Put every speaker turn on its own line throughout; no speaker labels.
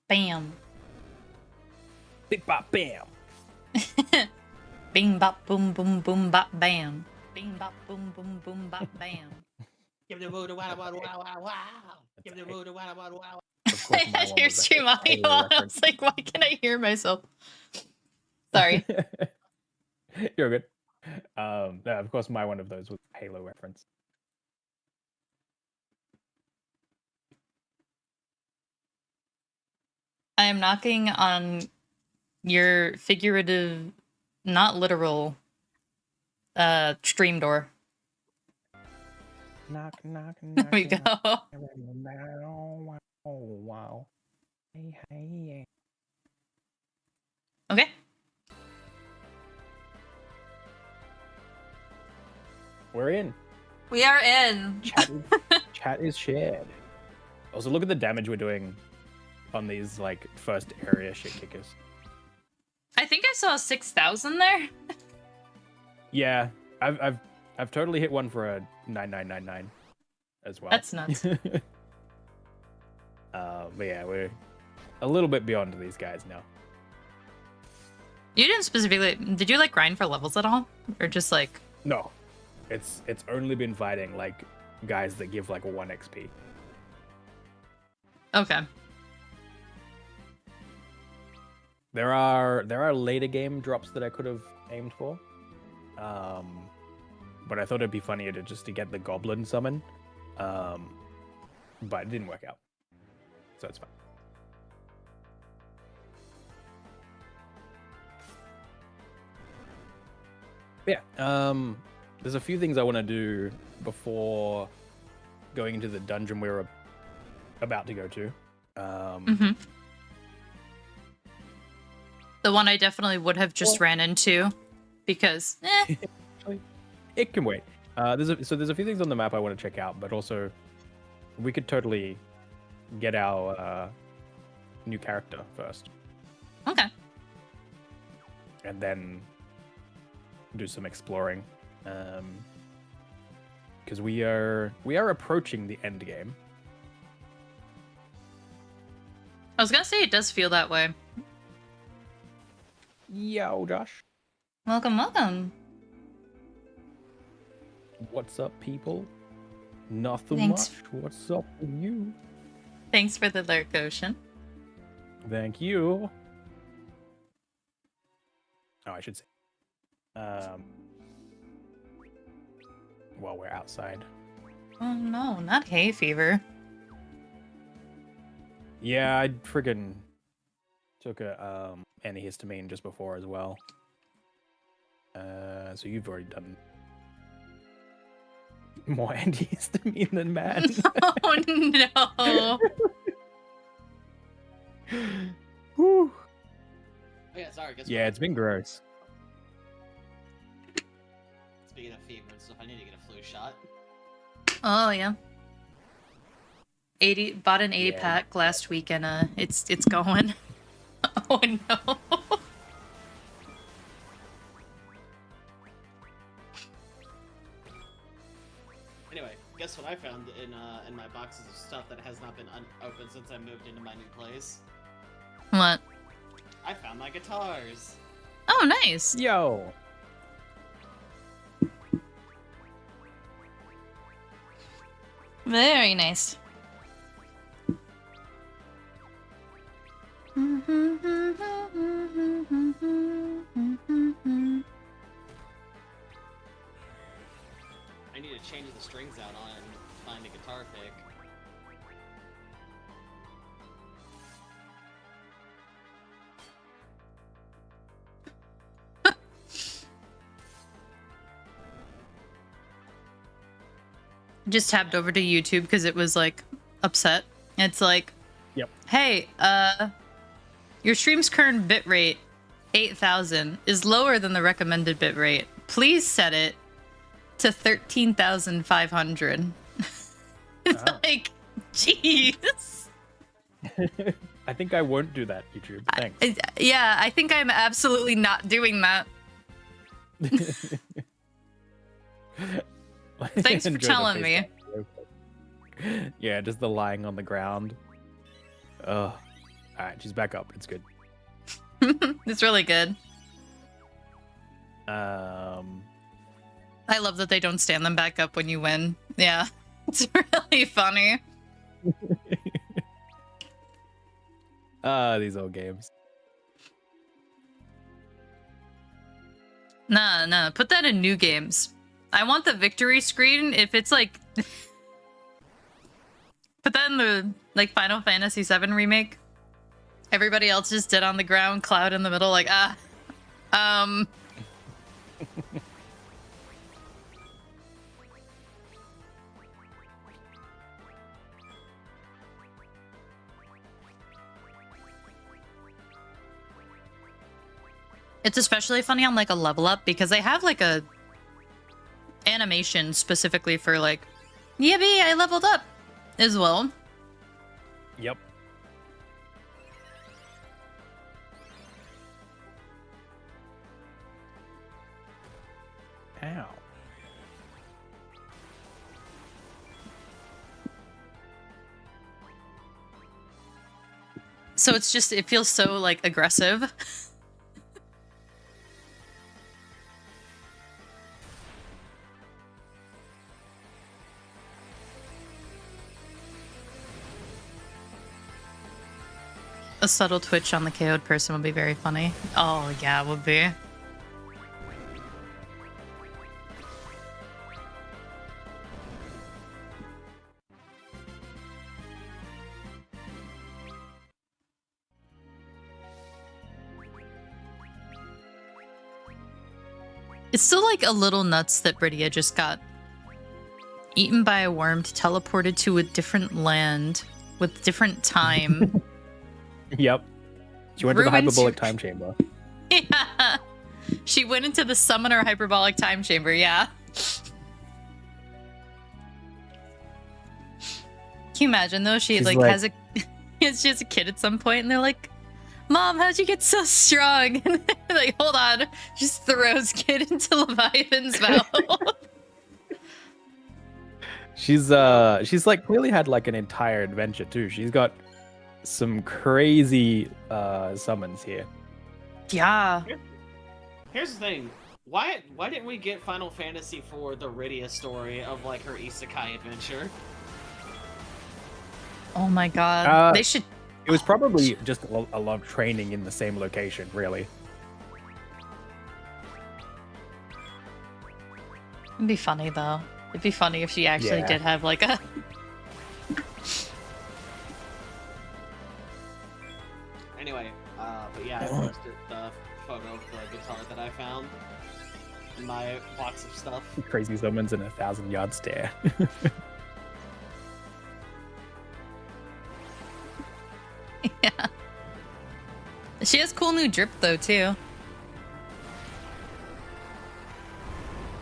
Bam.
Big bop bam.
Bing bop boom boom boom bop bam. Bing bop boom boom boom bop bam.
Give the mood a wow wow wow wow wow. Give the mood a wow wow wow.
I had your stream audio on. I was like, why can't I hear myself? Sorry.
You're good. No, of course, my one of those was Halo reference.
I am knocking on your figurative, not literal, stream door.
Knock, knock, knock.
There we go.
Oh, wow. Hey, hey.
Okay.
We're in.
We are in.
Chat is shared. Also, look at the damage we're doing on these like first area shit kickers.
I think I saw 6,000 there.
Yeah, I've totally hit one for a 9999 as well.
That's nuts.
But yeah, we're a little bit beyond these guys now.
You didn't specifically. Did you like grind for levels at all, or just like?
No, it's only been fighting like guys that give like 1 XP.
Okay.
There are later game drops that I could have aimed for, but I thought it'd be funnier to get the goblin summon, but it didn't work out, so it's fine. Yeah, there's a few things I want to do before going into the dungeon we're about to go to.
The one I definitely would have just ran into, because
it can wait. There's a few things on the map I want to check out, but also we could totally get our new character first.
Okay.
And then do some exploring, because we are approaching the end game.
I was gonna say it does feel that way.
Yo, Josh.
Welcome, welcome.
What's up, people? Nothing
Thanks.
much. What's up with you?
Thanks for the lurk, Ocean.
Thank you. Oh, I should say. While we're outside.
Oh no, not hay fever.
Yeah, I friggin' took a antihistamine just before as well. So you've already done more antihistamine than Matt.
Oh no.
Whew.
Oh yeah, sorry. Guess
Yeah,
what?
it's been gross.
Speaking of fever and stuff, I need to get a flu shot.
Oh yeah. Bought an 80 pack last week and it's going. Oh no.
Anyway, guess what I found in my boxes of stuff that has not been opened since I moved into my new place?
What?
I found my guitars.
Oh nice.
Yo.
Very nice.
I need to change the strings out on and find a guitar pick.
Just tabbed over to YouTube because it was like upset. It's like,
Yep.
Hey, your stream's current bitrate 8,000 is lower than the recommended bitrate. Please set it to 13,500. It's like, jeez.
I think I won't do that, YouTube. Thanks.
Yeah, I think I'm absolutely not doing that. Thanks for
Enjoy the
telling me.
face. Yeah, just the lying on the ground. Ugh. All right, she's back up. It's good.
It's really good.
Um,
I love that they don't stand them back up when you win. Yeah, it's really funny.
these old games.
Nah, put that in new games. I want the victory screen if it's like... Put that in the like Final Fantasy VII remake. Everybody else just dead on the ground, Cloud in the middle, like, It's especially funny on like a level up because they have like a animation specifically for like, yippee, I leveled up as well.
Yep. Ow.
So it's just, it feels so like aggressive. A subtle twitch on the KO'd person would be very funny. Oh, yeah, it would be. It's still like a little nuts that Bridia just got eaten by a worm, teleported to a different land with different time.
Yep. She went to the
Ruined
hyperbolic
to-
time chamber.
Yeah. She went into the summoner hyperbolic time chamber, yeah. Can you imagine though? She
She's
like
like-
has a she has a kid at some point and they're like, Mom, how'd you get so strong? And they're like, hold on. Just throws kid into Leviathan's mouth.
She's like clearly had like an entire adventure too. She's got some crazy summons here.
Yeah.
Here's the thing. Why didn't we get Final Fantasy IV the Rydia story of like her isekai adventure?
Oh my god. They should.
It was probably just a lot of training in the same location, really.
It'd be funny though. It'd be funny if she actually
Yeah.
did have like a.
Anyway, but yeah, I posted the photo of the guitar that I found in my box of stuff.
Crazy summons and 1,000-yard stare.
Yeah. She has cool new drip though too.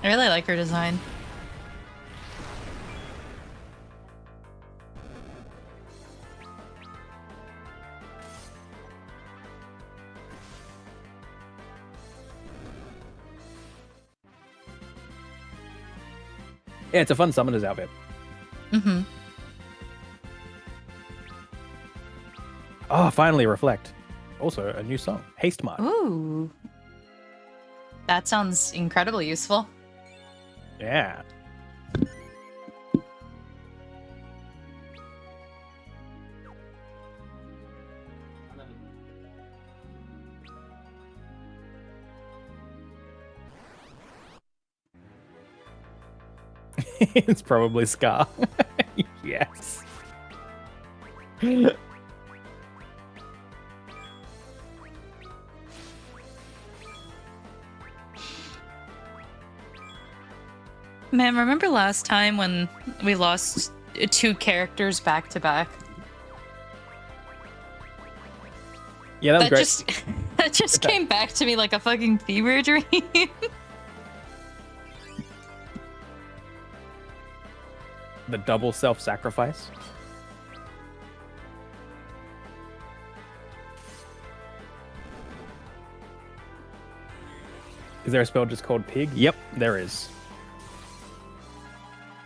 I really like her design.
Yeah, it's a fun summoner's outfit.
Mm-hmm.
Oh, finally reflect. Also, a new song, Haste Mark.
Ooh. That sounds incredibly useful.
Yeah. It's probably Scar. Yes.
Man, remember last time when we lost 2 characters back to back?
Yeah, that was great.
That just came back to me like a fucking fever dream.
The double self-sacrifice. Is there a spell just called Pig? Yep, there is.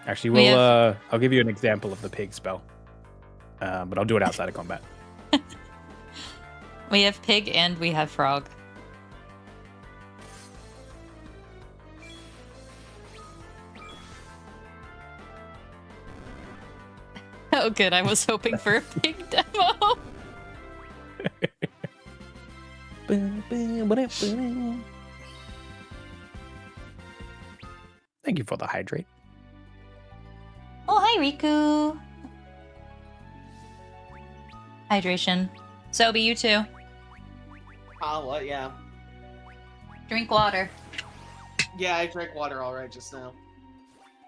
Actually,
We have-
I'll give you an example of the Pig spell. But I'll do it outside of combat.
We have pig and we have frog. Oh, good. I was hoping for a pig demo.
Thank you for the hydrate.
Oh, hi, Riku. Hydration. Sobi, you too.
Oh, what? Yeah.
Drink water.
Yeah, I drank water all right just now.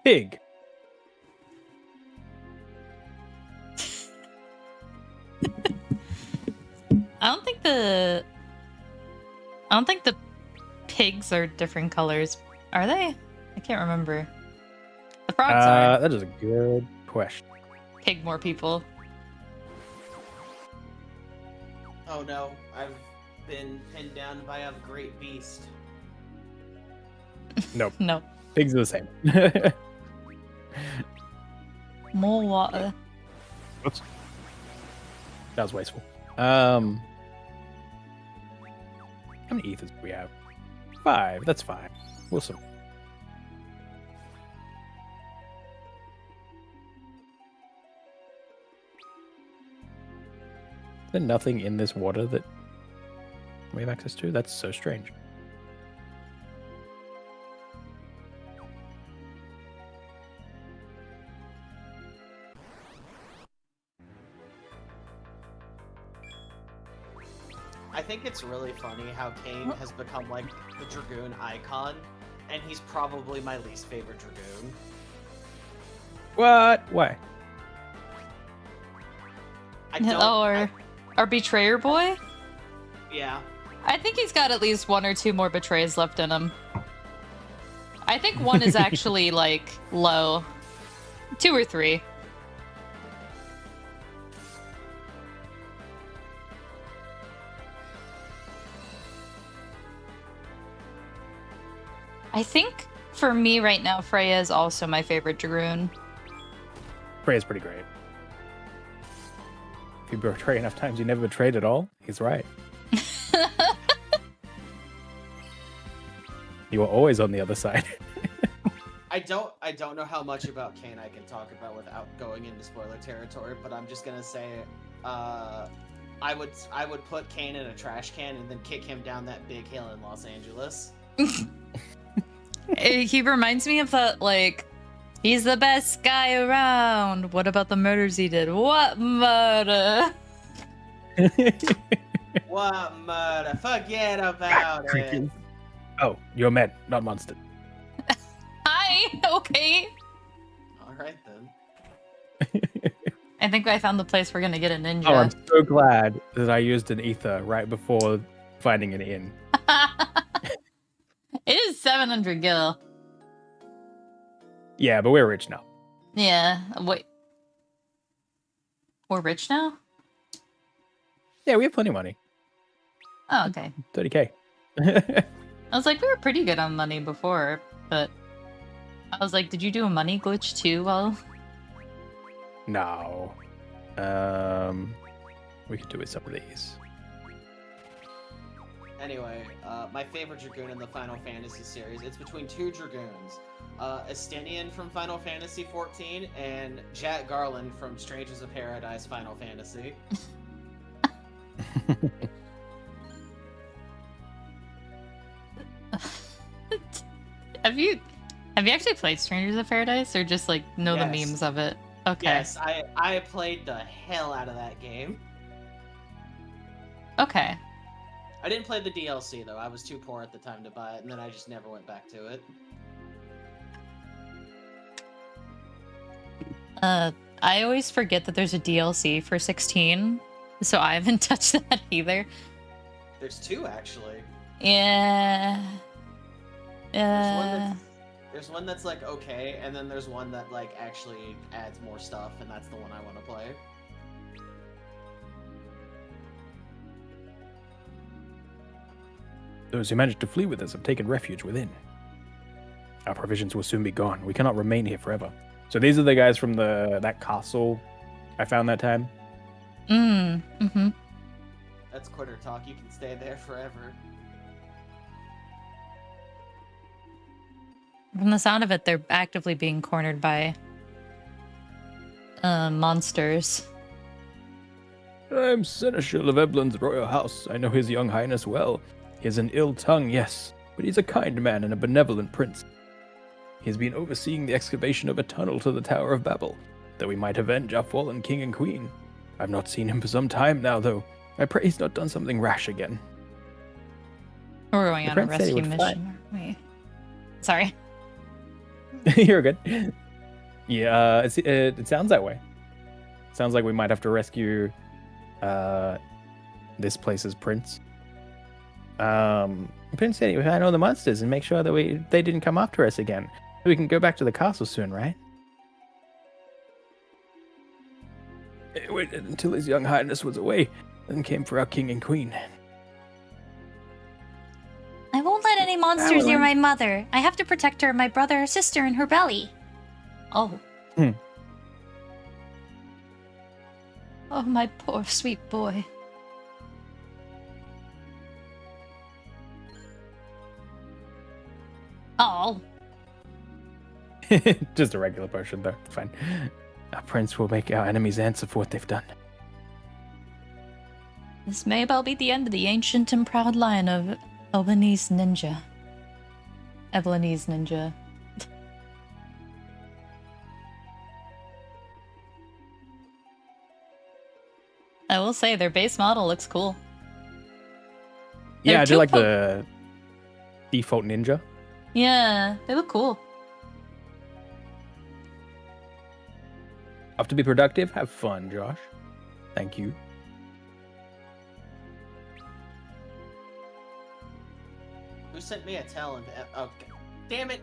Pig.
I don't think the pigs are different colors. Are they? I can't remember. The frogs are.
That is a good question.
Pig more people.
Oh no, I've been pinned down by a great beast.
Nope.
No.
Pigs are the same.
More water.
Oops. That was wasteful. How many ethers do we have? 5. That's fine. Awesome. Is there nothing in this water that we have access to? That's so strange.
I think it's really funny how Kane has become like the Dragoon icon, and he's probably my least favorite Dragoon.
What? Why?
I don't.
Our betrayer boy?
Yeah.
I think he's got at least 1 or 2 more betrays left in him. I think 1 is actually like low. 2 or 3. I think for me right now, Freya is also my favorite Dragoon.
Freya's pretty great. If you betray enough times, you never betrayed at all. He's right. You were always on the other side.
I don't know how much about Kane I can talk about without going into spoiler territory, but I'm just gonna say, I would put Kane in a trash can and then kick him down that big hill in Los Angeles.
He reminds me of that, like, he's the best guy around. What about the murders he did? What murder?
What murder? Forget about it.
Oh, you're men, not monsters.
Hi, okay.
Alright then.
I think I found the place we're gonna get a ninja.
Oh, I'm so glad that I used an ether right before finding an inn.
It is 700 gil.
Yeah, but we're rich now.
Yeah, wait. We're rich now?
Yeah, we have plenty of money.
Oh, okay.
30k.
I was like, we were pretty good on money before, but I was like, did you do a money glitch too? Well,
No. We could do with some of these.
Anyway, my favorite Dragoon in the Final Fantasy series, it's between 2 Dragoons. Estinian from Final Fantasy XIV and Jack Garland from Strangers of Paradise Final Fantasy.
have you actually played Strangers of Paradise or just like know the
Yes.
memes of it? Okay.
Yes, I played the hell out of that game.
Okay.
I didn't play the DLC though, I was too poor at the time to buy it, and then I just never went back to it.
I always forget that there's a DLC for 16, so I haven't touched that either.
There's 2 actually.
Yeah.
There's one that's like okay, and then there's one that like actually adds more stuff, and that's the one I want to play.
Those who managed to flee with us have taken refuge within. Our provisions will soon be gone. We cannot remain here forever. So these are the guys from that castle I found that time.
Mm-hmm.
That's quitter talk. You can stay there forever.
From the sound of it, they're actively being cornered by monsters.
I'm seneschal of Eblin's royal house. I know his young highness well. He has an ill tongue, yes, but he's a kind man and a benevolent prince. He has been overseeing the excavation of a tunnel to the Tower of Babel, that we might avenge our fallen king and queen. I've not seen him for some time now, though. I pray he's not done something rash again.
We're going
The
on a
prince said he
rescue
would
mission, aren't we? Sorry.
You're good. Yeah, it sounds that way. Sounds like we might have to rescue this place's prince. Prince said he would find all the monsters and make sure that they didn't come after us again. We can go back to the castle soon, right? He waited until his young highness was away, then came for our king and queen.
I won't let any monsters near my mother. I have to protect her, my brother or sister in her belly.
Oh.
Hmm.
Oh, my poor sweet boy. Oh.
Just a regular potion, though. Fine. Our prince will make our enemies answer for what they've done.
This may well be the end of the ancient and proud line of Ebenezer Ninja. Ebenezer Ninja. I will say their base model looks cool.
Yeah,
They're
I do
too
like the default ninja.
Yeah, they look cool.
Have to be productive, have fun, Josh. Thank you.
Who sent me a tell? Oh, damn it!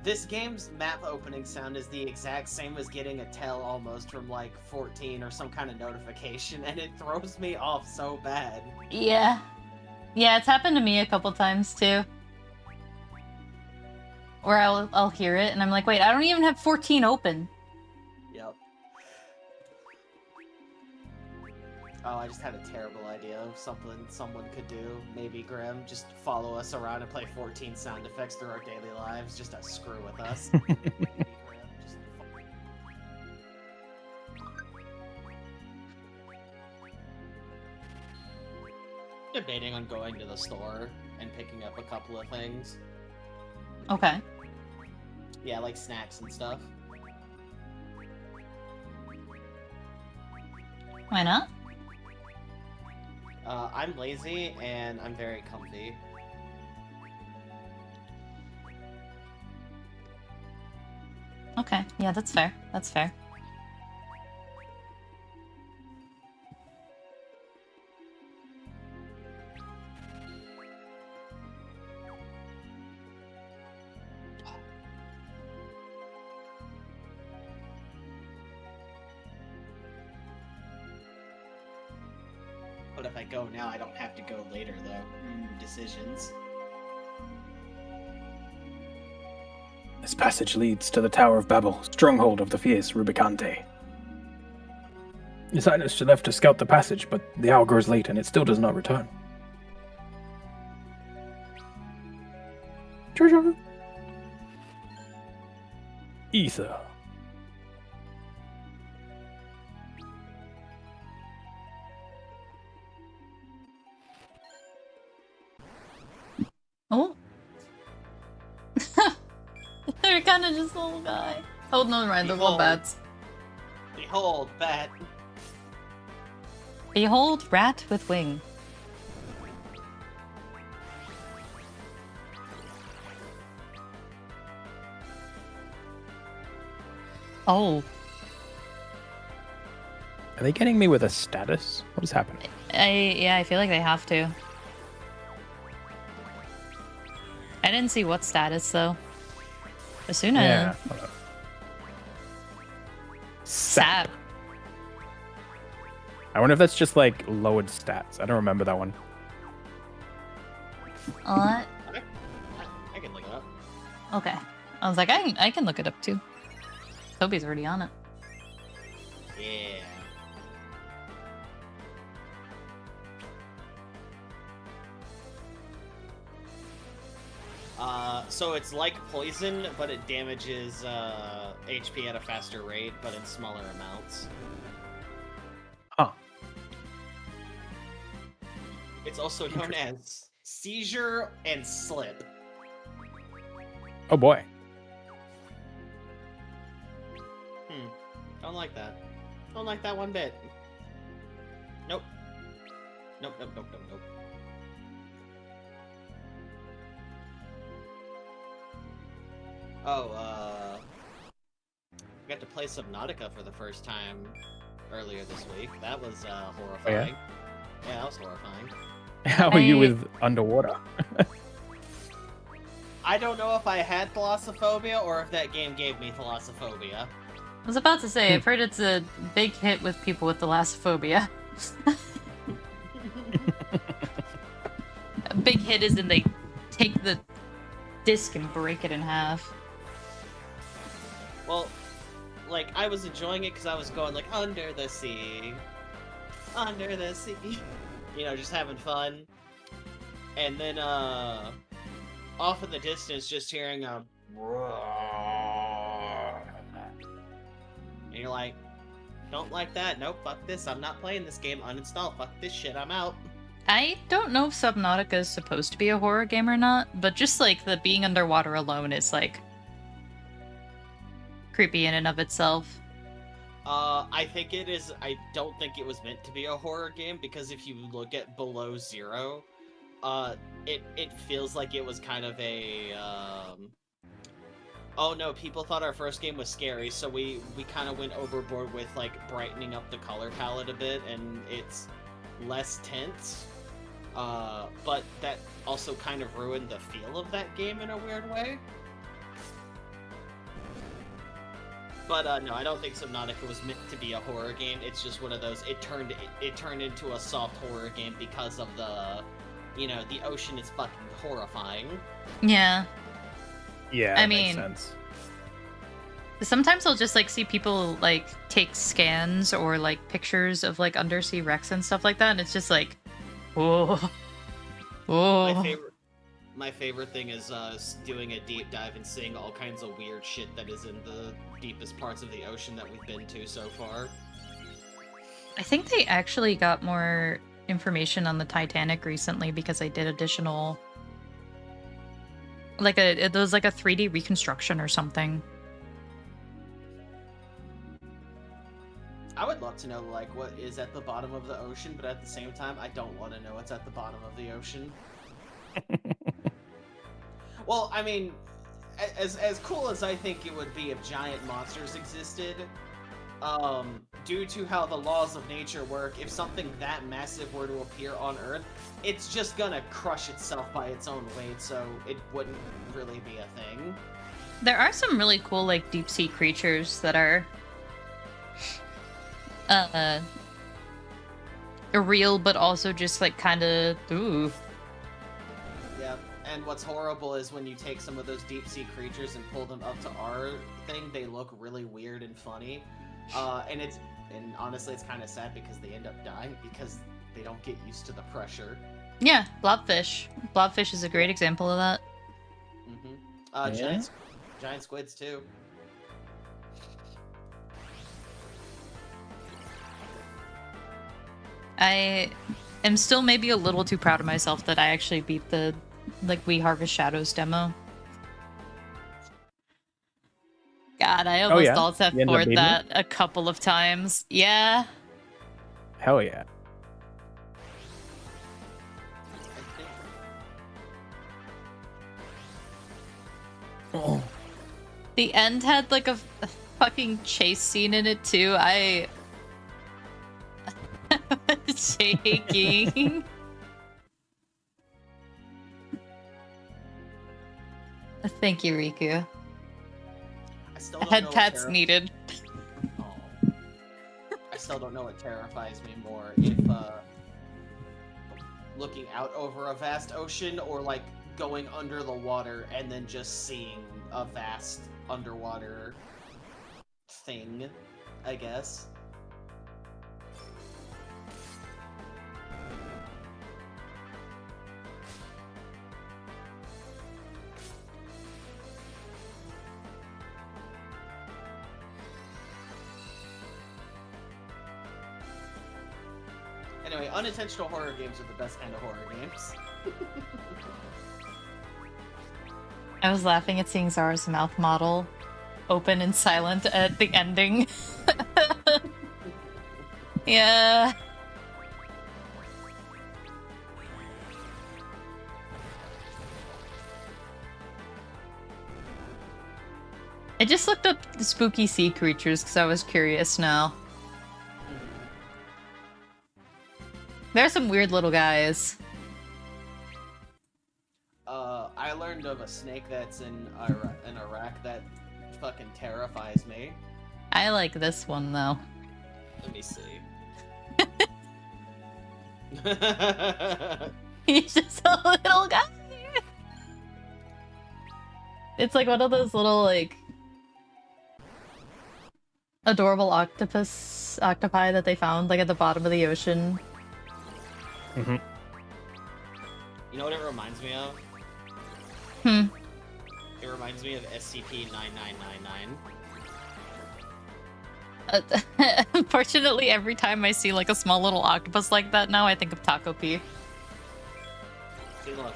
This game's map opening sound is the exact same as getting a tell almost from like 14 or some kind of notification, and it throws me off so bad.
Yeah. Yeah, it's happened to me a couple times too. Where I'll hear it and I'm like, wait, I don't even have 14 open.
Yep. Oh, I just had a terrible idea of something someone could do. Maybe Grim, just follow us around and play 14 sound effects through our daily lives just to screw with us. Maybe Grim, just debating on going to the store and picking up a couple of things.
Okay.
Yeah, like snacks and stuff.
Why not?
I'm lazy and I'm very comfy.
Okay, yeah, that's fair. That's fair.
But if I go now, I don't have to go later, though. Decisions.
This passage leads to the Tower of Babel, stronghold of the fierce Rubicante. His Highness should have to scout the passage, but the hour grows late and it still does not return. Treasure. Ether.
Oh. They're kind of just a little guy. Oh, no, right, they're little bats.
Behold, bat.
Behold, rat with wing. Oh.
Are they getting me with a status? What is happening?
Yeah, I feel like they have to. I didn't see what status, though. Asuna.
Yeah.
Sap.
I wonder if that's just like lowered stats. I don't remember that one.
What?
I can look it up.
Okay. I was like, I can look it up too. Toby's already on it.
Yeah. So it's like poison, but it damages HP at a faster rate, but in smaller amounts.
Huh.
It's also known as seizure and slip.
Oh boy.
Don't like that. Don't like that one bit. Nope. Nope, nope, nope, nope, nope. Oh, I got to play Subnautica for the first time earlier this week. That was horrifying.
Oh,
yeah, that was horrifying.
How are you with underwater?
I don't know if I had thalassophobia or if that game gave me thalassophobia.
I was about to say, I've heard it's a big hit with people with thalassophobia. A big hit is in they take the disc and break it in half.
Well, like, I was enjoying it because I was going, like, under the sea. Under the sea. You know, just having fun. And then, off in the distance, just hearing a... And you're like, don't like that. Nope, fuck this. I'm not playing this game. Uninstall. Fuck this shit. I'm out.
I don't know if Subnautica is supposed to be a horror game or not, but just, like, the being underwater alone is, like, creepy in and of itself.
I think it is. I don't think it was meant to be a horror game because if you look at Below Zero, it feels like it was kind of a oh no, people thought our first game was scary, so we kind of went overboard with like brightening up the color palette a bit, and it's less tense. But that also kind of ruined the feel of that game in a weird way. But no, I don't think Subnautica was meant to be a horror game. It's just one of those. It turned into a soft horror game because of the, you know, the ocean is fucking horrifying.
Yeah.
Yeah,
I
that
mean,
makes sense.
Sometimes I'll just like see people like take scans or like pictures of like undersea wrecks and stuff like that, and it's just like, oh, oh.
My favorite thing is doing a deep dive and seeing all kinds of weird shit that is in the deepest parts of the ocean that we've been to so far.
I think they actually got more information on the Titanic recently because they did additional, like it was like a 3D reconstruction or something.
I would love to know like what is at the bottom of the ocean, but at the same time, I don't want to know what's at the bottom of the ocean. Well, I mean, as cool as I think it would be if giant monsters existed, due to how the laws of nature work, if something that massive were to appear on Earth, it's just gonna crush itself by its own weight, so it wouldn't really be a thing.
There are some really cool like deep sea creatures that are real, but also just like kind of ooh.
Yeah, and what's horrible is when you take some of those deep sea creatures and pull them up to our thing, they look really weird and funny. And honestly, it's kind of sad because they end up dying because they don't get used to the pressure.
Yeah, blobfish. Blobfish is a great example of that.
Mm-hmm. Giant squids too.
I am still maybe a little too proud of myself that I actually beat the like We Harvest Shadows demo. God, I almost alt F4'd that a couple of times. Yeah.
Hell yeah.
Oh. The end had like a fucking chase scene in it too. I was shaking. Thank you, Riku. Head pats needed.
Oh. I still don't know what terrifies me more, if looking out over a vast ocean or like going under the water and then just seeing a vast underwater thing, I guess. Anyway, unintentional horror games are the best kind of horror games.
I was laughing at seeing Zara's mouth model open and silent at the ending. Yeah. I just looked up the spooky sea creatures because I was curious now. There are some weird little guys.
I learned of a snake that's in Iraq that fucking terrifies me.
I like this one though.
Let me see.
He's just a little guy. It's like one of those little like adorable octopi that they found like at the bottom of the ocean.
Mm-hmm.
You know what it reminds me of?
Hmm.
It reminds me of SCP-9999.
Unfortunately, every time I see like a small little octopus like that now, I think of Taco P.
See, look.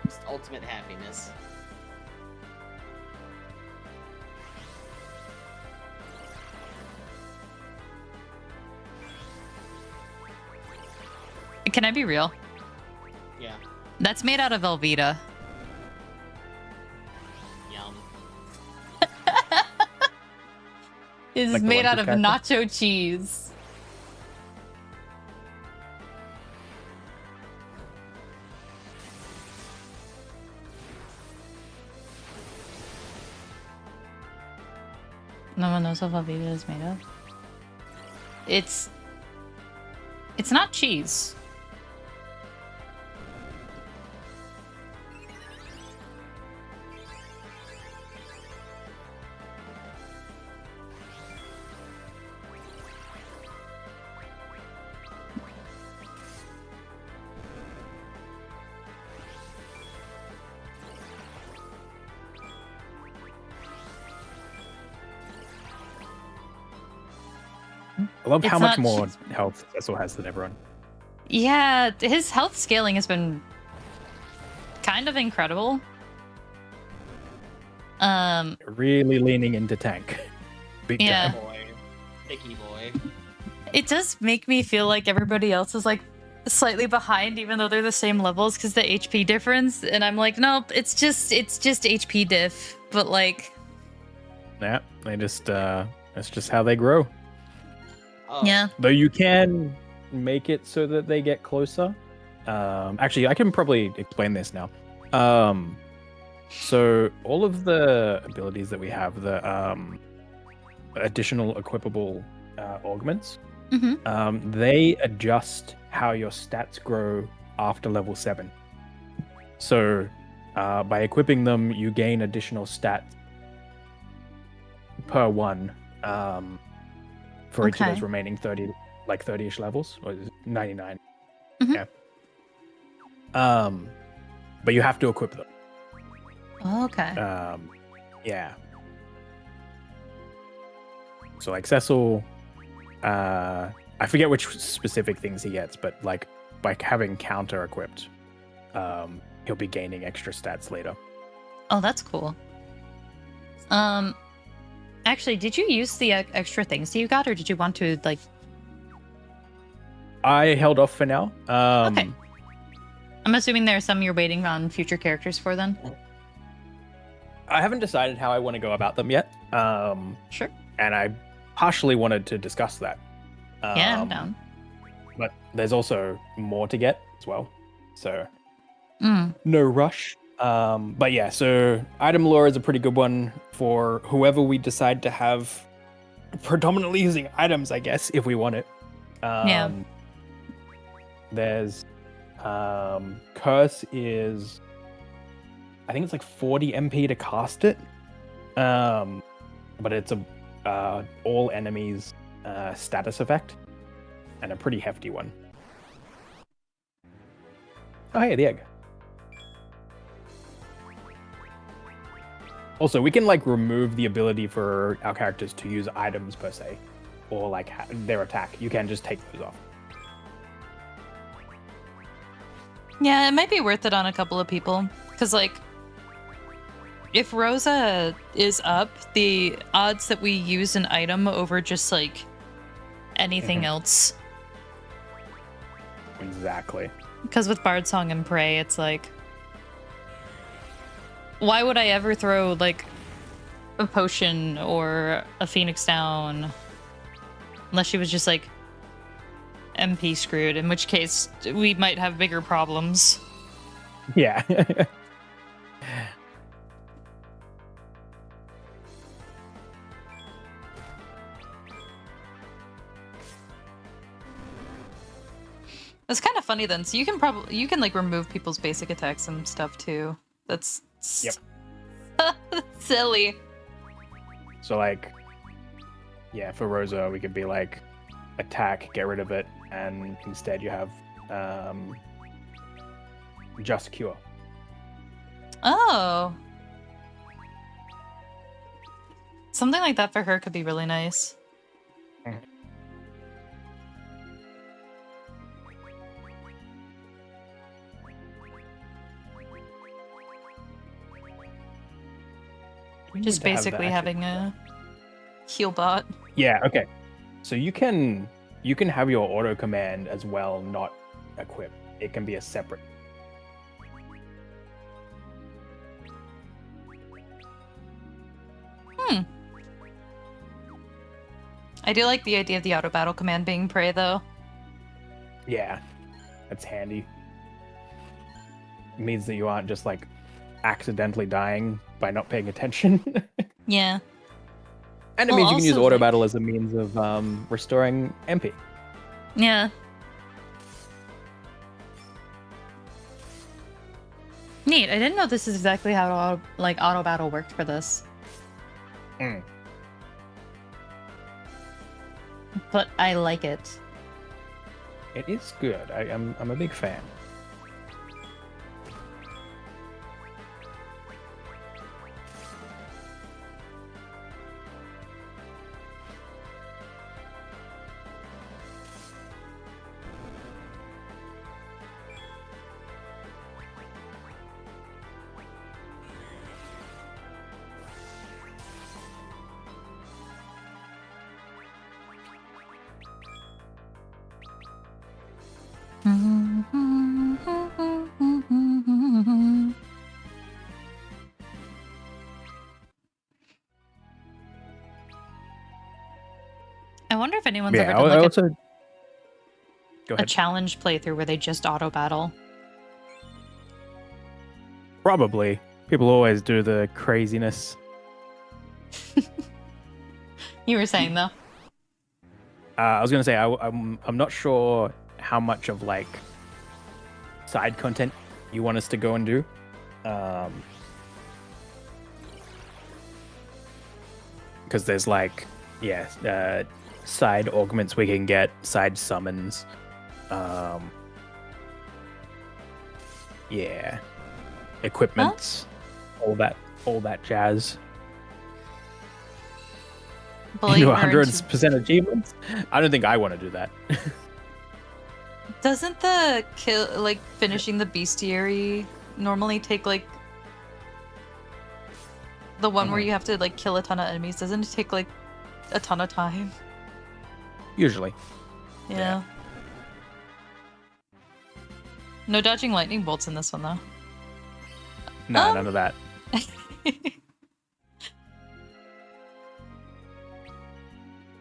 Just ultimate happiness.
Can I be real?
Yeah.
That's made out of Velveeta.
Yum.
It's
Like the
made
One
out of
Piece character?
nacho cheese. No one knows what Velveeta is made of. It's not cheese.
I love how
It's
much
not
more
cheese.
health Cecil has than everyone.
Yeah, his health scaling has been kind of incredible.
Really leaning into tank. Big
Yeah.
time.
Boy. Picky boy.
It does make me feel like everybody else is like slightly behind, even though they're the same levels because the HP difference. And I'm like, nope, it's just HP diff. But like,
Yeah, they just that's just how they grow.
Oh.
yeah,
Though you can make it so that they get closer. Actually, I can probably explain this now. So all of the abilities that we have, the additional equipable augments, they adjust how your stats grow after level 7. So by equipping them, you gain additional stats per one for each of
Okay.
those remaining 30-ish levels, or is it 99?
Mhm.
Yeah. But you have to equip them.
okay.
Yeah. So like Cecil, I forget which specific things he gets, but like by having counter equipped, he'll be gaining extra stats later.
Oh, that's cool. Actually, did you use the extra things that you got, or did you want to like?
I held off for now.
Okay. I'm assuming there are some you're waiting on future characters for then.
I haven't decided how I want to go about them yet.
Sure.
And I partially wanted to discuss that.
Yeah, I'm down.
But there's also more to get as well. So
Mm.
no rush. But yeah, so item lore is a pretty good one for whoever we decide to have predominantly using items, I guess, if we want it.
Yeah.
There's Curse is, I think it's like 40 MP to cast it. But it's a all enemies status effect and a pretty hefty one. Oh, hey, the egg. Also, we can like remove the ability for our characters to use items per se, or like their attack. You can just take those off.
Yeah, it might be worth it on a couple of people. Because, like, if Rosa is up, the odds that we use an item over just, like, anything else.
Exactly.
Because with Bard Song and Prey, it's like... Why would I ever throw, like, a potion or a Phoenix down? Unless she was just, like, MP screwed, in which case we might have bigger problems.
Yeah.
It's kind of funny then. So you can like remove people's basic attacks and stuff too. That's
Yep.
silly.
So like, yeah, for Rosa, we could be like, attack, get rid of it, and instead you have just cure.
Oh. Something like that for her could be really nice. Just basically having a heal bot.
Yeah, okay. So you can have your auto command as well, not equipped. It can be a separate.
I do like the idea of the auto battle command being Prey though.
Yeah, that's handy. It means that you aren't just like accidentally dying by not paying attention.
Yeah.
And it means you can use auto battle as a means of restoring MP.
Yeah. Neat. I didn't know this is exactly how auto battle worked for this. But I like it.
It is good. I'm a big fan.
I wonder if anyone's ever done like a challenge playthrough where they just auto battle.
Probably. People always do the craziness.
You were saying though.
I was gonna say I'm not sure how much of like side content you want us to go and do. Because there's like side augments we can get, side summons. Equipments, all that jazz.
Bully
100% achievements. I don't think I want to do that.
Doesn't the finishing the bestiary normally take like the one where you have to like kill a ton of enemies? Doesn't it take like a ton of time?
Usually.
Yeah. No dodging lightning bolts in this one though.
No, none of that.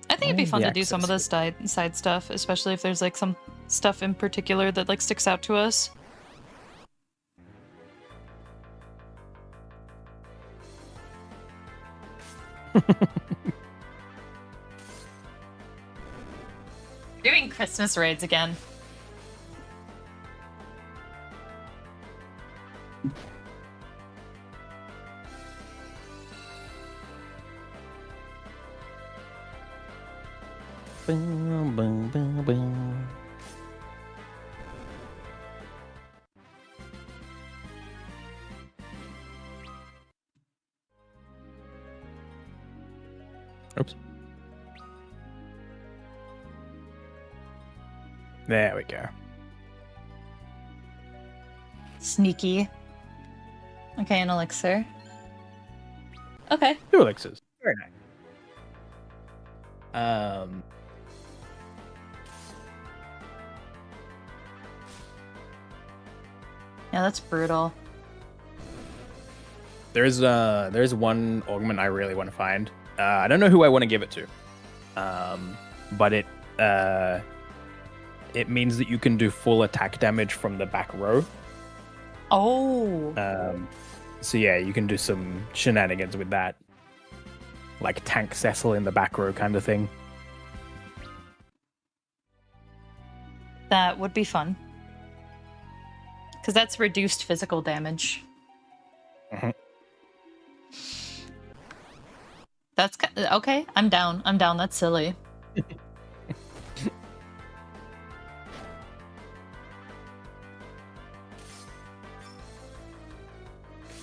I think it'd be fun to do some of this side stuff, especially if there's like some stuff in particular that like sticks out to us. Doing Christmas raids again.
Boom, boom, boom, boom. Oops. There we go.
Sneaky. Okay, an elixir. Okay.
2 elixirs. Very nice.
Yeah, that's brutal.
There's one augment I really want to find. I don't know who I want to give it to. But it means that you can do full attack damage from the back row.
Oh.
So yeah, you can do some shenanigans with that. Like tank Cecil in the back row kind of thing.
That would be fun. Because that's reduced physical damage.
Mhm.
That's okay. I'm down. I'm down. That's silly.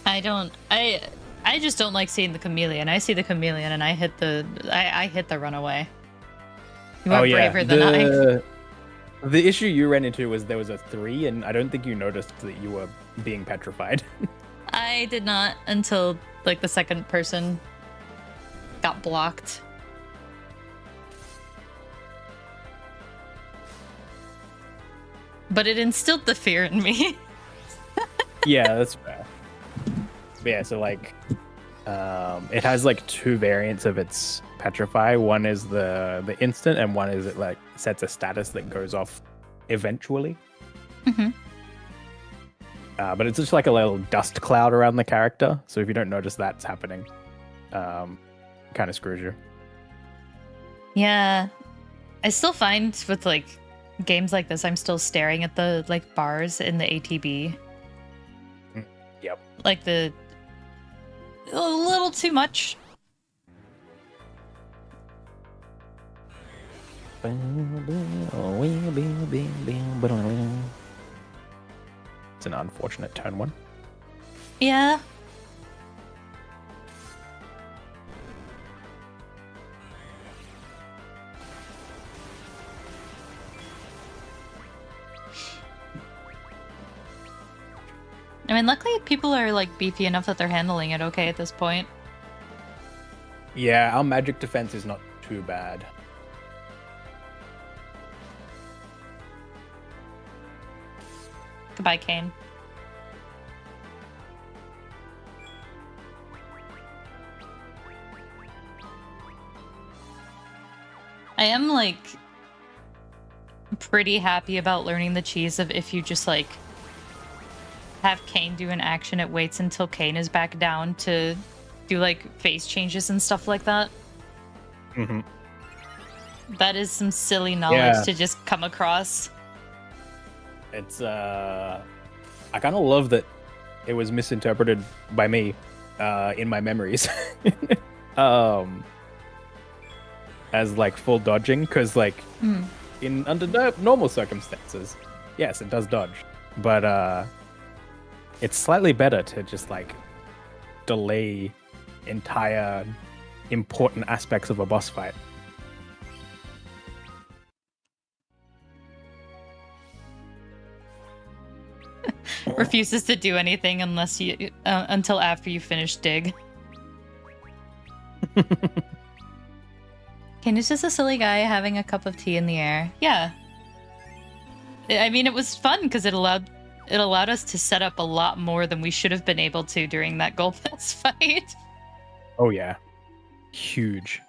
I just don't like seeing the chameleon. I see the chameleon and I hit the runaway. You are braver than I.
The issue you ran into was there was a 3, and I don't think you noticed that you were being petrified.
I did not until like the second person got blocked. But it instilled the fear in me.
Yeah, that's fair. But yeah, so like, it has like 2 variants of its petrify. One is the instant, and one is it like sets a status that goes off eventually.
Mm-hmm.
But it's just like a little dust cloud around the character, so if you don't notice that's happening, kind of screws you.
Yeah, I still find with like games like this, I'm still staring at the like bars in the ATB.
Yep.
Like a little too much.
It's an unfortunate turn 1.
Yeah. I mean, luckily people are like beefy enough that they're handling it okay at this point.
Yeah, our magic defense is not too bad.
Goodbye, Kane. I am like pretty happy about learning the cheese of if you just like have Kane do an action, it waits until Kane is back down to do like phase changes and stuff like that.
Mm-hmm.
That is some silly knowledge to just come across.
It's I kind of love that it was misinterpreted by me in my memories as like full dodging, because like in under normal circumstances, yes, it does dodge, but it's slightly better to just like delay entire important aspects of a boss fight.
Refuses to do anything unless you until after you finish dig. Kane is just a silly guy having a cup of tea in the air. Yeah. I mean, it was fun because it allowed us to set up a lot more than we should have been able to during that gold pass fight.
Oh yeah, huge.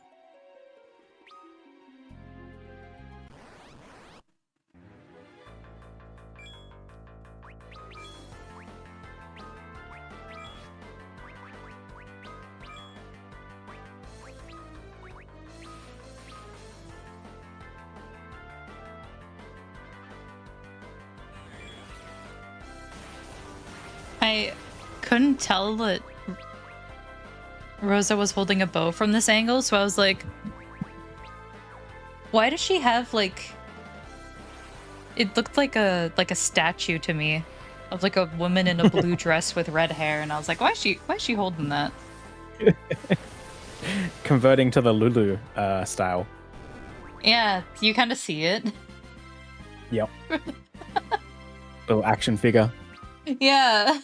I couldn't tell that Rosa was holding a bow from this angle, so I was like, why does she have like... It looked like a statue to me of like a woman in a blue dress with red hair, and I was like, why is she holding that?
Converting to the Lulu style.
Yeah, you kind of see it.
Yep. Little action figure.
Yeah.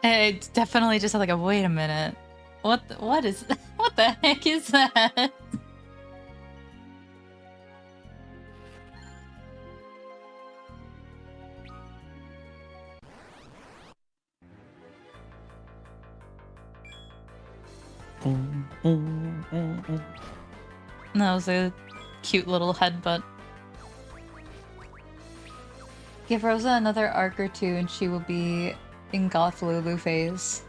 I definitely just had like a wait a minute. What the heck is that? That was a cute little headbutt. Give Rosa another arc or two and she will be in goth Lulu phase.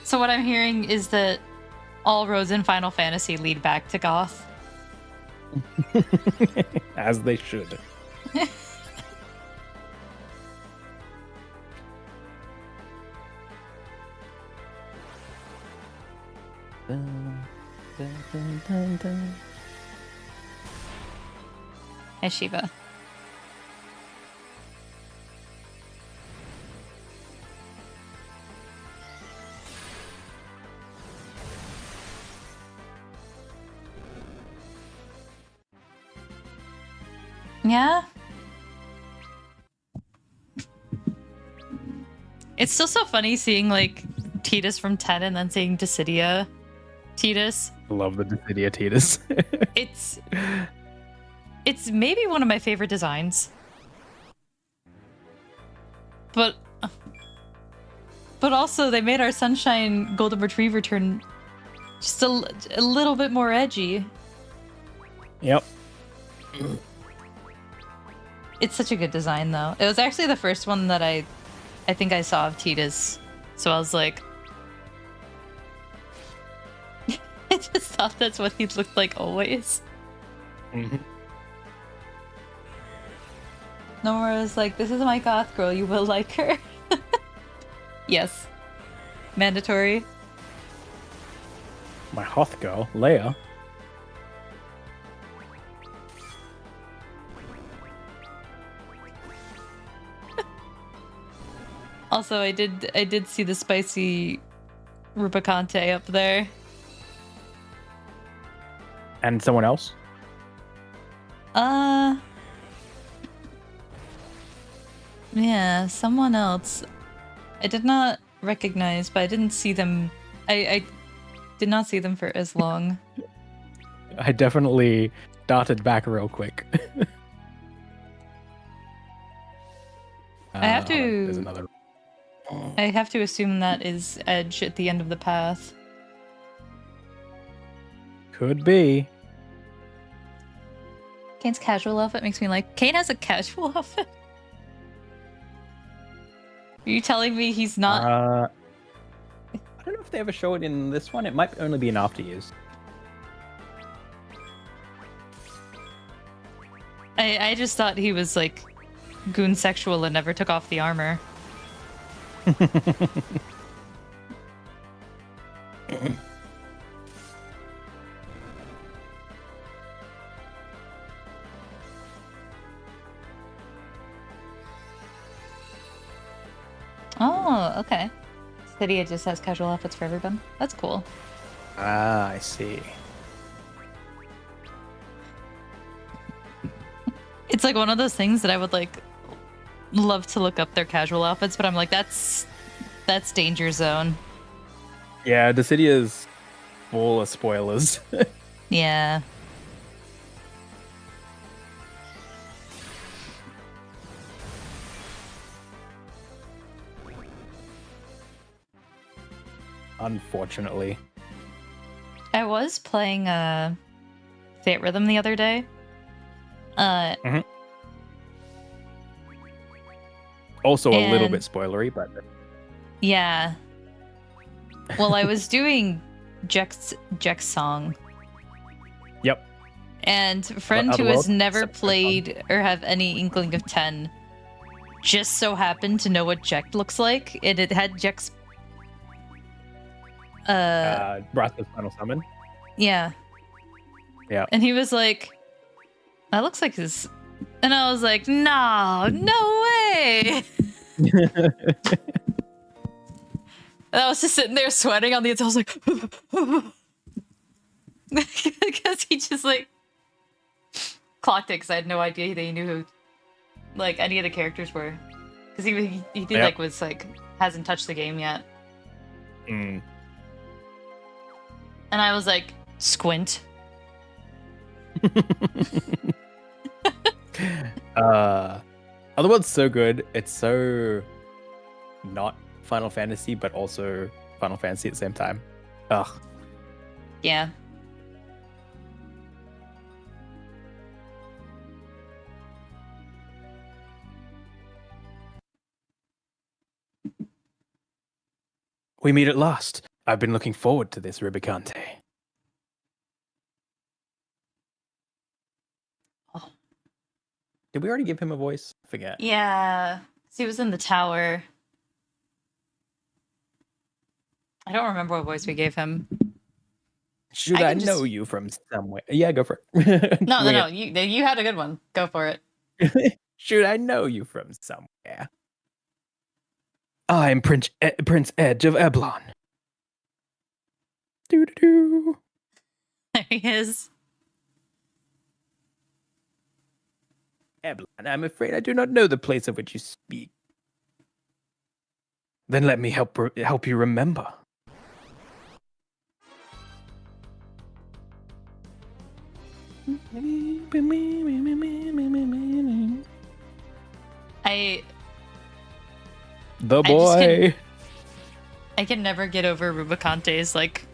So what I'm hearing is that all roads in Final Fantasy lead back to goth.
As they should.
Hey, Shiva. Yeah? It's still so funny seeing, like, Tidus from 10 and then seeing Dissidia Tidus.
I love the Dissidia Tidus.
It's maybe one of my favorite designs. But also they made our Sunshine Golden Retriever turn just a little bit more edgy.
Yep.
It's such a good design though. It was actually the first one that I think I saw of Tidus. So I was like I just thought that's what he looked like always.
Mm-hmm.
Nomura was like, this is my goth girl, you will like her. Yes. Mandatory.
My Hoth girl, Leia.
Also, I did see the spicy Rubicante up there.
And someone else?
Yeah, someone else. I did not recognize, but I didn't see them. I did not see them for as long.
I definitely darted back real quick.
I have to.
There's another.
I have to assume that is Edge at the end of the path.
Could be.
Kane's casual outfit makes me like. Kane has a casual outfit? Are you telling me he's not?
I don't know if they ever show it in this one. It might only be an after use.
I just thought he was like goon sexual and never took off the armor. Oh, okay. Cydia just has casual outfits for everyone. That's cool.
Ah, I see.
It's like one of those things that I would like love to look up their casual outfits, but I'm like, that's danger zone.
Yeah, Dissidia's full of spoilers.
Yeah.
Unfortunately.
I was playing Fate Rhythm the other day.
Also a little bit spoilery, but
yeah. Well, I was doing Jek's song.
Yep.
And a friend who has never played or have any inkling of 10 just so happened to know what Jek looks like, and it had Jek's
Brass's Final Summon.
yeah.
Yeah.
And he was like, that looks like his... And I was like, no way. And I was just sitting there sweating on the inside. I was like... Because he just, like, clocked it because I had no idea that he knew who, like, any of the characters were. Because he like, was, like, hasn't touched the game yet.
Mm.
And I was like, squint.
Other one's so good. It's so not Final Fantasy, but also Final Fantasy at the same time. Ugh.
Yeah.
We meet at last. I've been looking forward to this, Rubicante.
Oh.
Did we already give him a voice? Forget.
Yeah. He was in the tower. I don't remember what voice we gave him.
Should
I
I
can
know
just-
you from somewhere? Yeah, go for it.
No. You had a good one. Go for it.
Should I know you from somewhere? I'm Prince Edge of Eblon. Doo-doo-doo.
There he is.
Eblon, I'm afraid I do not know the place of which you speak. Then let me help you remember. The boy.
I can never get over Rubicante's, like,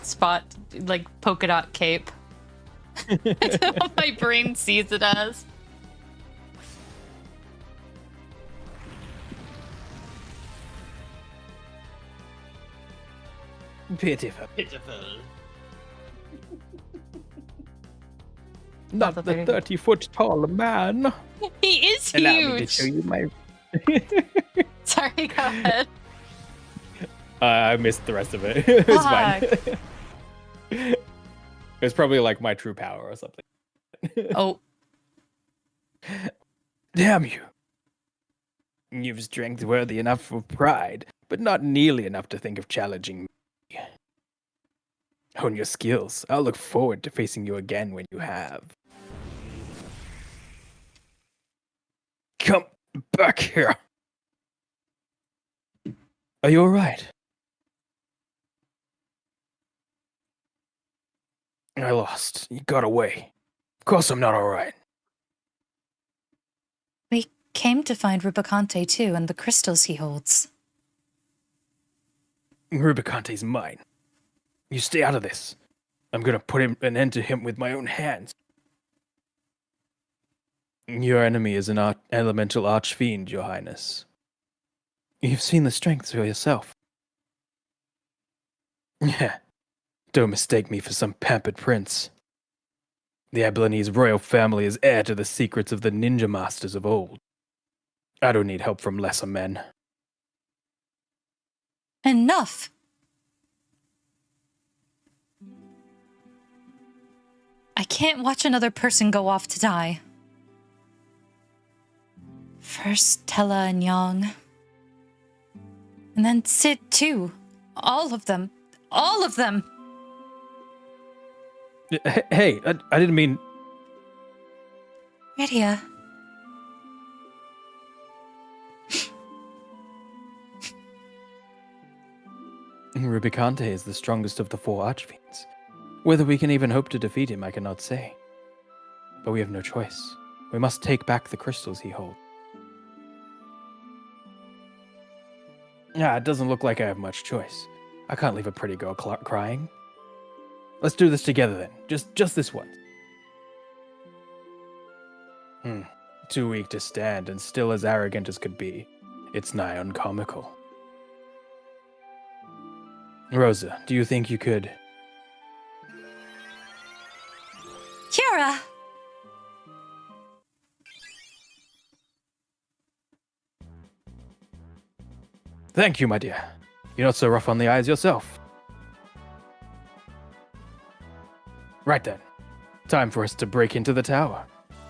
spot, like, polka dot cape. I don't know what my brain sees it as.
Pitiful.
Pitiful.
Not the 30-foot tall man.
He is
Allow me to
huge.
show you my.
Sorry, go ahead.
I missed the rest of it. It's fine. It's probably like my true power or something.
Oh,
Damn you. You've strength worthy enough of pride, but not nearly enough to think of challenging me. Hone your skills. I'll look forward to facing you again when you have. Come back here. Are you alright? I lost. You got away. Of course I'm not alright.
We came to find Rubicante too, and the crystals he holds.
Rubicante's mine. You stay out of this. I'm gonna put an end to him with my own hands. Your enemy is an elemental archfiend, Your Highness. You've seen the strength for yourself. Yeah. Don't mistake me for some pampered prince. The Abelanese royal family is heir to the secrets of the ninja masters of old. I don't need help from lesser men.
Enough! I can't watch another person go off to die. First Tella and Yang. And then Sid too. All of them. All of them!
Hey, I didn't mean...
Rydia.
Rubicante is the strongest of the four archfiends. Whether we can even hope to defeat him, I cannot say. But we have no choice. We must take back the crystals he holds. It doesn't look like I have much choice. I can't leave a pretty girl crying. Let's do this together then. Just this once. Too weak to stand and still as arrogant as could be. It's nigh uncomical. Rosa, do you think you could...
Kiara!
Thank you, my dear. You're not so rough on the eyes yourself. Right then. Time for us to break into the tower.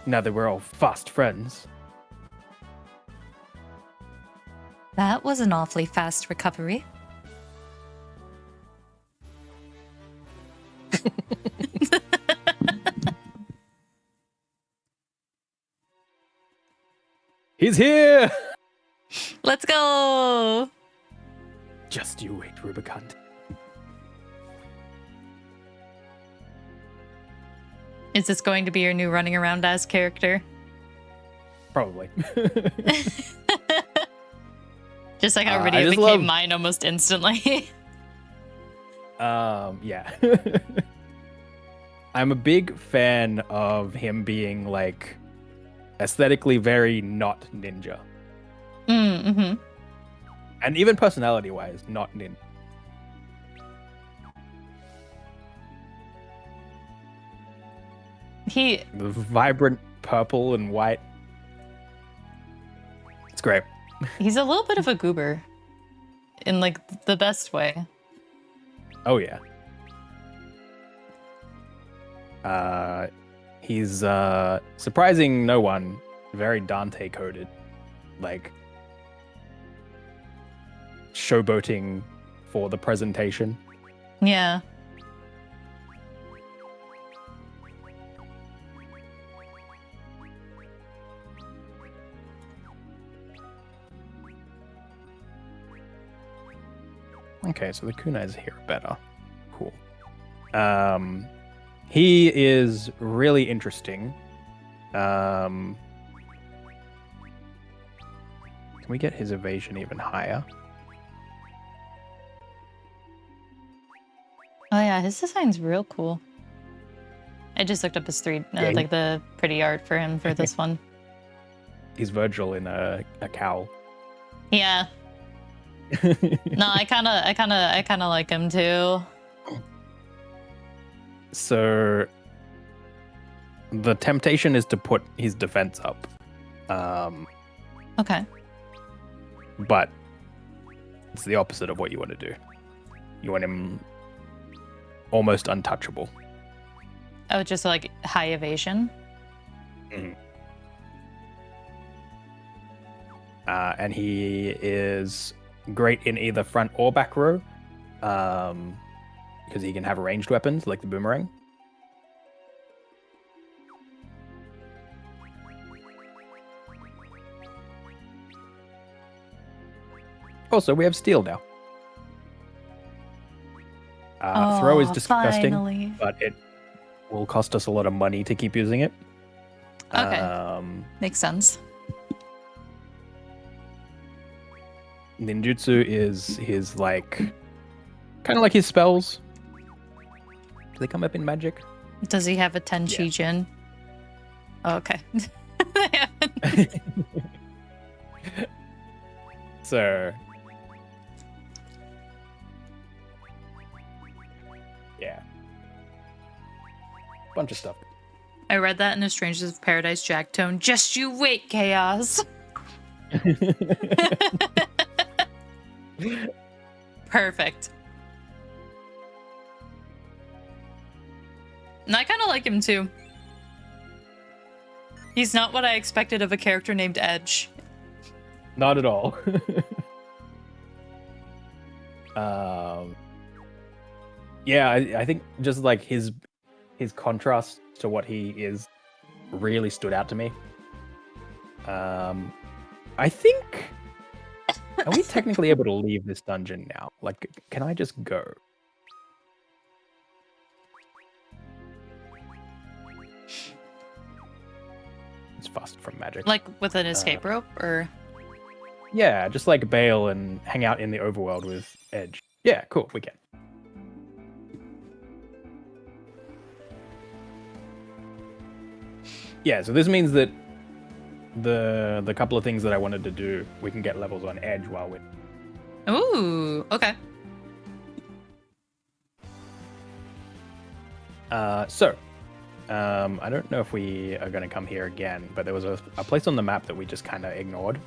Now that we're all fast friends.
That was an awfully fast recovery.
He's here!
Let's go!
Just you wait, Rubicon.
Is this going to be your new running around as character?
Probably.
Just like how
I
Rydia
just
became
love-
mine almost instantly.
Yeah. I'm a big fan of him being like aesthetically very not ninja.
Mm-hmm.
And even personality wise, not ninja.
The
Vibrant purple and white. It's great.
he's a little bit of a goober. In like the best way.
Oh yeah. He's surprising no one, very Dante coded. Like showboating for the presentation.
Yeah.
Okay, so the kunais here are better. Cool. He is really interesting. Can we get his evasion even higher?
Oh yeah, his design's real cool. I just looked up his
Yeah.
like the pretty art for him for this one.
He's Virgil in a cowl.
Yeah. No, I kind of like him too.
So the temptation is to put his defense up.
Okay.
But it's the opposite of what you want to do. You want him almost untouchable.
Oh, just like high evasion.
And he is great in either front or back row, because he can have ranged weapons like the boomerang. Also, we have steel now. Throw is
Oh,
disgusting,
finally.
but it will cost us a lot of money to keep using it.
Okay. Makes sense.
Ninjutsu is his like, kind of like his spells. Do they come up in magic?
Does he have a Tenchi
Yeah.
Jin? Oh, okay.
So, yeah, bunch of stuff.
I read that in a Strangers of Paradise Jack tone. Just you wait, chaos. Perfect. And I kind of like him too. He's not what I expected of a character named Edge.
Not at all. Yeah, I think just like his contrast to what he is really stood out to me. I think, are we technically able to leave this dungeon now? Like, can I just go? It's fast from magic.
Like with an escape rope, or
Yeah, just like bail and hang out in the overworld with Edge. Yeah, cool, we can. Yeah, so this means that the couple of things that I wanted to do, we can get levels on Edge while we're...
ooh, okay.
I don't know if we are going to come here again, but there was a place on the map that we just kind of ignored.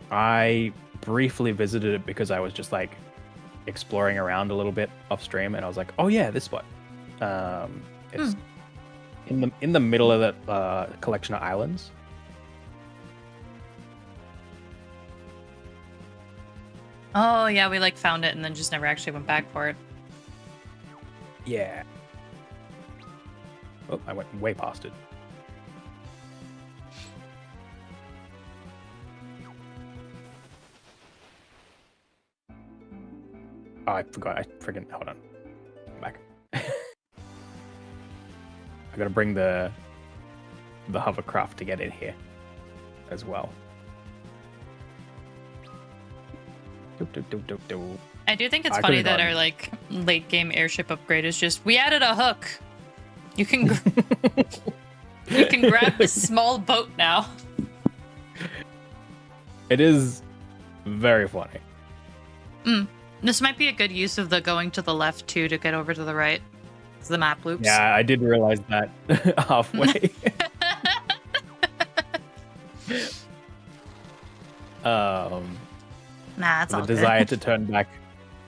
I briefly visited it because I was just like exploring around a little bit upstream, and I was like, oh yeah, this spot. It's in the middle of that collection of islands.
Oh yeah, we like found it and then just never actually went back for it.
Yeah. Oh, I went way past it. Oh, I forgot. I freaking hold on. Come back. I gotta bring the hovercraft to get in here as well.
I do think it's
I
funny
could've
that
gone-
our like late game airship upgrade is just we added a hook. You can you can grab this small boat now.
It is very funny.
This might be a good use of the going to the left too to get over to the right. 'Cause the map loops.
Yeah, I did realize that halfway.
Nah, it's
The
all
desire
good.
to turn back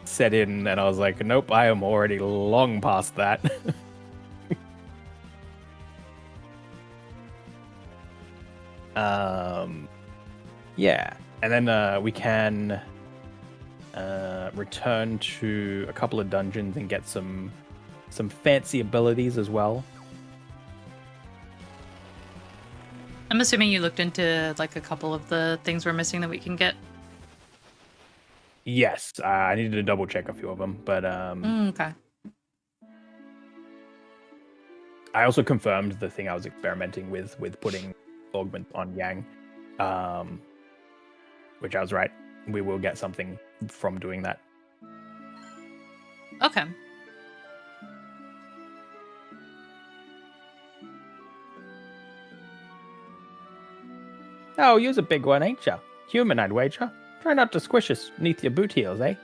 set in, and I was like, nope, I am already long past that. Yeah, and then we can return to a couple of dungeons and get some fancy abilities as well.
I'm assuming you looked into like a couple of the things we're missing that we can get.
Yes, I needed to double check a few of them, but
Okay.
I also confirmed the thing I was experimenting with putting augment on Yang, which I was right. We will get something from doing that.
Okay.
Oh, you's a big one, ain't ya? Human, I'd wager. Try not to squish us neath your boot heels, eh?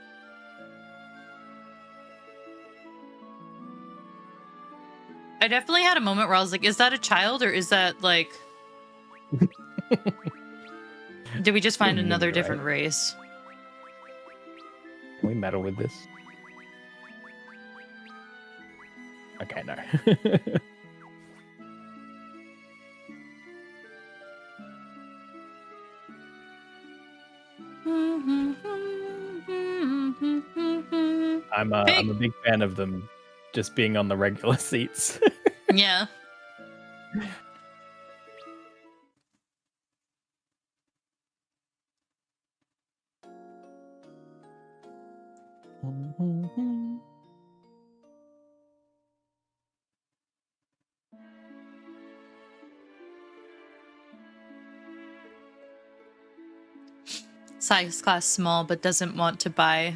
I definitely had a moment where I was like, is that a child or is that like did we just find
You're
another
right.
different race?
Can we meddle with this? Okay, no. I'm a big fan of them just being on the regular seats.
Yeah. Size class small, but doesn't want to buy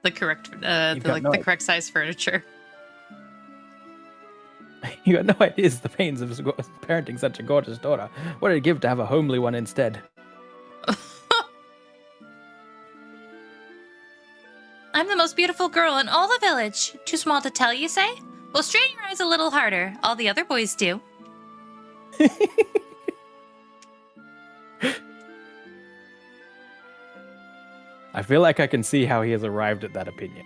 the correct the correct size furniture.
You got no ideas the pains of parenting such a gorgeous daughter. What would it give to have a homely one instead?
I'm the most beautiful girl in all the village. Too small to tell, you say? Well, strain your eyes a little harder. All the other boys do.
I feel like I can see how he has arrived at that opinion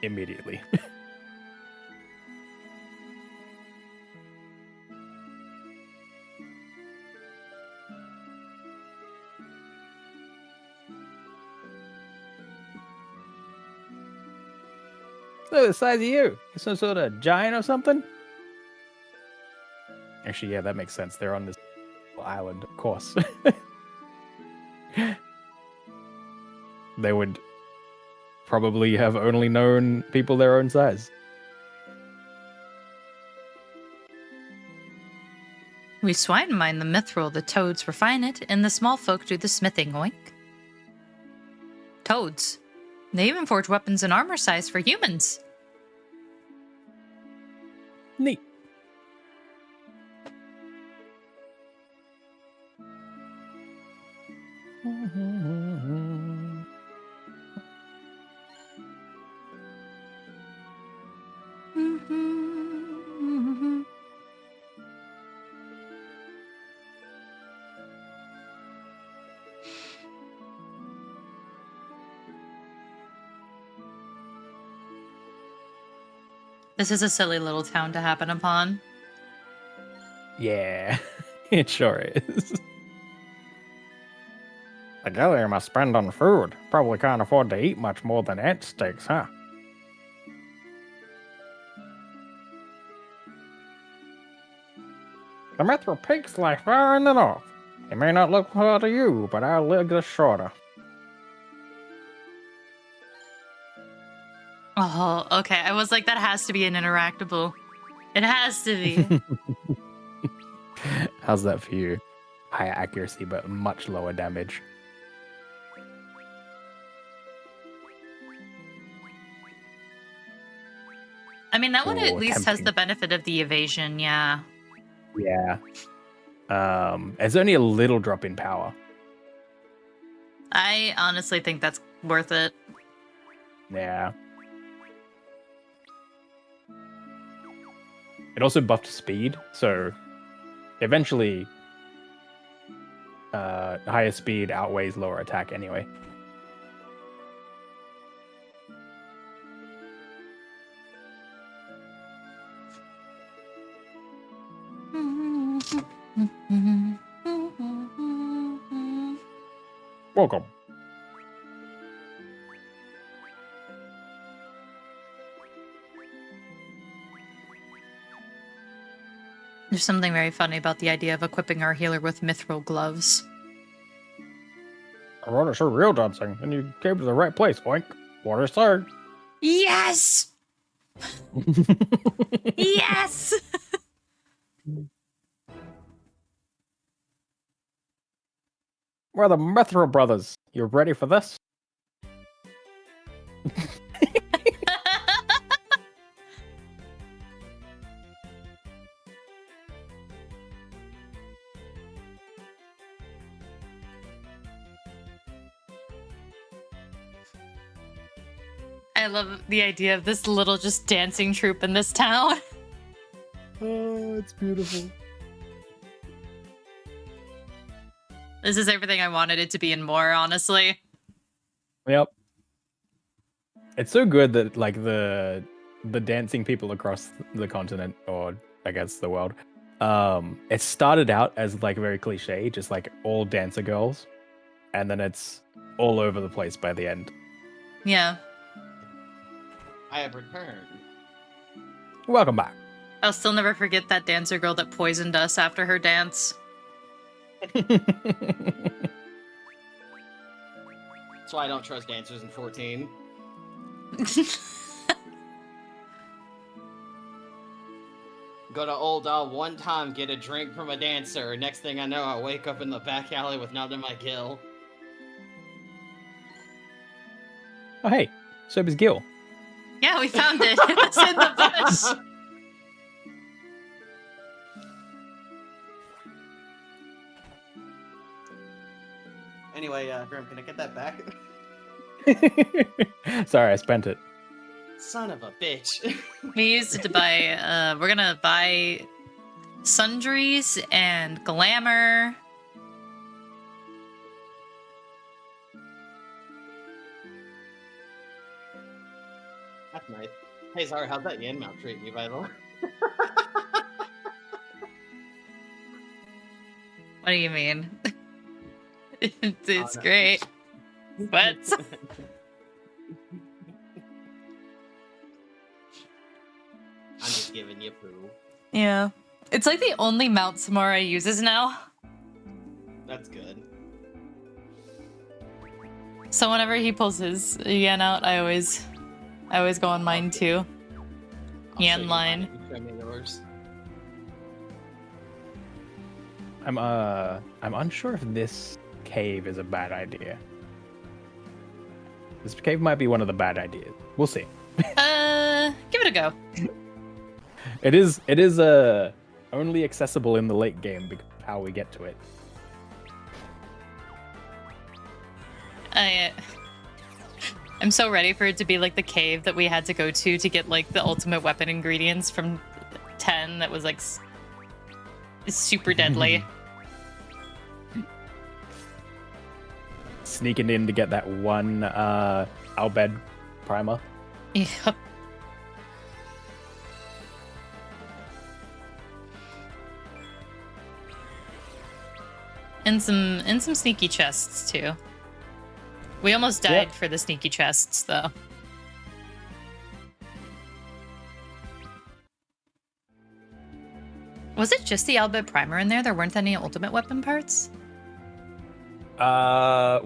immediately. So the size of you? You're some sort of giant or something? Actually, yeah, that makes sense. They're on this island, of course. They would probably have only known people their own size.
We swine mine the mithril, the toads refine it, and the small folk do the smithing, oink. Toads. They even forge weapons and armor size for humans.
Neat.
This is a silly little town to happen upon.
Yeah, it sure is.
The gallery must spend on food. Probably can't afford to eat much more than ant steaks, huh? The Mithra pigs lie far in the north. They may not look far to you, but our legs are shorter.
Oh, okay. I was like, that has to be an interactable. It has to be.
How's that for you? Higher accuracy, but much lower damage.
I mean, that one at
Ooh,
least has
tempting.
the benefit of the evasion, yeah.
Yeah. It's only a little drop in power.
I honestly think that's worth it.
Yeah. It also buffed speed, so eventually higher speed outweighs lower attack anyway.
Welcome.
There's something very funny about the idea of equipping our healer with mithril gloves.
I want to show real dancing, and you came to the right place, Oink. What is say?
Yes! Yes!
We're the Mithra brothers. You ready for this?
I love the idea of this little just dancing troupe in this town.
Oh, it's beautiful.
This is everything I wanted it to be and more, honestly.
Yep. It's so good that like the dancing people across the continent, or I guess the world, it started out as like very cliche, just like all dancer girls, and then it's all over the place by the end.
Yeah.
I have returned.
Welcome back.
I'll still never forget that dancer girl that poisoned us after her dance.
That's why I don't trust dancers in 14. Go to Old Doll one time, get a drink from a dancer. Next thing I know, I wake up in the back alley with nothing in my gill.
Oh hey, Sober's Gill.
Yeah, we found it. It was in the bush.
Anyway, Grim, can I get that back?
Sorry, I spent it.
Son of a bitch.
We used it to buy, we're gonna buy sundries and glamour.
That's nice. Hey, Zara, how's that yen mount treating you, by the way?
What do you mean? It's
no.
great. What?
I'm just giving you poo.
Yeah. It's like the only mount Samara uses now.
That's good.
So whenever he pulls his yen out, I always go on mine too.
I'll show
Yen
you
line.
mine, you show me yours.
I'm unsure if this cave is a bad idea. This cave might be one of the bad ideas. We'll see.
Give it a go.
It is only accessible in the late game because of how we get to it.
I'm so ready for it to be like the cave that we had to go to get like the ultimate weapon ingredients from 10 that was like super deadly.
Sneaking in to get that one Albed primer.
Yep. And some sneaky chests too. We almost died for the sneaky chests though. Was it just the Albert Primer in there? There weren't any ultimate weapon parts?
No.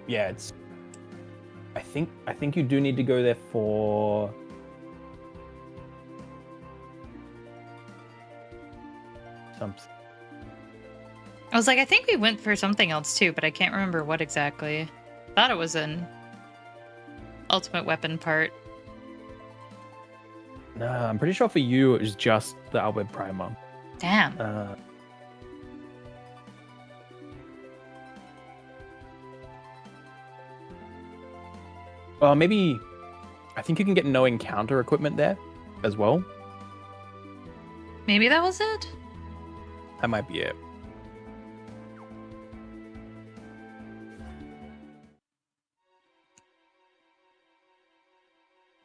Yeah, it's I think you do need to go there for something.
I was like, I think we went for something else too, but I can't remember what exactly. Thought it was an ultimate weapon part.
No, I'm pretty sure for you it was just the Albert Primer.
Damn.
Well, maybe I think you can get no encounter equipment there as well.
Maybe that was it?
That might be it.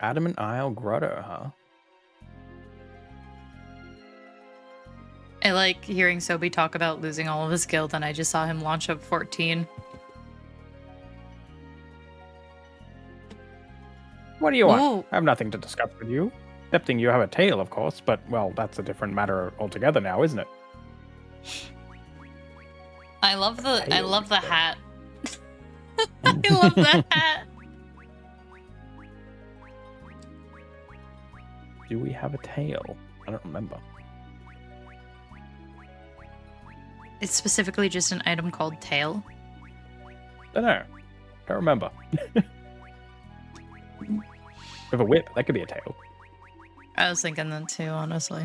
Adamant Isle Grotto, huh?
I like hearing Sobi talk about losing all of his guild, and I just saw him launch up 14.
What do you want?
Ooh.
I have nothing to discuss with you. Excepting you have a tail, of course, but, well, that's a different matter altogether now, isn't it?
I love the hat. I
Tail.
love that hat.
Do we have a tail? I don't remember.
It's specifically just an item called tail.
Don't know. Don't remember. With a whip, that could be a tail.
I was thinking that too, honestly.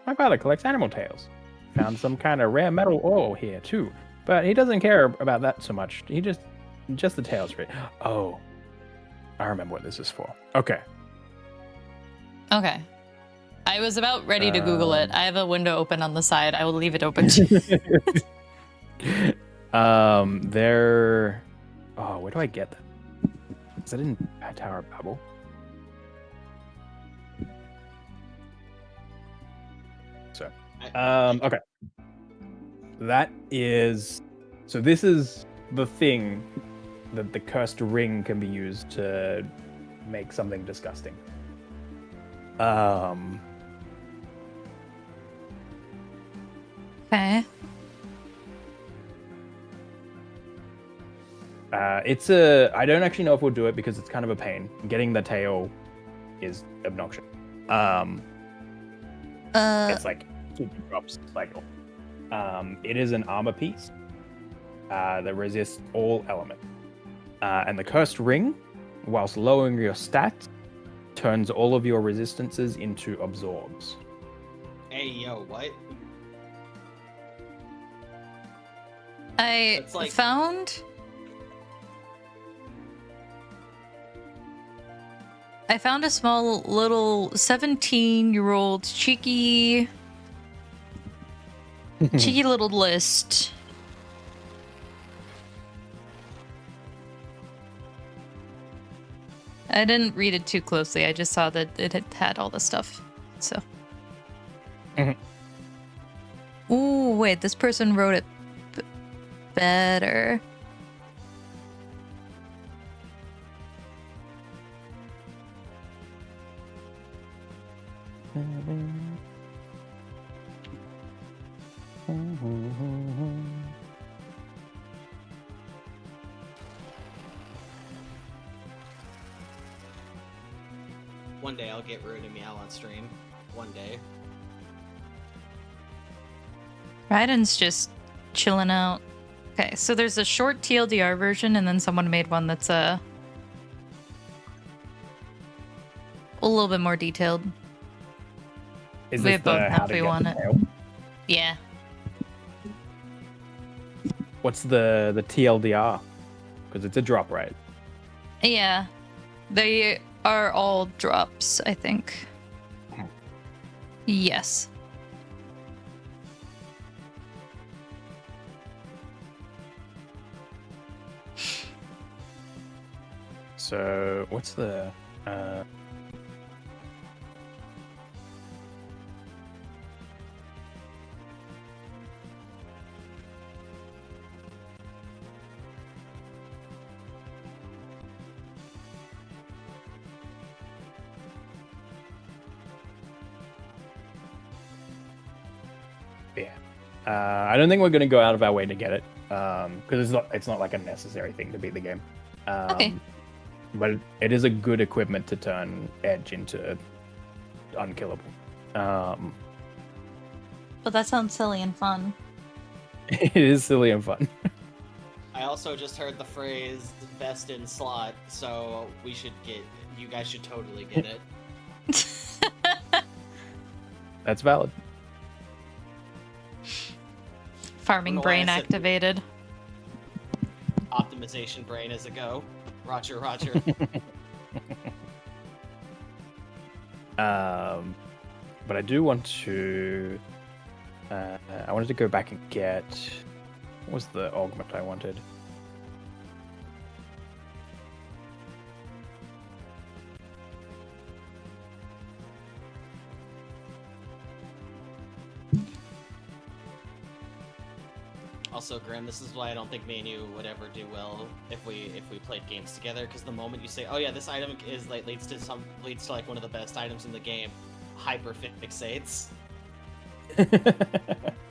My father collects animal tails. Found some kind of rare metal ore here, too. But he doesn't care about that so much. He just the tails for it.
Oh. I remember what this is for. Okay.
Okay. I was about ready to Google it. I have a window open on the side. I will leave it open too.
There. Oh, where do I get that? Is that in Tower of Babel? So, okay. That is. So this is the thing that the cursed ring can be used to make something disgusting.
Okay.
It's a. I don't actually know if we'll do it because it's kind of a pain. Getting the tail is obnoxious. It's like 2 drops cycle. It is an armor piece that resists all elements. And the cursed ring, whilst lowering your stats, turns all of your resistances into absorbs.
Hey, yo, what?
I
It's like-
found a small little 17-year-old cheeky little list. I didn't read it too closely. I just saw that it had all the stuff. So. Ooh, wait, this person wrote it better.
One day I'll get Rude and Meow on stream. One day.
Raiden's just chilling out. Okay, so there's a short TLDR version, and then someone made one that's a little bit more detailed.
Is
We
this
both
the
have
how to
we
get
want
the
it.
tail?
Yeah.
What's the TLDR? Because it's a drop, right?
Yeah. They are all drops, I think. Yes.
So what's the
Yeah. I don't think we're going to go out of our way to get it, because it's not like a necessary thing to beat the game.
Okay.
But it is a good equipment to turn Edge into unkillable.
But that sounds silly and fun.
It is silly and fun.
I also just heard the phrase "best in slot," so you guys should totally get it.
That's valid.
Farming
Don't know why
brain
I said-
activated.
Optimization brain is a go. Roger, Roger.
But I do want to. I wanted to go back and get. What was the augment I wanted?
Also, Grim, this is why I don't think me and you would ever do well if we played games together. Because the moment you say, "Oh yeah, this item is like leads to like one of the best items in the game," hyper fixates.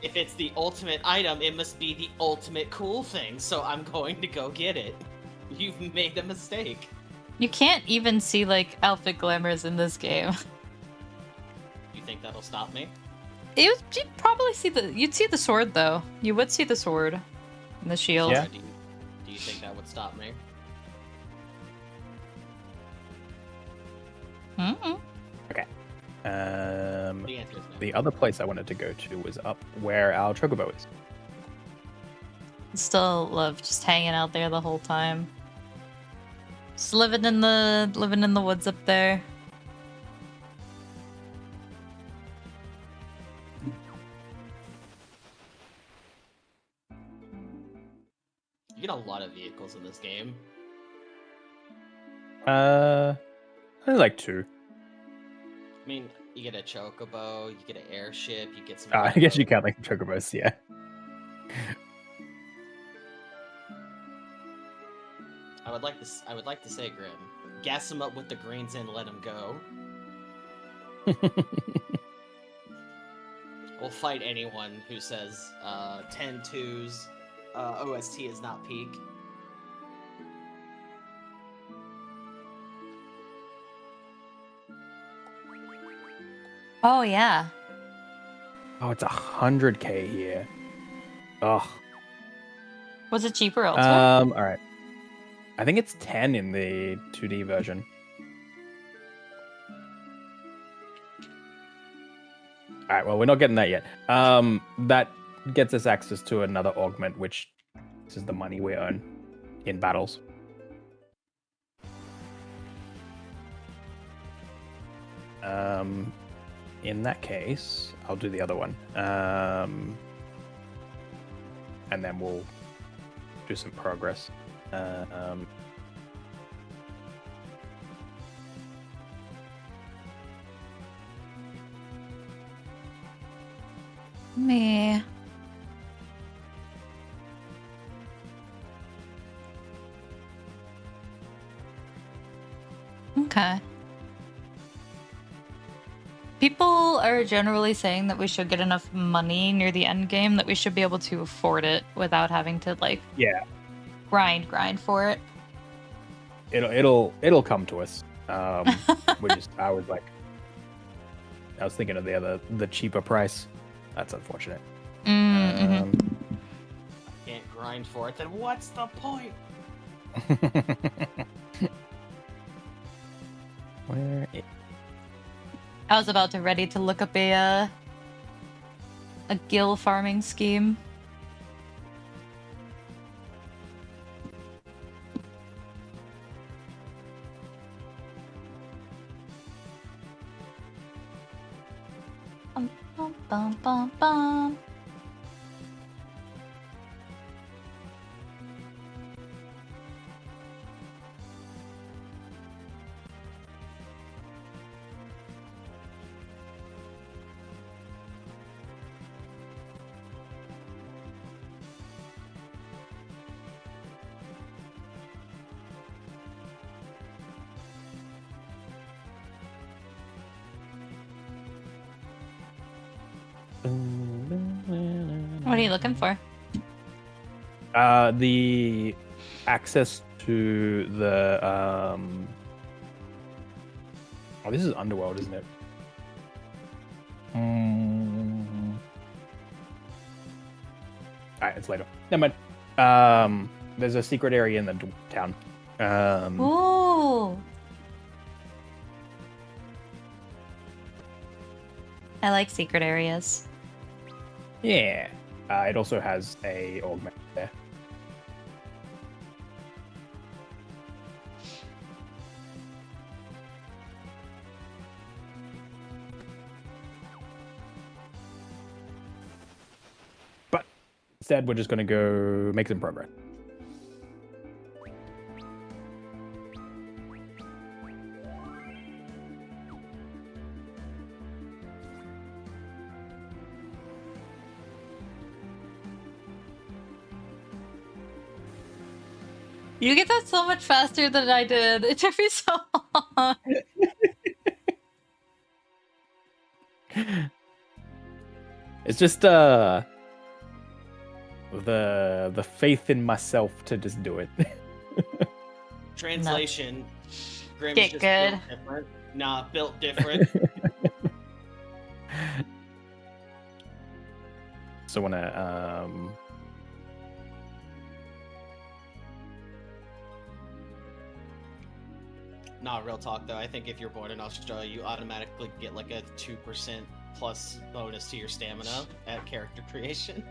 If it's the ultimate item, it must be the ultimate cool thing. So I'm going to go get it. You've made a mistake.
You can't even see like outfit glamours in this game.
You think that'll stop me?
You'd probably see you'd see the sword though. You would see the sword and the shield.
Yeah.
Or do you think that would stop me?
Mm-mm.
The answer is no.
The other place I wanted to go to was up where our chocobo is.
Still love just hanging out there the whole time. Just living in the woods up there.
You get a lot of vehicles in this game.
Only like 2.
I mean, you get a chocobo, you get an airship, you get some.
I guess you count like chocobos, yeah.
I would like to say, Grim, gas him up with the greens and let him go. We'll fight anyone who says 10-2's OST is not peak.
Oh yeah.
Oh, it's 100k here. Ugh.
Was it cheaper elsewhere?
All right. I think it's 10 in the 2D version. All right. Well, we're not getting that yet. That gets us access to another augment, which this is the money we earn in battles. In that case, I'll do the other one. And then we'll do some progress.
Me. Okay. People are generally saying that we should get enough money near the end game that we should be able to afford it without having to like
Yeah,
grind for it.
it'll come to us. I was thinking of the cheaper price. That's unfortunate.
Mm-hmm.
Can't grind for it, then what's the point?
Where
I was about to ready to look up a gill farming scheme. Bum, bum, bum, bum, bum. What are you looking for?
The access to the Oh, this is Underworld, isn't it? Alright, it's later. Never mind. There's a secret area in the town.
Ooh. I like secret areas.
Yeah. It also has a augment there. But instead, we're just going to go make some progress.
You get that so much faster than I did. It took me so long.
It's just the faith in myself to just do it.
Translation. Grimm's
Get
just
good.
Built different. Nah, built different.
So wanna
Nah, real talk though. I think if you're born in Australia, you automatically get like a 2% plus bonus to your stamina at character creation.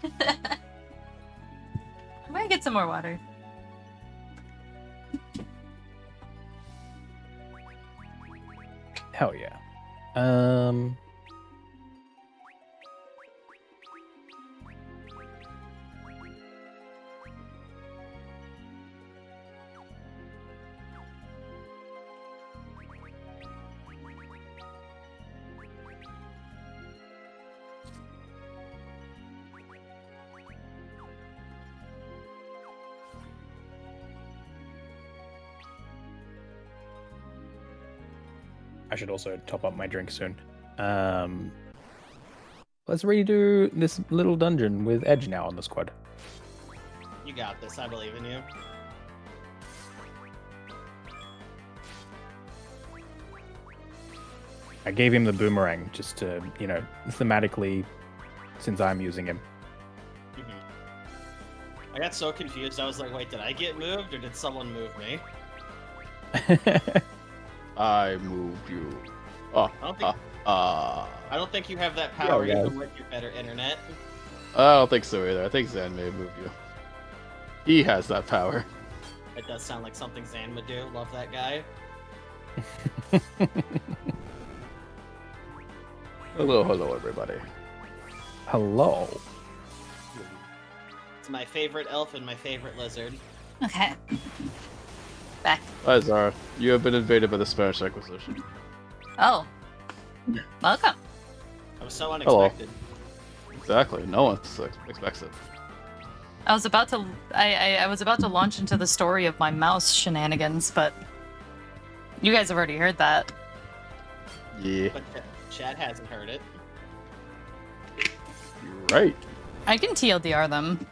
I might get some more water.
hell yeah. I should also top up my drink soon. Let's redo this little dungeon with Edge now on the squad.
You got this. I believe in you.
I gave him the boomerang just to, you know, thematically, since I'm using him.
I got so confused. I was like, wait, did I get moved or did someone move me?
I moved you. Oh,
I don't think you have that power
Yeah,
even with your better internet.
I don't think so either. I think Zan may move you. He has that power.
It does sound like something Zan would do. Love that guy.
Hello, everybody.
Hello.
It's my favorite elf and my favorite lizard.
Okay. Back.
Hi, Zara. You have been invaded by the Spanish Inquisition.
Oh. Welcome.
That was so unexpected.
Exactly. No one expects it.
I was about to I was about to launch into the story of my mouse shenanigans, but you guys have already heard that.
Yeah,
But Chad hasn't heard it.
you're right.
I can TLDR them.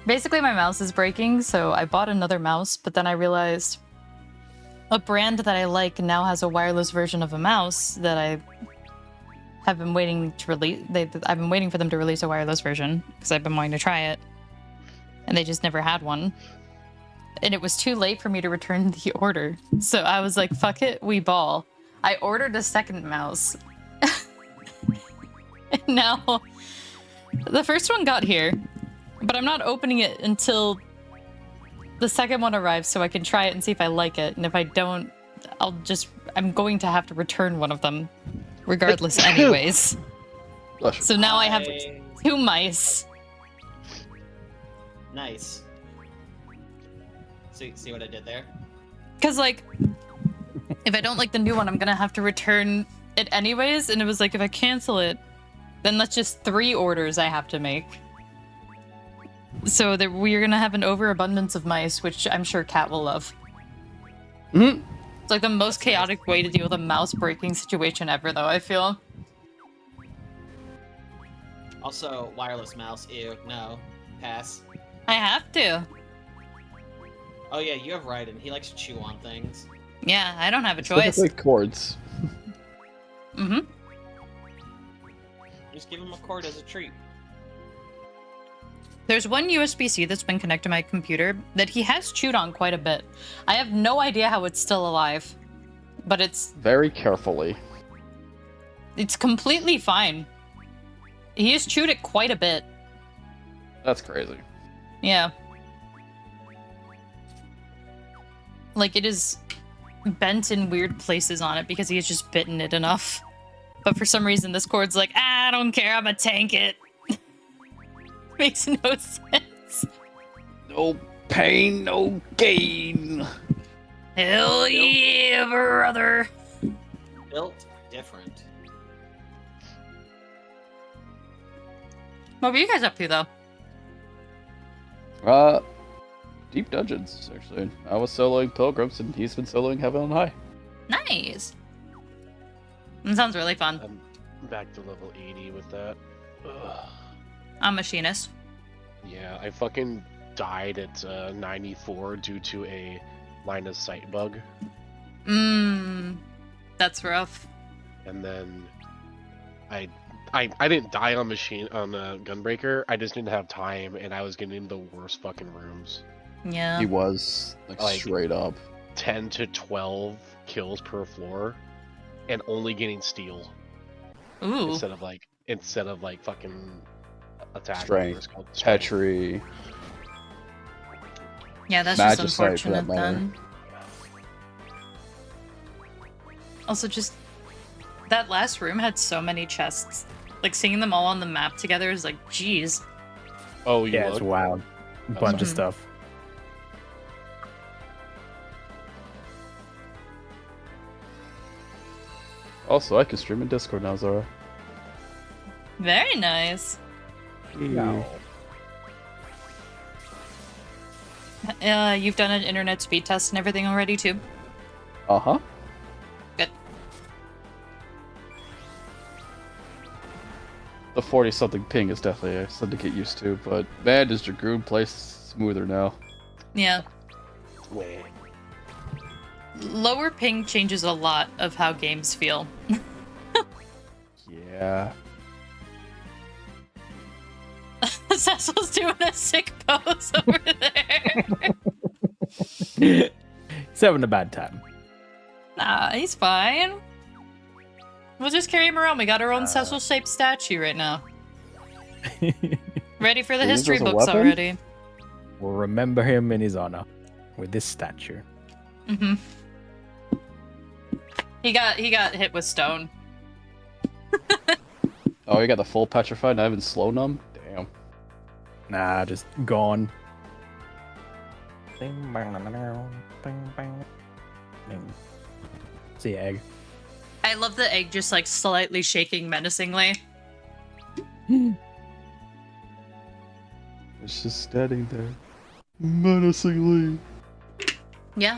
Basically my mouse is breaking, so I bought another mouse, but then I realized a brand that I like now has a wireless version of a mouse that I have been waiting to release. I've been waiting for them to release a wireless version because I've been wanting to try it, and they just never had one. And it was too late for me to return the order, so I was like, "Fuck it, we ball." I ordered a second mouse, and now the first one got here, but I'm not opening it until the second one arrives so I can try it and see if I like it. And if I don't, I'm going to have to return one of them regardless anyways.
Bless you.
So now I have
Nice.
2 mice.
Nice. See what I did there?
Because, like, if I don't like the new one, I'm going to have to return it anyways. And it was like, if I cancel it, then that's just 3 orders I have to make. So that we're going to have an overabundance of mice, which I'm sure Kat will love.
Mm-hmm.
It's like the most chaotic way to deal with a mouse breaking situation ever, though, I feel.
Also, wireless mouse. Ew. No. Pass.
I have to.
Oh yeah, you have Raiden. He likes to chew on things.
Yeah, I don't have a choice.
Specifically cords.
Mm-hmm.
Just give him a cord as a treat.
There's one USB-C that's been connected to my computer that he has chewed on quite a bit. I have no idea how it's still alive, but it's
Very carefully.
completely fine. He has chewed it quite a bit.
That's crazy.
Yeah. Like, it is bent in weird places on it because he has just bitten it enough. But for some reason, this cord's like, I don't care, I'm gonna tank it. Makes no sense.
No pain, no gain.
Hell yeah, brother.
Built different.
What were you guys up to, though?
Deep dungeons, actually. I was soloing Pilgrims, and he's been soloing Heaven and High.
Nice. That sounds really fun.
I'm back to level 80 with that. Ugh.
I'm machinist.
Yeah, I fucking died at 94 due to a line of sight bug.
That's rough.
And then I didn't die on Gunbreaker. I just didn't have time, and I was getting the worst fucking rooms.
Yeah.
He was, like straight up.
10 to 12 kills per floor, and only getting steel
Ooh.
instead of like fucking attack.
Strength, Petri.
Yeah, that's just
Magicite, for that
unfortunate
matter.
then. Also, just that last room had so many chests. Like, seeing them all on the map together is like, geez.
Oh, you
Yeah, it's
look?
wild. Bunch of
sorry.
stuff.
Also, I can stream in Discord now, Zara.
Very nice.
No.
You've done an internet speed test and everything already, too?
Uh-huh.
Good.
The 40-something ping is definitely something to get used to, but man, does Dragoon play smoother now.
Yeah.
Wait.
Lower ping changes a lot of how games feel.
Yeah.
Cecil's doing a sick pose over there.
He's having a bad time.
Nah, he's fine. We'll just carry him around. We got our own Cecil-shaped statue right now. Ready for the
Can you use
history
as a
books
weapon?
already.
We'll remember him in his honor with this statue.
Mm-hmm. He got hit with stone.
Oh, you got the full petrified, not even slow numb? Damn.
Nah, just gone. It's the egg.
I love the egg just like slightly shaking menacingly.
It's just standing there. Menacingly.
Yeah.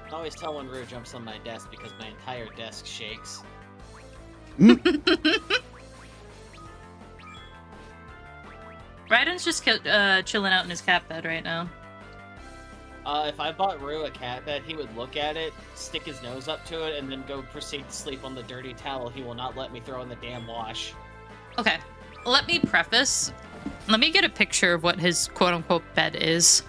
I always tell when Rue jumps on my desk because my entire desk shakes.
Raiden's just chilling out in his cat bed right now.
If I bought Rue a cat bed, he would look at it, stick his nose up to it, and then go proceed to sleep on the dirty towel he will not let me throw in the damn wash.
Okay, let me preface. Let me get a picture of what his quote-unquote bed is.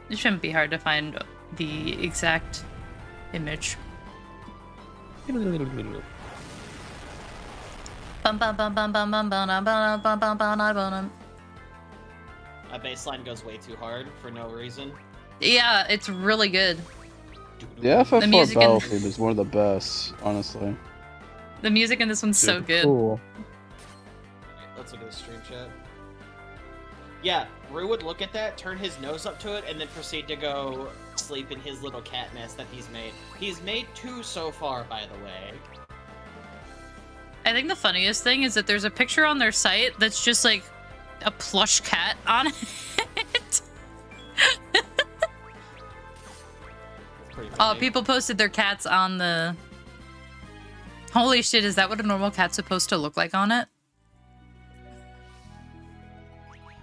It shouldn't be hard to find the exact image. Bum, bum, bum, bum, bum, bum, bum, bum, bum, bum, bum, bum, bum.
My baseline goes way too hard for no reason.
Yeah, it's really good.
The FFIV
music
battle
and-
theme is one of the best, honestly.
The music in this one's so good.
Cool.
Let's look at the stream chat. Yeah, Rue would look at that, turn his nose up to it, and then proceed to go sleep in his little cat nest that he's made. He's made 2 so far, by the way.
I think the funniest thing is that there's a picture on their site that's just like a plush cat on it.
Oh, people posted their cats on the... Holy shit, is that what a normal cat's supposed to look like on it?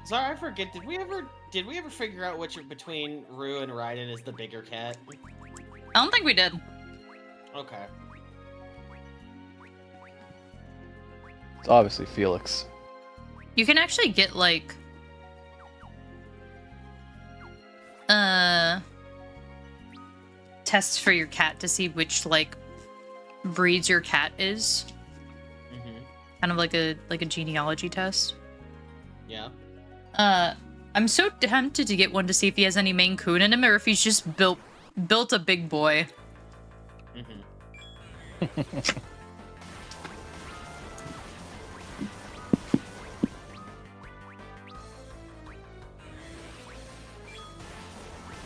Sorry, I forget. Did we ever figure out which between Rue and Raiden is the bigger cat?
I don't think we did.
Okay.
It's obviously Felix.
You can actually get, like... tests for your cat to see which, like, breeds your cat is. Kind of like a genealogy test.
Yeah.
I'm so tempted to get one to see if he has any Maine Coon in him or if he's just built a big boy.
I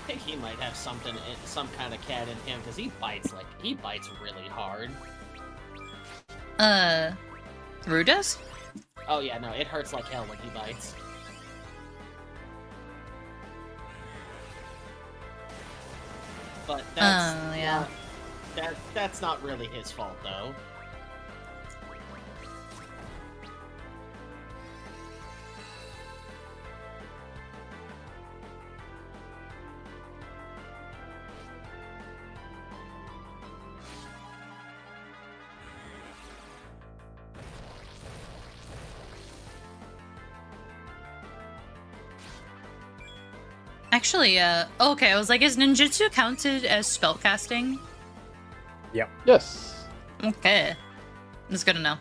think he might have some kind of cat in him because he bites really hard.
Rue does?
Oh yeah, no, it hurts like hell when he bites. But that's that's not really his fault though.
Actually, okay, I was like, is ninjutsu counted as spellcasting?
Yep.
Yes.
Okay. That's good to know.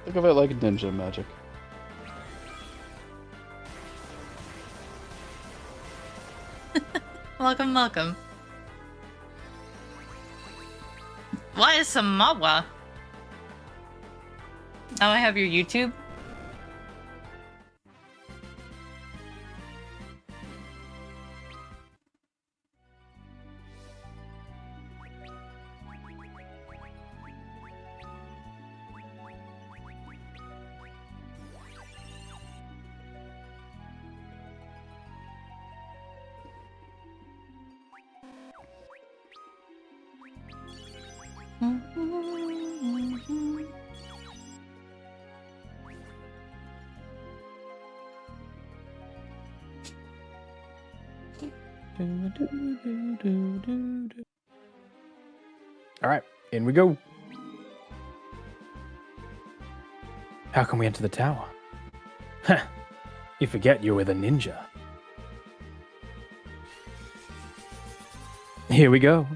Think of it like ninja magic.
Welcome, welcome. What is Samawa? Oh, I have your YouTube?
All right, in we go. How can we enter the tower? Huh. You forget you're with a ninja. Here we go.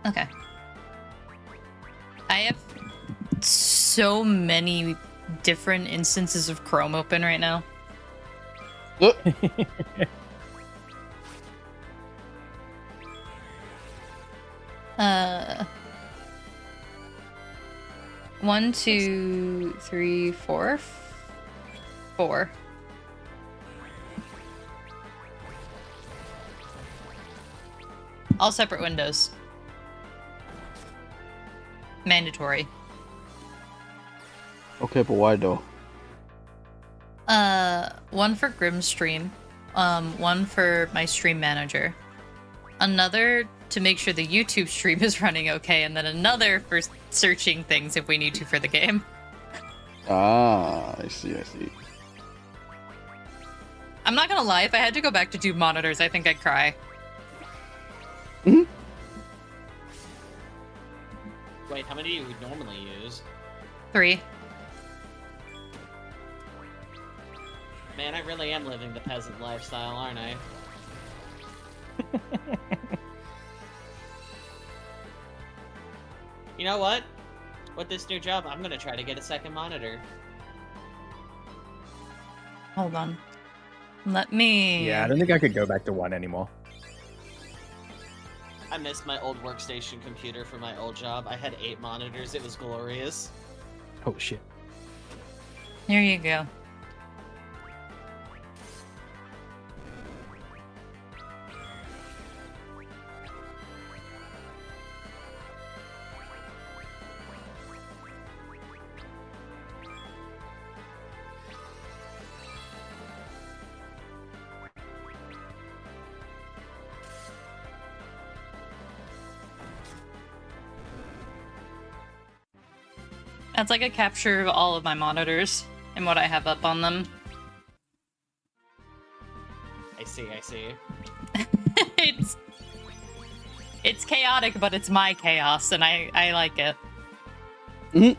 Okay. I have so many different instances of Chrome open right now. One, two, three, four. Four. All separate windows. Mandatory.
Okay, but why though?
One for Grimstream, one for my stream manager, another to make sure the YouTube stream is running okay, and then another for searching things if we need to for the game.
Ah, I see, I see.
I'm not gonna lie, if I had to go back to 2 monitors, I think I'd cry.
Mm-hmm.
Wait, how many do you normally use?
3.
Man, I really am living the peasant lifestyle, aren't I? You know what? with this new job, I'm gonna try to get a second monitor.
Hold on. Let me.
Yeah, I don't think I could go back to one anymore.
I missed my old workstation computer for my old job. I had 8 monitors. It was glorious.
Oh shit.
Here you go. That's like a capture of all of my monitors and what I have up on them.
I see.
It's chaotic, but it's my chaos, and I like it.
Mhm.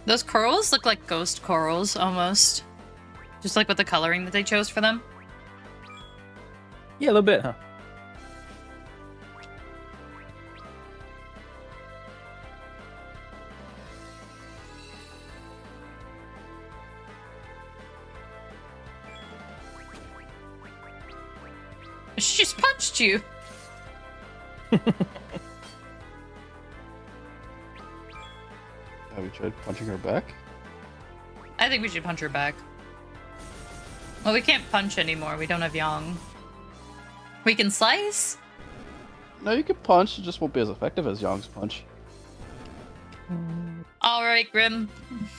Those corals look like ghost corals, almost. Just like with the coloring that they chose for them.
Yeah, a little bit, huh?
She just punched you!
Have you tried punching her back?
I think we should punch her back. Well, we can't punch anymore. We don't have Yang. We can slice?
No, you can punch. It just won't be as effective as Yang's punch.
Alright, Grim.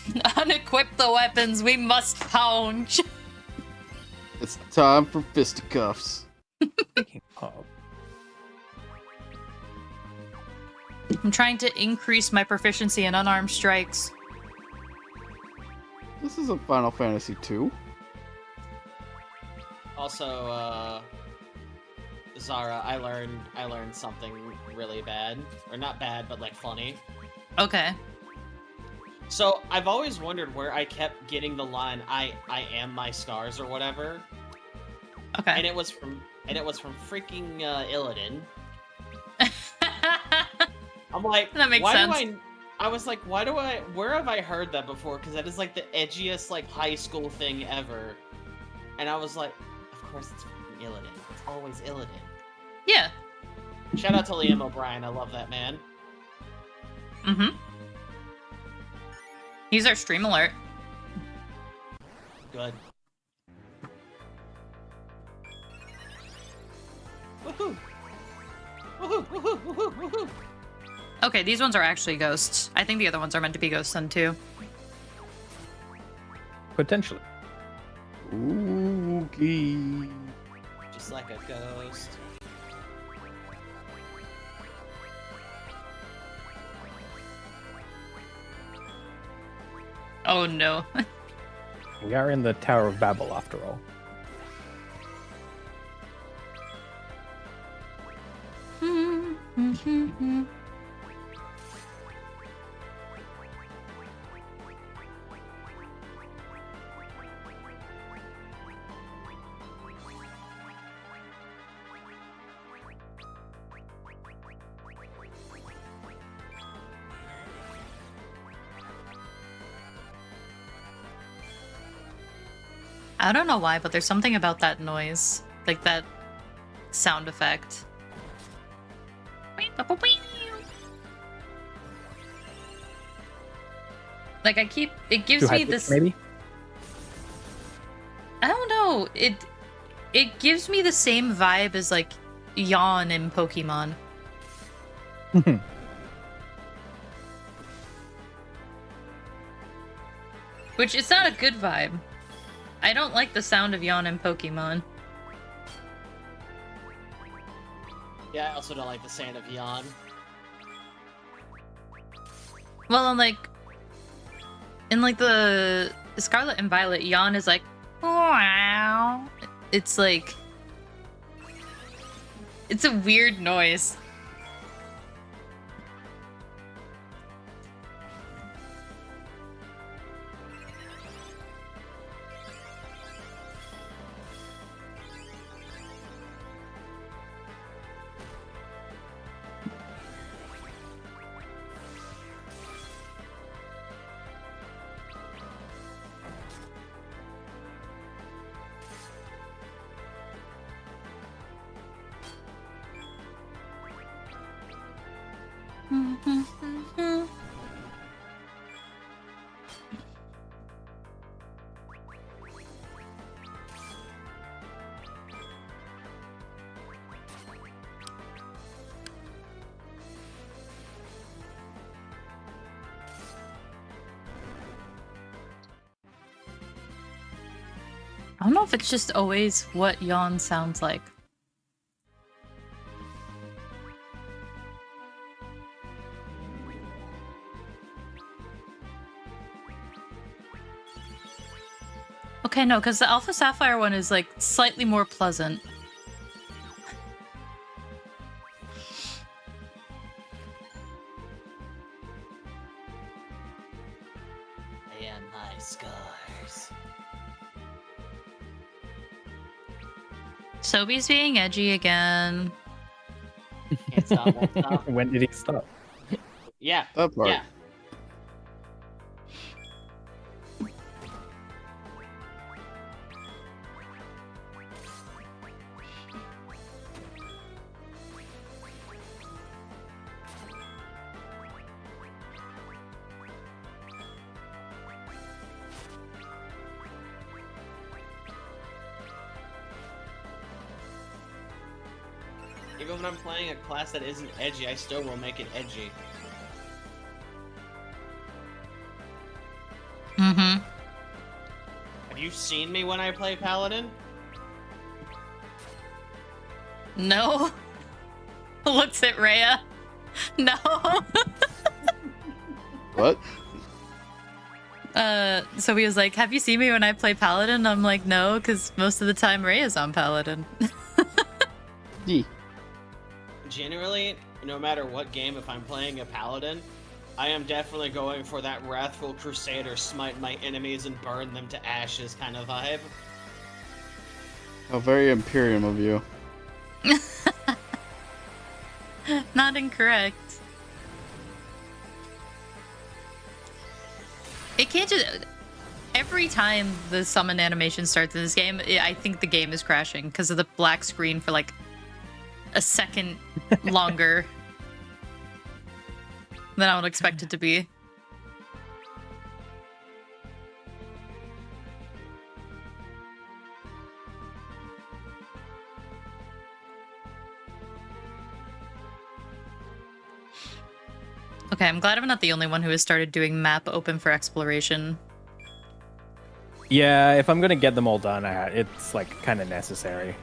Unequip the weapons. We must pounce.
It's time for fisticuffs.
Speaking of,
I'm trying to increase my proficiency in unarmed strikes.
This isn't Final Fantasy II.
Also, Zara, I learned something really bad, or not bad, but like funny.
Okay.
So I've always wondered where I kept getting the line "I am my scars" or whatever,
Okay.
and it was from freaking Illidan. I'm like,
That makes
why
sense.
do I was like, where have I heard that before? Because that is like the edgiest like high school thing ever. And I was like, of course it's freaking Illidan. It's always Illidan.
Yeah.
Shout out to Liam O'Brien. I love that man.
Mm-hmm. He's our stream alert.
Good. Woohoo! Woohoo! Woohoo! Woohoo! Woohoo!
Okay, these ones are actually ghosts. I think the other ones are meant to be ghosts then too.
potentially.
Oogie.
Just like a ghost.
Oh no.
We are in the Tower of Babel after all.
I don't know why, but there's something about that noise. Like that sound effect. Like it gives me this,
maybe.
I don't know, it gives me the same vibe as like Yawn in Pokemon. Which it's not a good vibe. I don't like the sound of Yawn in Pokemon.
Yeah, I also don't like the sound of yawn.
Well, in like the Scarlet and Violet, Yawn is like, wow. It's like, it's a weird noise. I don't know if it's just always what yawn sounds like. Okay, no, because the Alpha Sapphire one is like slightly more pleasant.
And my scars.
Sobe's being edgy again.
Can't stop, won't stop.
When did he stop?
Yeah.
That part.
Yeah. Even when I'm playing a class that isn't edgy, I still will make it edgy.
Mm-hmm.
Have you seen me when I play Paladin?
No. Looks at Rhea. No.
What?
So he was like, have you seen me when I play Paladin? I'm like, no, because most of the time Rhea's on Paladin.
Yee.
Generally, no matter what game, if I'm playing a Paladin, I am definitely going for that Wrathful Crusader, smite my enemies and burn them to ashes kind of vibe.
How very Imperium of you.
Not incorrect. It can't just... Every time the summon animation starts in this game, I think the game is crashing because of the black screen for like a second longer than I would expect it to be. Okay, I'm glad I'm not the only one who has started doing map open for exploration.
Yeah, if I'm gonna get them all done, it's like kind of necessary.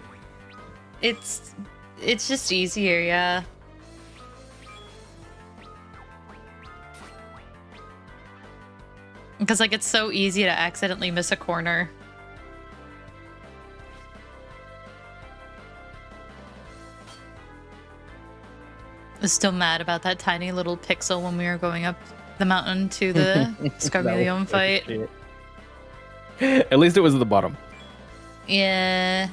It's just easier, yeah. Because like it's so easy to accidentally miss a corner. I was still mad about that tiny little pixel when we were going up the mountain to the Scarmelion fight.
At least it was at the bottom.
Yeah.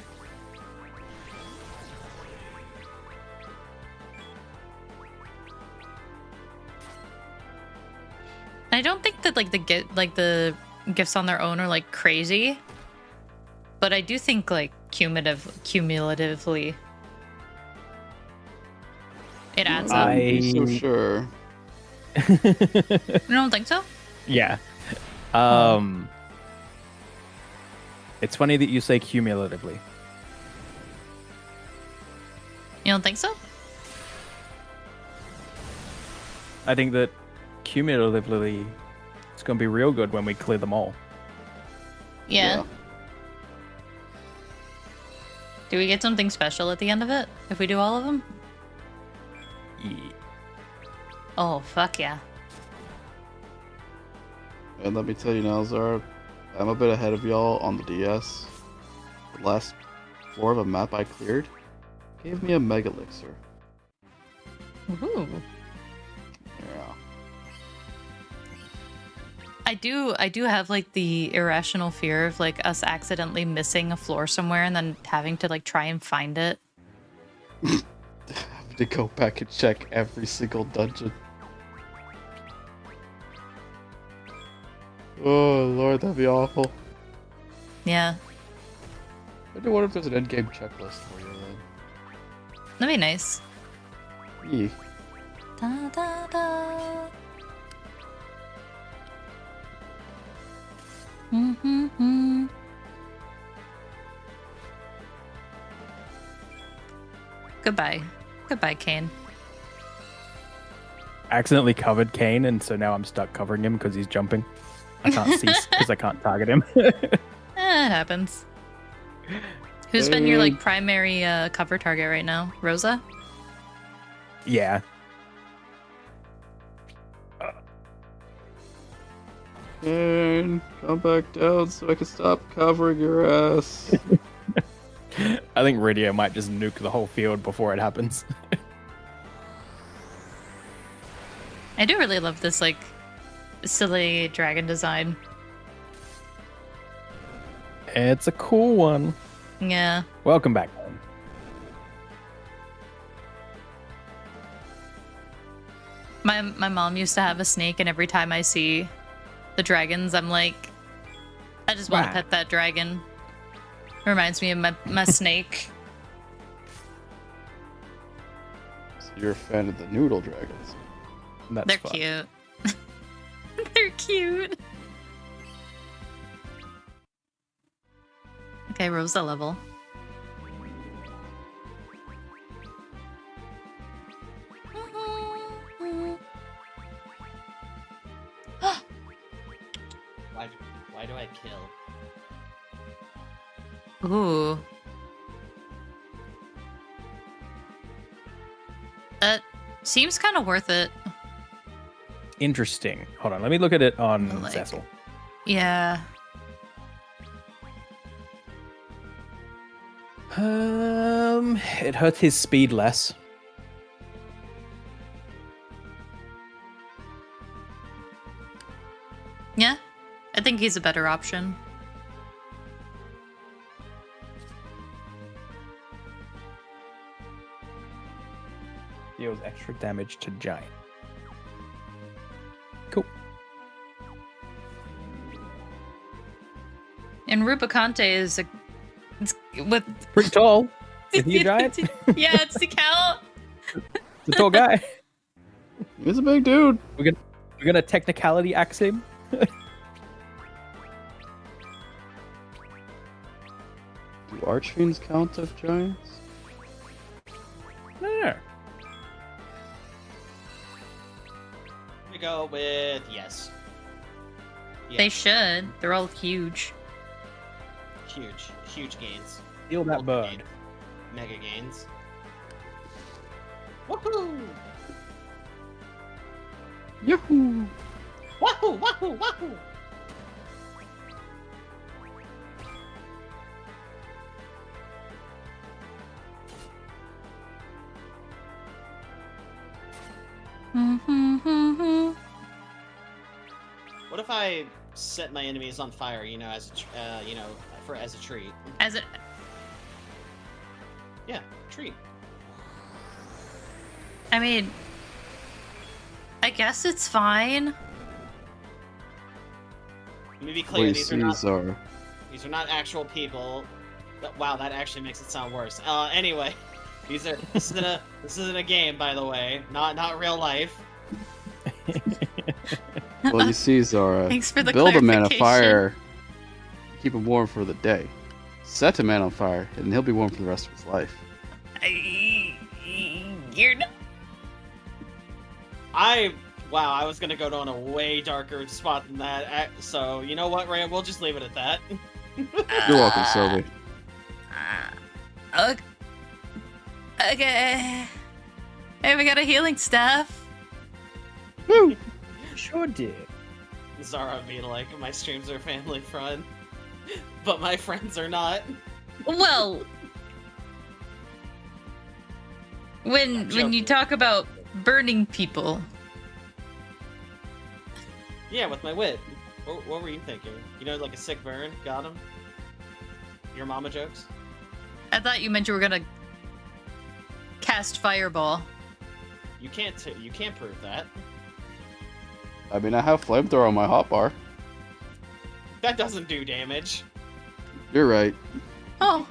I don't think that the gifts on their own are like crazy, but I do think like cumulatively it adds up.
I'm so sure.
You don't think so?
Yeah. It's funny that you say cumulatively.
You don't think so?
I think that cumulatively it's going to be real good when we clear them all.
Yeah. Do we get something special at the end of it if we do all of them?
Yeah.
Oh, fuck yeah.
And let me tell you now, Zara, I'm a bit ahead of y'all on the DS. The last floor of a map I cleared gave me a Mega Elixir.
Ooh.
Yeah.
I do have like the irrational fear of like us accidentally missing a floor somewhere and then having to like try and find it.
Having to go back and check every single dungeon. Oh lord, that'd be awful.
Yeah.
I do wonder if there's an endgame checklist for you then.
That'd be nice.
Yee.
Da, da, da. Mm-hmm. Goodbye. Goodbye, Kane.
I accidentally covered Kane, and so now I'm stuck covering him because he's jumping. I can't see because I can't target him.
It happens. Who's been your like primary cover target right now? Rosa?
Yeah.
And come back down so I can stop covering your ass.
I think Radio might just nuke the whole field before it happens.
I do really love this like silly dragon design.
It's a cool one.
Yeah.
Welcome back home.
My mom used to have a snake, and every time I see the dragons, I'm like, I just want to
Wow.
pet that dragon. Reminds me of my snake.
So you're a fan of the noodle dragons.
That's
They're
fun.
cute. They're cute. Okay, Rosa level.
Why do I kill?
Ooh. That seems kind of worth it.
Interesting. Hold on, let me look at it on
Like-
Cecil.
Yeah.
It hurt his speed less.
Yeah. I think he's a better option.
Deals extra damage to giant. Cool.
And Rubicante is with
Pretty tall. Is he a giant?
yeah, it's the count.
It's a tall guy.
He's a big dude.
We're gonna technicality axe him.
Do archfiends count as giants?
No.
We go with yes.
They should. They're all huge.
Huge gains.
Steal that
Multi
bird.
gain. Mega gains. Woohoo!
Yahoo!
Wahoo! Wahoo! Wahoo! What if I set my enemies on fire? You know, as a as a treat.
As it.
Yeah, treat.
I mean, I guess it's fine.
Let me be clear.
Wait,
These are
Caesar.
these are not actual people. Wow, that actually makes it sound worse. Anyway, this isn't a game, by the way. Not real life.
Well, you see, Zara,
Thanks for the
build a man a
clarification.
fire, keep him warm for the day. Set a man on fire, and he'll be warm for the rest of his life.
You're not.
Wow, I was gonna go down a way darker spot than that. So you know what, Ray? We'll just leave it at that.
You're welcome, Sylvie.
Okay. Hey, we got a healing staff.
Woo!
Sure did.
Zara being like, my streams are family fun, but my friends are not.
Well, when you
joking.
talk about burning people,
Yeah, with my wit. What were you thinking? You know, like a sick burn? Got him? Your mama jokes?
I thought you meant you were gonna cast fireball.
You can't prove that.
I mean, I have flamethrower on my hotbar.
That doesn't do damage.
You're right.
Oh,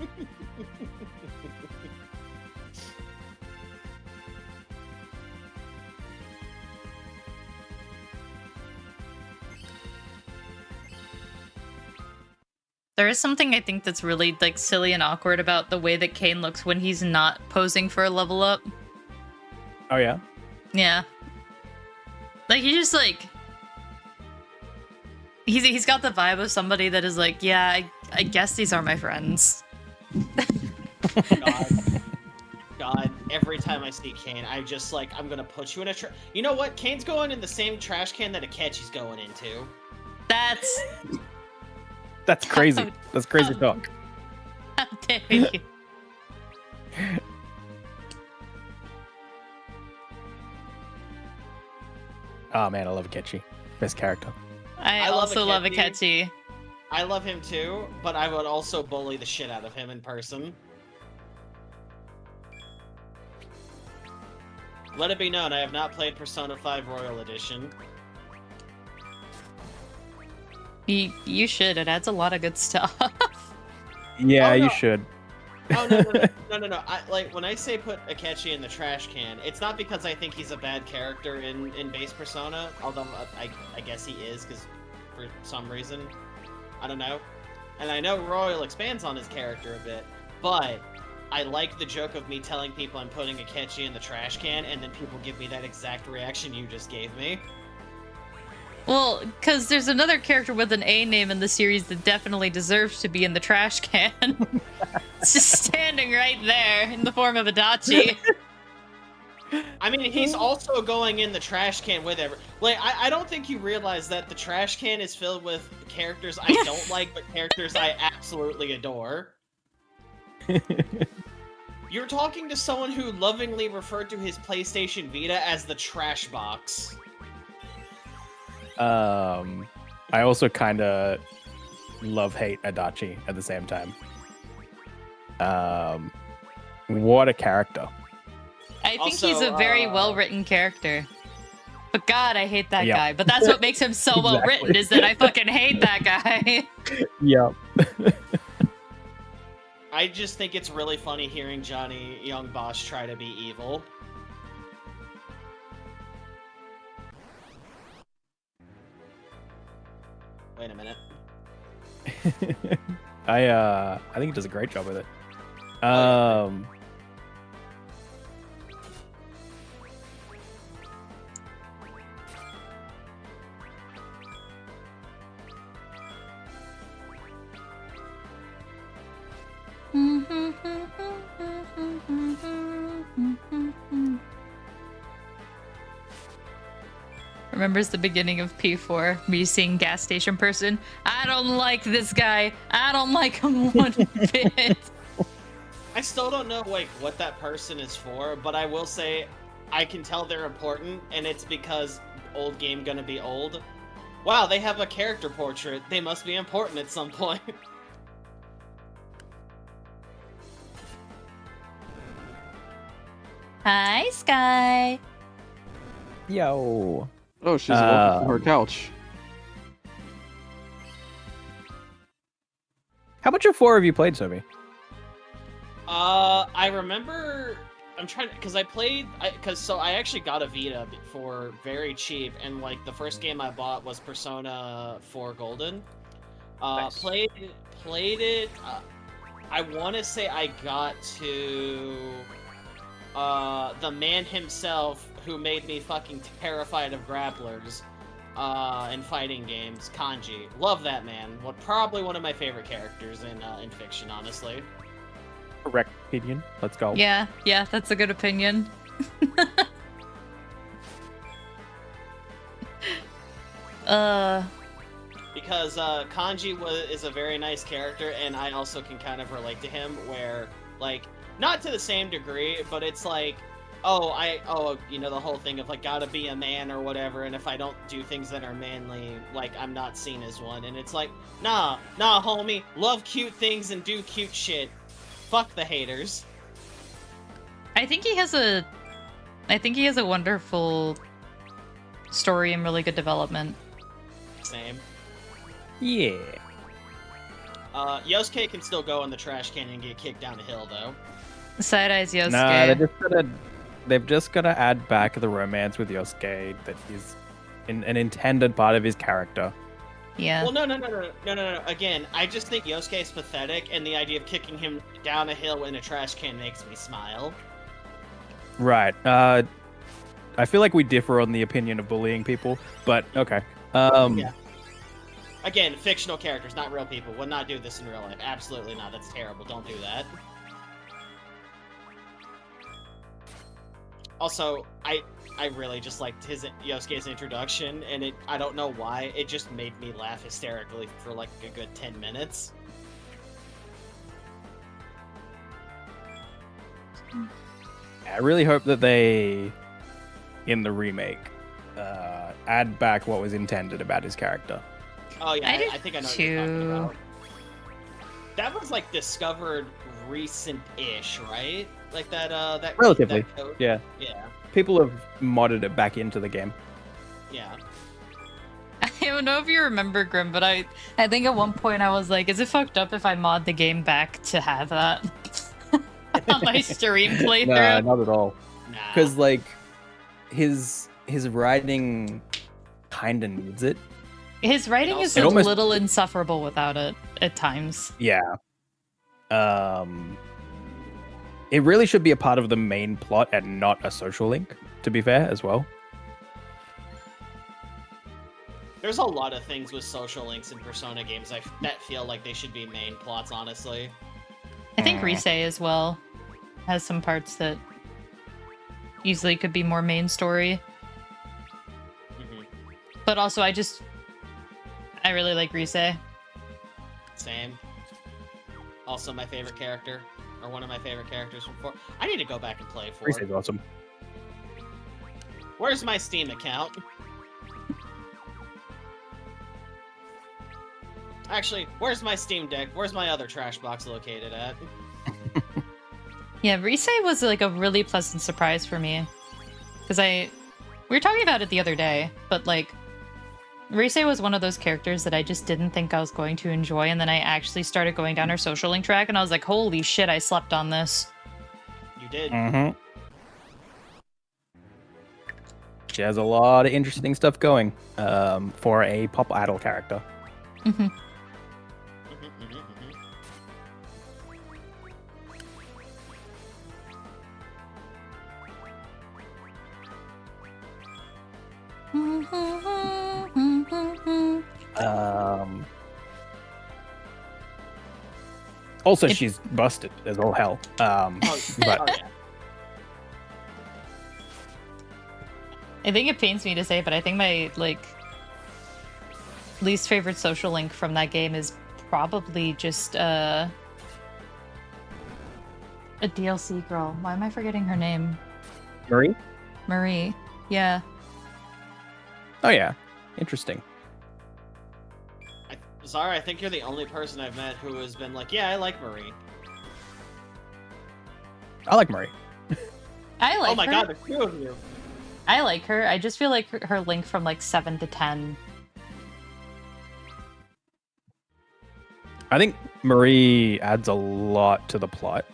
There is something I think that's really like silly and awkward about the way that Kane looks when he's not posing for a level up.
Oh yeah.
Yeah. Like he just like he's got the vibe of somebody that is like, yeah, I guess these are my friends.
God, every time I see Kane, I just like, I'm gonna put you in a You know what? Kane's going in the same trash can that Akechi's going into.
That's crazy. That's crazy talk.
How dare you?
Oh man, I love Akechi. Best character.
I
love
also love
Akechi.
Akechi.
I love him too, but I would also bully the shit out of him in person. Let it be known, I have not played Persona 5 Royal Edition.
You should. It adds a lot of good stuff.
Yeah,
Oh, no.
you should.
Oh, no. Like, when I say put Akechi in the trash can, it's not because I think he's a bad character in base Persona, although I guess he is, because for some reason, I don't know. And I know Royal expands on his character a bit, but I like the joke of me telling people I'm putting Akechi in the trash can, and then people give me that exact reaction you just gave me.
Well, because there's another character with an A name in the series that definitely deserves to be in the trash can. It's just standing right there in the form of Adachi.
I mean, he's also going in the trash can with every... Like, I don't think you realize that the trash can is filled with characters I don't like, but characters I absolutely adore. You're talking to someone who lovingly referred to his PlayStation Vita as the trash box.
I also kind of love-hate Adachi at the same time. What a character.
I think
Also,
he's a very well-written character. But God, I hate that
Yep.
guy. But that's what makes him so well-written, is that I fucking hate that guy.
Yep.
I just think it's really funny hearing Johnny Young Bosch try to be evil. Wait a minute.
I think he does a great job with it.
Remembers the beginning of P4, me seeing gas station person. I don't like this guy. I don't like him one bit.
I still don't know like what that person is for, but I will say I can tell they're important, and it's because old game gonna be old. Wow, they have a character portrait. They must be important at some point.
Hi, Sky.
Yo.
Oh, she's walking from her couch.
How much of 4 have you played, Sobi?
I remember I'm trying to, because I actually got a Vita for very cheap, and like the first game I bought was Persona 4 Golden.
Nice.
Played it. I want to say I got to the man himself who made me fucking terrified of grapplers in fighting games, Kanji. Love that man. Probably one of my favorite characters in fiction, honestly.
Correct opinion. Let's go.
Yeah, that's a good opinion.
Because Kanji is a very nice character, and I also can kind of relate to him, where, like, not to the same degree, but it's like, you know, the whole thing of, like, gotta be a man or whatever, and if I don't do things that are manly, like, I'm not seen as one, and it's like, nah, homie, love cute things and do cute shit. Fuck the haters.
I think he has a wonderful story and really good development.
Same.
Yeah.
Yosuke can still go in the trash can and get kicked down a hill, though.
Side eyes Yosuke.
Nah, they've just gotta add back the romance with Yosuke that is an intended part of his character.
Yeah.
Well, no. Again, I just think Yosuke is pathetic, and the idea of kicking him down a hill in a trash can makes me smile.
Right. I feel like we differ on the opinion of bullying people, but okay.
Yeah. Again, fictional characters, not real people. Would not do this in real life. Absolutely not. That's terrible. Don't do that. Also, I really just liked Yosuke's introduction, and I don't know why, it just made me laugh hysterically for like a good 10 minutes.
I really hope that they, in the remake, add back what was intended about his character.
Oh yeah,
I
I think I know what
do
you're talking
too.
about. That was like discovered recent-ish, right? Like that
Relatively,
that code?
yeah.
Yeah.
People have modded it back into the game.
Yeah.
I don't know if you remember, Grim, but I think at one point I was like, is it fucked up if I mod the game back to have that on my stream playthrough?
Nah, not at all.
Nah.
Because like his writing kind of needs it.
His writing is
It
a
almost-
little insufferable without it at times.
Yeah. It really should be a part of the main plot and not a social link, to be fair, as well.
There's a lot of things with social links in Persona games that feel like they should be main plots, honestly.
I think Rise as well has some parts that easily could be more main story.
Mhm.
But also, I really like Rise.
Same. Also my favorite character, or one of my favorite characters from 4. I need to go back and play 4.
Reese's awesome.
Where's my Steam account? Actually, where's my Steam Deck? Where's my other trash box located at?
Yeah, Rise was like a really pleasant surprise for me. Because we were talking about it the other day, but like, Rise was one of those characters that I just didn't think I was going to enjoy, and then I actually started going down her social link track, and I was like, holy shit, I slept on this.
You did.
Mm-hmm. She has a lot of interesting stuff going for a pop idol character.
Mm-hmm.
Also, she's busted as all hell.
Oh,
But
oh, yeah.
I think it pains me to say, but I think my least favorite social link from that game is probably just a DLC girl. Why am I forgetting her name?
Marie?
Marie. Yeah.
Oh yeah, interesting.
Zara, I think you're the only person I've met who has been like, yeah, I like Marie.
I like Marie.
I like
Oh my
her.
god, there's 2 of you.
I like her. I just feel like her link from like 7 to 10.
I think Marie adds a lot to the plot.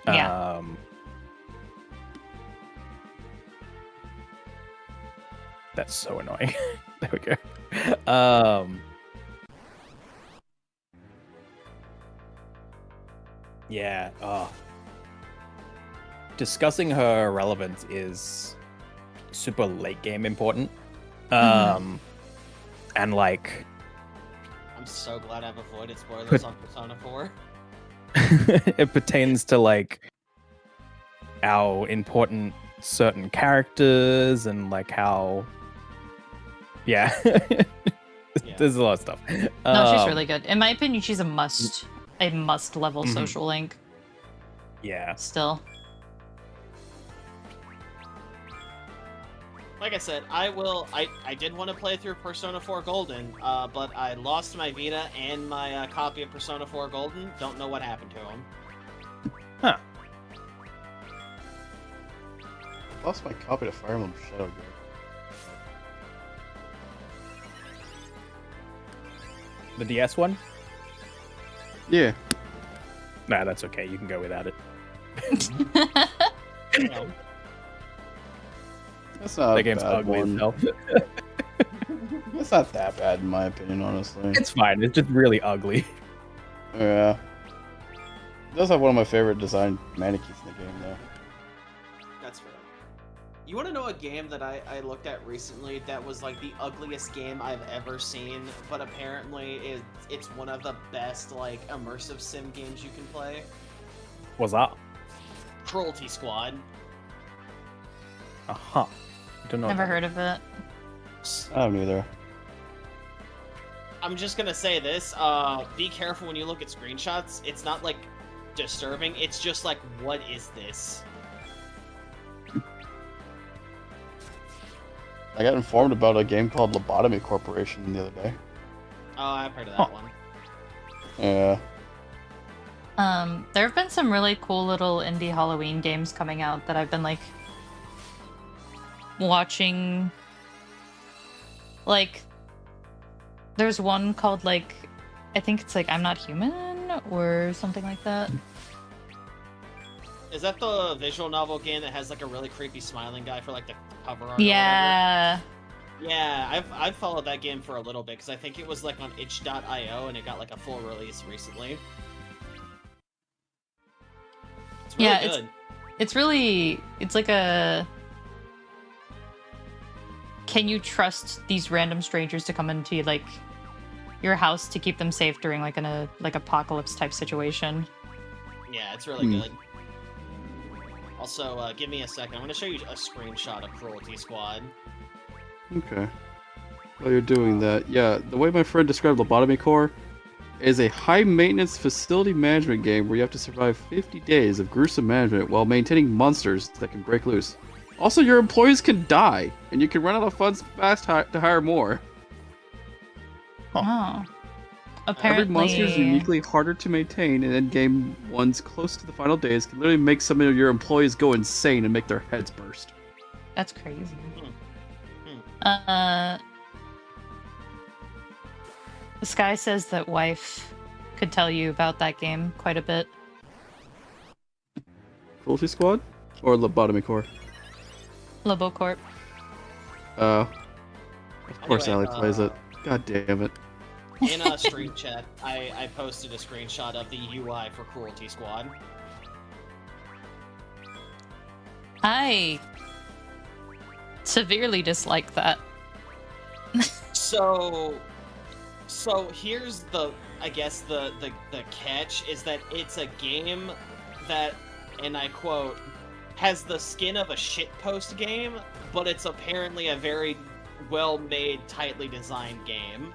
Yeah.
That's so annoying. There we go. Yeah. Discussing her relevance is super late game important. And like
I'm so glad I've avoided spoilers on Persona 4.
it pertains to like how important certain characters and like how yeah. There's a lot of stuff.
No, she's really good. In my opinion, she's a must level
Mhm.
social link
Yeah.
still.
Like I said, I did want to play through Persona 4 Golden, but I lost my Vita and my copy of Persona 4 Golden. Don't know what happened to them.
Huh.
Lost my copy of Fire Emblem Shadow Guard.
The DS one?
Yeah.
Nah, that's okay. You can go without it.
You know,
That's not
That
a
game's
bad
ugly as
one.
hell.
It's not that bad in my opinion, honestly.
It's fine. It's just really ugly.
Yeah. It does have one of my favorite design mannequins in the game, though.
That's fair. You want to know a game that I looked at recently that was like the ugliest game I've ever seen, but apparently it's one of the best like immersive sim games you can play?
What's that?
Cruelty Squad.
Uh-huh. Don't know.
Never heard of it.
I haven't either.
I'm just gonna say this, be careful when you look at screenshots. It's not like disturbing, it's just like, what is this?
I got informed about a game called Lobotomy Corporation the other day.
Oh, I've heard of that one.
Yeah.
There have been some really cool little indie Halloween games coming out that I've been like watching. Like, there's one called like, I think it's like I'm Not Human or something like that.
Is that the visual novel game that has like a really creepy smiling guy for like the cover art?
Yeah.
Or whatever? Yeah, I've followed that game for a little bit because I think it was like on itch.io and it got like a full release recently. It's really good.
It's like a, can you trust these random strangers to come into like your house to keep them safe during like an apocalypse type situation?
Yeah, it's really good. Also, give me a second. I'm going to show you a screenshot of Cruelty Squad.
Okay. While you're doing that, yeah, the way my friend described Lobotomy Core is a high-maintenance facility management game where you have to survive 50 days of gruesome management while maintaining monsters that can break loose. Also, your employees can die, and you can run out of funds fast to hire more.
Oh. Apparently...
Every monster is uniquely harder to maintain, and endgame ones close to the final days can literally make some of your employees go insane and make their heads burst.
That's crazy. This guy says that wife could tell you about that game quite a bit.
Cruelty Squad? Or Lobotomy Core?
Lobocorp.
Of course
Anyway,
Allie plays it. God damn it.
In a stream chat, I posted a screenshot of the UI for Cruelty Squad.
I severely dislike that.
So here's the, I guess the catch is that it's a game that, and I quote, has the skin of a shitpost game, but it's apparently a very well-made, tightly designed game.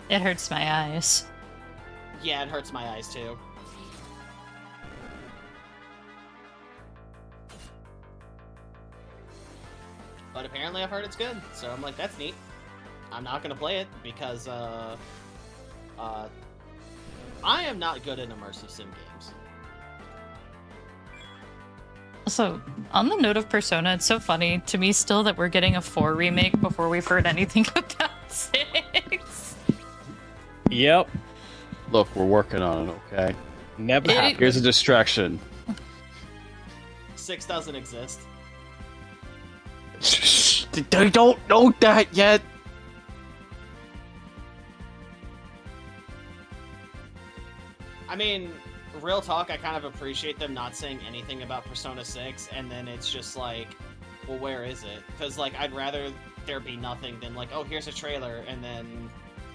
It hurts my eyes.
Yeah, it hurts my eyes too. But apparently I've heard it's good, so I'm like, that's neat. I'm not gonna play it because I am not good at immersive sim games.
So, on the note of Persona, it's so funny to me still that we're getting a 4 remake before we've heard anything about 6.
Yep.
Look, we're working on it, okay?
Never
It-
happened.
Here's a distraction.
6 doesn't exist.
They don't know that yet.
I mean, real talk, I kind of appreciate them not saying anything about Persona 6, and then it's just like, well, where is it? Because, like, I'd rather there be nothing than, like, oh, here's a trailer, and then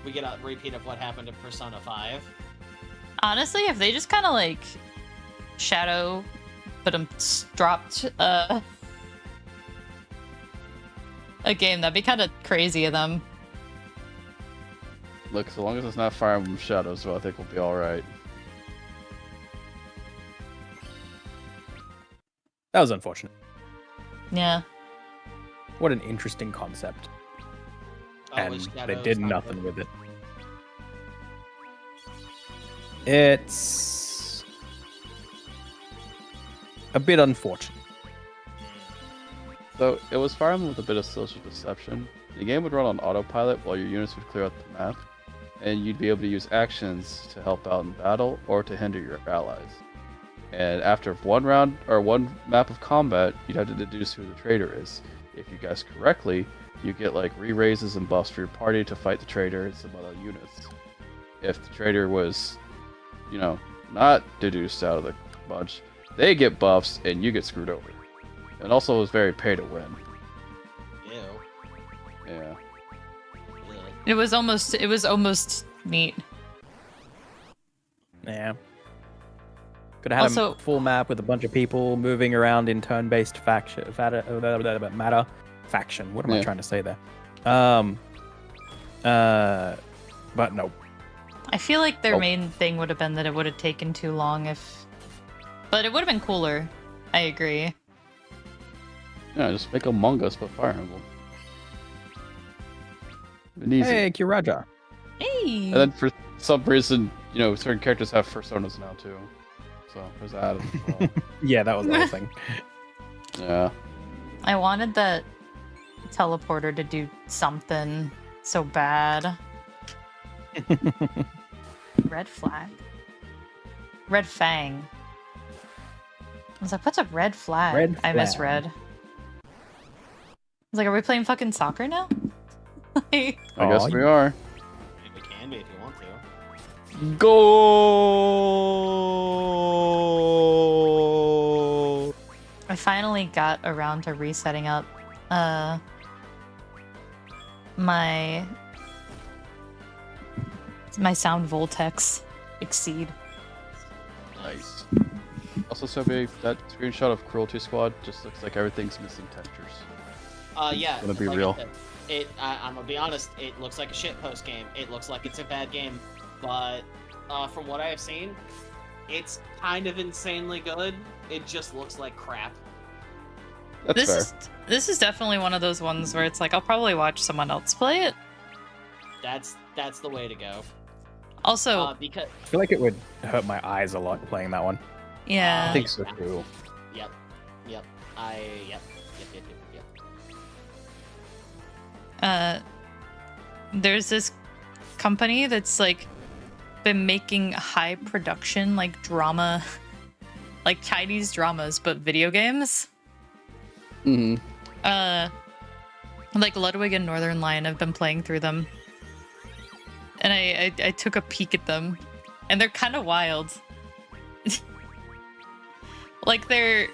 we get a repeat of what happened to Persona 5.
Honestly, if they just kind of like shadow, but dropped a game, that'd be kind of crazy of them.
Look, so long as it's not Fire Emblem Shadows, so I think we'll be alright.
That was unfortunate.
Yeah.
What an interesting concept.
Oh,
And
with
they
Shadows,
did
not
nothing
good.
with it. It's a bit unfortunate.
So, it was Fire Emblem with a bit of social deception. The game would run on autopilot while your units would clear out the map, and you'd be able to use actions to help out in battle or to hinder your allies. And after one round or one map of combat, you'd have to deduce who the traitor is. if you guess correctly, you get like re-raises and buffs for your party to fight the traitor and some other units. If the traitor was, you know, not deduced out of the bunch, they get buffs and you get screwed over. And also, it was very pay to win.
Ew.
Yeah.
Ugh.
It was almost neat.
Yeah. Could have had
Also-
a full map with a bunch of people moving around in turn-based matter. Faction. What am I
Yeah.
trying to say there? But no.
I feel like their
Oh.
main thing would have been that it would have taken too long if... But it would have been cooler. I agree.
Yeah, just make Among Us but Fire Emblem. Been easy.
Hey, Kiraja.
Hey!
And then for some reason, you know, certain characters have personas now too. So there's that as well.
Yeah, that was the whole thing.
Yeah.
I wanted that teleporter to do something so bad. Red flag? Red fang. I was like, what's a red flag?
Red
I
flag.
misread. I was like, are we playing fucking soccer now? Like,
I guess
Aw,
we are.
We can be if you want to.
Go.
I finally got around to resetting up my sound vortex exceed.
Nice. Also, Sobe, that screenshot of Cruelty Squad just looks like everything's missing textures.
Yeah.
Gonna be
like I
real.
said, I'm gonna be honest. It looks like a shitpost game. It looks like it's a bad game, but from what I have seen, it's kind of insanely good. It just looks like crap.
That's fair.
This is definitely one of those ones where it's like I'll probably watch someone else play it.
That's the way to go.
Also,
Because
I feel like it would hurt my eyes a lot playing that one.
yeah.
I think so too.
Yep. Yep.
There's this company that's like been making high production like drama, like Chinese dramas, but video games.
Mm-hmm.
Like Ludwig and Northern Lion have been playing through them, and I took a peek at them, and they're kind of wild. Like they're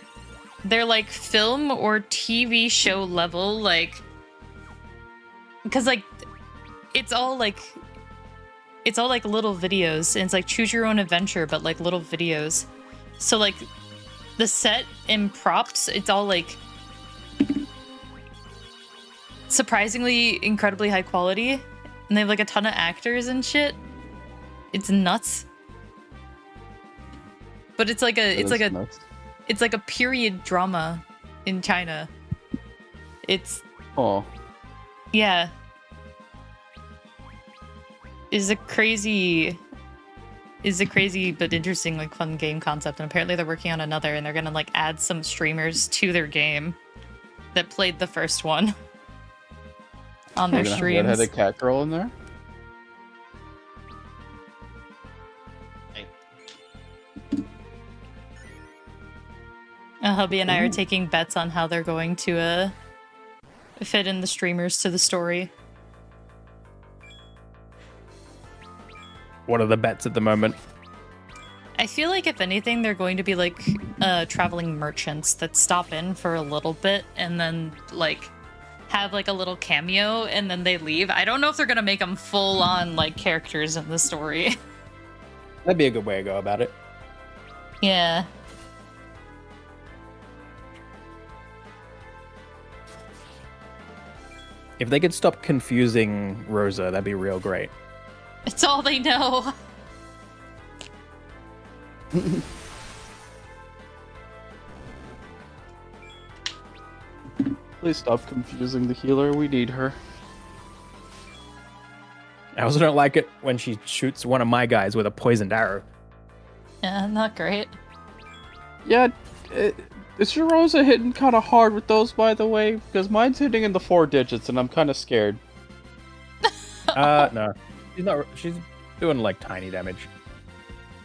like film or TV show level, like, because like it's all like little videos, and it's like choose your own adventure, but like little videos. So like the set and props, it's all like surprisingly incredibly high quality, and they have like a ton of actors and shit. It's nuts. But it's like a period drama in China. It's
Oh.
yeah. Is a crazy but interesting like fun game concept, and apparently they're working on another, and they're gonna like add some streamers to their game that played the first one on their streams.
Had a cat girl in there.
Hubby and I are taking bets on how they're going to fit in the streamers to the story.
What are the bets at the moment?
I feel like if anything, they're going to be like traveling merchants that stop in for a little bit and then like have like a little cameo and then they leave. I don't know if they're gonna make them full on like characters in the story.
That'd be a good way to go about it.
Yeah.
If they could stop confusing Rosa, that'd be real great.
It's all they know.
Please stop confusing the healer. We need her.
I also don't like it when she shoots one of my guys with a poisoned arrow.
Yeah, not great.
Yeah, is your Rosa hitting kind of hard with those, by the way? Because mine's hitting in the 4 digits, and I'm kind of scared.
No. She's not. She's doing like tiny damage.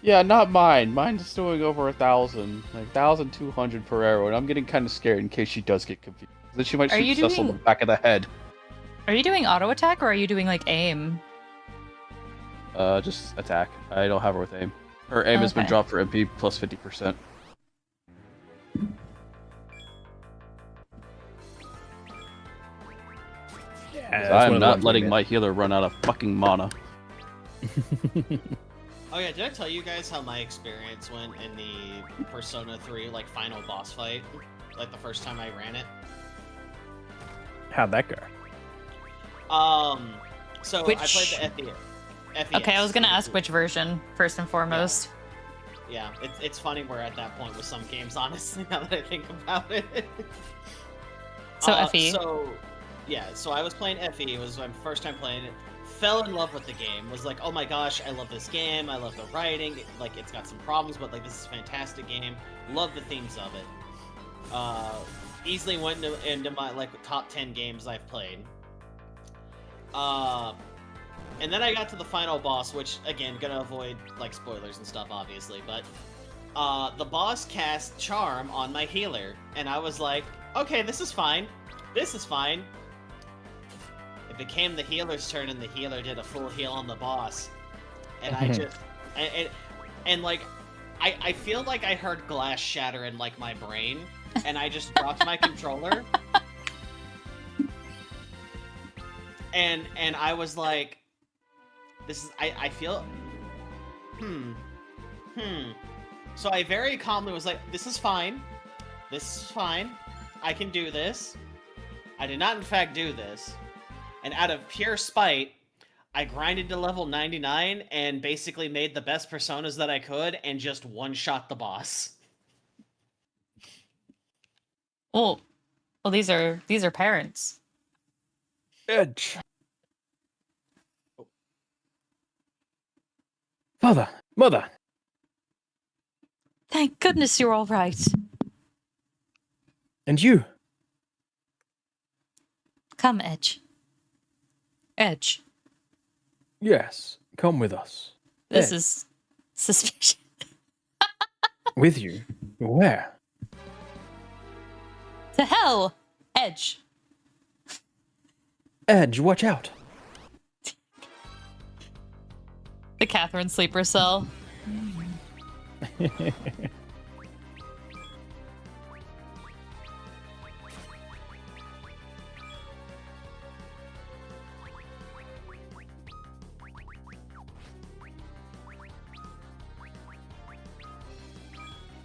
Yeah, not mine. Mine's doing over 1,000, like 1,200 per arrow, and I'm getting kind of scared in case she does get confused. Then she might
Are
shoot
you
Cecil in the
doing-
back of the head.
Are you doing auto attack or are you doing like aim?
Just attack. I don't have her with aim. Her aim has been
Okay.
dropped for MP plus 50%. I'm not letting my healer run out of fucking mana.
Oh yeah, did I tell you guys how my experience went in the Persona 3 like final boss fight? Like the first time I ran it?
How'd that go?
So
Which-
I played the FES.
Okay, I was gonna ask which version first and foremost.
Yeah, it's funny we're at that point with some games, honestly, now that I think about it.
So FE.
So I was playing FE, it was my first time playing it, fell in love with the game, was like, oh my gosh, I love this game, I love the writing, like, it's got some problems, but like, this is a fantastic game, love the themes of it. Easily went into my, like, top 10 games I've played. And then I got to the final boss, which, again, gonna avoid, like, spoilers and stuff, obviously, but, the boss cast Charm on my healer, and I was like, okay, this is fine. This is fine. It became the healer's turn, and the healer did a full heal on the boss. And I just... And like, I feel like I heard glass shatter in, like, my brain, and I just dropped my controller. And I was like... This is... I feel... So I very calmly was like, this is fine. This is fine. I can do this. I did not, in fact, do this. And out of pure spite, I grinded to level 99 and basically made the best personas that I could and just one-shot the boss.
Well, these are parents.
Edge. Father, mother.
Thank goodness you're all right.
And you.
Come, Edge. Edge.
Yes, come with us.
This
Edge.
is suspicious.
With you? Where?
To hell, Edge.
Edge, watch out.
The Catherine sleeper cell.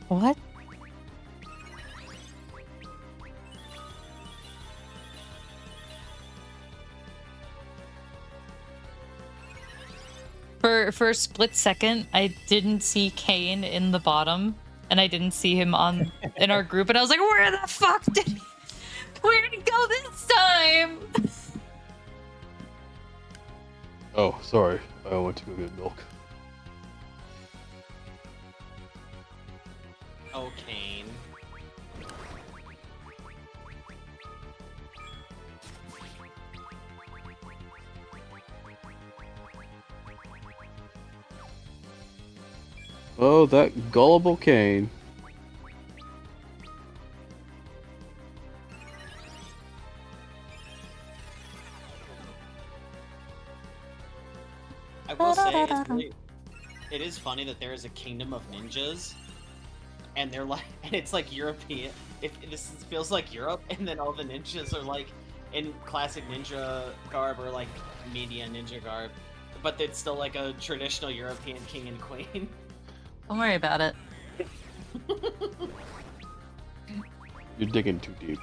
What? For a split second, I didn't see Kane in the bottom, and I didn't see him in our group, and I was like, where the fuck did he... Where'd he go this time?
Oh, sorry. I went to go get milk.
Oh, Kane.
Oh, that gullible Kane.
I will say, it is funny that there is a kingdom of ninjas, and they're like, and it's like European. This feels like Europe, and then all the ninjas are like in classic ninja garb or like media ninja garb, but it's still like a traditional European king and queen.
Don't worry about it.
You're digging too deep.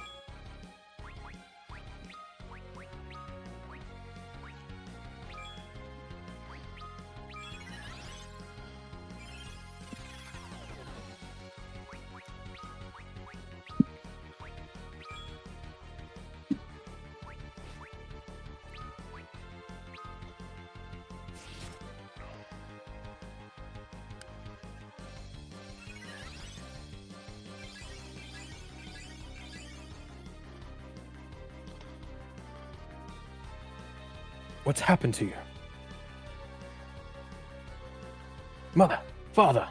What's happened to you? Mother, Father.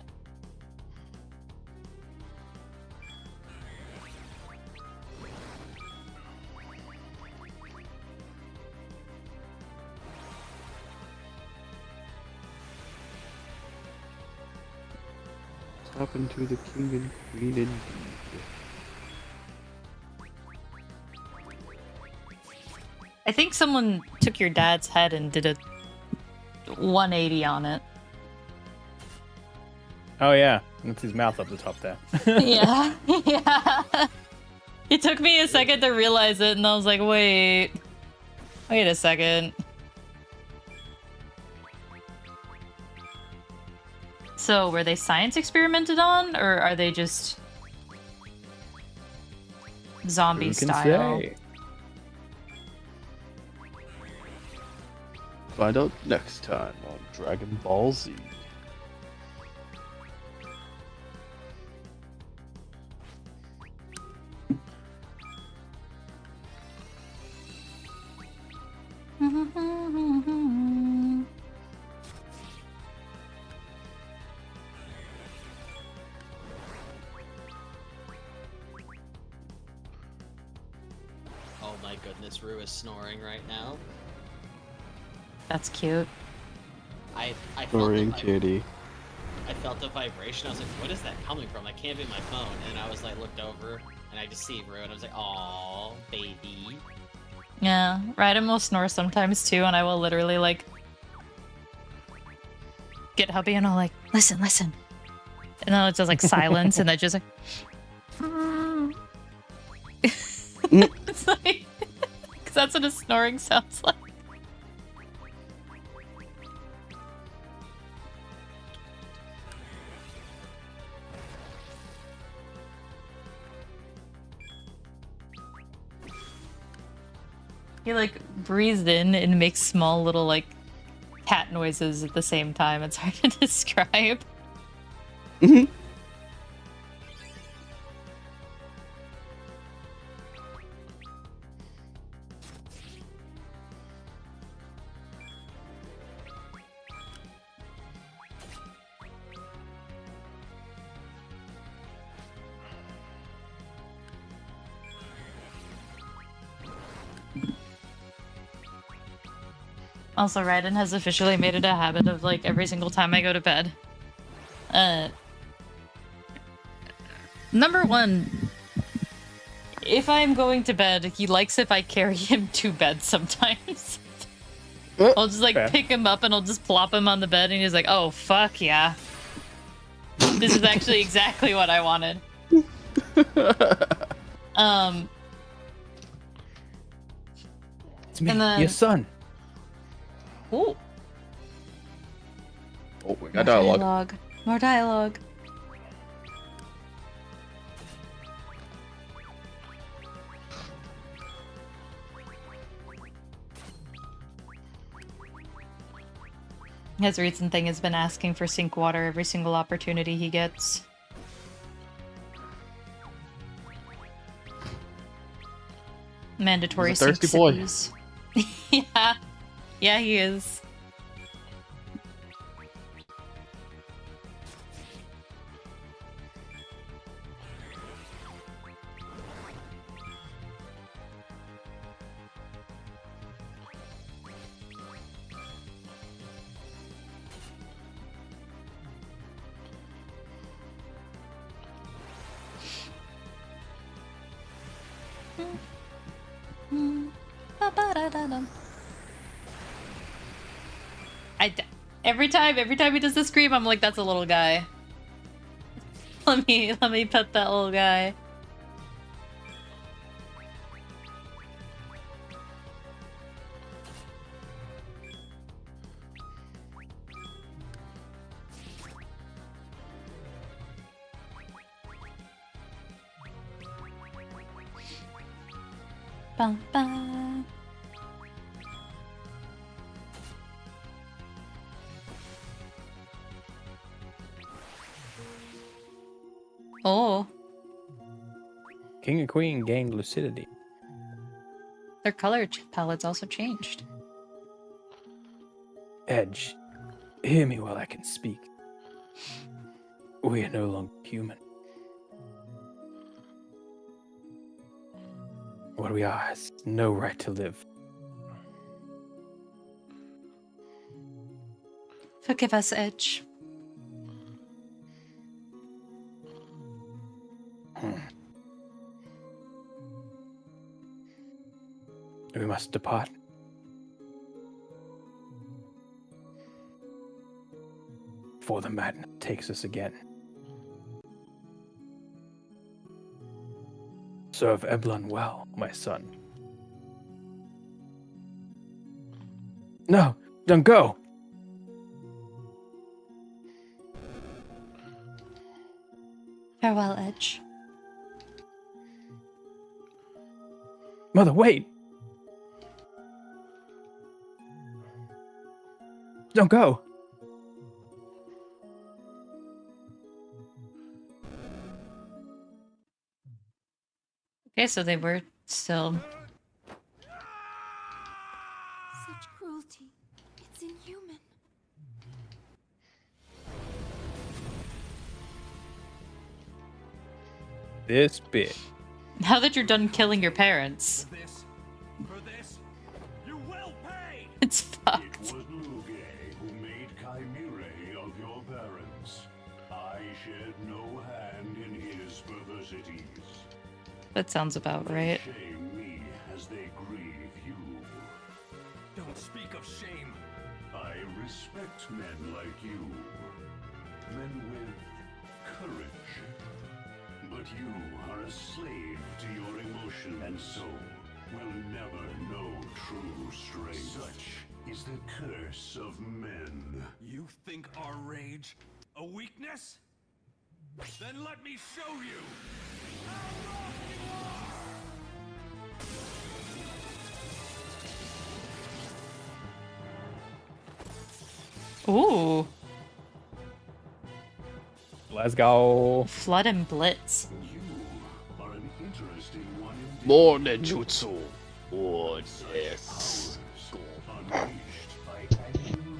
What's happened to the king and queen indeed?
I think someone took your dad's head and did a 180 on it.
Oh yeah, that's his mouth up the top there.
Yeah, yeah. It took me a second to realize it, and I was like, wait a second. So, were they science experimented on, or are they just zombie
Who can
style?
say?
Find out next time on Dragon Ball Z.
Oh my goodness, Rue is snoring right now.
That's cute.
I felt
Snoring
the
kitty.
I felt the vibration. I was like, what is that coming from? I can't be my phone. And I was like, looked over, and I just see Rue, and I was like, aw, baby.
Yeah, Raiden will snore sometimes too, and I will literally like get hubby and I'll like, listen, listen. And then it's just like silence, and I just like it's like because that's what a snoring sounds like. He like breathes in and makes small little like cat noises at the same time. It's hard to describe. Also, Raiden has officially made it a habit of like every single time I go to bed. Number one, if I'm going to bed, he likes if I carry him to bed sometimes. I'll just like
Fair.
pick him up and I'll just plop him on the bed and he's like, oh, fuck yeah. This is actually exactly what I wanted.
It's me,
And then-
your son.
Ooh.
Oh, we got dialogue.
More dialogue. His recent thing has been asking for sink water every single opportunity he gets. Mandatory
He's a thirsty
sink
boy.
sippies. Yeah. Yeah, he is. Every time he does the scream, I'm like, that's a little guy. Let me pet that little guy. Bum, bum. Oh,
King and Queen gained lucidity.
their color palettes also changed.
Edge, hear me while I can speak. We are no longer human. What we are has no right to live.
Forgive us, Edge.
We must depart. Before the madness takes us again. Serve Eblon well, my son. No, don't go!
Farewell, Edge.
Mother, wait! Don't go!
Okay, so they were still...
Such cruelty. It's inhuman.
This bit.
Now that you're done killing your parents,
For this, you will pay!
it's
It
fucked.
was Luge who made chimerae of your parents. I shared no hand in his perversities.
That sounds about right.
Shame me as they grieve you.
Don't speak of shame.
I respect men like you. Men with courage. But you are a slave to your emotion and so will never know true strength. Such is the curse of men.
You think our rage a weakness? Then let me show you.
Ooh,
Let's go.
Flood and Blitz.
You are an interesting one indeed.
More ninjutsu. Oh,
Such
yes.
powers unleashed by Agni alone.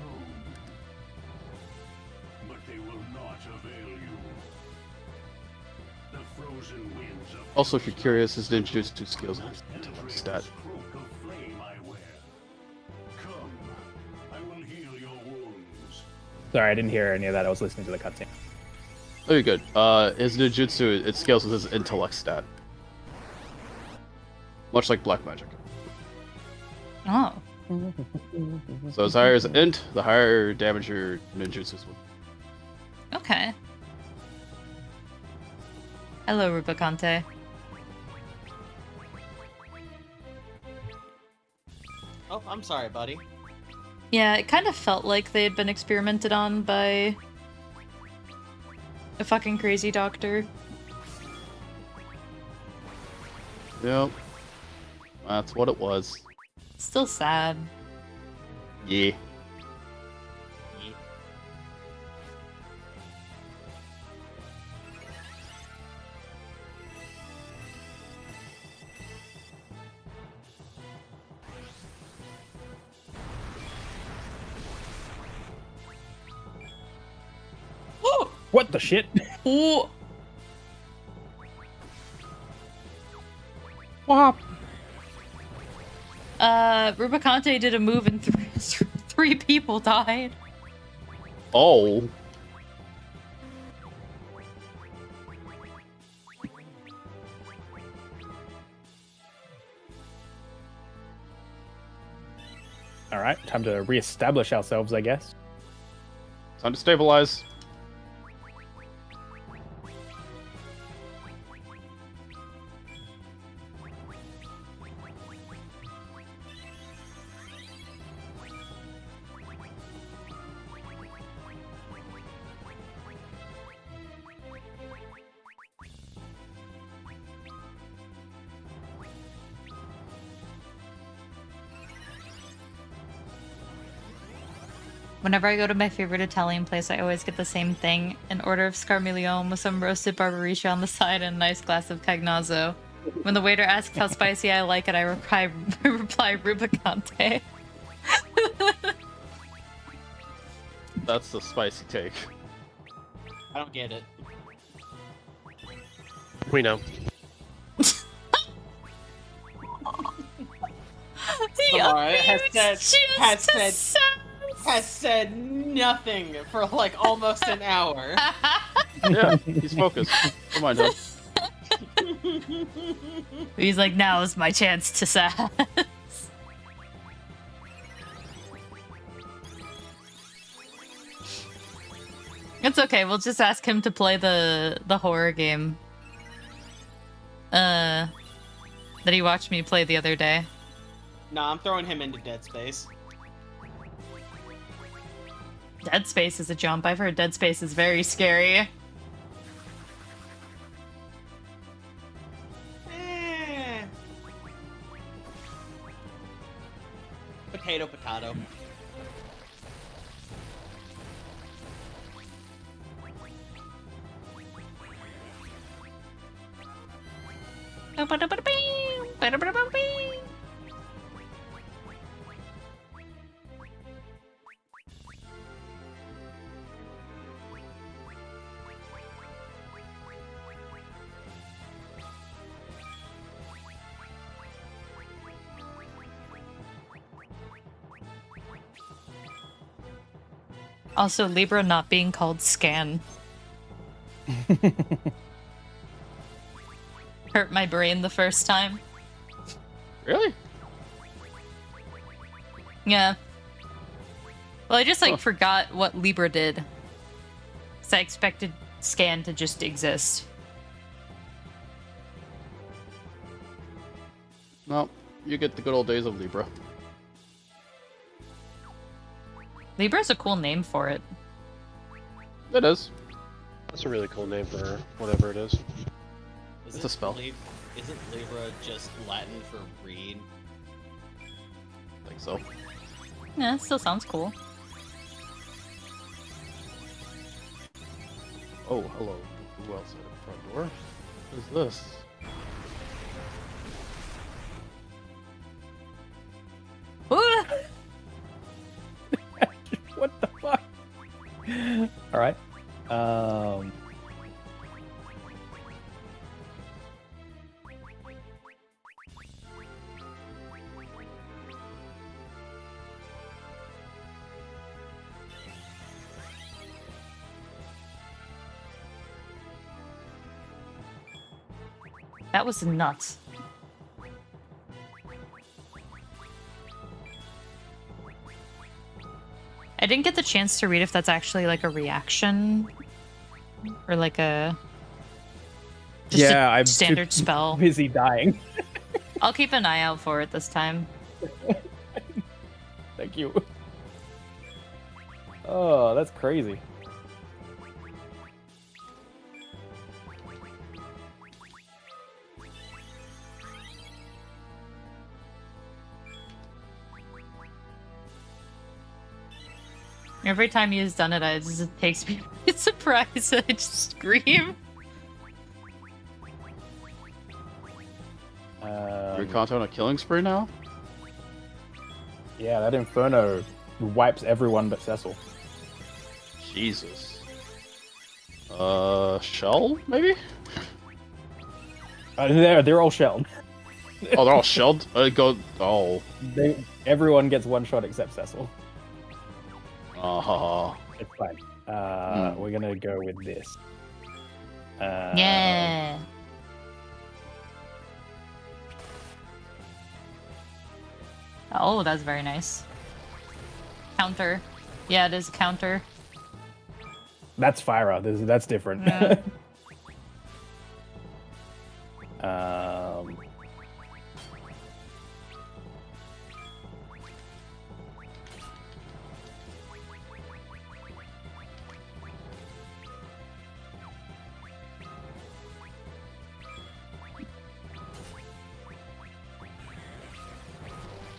But they will not avail you. The frozen winds of
Also, if you're curious, his ninjutsu skills are intellect stat.
cloak of flame I wear. Come, I will heal your wounds.
Sorry, I didn't hear any of that. I was listening to the cutscene.
Oh, you're good. His ninjutsu, it scales with his intellect stat. Much like black magic.
Oh,
So as higher as int, the higher damage your ninjutsus will.
okay. Hello, Rubicante.
Oh, I'm sorry, buddy.
Yeah, it kind of felt like they had been experimented on by a fucking crazy doctor.
Yep. That's what it was.
Still sad.
Yeah.
What the shit?
Ooh.
Whop!
Rubicante did a move and three people died.
Oh.
Alright, time to reestablish ourselves, I guess.
Time to stabilize.
Whenever I go to my favorite Italian place, I always get the same thing: an order of scarmiglione with some roasted barbariccia on the side and a nice glass of cagnazzo. When the waiter asks how spicy I like it, I reply Rubicante.
That's the spicy take.
I don't get it.
We know.
Samara has
said
said nothing for like almost an hour.
Yeah, he's focused. Come on, John.
He's like, now is my chance to sass. It's okay, we'll just ask him to play the horror game. That he watched me play the other day.
Nah, I'm throwing him into Dead Space.
Dead Space is a jump. I've heard Dead Space is very scary.
Potato, potato.
Also, Libra not being called Scan. Hurt my brain the first time.
Really?
Yeah. Well, I just, forgot what Libra did. Because I expected Scan to just exist.
No, you get the good old days of Libra.
Libra's a cool name for it.
It is.
That's a really cool name for whatever it is.
It's a spell.
Isn't Libra just Latin for reed?
I think so.
Yeah, it still sounds cool.
Oh, hello. Who else at the front door? Who's this?
What the fuck? All right.
That was nuts. I didn't get the chance to read if that's actually like a reaction or like a
I'm
standard
too
spell.
busy dying.
I'll keep an eye out for it this time.
Thank you. Oh, that's crazy.
Every time he's done it, it just takes me by surprise. I just scream.
You're content on a killing spree now?
Yeah, that Inferno wipes everyone but Cecil.
Jesus. Shell, maybe?
They're all shelled.
Oh, they're all shelled? Oh.
Everyone gets one shot except Cecil.
Uh-huh.
It's fine. We're gonna go with this.
Yeah. Oh, that's very nice. Counter. Yeah, it is a counter.
That's Fyra. That's different.
Yeah.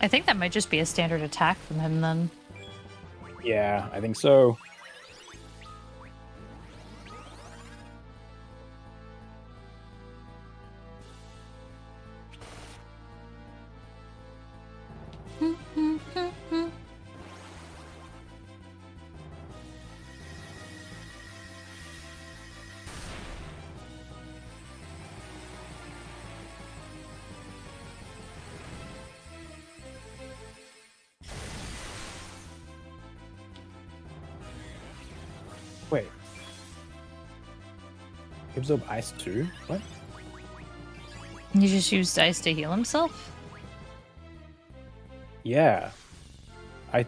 I think that might just be a standard attack from him then.
Yeah, I think so.
Wait. He absorbed ice too? What?
You just used ice to heal himself?
Yeah. I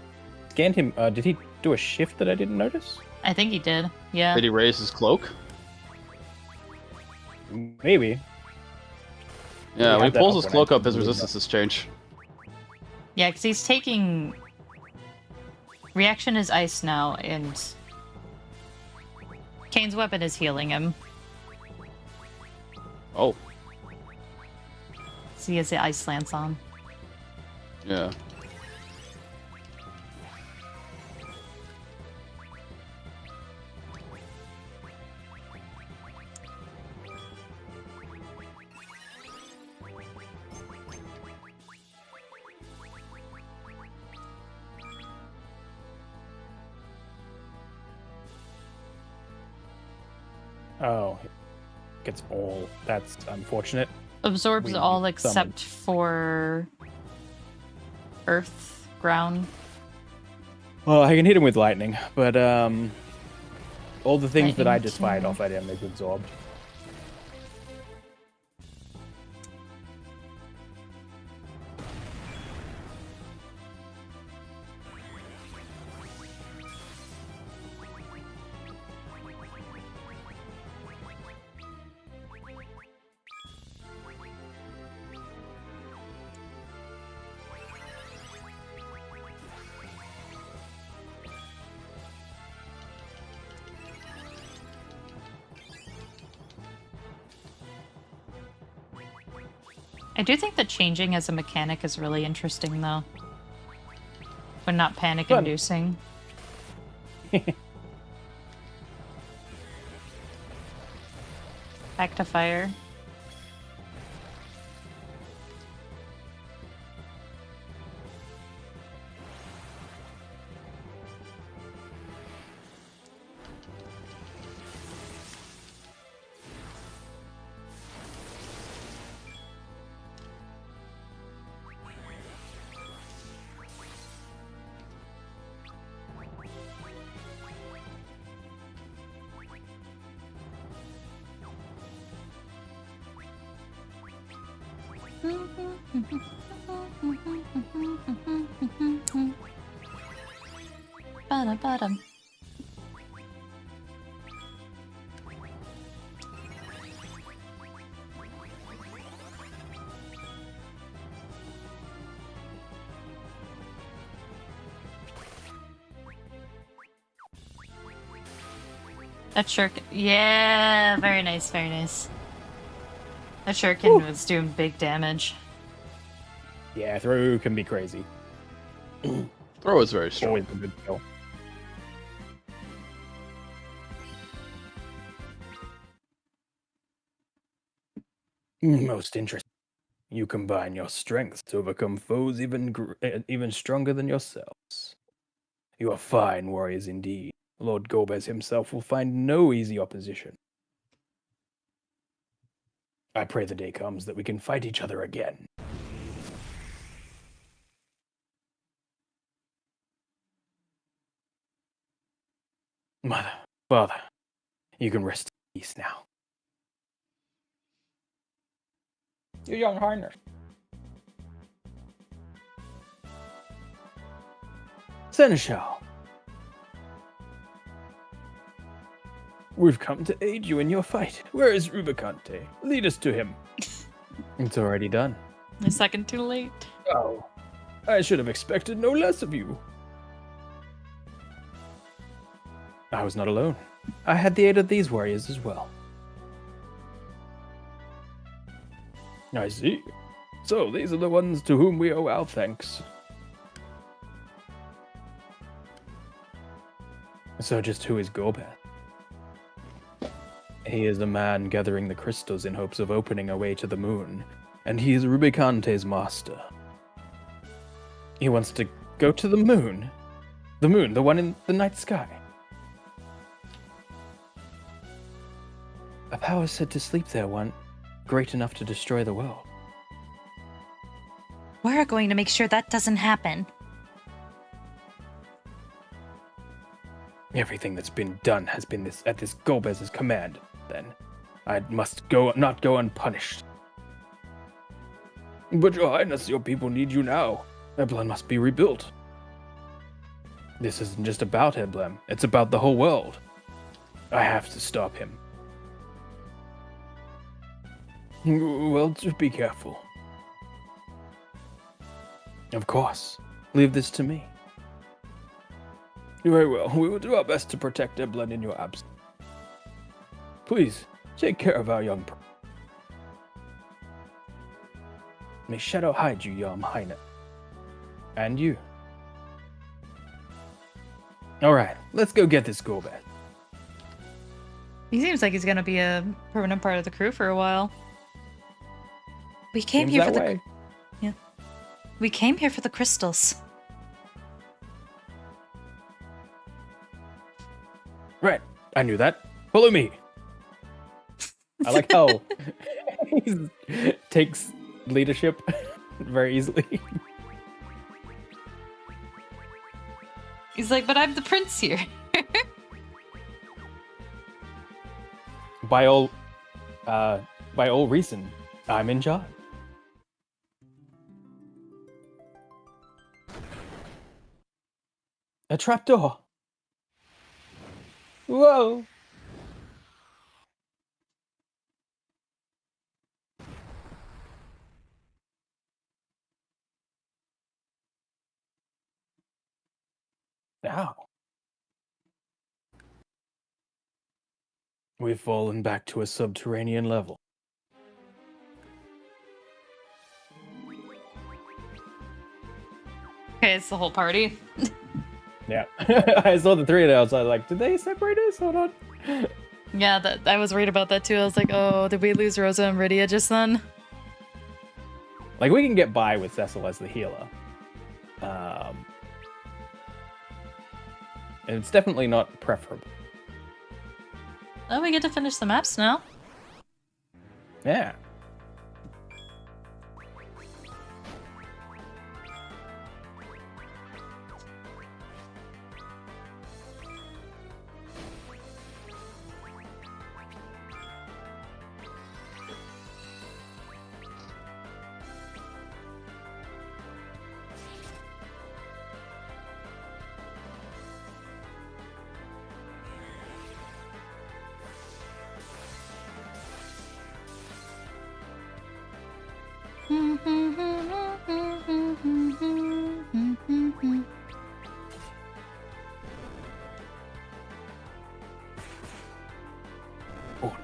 scanned him. Did he do a shift that I didn't notice?
I think he did. Yeah.
Did he raise his cloak?
Maybe.
Yeah,
We
when
had
he
that
pulls
up
his
when
cloak
I
up, his
moved
resistances change.
Yeah, because he's taking... Reaction is ice now, and... Kane's weapon is healing him.
Oh,
So he has the ice lance on.
yeah.
Oh. Gets all. That's unfortunate.
Absorbs
We
all
summoned.
except for... Earth, ground.
Well, I can hit him with lightning, but all the things that I
Lightning
just fired
too.
off at him is absorbed.
I do think that changing as a mechanic is really interesting, though. But not panic-inducing. Back to fire. Bottom. That shuriken. Yeah, very nice, very nice. That shuriken was doing big damage.
Yeah, throw can be crazy.
Throw is very strong.
Always a good kill. Most interesting. You combine your strengths to overcome foes even stronger than yourselves. You are fine warriors indeed. Lord Gomez himself will find no easy opposition. I pray the day comes that we can fight each other again. Mother, father, you can rest in peace now. Your young highness. Seneschal. We've come to aid you in your fight. Where is Rubicante? Lead us to him. It's already done.
A second too late.
Oh, I should have expected no less of you. I was not alone. I had the aid of these warriors as well. I see. So these are the ones to whom we owe our thanks. So just who is Gorbeth? He is a man gathering the crystals in hopes of opening a way to the moon, and he is Rubicante's master. He wants to go to the moon? The moon, the one in the night sky. A power said to sleep there, one great enough to destroy the world.
We're going to make sure that doesn't happen.
Everything that's been done has been at this Golbez's command, then. I must not go unpunished. But your highness, your people need you now. Eblan must be rebuilt. This isn't just about Eblan, it's about the whole world. I have to stop him. Well, just be careful. Of course. Leave this to me. Very well. We will do our best to protect Eblan in your absence. Please, take care of our young. May Shadow hide you, Your Highness. And you. Alright, let's go get this Golbez.
He seems like he's gonna be a permanent part of the crew for a while.
We came
Seems
here for
that
the
way.
we came here for the crystals.
Right, I knew that. Follow me. I like how he takes leadership very easily.
He's like, but I'm the prince here.
By all reason, I'm in charge. A trapdoor. Whoa. Now. We've fallen back to a subterranean level.
Okay, it's the whole party.
Yeah. I saw the three of them. I was like, did they separate us? Hold on.
Yeah, I was worried about that too. I was like, oh, did we lose Rosa and Rydia just then?
Like, we can get by with Cecil as the healer. And it's definitely not preferable.
Oh, we get to finish the maps now.
Yeah. Oh,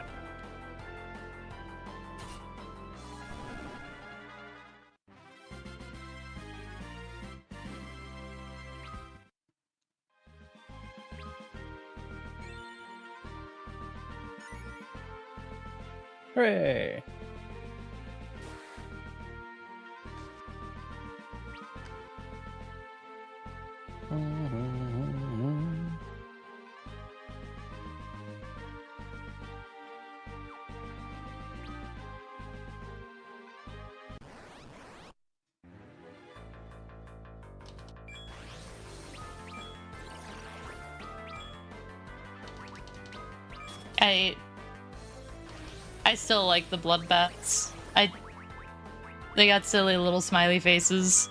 hooray!
I still like the blood bats. They got silly little smiley faces.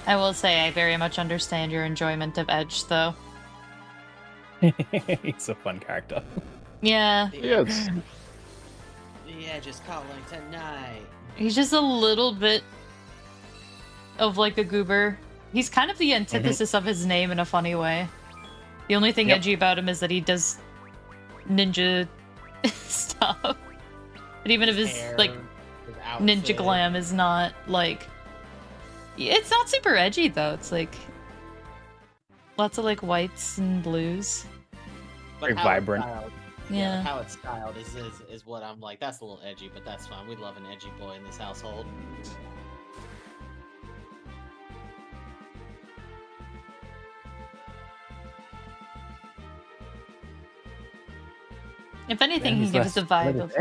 I will say I very much understand your enjoyment of Edge, though.
He's a fun character.
Yeah,
Yeah, it's,
The edge is calling tonight.
he's just a little bit of like a goober. He's kind of the antithesis of his name in a funny way. The only thing
Yep.
edgy about him is that he does ninja stuff. But even if his
Hair,
like
his
ninja
outfit.
glam is not like, it's not super edgy though. It's like lots of like whites and blues.
But
Very
how
vibrant.
styled.
Yeah.
How it's styled is what I'm like. That's a little edgy, but that's fine. We love an edgy boy in this household.
If anything, he gives the vibe of.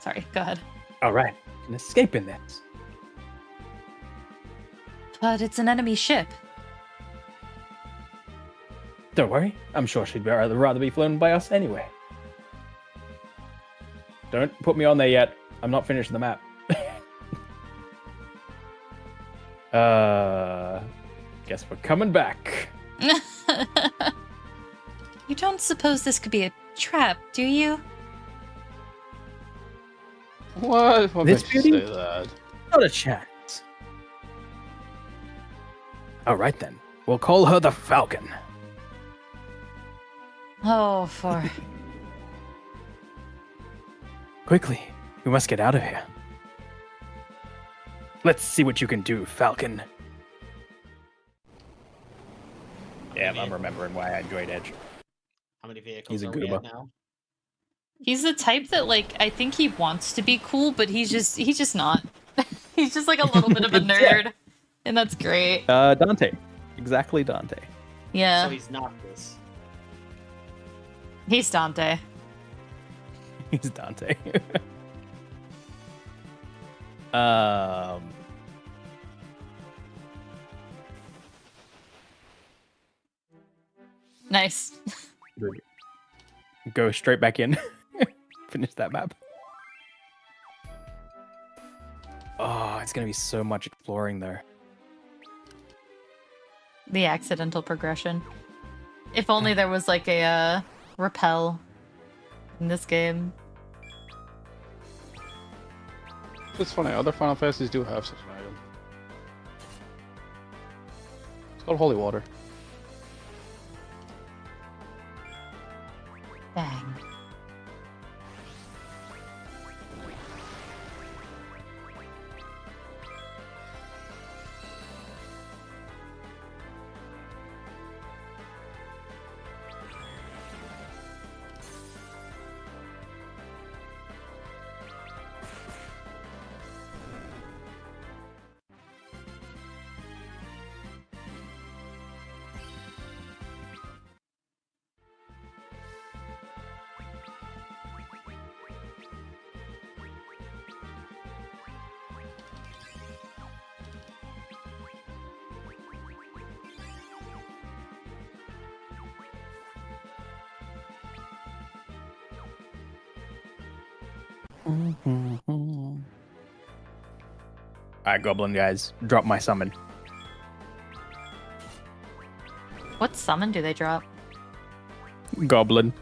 Sorry, go ahead.
All right, can escape in this.
But it's an enemy ship.
Don't worry, I'm sure she'd rather be flown by us anyway. Don't put me on there yet. I'm not finished the map. Guess we're coming back.
You don't suppose this could be a trap, do you?
What? What
This
makes you
beauty?
say that?
Not a chance. All right then, we'll call her the Falcon.
Oh, for...
Quickly, we must get out of here. Let's see what you can do, Falcon. Yeah, I'm remembering why I enjoyed Edge.
How many vehicles
He's a
are we
goober.
at now?
He's the type that, like, I think he wants to be cool, but he's just not. He's just like a little bit of a nerd. And that's great.
Dante. Exactly Dante.
Yeah.
So he's not this.
He's Dante.
He's Dante.
Nice.
Go straight back in. Finish that map. Oh, it's gonna be so much exploring there.
The accidental progression. If only there was like a repel in this game.
It's funny, other Final Fantasies do have such an item. It's called Holy Water.
Dang.
Alright, Goblin guys, drop my summon.
What summon do they drop?
Goblin.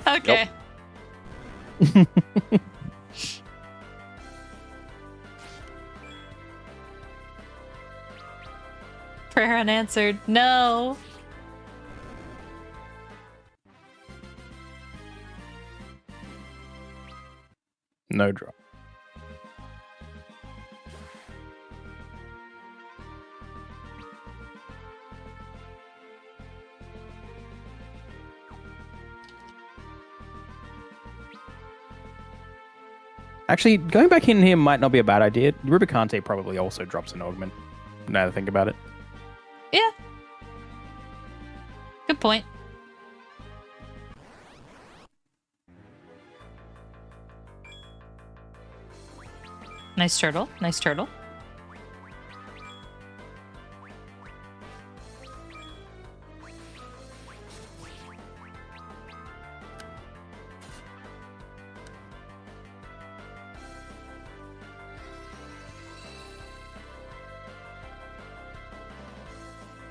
Okay. Prayer unanswered. No.
No drop. Actually, going back in here might not be a bad idea. Rubicante probably also drops an augment. Now that I think about it.
Yeah. Good point. Nice turtle. Nice turtle.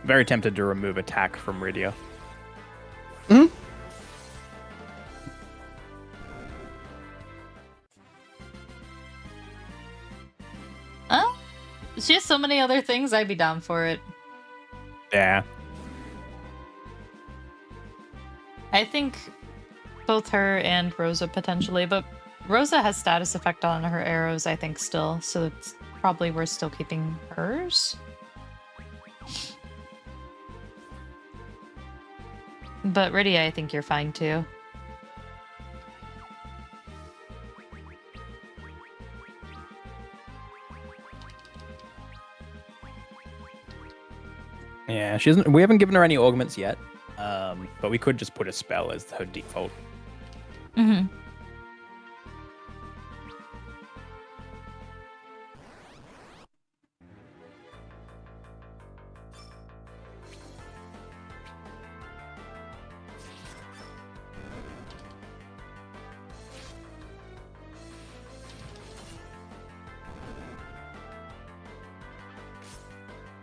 Very tempted to remove attack from Rydia.
Oh, she has so many other things. I'd be down for it.
Yeah.
I think both her and Rosa potentially, but Rosa has status effect on her arrows, I think, still, so it's probably worth still keeping hers. But Rydia, I think you're fine too.
Yeah, she doesn't. We haven't given her any augments yet, but we could just put a spell as her default.
Mm-hmm.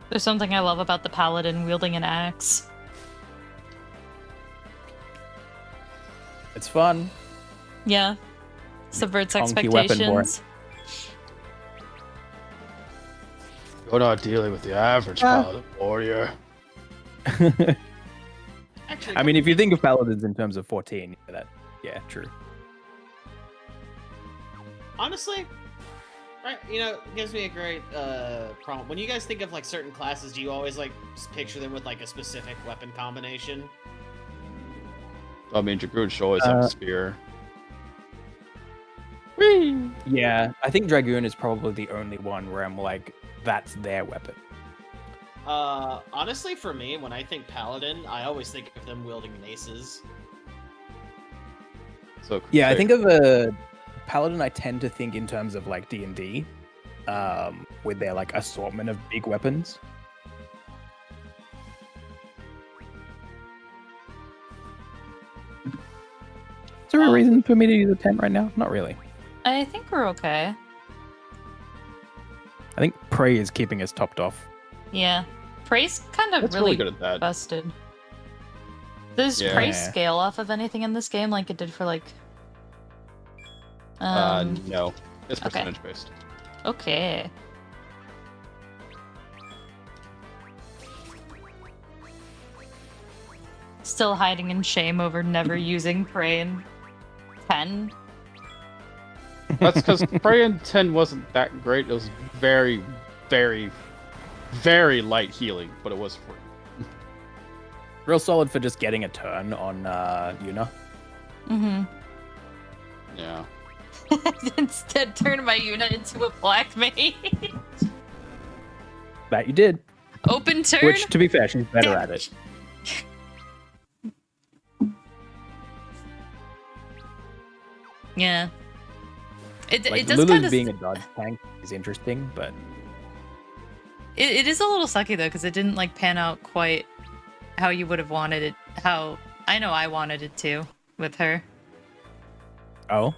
There's something I love about the paladin wielding an axe.
It's fun.
Yeah. Subverts
Honky weapon for it.
expectations.
You're not dealing with the average paladin warrior.
Actually,
I mean, if you think of paladins in terms of 14, yeah, true.
honestly, right? You know, it gives me a great prompt. When you guys think of like certain classes, do you always like picture them with like a specific weapon combination?
I mean, Dragoon should always have a spear.
Yeah, I think Dragoon is probably the only one where I'm like, that's their weapon.
Honestly, for me, when I think Paladin, I always think of them wielding maces.
So
Yeah, I think of a Paladin, I tend to think in terms of like D&D, with their like assortment of big weapons. Is there a reason for me to use a tent right now? Not really.
I think we're okay.
I think Prey is keeping us topped off.
Yeah. Prey's kind of
That's
really
really good at that.
busted. Does
Yeah.
Prey scale off of anything in this game like it did for like...
No. It's
okay.
percentage based.
Okay. Still hiding in shame over never using Prey in 10.
That's because Prey in 10 wasn't that great. It was very, very, very light healing, but it was free.
Real solid for just getting a turn on Yuna.
Mm-hmm.
Yeah.
Instead, turn my unit into a black mage.
That you did.
Open turn.
Which, to be fair, she's better at it.
Yeah. It
Like,
does
Lulu's
kind of...
being a dodge tank is interesting, but
It is a little sucky though, because it didn't like pan out quite how you would have wanted it. How I know I wanted it to with her.
oh,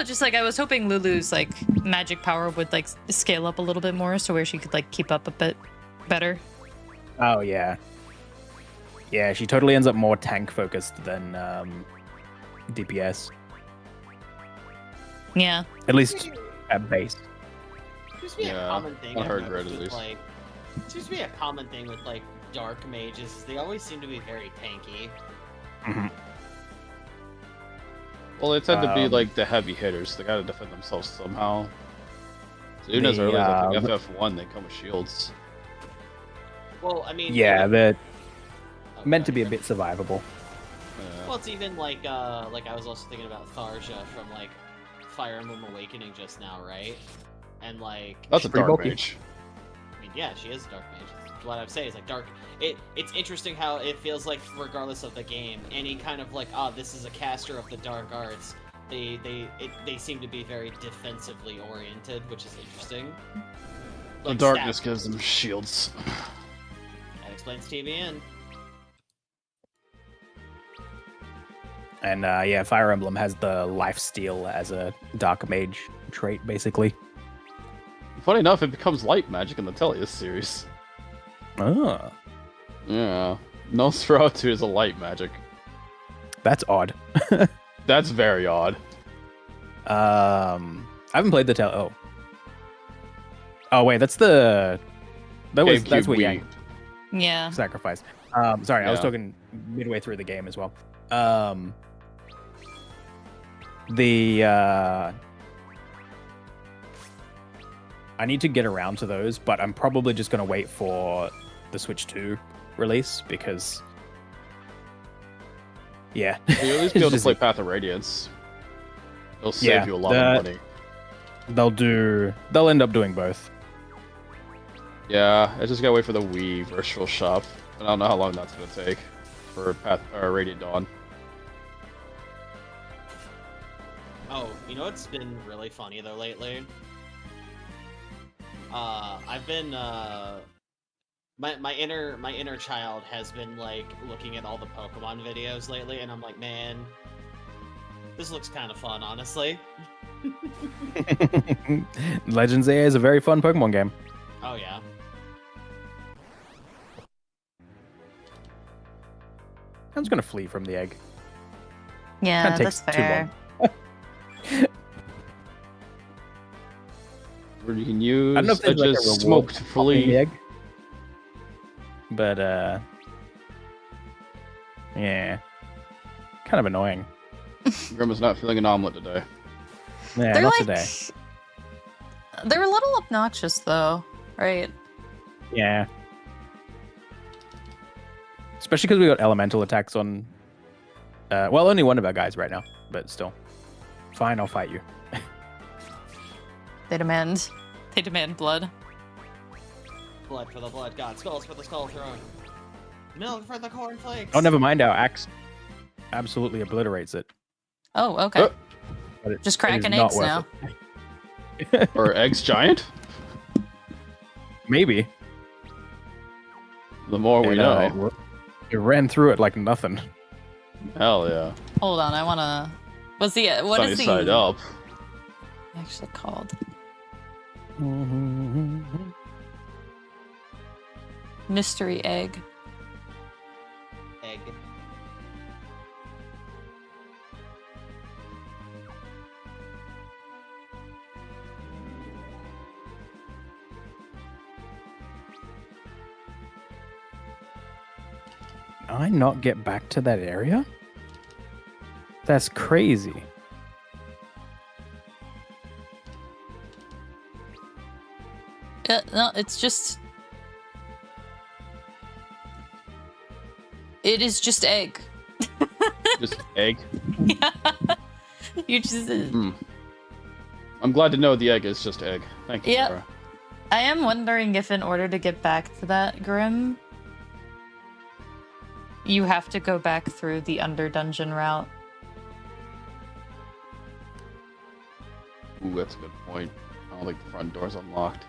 Just like I was hoping Lulu's like magic power would like scale up a little bit more, so where she could like keep up a bit better.
oh yeah, yeah. She totally ends up more tank focused than DPS,
Yeah.
at least at base.
Seems to be a
Yeah,
common thing.
I
I've
heard
noticed
Red at
with,
least.
like, seems to be a common thing with like dark mages. Is they always seem to be very tanky.
Mm-hmm.
Well, they tend to be
Um,
like the heavy hitters. They gotta defend themselves somehow. So even as
The,
early as like FF1, they come with shields.
Well, I mean,
Yeah,
like-
they're
oh,
meant to be a
sorry.
bit survivable.
Well, it's even like I was also thinking about Tharja from like Fire Emblem Awakening just now, right? And like,
That's a
pretty
dark
bulky.
mage.
I mean, yeah, she is a dark mage. What I'm saying is like dark. It's interesting how it feels like regardless of the game, any kind of like, this is a caster of the dark arts. They seem to be very defensively oriented, which is interesting.
The
Like,
darkness
stab-
gives them shields.
That explains TVN.
And yeah, Fire Emblem has the lifesteal as a dark mage trait, basically.
Funny enough, it becomes light magic in the Tellius series.
Oh,
Yeah. Nosferatu is a light magic.
that's odd.
That's very odd.
I haven't played the Oh wait, that's the that's
GameCube
what
Wii.
Yang
Yeah.
sacrifice. Sorry, I was
Yeah.
talking midway through the game as well. The I need to get around to those, but I'm probably just gonna wait for the Switch 2 release because
Yeah.
You'll at least be able to
Just-
play Path of Radiance. It'll save you a lot of money.
They'll end up doing both.
Yeah, I just gotta wait for the Wii Virtual Shop. I don't know how long that's gonna take for Path or Radiant Dawn.
Oh, you know what's been really funny though lately? I've been my inner child has been like looking at all the Pokemon videos lately, and I'm like, man, this looks kind of fun, honestly.
Legends A is a very fun Pokemon game.
Oh yeah.
I'm just gonna flee from the egg.
Yeah,
Kinda
that's
takes too
fair.
Where you can use
I don't know if there's like a
just
reward
smoked
for popping the
flea.
egg, but yeah, kind of annoying.
Grandma's not feeling an omelet today.
Yeah,
They're
not
like,
today.
they're a little obnoxious though, right?
Yeah, especially because we got elemental attacks on. Well, only one of our guys right now, but still, fine. I'll fight you.
They demand.
They demand blood.
Blood for the blood god, skulls for the skull throne. Milk for the cornflakes.
Oh, never mind. Our axe absolutely obliterates it.
Oh, okay.
But it,
Just
it
cracking
is not
eggs
worth
now.
it.
Or eggs giant?
Maybe.
The more we know.
It ran through it like nothing.
Hell yeah.
Hold on, I wanna. What's the what
Sunny
is the
side up.
actually called? Mystery egg.
Egg.
I not get back to that area? That's crazy.
No, it's just. It is just egg.
Just egg.
Yeah. You just.
I'm glad to know the egg is just egg. Thank you,
Yep.
Sarah.
I am wondering if, in order to get back to that Grim, you have to go back through the under dungeon route.
Ooh, that's a good point. I don't think the front door's unlocked.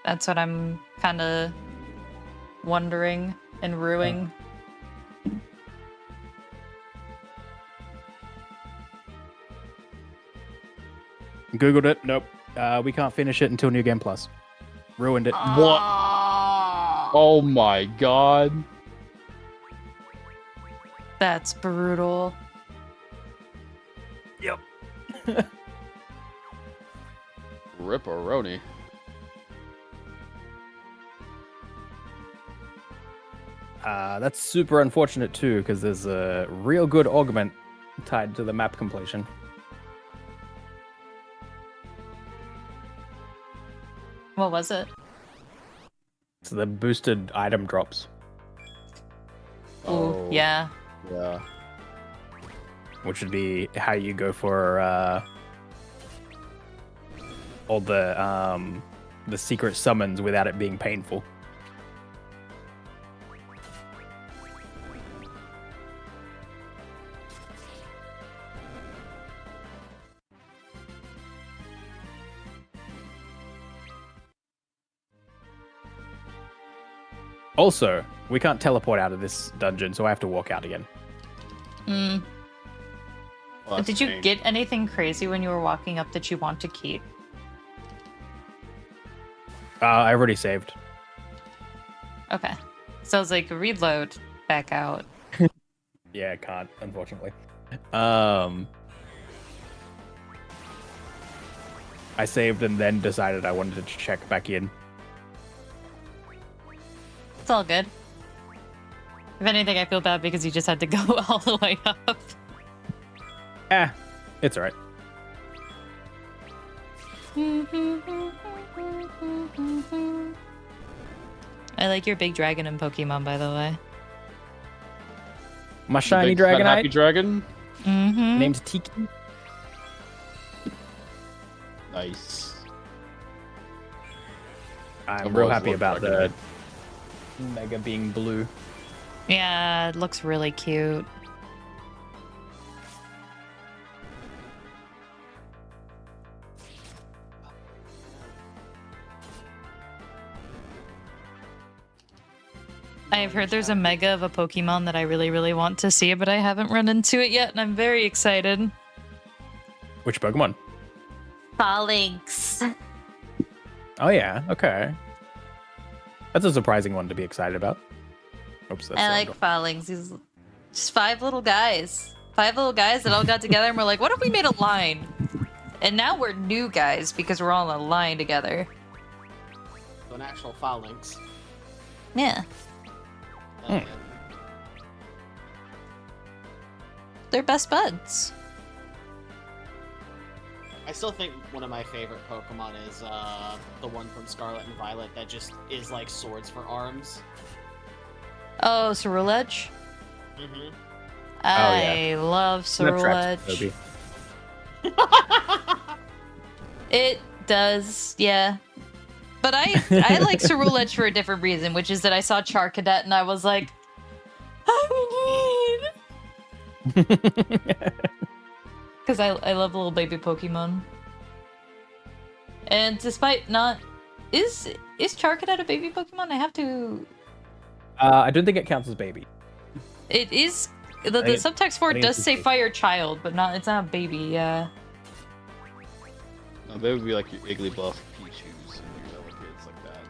That's what I'm kind of wondering and ruining.
Googled it. Nope. We can't finish it until New Game Plus. Ruined it.
What? Oh my god.
That's brutal.
Yep.
Ripperoni.
That's super unfortunate too, because there's a real good augment tied to the map completion.
What was it?
It's the boosted item drops,
Oh, yeah.
Yeah.
which would be how you go for all the secret summons without it being painful. Also, we can't teleport out of this dungeon, so I have to walk out again.
Mm.
Well, that's
Did you
pain.
get anything crazy when you were walking up that you want to keep?
I already saved.
Okay. So I was like, reload, back out.
Yeah, I can't, unfortunately. I saved and then decided I wanted to check back in.
It's all good. If anything, I feel bad because you just had to go all the way up.
It's alright.
I like your big dragon in Pokemon, by the way.
My shiny
Big fat happy
Dragonite
dragon.
Mm-hmm.
named Tiki.
Nice.
I'm
I've
real
always
happy
loved
about
Dragonite.
the Mega being blue.
Yeah, it looks really cute. I've heard there's a mega of a Pokemon that I really, really want to see, but I haven't run into it yet, and I'm very excited.
Which Pokemon?
Phalanx.
Oh yeah, okay. That's a surprising one to be excited about. Oops, that's
I like Phalanx. He's just 5 little guys. 5 little guys that all got together and we're like, what if we made a line? And now we're new guys because we're all in a line together.
An actual phalanx.
Yeah. They're best buds.
I still think one of my favorite Pokemon is the one from Scarlet and Violet that just is like swords for arms.
Oh, Ceruledge?
Mm-hmm.
I love
Snapchat,
Ceruledge.
Toby.
It does, yeah. But I like Ceruledge for a different reason, which is that I saw Charcadet and I was like, I need. Because I love little baby Pokemon. And despite not... Is Charcadet a baby Pokemon? I have to...
I don't think it counts as baby.
It is... The
think
subtext for it does
it's
say
baby.
fire child, but it's not a baby, yeah.
No, they would be like your Igglybuff, Pichus, and your other kids like that.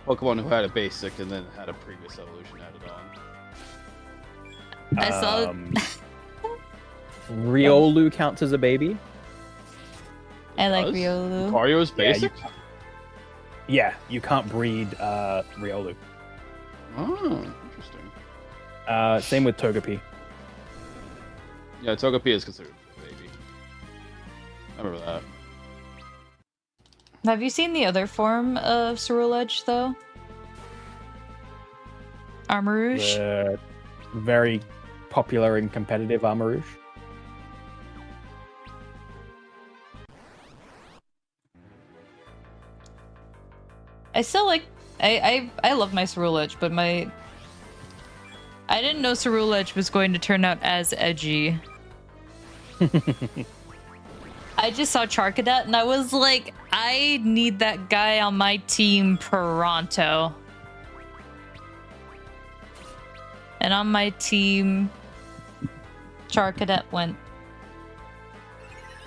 Pokemon who had a basic and then had a previous evolution added on.
I saw...
Riolu counts as a baby.
I like
Does?
Riolu.
Lucario's basic?
Yeah, you can't breed Riolu.
Oh, interesting.
Same with Togepi.
Yeah, Togepi is considered a baby. I remember that.
Have you seen the other form of Ceruledge, though? Armarouge?
The very popular and competitive Armarouge.
I still like... I love my Ceruledge, but I didn't know Ceruledge was going to turn out as edgy. I just saw Charcadet and I was like, I need that guy on my team pronto. And on my team, Charcadet went.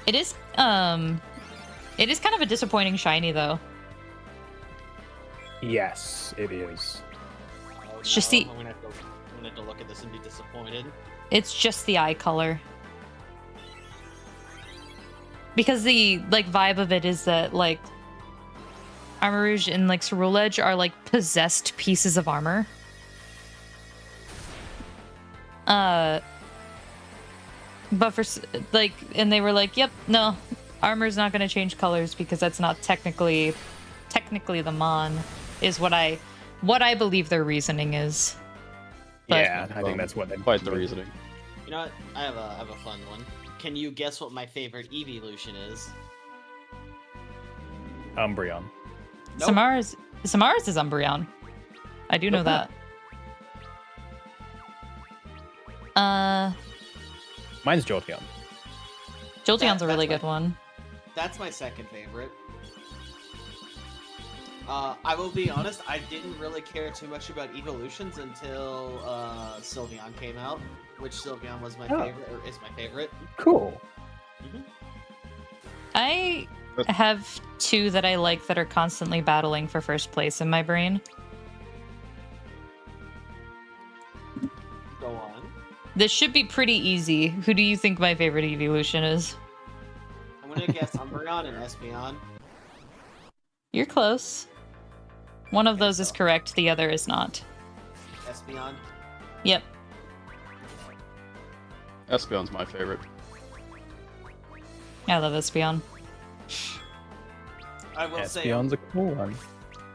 It is kind of a disappointing shiny though.
Yes, it is.
Oh,
It's just the-
I'm gonna have to look at this and be disappointed.
It's just the eye color. Because the vibe of it is that Armarouge and Ceruledge are possessed pieces of armor. But for and they were like, yep, no, armor's not going to change colors because that's not technically the Mon, is what I believe their reasoning is. But
Yeah, I think that's what they
Quite the reasoning.
You know what? I have a fun one. Can you guess what my favorite evolution is?
Umbreon.
Nope.
Samara's is Umbreon. I do know that.
Mine's Jolteon.
Jolteon's a really
That's
good one.
That's my second favorite. I will be honest, I didn't really care too much about evolutions until Sylveon came out, which Sylveon was my favorite, or is my favorite.
Cool.
I have 2 that I like that are constantly battling for first place in my brain.
Go on.
This should be pretty easy. Who do you think my favorite evolution is?
I'm gonna guess Umbreon and Espeon.
You're close. One of those is correct, the other is not.
Espeon.
Yep.
Espeon's my favorite.
I love Espeon.
I will say
Espeon's a cool one.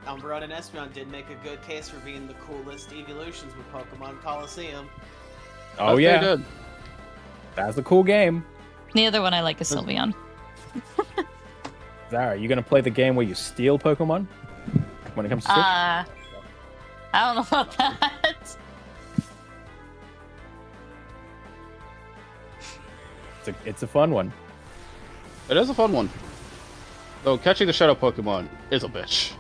Umbreon and Espeon did make a good case for being the coolest evolutions with Pokemon Coliseum.
Oh
That's
yeah,
pretty good.
that's a cool game.
The other one I like is Sylveon.
Zara, you gonna play the game where you steal Pokemon when it comes to Switch?
I don't know about that.
It's a fun one.
It is a fun one. Though catching the shadow Pokemon is a bitch.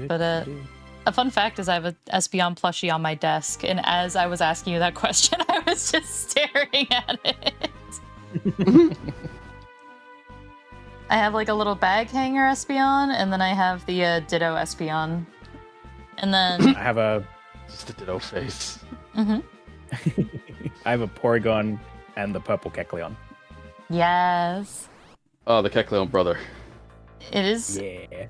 But a fun fact is I have a Espeon plushie on my desk, and as I was asking you that question, I was just staring at it. I have like a little bag hanger Espeon, and then I have the Ditto Espeon. And then
I have a
Just the Ditto face.
I
have a Porygon and the purple Kecleon.
yes.
Oh, the Kecleon brother.
It is
Yeah.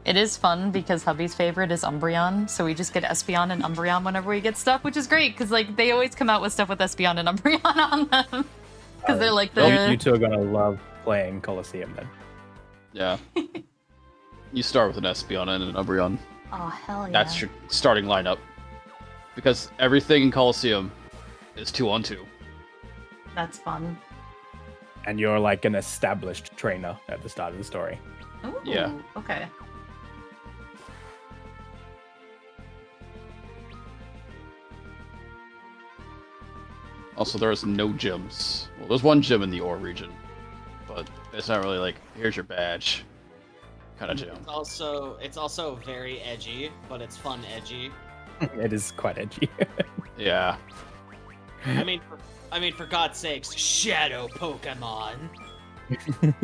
It is fun because hubby's favorite is Umbreon, so we just get Espeon and Umbreon whenever we get stuff, which is great because like they always come out with stuff with Espeon and Umbreon on them because they're like the.
Well, you two are gonna love playing Coliseum then.
Yeah. You start with an Espeon and an Umbreon.
Oh hell yeah!
That's your starting lineup. Because everything in Coliseum is 2-on-2.
That's fun.
And you're like an established trainer at the start of the story.
Ooh,
Yeah.
Okay.
Also, there's no gyms. Well, there's one gym in the Ore region, but it's not really like, here's your badge kind of gym.
It's also very edgy, but it's fun edgy.
It is quite edgy.
Yeah.
I mean, for God's sakes, Shadow Pokemon.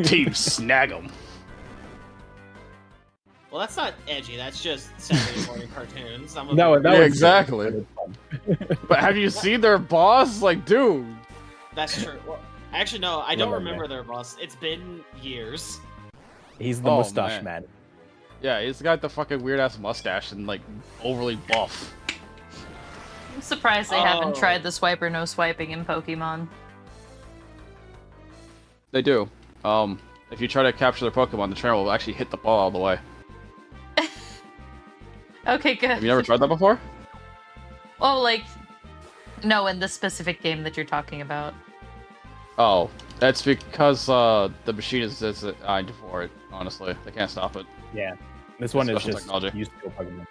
Team Snag'em.
Well, that's not edgy. That's just Saturday morning cartoons.
No, that
Yeah,
was
exactly. But have you seen their boss? Like, dude.
That's true. Well, actually, no, I don't
Remember,
remember
man.
their boss. It's been years.
He's the
Oh,
mustache
man.
man.
Yeah, he's got the fucking weird ass mustache and like overly buff.
I'm surprised they
Oh.
haven't tried the swipe or no swiping in Pokemon.
They do. If you try to capture their Pokemon, the trainer will actually hit the ball all the way.
Okay, good.
Have you never tried that before?
Oh, like, no, in the specific game that you're talking about.
Oh, that's because the machine is designed for it. Honestly, they can't stop it.
Yeah. This one is
Special
just
technology.
used to Pokemon.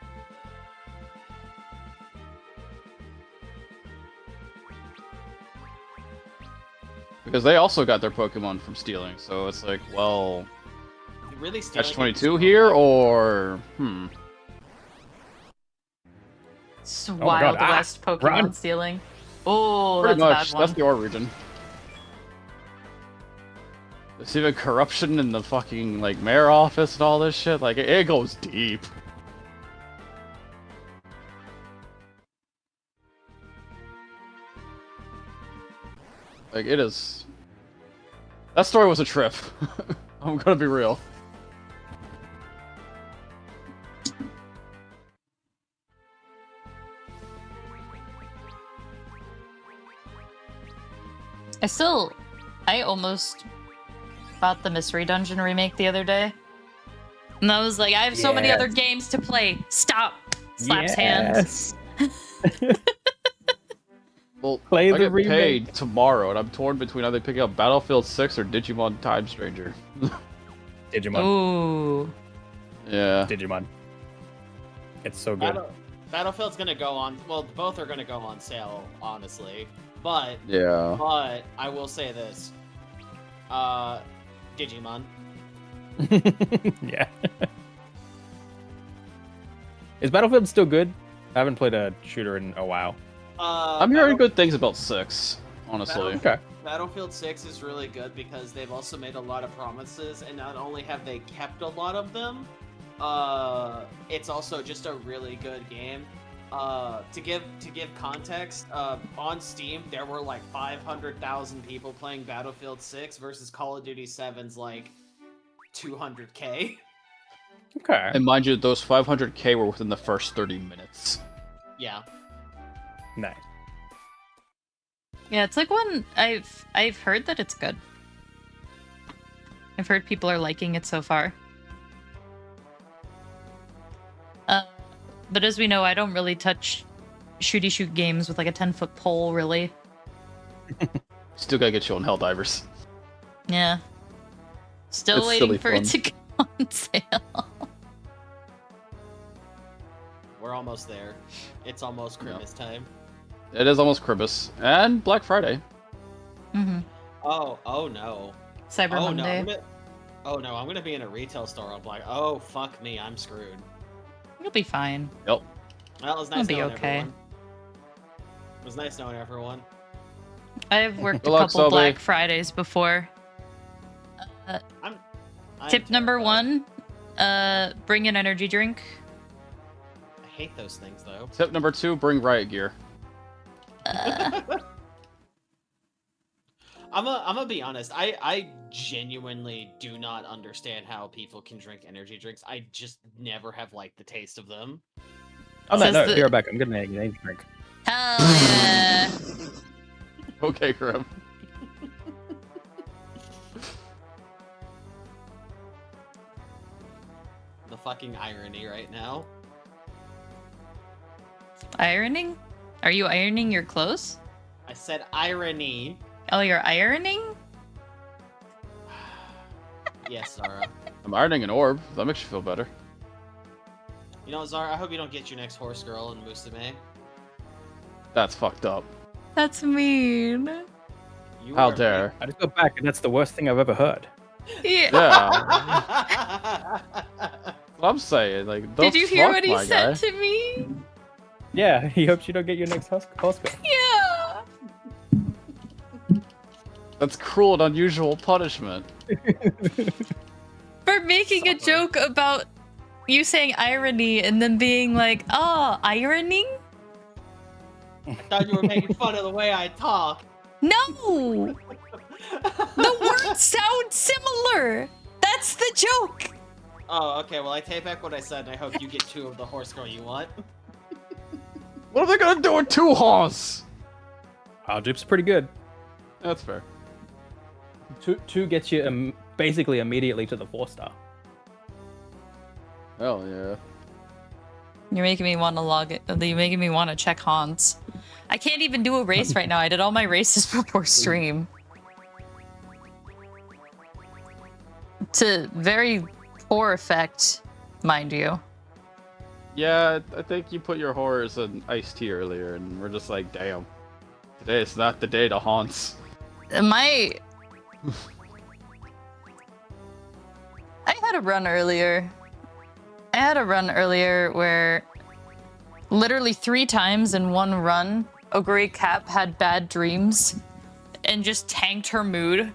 Because they also got their Pokemon from stealing, so it's like, well,
Really
catch
stealing
22 here, or
It's
my
Wild
God,
West Pokemon
run.
stealing. Oh,
pretty
that's
much
a bad one.
that's the Ore region. There's even corruption in the fucking like mayor office and all this shit. Like it goes deep. Like it is. That story was a trip. I'm gonna be real.
I almost bought the Mystery Dungeon remake the other day. And I was like, I have so many
Yes.
other games to play. Stop. Slaps hands.
Yes.
Well,
Play
I
the
get
remake.
paid tomorrow, and I'm torn between either picking up Battlefield 6 or Digimon Time Stranger.
Digimon.
Ooh.
Yeah.
Digimon. It's so good.
Battlefield's gonna go on. Well, both are gonna go on sale, honestly. But
Yeah.
I will say this. Digimon.
Yeah. Is Battlefield still good? I haven't played a shooter in a while.
I'm hearing good things about 6, honestly.
Okay.
Battlefield 6 is really good because they've also made a lot of promises, and not only have they kept a lot of them, it's also just a really good game. To give context, on Steam there were like 500,000 people playing Battlefield 6 versus Call of Duty 7's like 200K.
Okay.
And mind you, those 500k were within the first 30 minutes.
Yeah.
Nice.
Yeah, it's like one I've heard that it's good.
I've heard people are liking it so far. But as we know, I don't really touch shooty shoot games with like a 10-foot pole, really.
Still gotta get you on Helldivers.
Yeah. Still
It's
waiting
silly
for
fun.
it to go on sale.
We're almost there. It's almost Christmas time.
It is almost Christmas and Black Friday.
Mm-hmm.
Oh no.
Cyber
Oh
Monday.
no, I'm gonna be in a retail store. I'm like, oh fuck me, I'm screwed.
You'll be fine.
Yep.
Well, it was
I'll
nice
be
knowing
okay.
everyone. It was nice knowing everyone.
I've worked a
Good luck,
couple
Selby.
Black Fridays before.
I'm
Tip number
terrified.
1, bring an energy drink.
I hate those things though.
Tip number 2: bring riot gear.
I'm gonna be honest. I genuinely do not understand how people can drink energy drinks. I just never have liked the taste of them.
Oh no,
Says
no,
the-
be right back. I'm getting an energy drink.
Hell yeah.
Okay, Grim.
The fucking irony right now.
Ironing? Are you ironing your clothes?
I said irony.
Oh, you're ironing?
Yes, Zara.
I'm ironing an orb. That makes you feel better.
You know, Zara, I hope you don't get your next horse girl in Musume.
That's fucked up.
That's mean.
You
How
are-
dare.
I just got back, and that's the worst thing I've ever heard.
Yeah.
Yeah. What I'm saying, like, the
Did you hear
fuck,
what he
my
said
guy?
to me?
Yeah, he hopes you don't get your next horse girl.
Yeah.
That's cruel and unusual punishment.
For making a joke about you saying irony and then being like, oh, ironing?
I thought you were making fun of the way I talk.
No! The words sound similar! That's the joke!
Oh, okay. Well, I take back what I said, and I hope you get 2 of the horse girl you want.
What are they gonna do with 2 horse?
Our dupe's pretty good.
That's fair.
Two gets you basically immediately to the 4-star.
Hell yeah.
You're making me want to log it. You're making me want to check Hans. I can't even do a race right now. I did all my races before stream. To very poor effect, mind you.
Yeah, I think you put your horse in iced tea earlier, and we're just like, damn. Today is not the day to haunts.
I had a run earlier. I had a run earlier where literally 3 times in one run, Ogre Cap had bad dreams and just tanked her mood.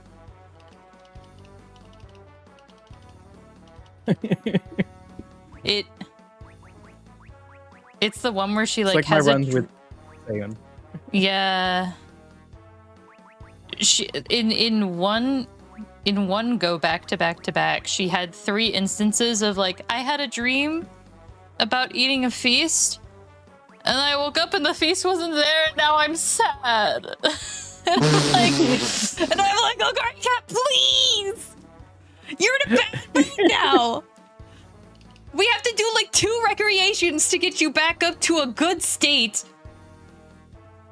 It's the one where she
It's
like
like my
has a
runs with Sayon.
yeah. She in one go back to back to back, she had 3 instances of like, I had a dream about eating a feast, and I woke up and the feast wasn't there, and now I'm sad. and I'm like, oh, Garden Cat, please! You're in a bad mood now! We have to do like 2 recreations to get you back up to a good state.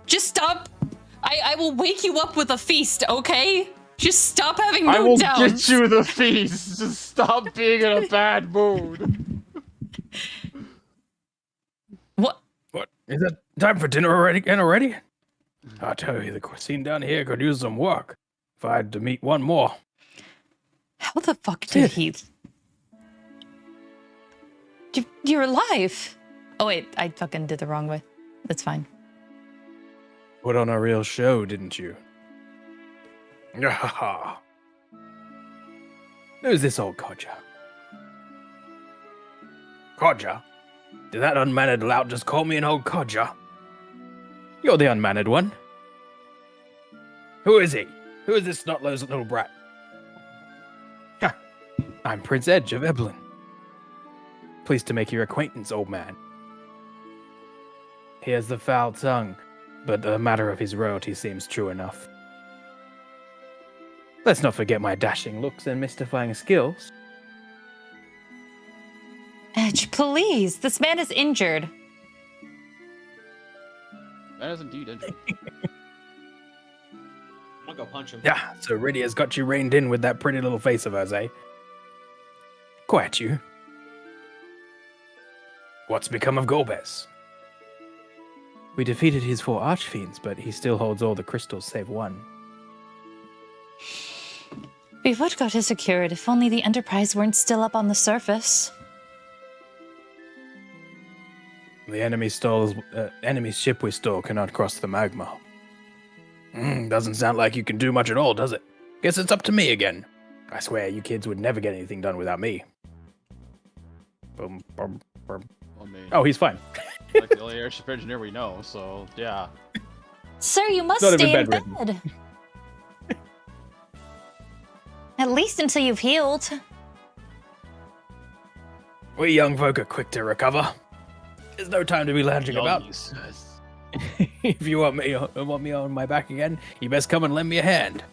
Just stop. I will wake you up with a feast, okay? Just stop having mood
I will
downs.
get you the feast. Just stop being in a bad mood.
What?
What? Is it time for dinner already? I tell you, the cuisine down here could use some work. If I had to meet one more.
How the fuck did he? You're alive. Oh wait, I fucking did the wrong way. That's fine.
Put on a real show, didn't you? Who's this old codger? Codger? Did that unmannered lout just call me an old codger? You're the unmannered one. Who is he? Who is this snot-nosed little brat? Ha! I'm Prince Edge of Eblin. Pleased to make your acquaintance, old man. He has the foul tongue, but the matter of his royalty seems true enough.
Let's not forget my dashing looks and mystifying skills.
Edge, please. This man is injured.
That is indeed injured.
I'm gonna go punch him.
Yeah, so Rydia's got you reined in with that pretty little face of hers, eh? Quiet you. What's become of Golbez? We defeated his 4 archfiends, but he still holds all the crystals save one.
We would go to secure it if only the Enterprise weren't still up on the surface.
The enemy's ship we stole cannot cross the magma. Doesn't sound like you can do much at all, does it? Guess it's up to me again. I swear you kids would never get anything done without me. Boom, boom, boom.
I mean,
Oh, he's fine.
like the only airship engineer we know, so yeah.
Sir, you must
Not even
stay in
bedridden.
bed. At least until you've healed.
We young folk are quick to recover. There's no time to be lounging about. If you want me on my back again, you best come and lend me a hand.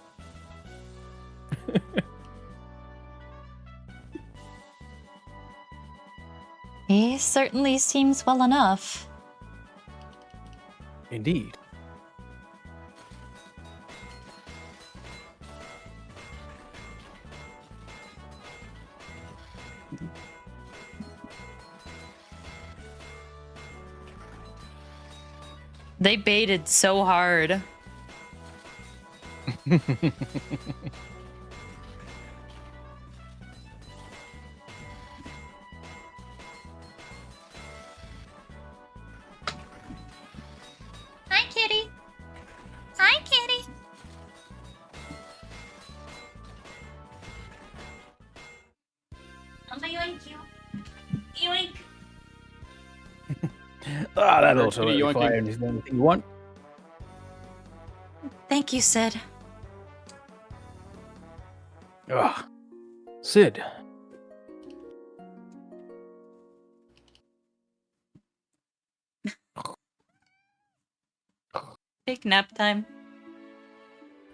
He certainly seems well enough.
Indeed.
They baited so hard.
Hi, kitty. Hi, kitty. I'm gonna yoink you. Yoink.
Ah, that'll
Kitty
totally
yoinking.
fire. Is there anything you want?
Thank you, Sid.
Ah, Sid.
Big nap time.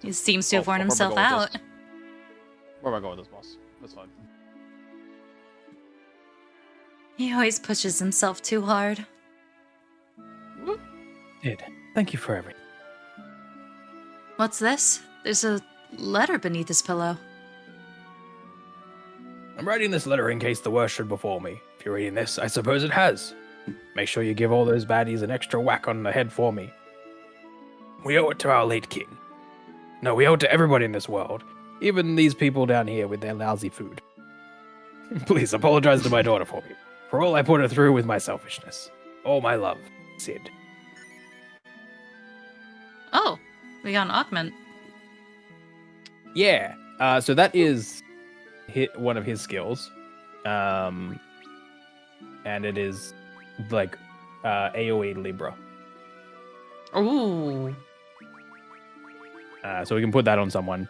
He seems to have worn
where am I
himself
going with
out.
this? Where am I going with this, boss? That's fine.
He always pushes himself too hard.
Sid, thank you for everything.
What's this? There's a letter beneath his pillow.
I'm writing this letter in case the worst should befall me. If you're reading this, I suppose it has. Make sure you give all those baddies an extra whack on the head for me. We owe it to our late king. No, we owe it to everybody in this world. Even these people down here with their lousy food. Please apologize to my daughter for me. For all I put her through with my selfishness. All my love, Sid.
Oh, we got an augment.
Yeah. So that is one of his skills. And it is like AoE Libra.
Ooh.
So we can put that on someone.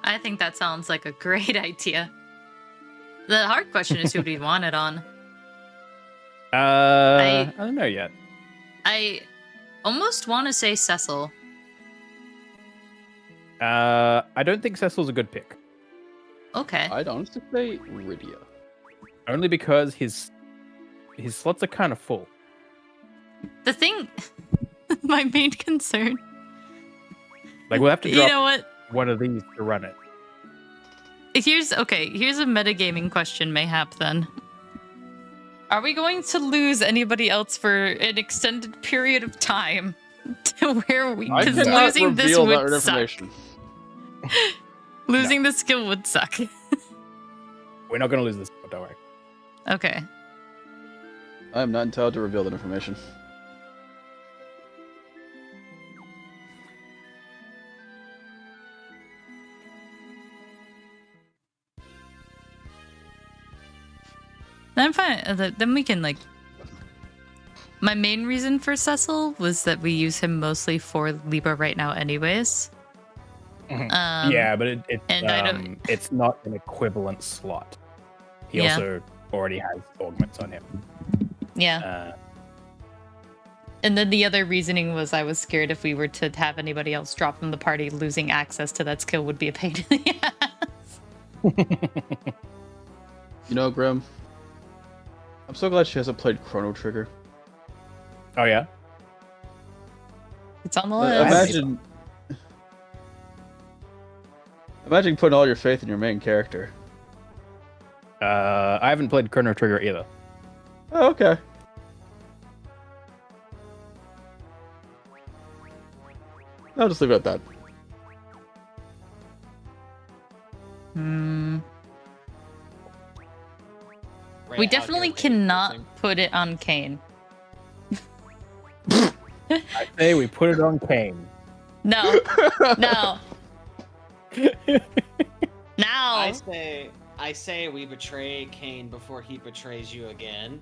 I think that sounds like a great idea. The hard question is who do we want it on?
I don't know yet.
I almost want to say Cecil.
I don't think Cecil's a good pick.
Okay.
I'd honestly say Rydia.
Only because his slots are kind of full.
The thing, my main concern.
Like we'll have to
You
drop
know what?
one of these to run it.
Here's a metagaming question, mayhap then. Are we going to lose anybody else for an extended period of time to where we?
I
Because
cannot
losing this
reveal that
would suck.
information.
Losing the skill would suck.
We're not going to lose this, don't worry.
Okay.
I am not entitled to reveal that information.
I'm fine. Then we can like. My main reason for Cecil was that we use him mostly for Libra right now, anyways.
Yeah, but
and I don't-
it's not an equivalent slot. He
Yeah.
also already has augments on him.
Yeah. And then the other reasoning was I was scared if we were to have anybody else drop from the party, losing access to that skill would be a pain in the ass.
You know, Grim, I'm so glad she hasn't played Chrono Trigger.
Oh yeah.
It's on the list.
Imagine putting all your faith in your main character.
I haven't played Chrono Trigger either.
Oh, okay. I'll just leave it at that.
We definitely cannot put it on Kane.
I say we put it on Kane.
No. No. Now.
I say we betray Kane before he betrays you again.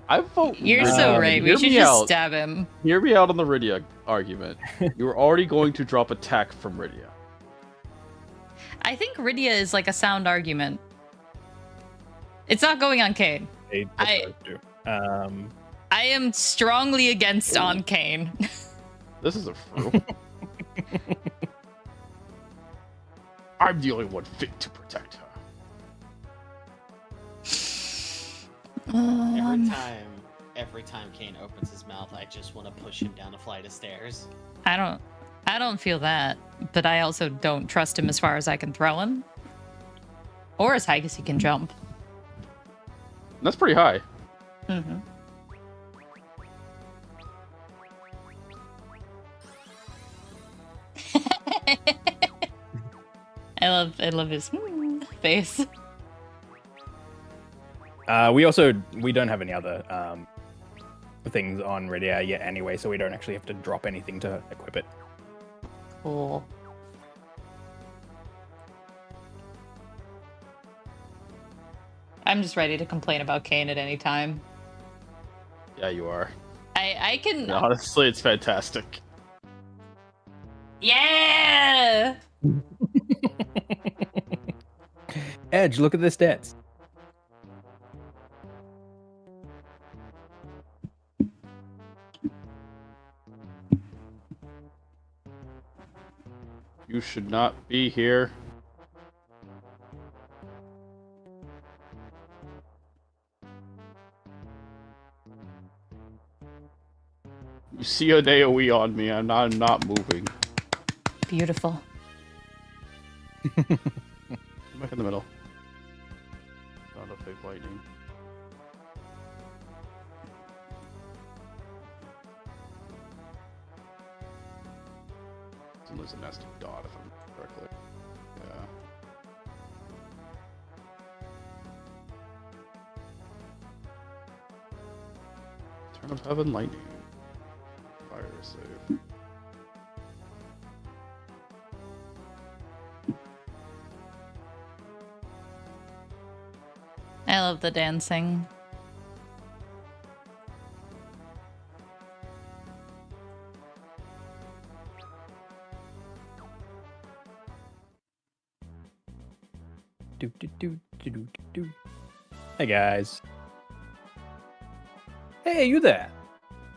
I vote.
You're so right. We should just stab him.
Hear me out on the Rydia argument. You were already going to drop attack from Rydia.
I think Rydia is like a sound argument. It's not going on Kane. I am strongly against on Kane.
This is a fruit. I'm the only one fit to protect her.
Every time Kane opens his mouth, I just want to push him down a flight of stairs.
I don't feel that, but I also don't trust him as far as I can throw him. Or as high as he can jump.
That's pretty high.
Mm-hmm. I love his face.
We don't have any other things on Rydia yet anyway, so we don't actually have to drop anything to equip it.
Cool. I'm just ready to complain about Kane at any time.
Yeah, you are.
I can...
Honestly, it's fantastic.
Yeah!
Edge, look at the stats.
You should not be here. You see an AoE on me, I'm not moving.
Beautiful.
Back in the middle. Not a fake lightning. There's a nasty dot if I'm correctly. Yeah. Turn of Heaven Lightning. Fire save.
I love the dancing.
Hey guys. Hey, you there?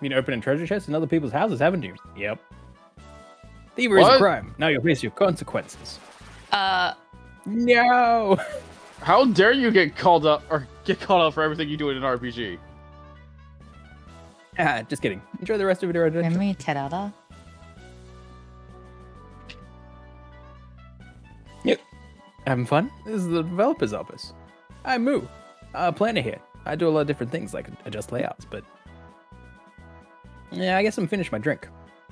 You been opening treasure chests in other people's houses, haven't you? Yep. Thievery is a crime. Now you'll face your consequences. No.
How dare you get called up or get called out for everything you do in an RPG?
Ah, just kidding. Enjoy the rest of your adventure.
Memory Terada.
Yep. Having fun? This is the developer's office. I'm Moo. Planner here. I do a lot of different things like adjust layouts, but yeah, I guess I'm finished my drink.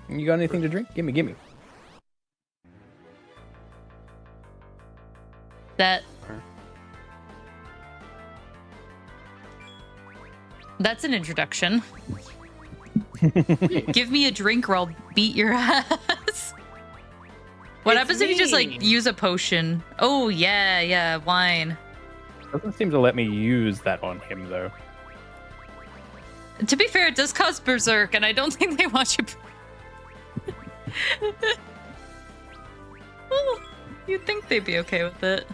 You got anything to drink? Gimme.
That's an introduction. Give me a drink or I'll beat your ass. What happens if you just like use a potion? Oh yeah, wine.
Doesn't seem to let me use that on him though.
To be fair, it does cause berserk, and I don't think they want you. Well, you'd think they'd be okay with it.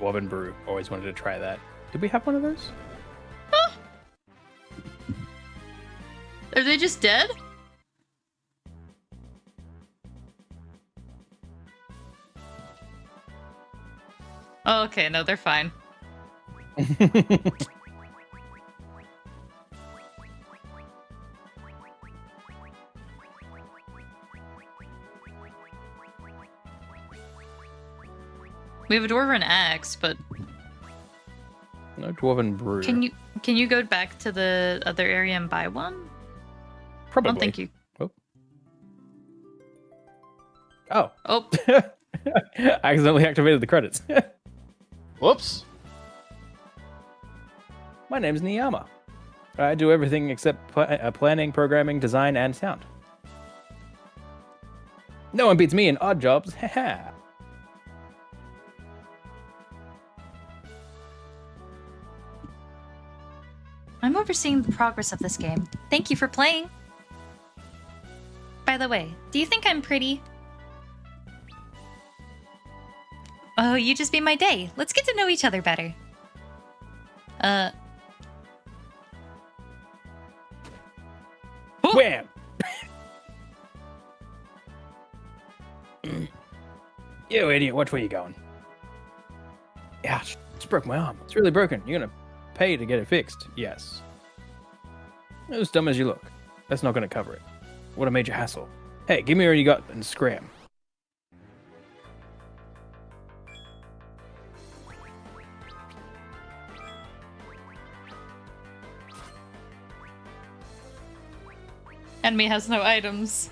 Woven brew. Always wanted to try that. Did we have one of those?
Are they just dead? Oh, okay, no, they're fine. We have a dwarven axe, but
No dwarven brew.
can you go back to the other area and buy one?
Probably.
Oh, thank you.
Oh.
Oh,
I accidentally activated the credits.
Whoops.
My name's Niyama. I do everything except planning, programming, design, and sound. No one beats me in odd jobs. Haha.
I'm overseeing the progress of this game. Thank you for playing. By the way, do you think I'm pretty? Oh, you just made my day. Let's get to know each other better.
Wham! You idiot, watch where you're going. Ouch, just broke my arm. It's really broken. You're gonna pay to get it fixed. Yes. As dumb as you look. That's not gonna cover it. What a major hassle. Hey, give me what you got and scram.
enemy has no items.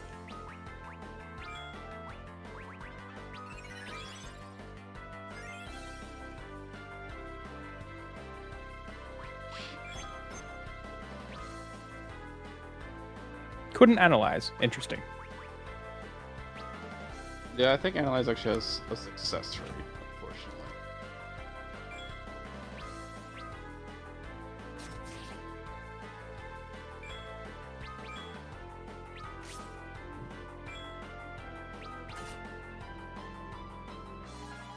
Couldn't analyze. Interesting.
Yeah, I think Analyze actually has a success rate, unfortunately.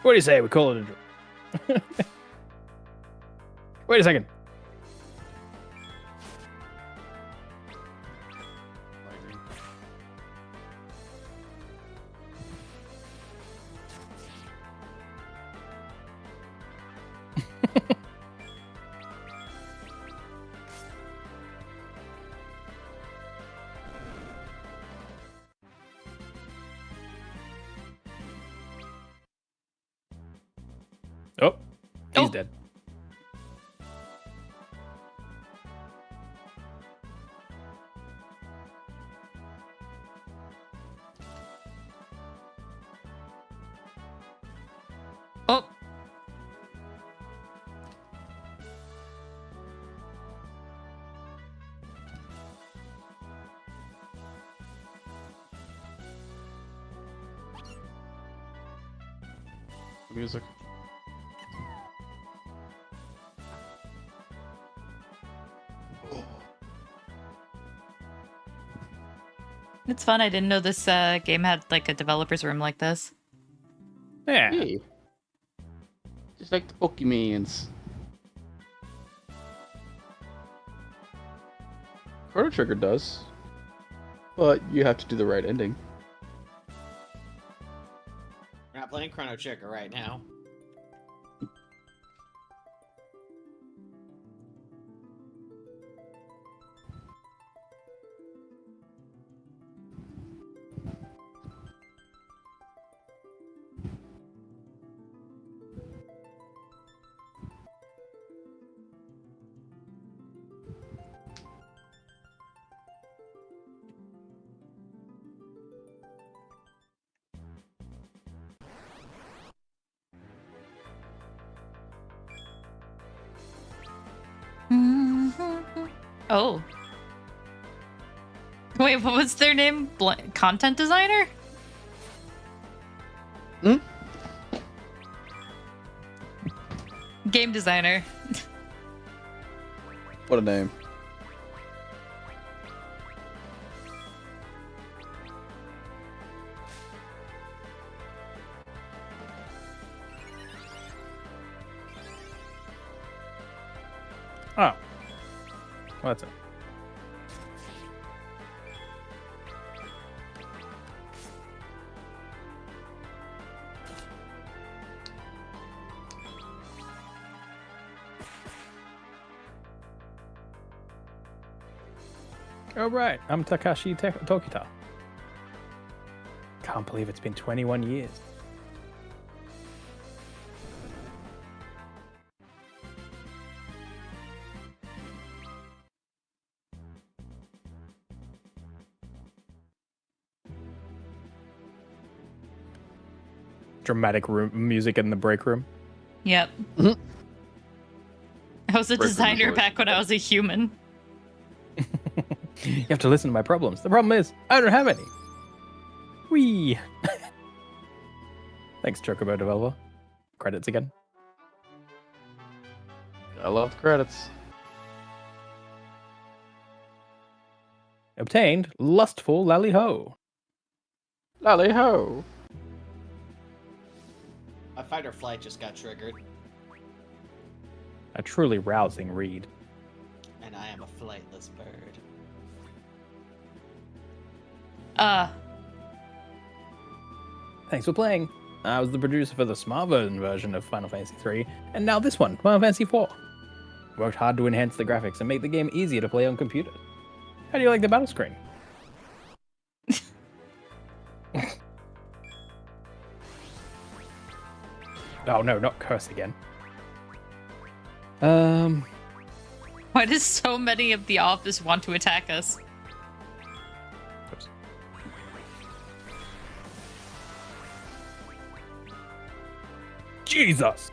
What do you say? We call it a draw. Wait a second. Oh, he's dead.
Oh.
Music.
It's fun. I didn't know this game had like a developer's room like this.
Yeah.
Hey. Just like the Pokemans. Chrono Trigger does. But you have to do the right ending.
We're not playing Chrono Trigger right now.
Oh. Wait, what was their name? Content designer?
Hmm?
Game designer.
What a name.
Oh. What's it? Oh, right. I'm Takashi Tokita. Can't believe it's been 21 years. Dramatic music in the break room.
Yep.
Mhm.
I was a
Break room is
designer
always
back when I was a human.
You have to listen to my problems. The problem is, I don't have any. Whee! Thanks, Chocobo Developer. Credits again.
I love the credits.
Obtained Lustful Lally Ho.
Lally ho!
My fight or flight just got triggered,
A truly rousing read.
and I am a flightless bird.
Thanks for playing. I was the producer for the smartphone version of Final Fantasy III, and now this one, Final Fantasy IV. Worked hard to enhance the graphics and make the game easier to play on computers. How do you like the battle screen? Oh no, not curse again.
Why does so many of the office want to attack us?
Oops. Jesus!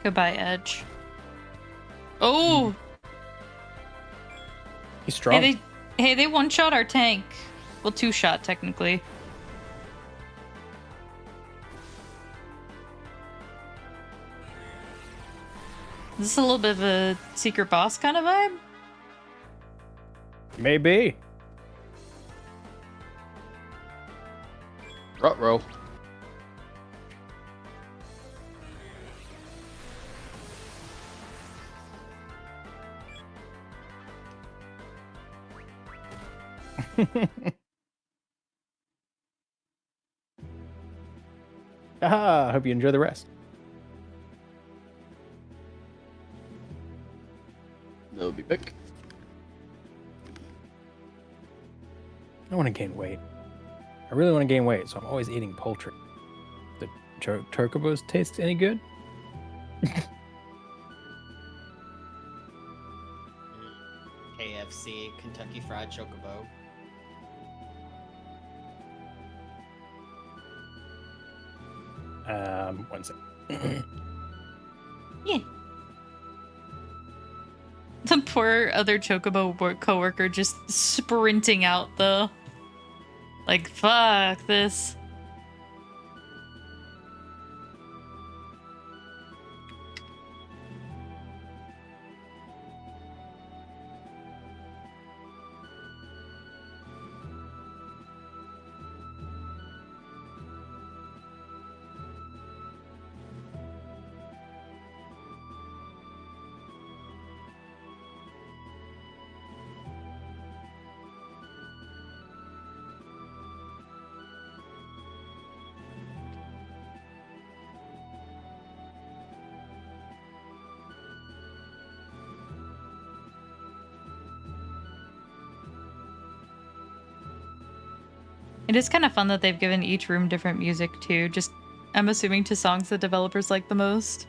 Goodbye, Edge. Oh!
He's strong.
Hey, they one-shot our tank. Well, two-shot, technically. Is this a little bit of a secret boss kind of vibe?
Maybe.
Ruh-roh.
Haha, hope you enjoy the rest.
That'll be big.
I want to gain weight. I really want to gain weight, so I'm always eating poultry. The chocobos taste any good?
KFC, Kentucky Fried Chocobo.
One sec.
Yeah. The poor other Chocobo coworker just sprinting out, though. Like, fuck this. It is kind of fun that they've given each room different music too. Just, I'm assuming, to songs that developers like the most.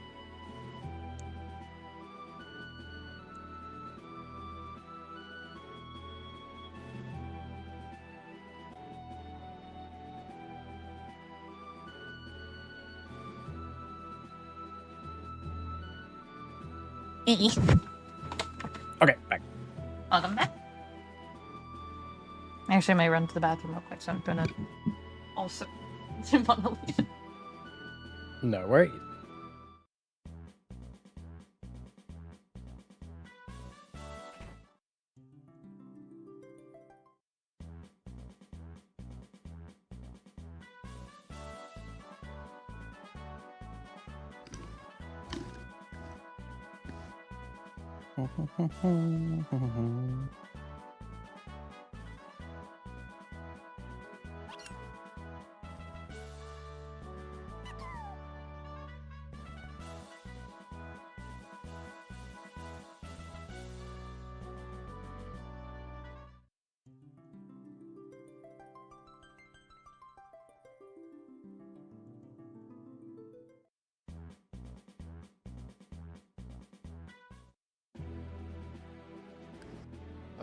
Okay, back.
Welcome back. Actually, I might run to the bathroom real quick, so I'm gonna also didn't want to leave.
No worries.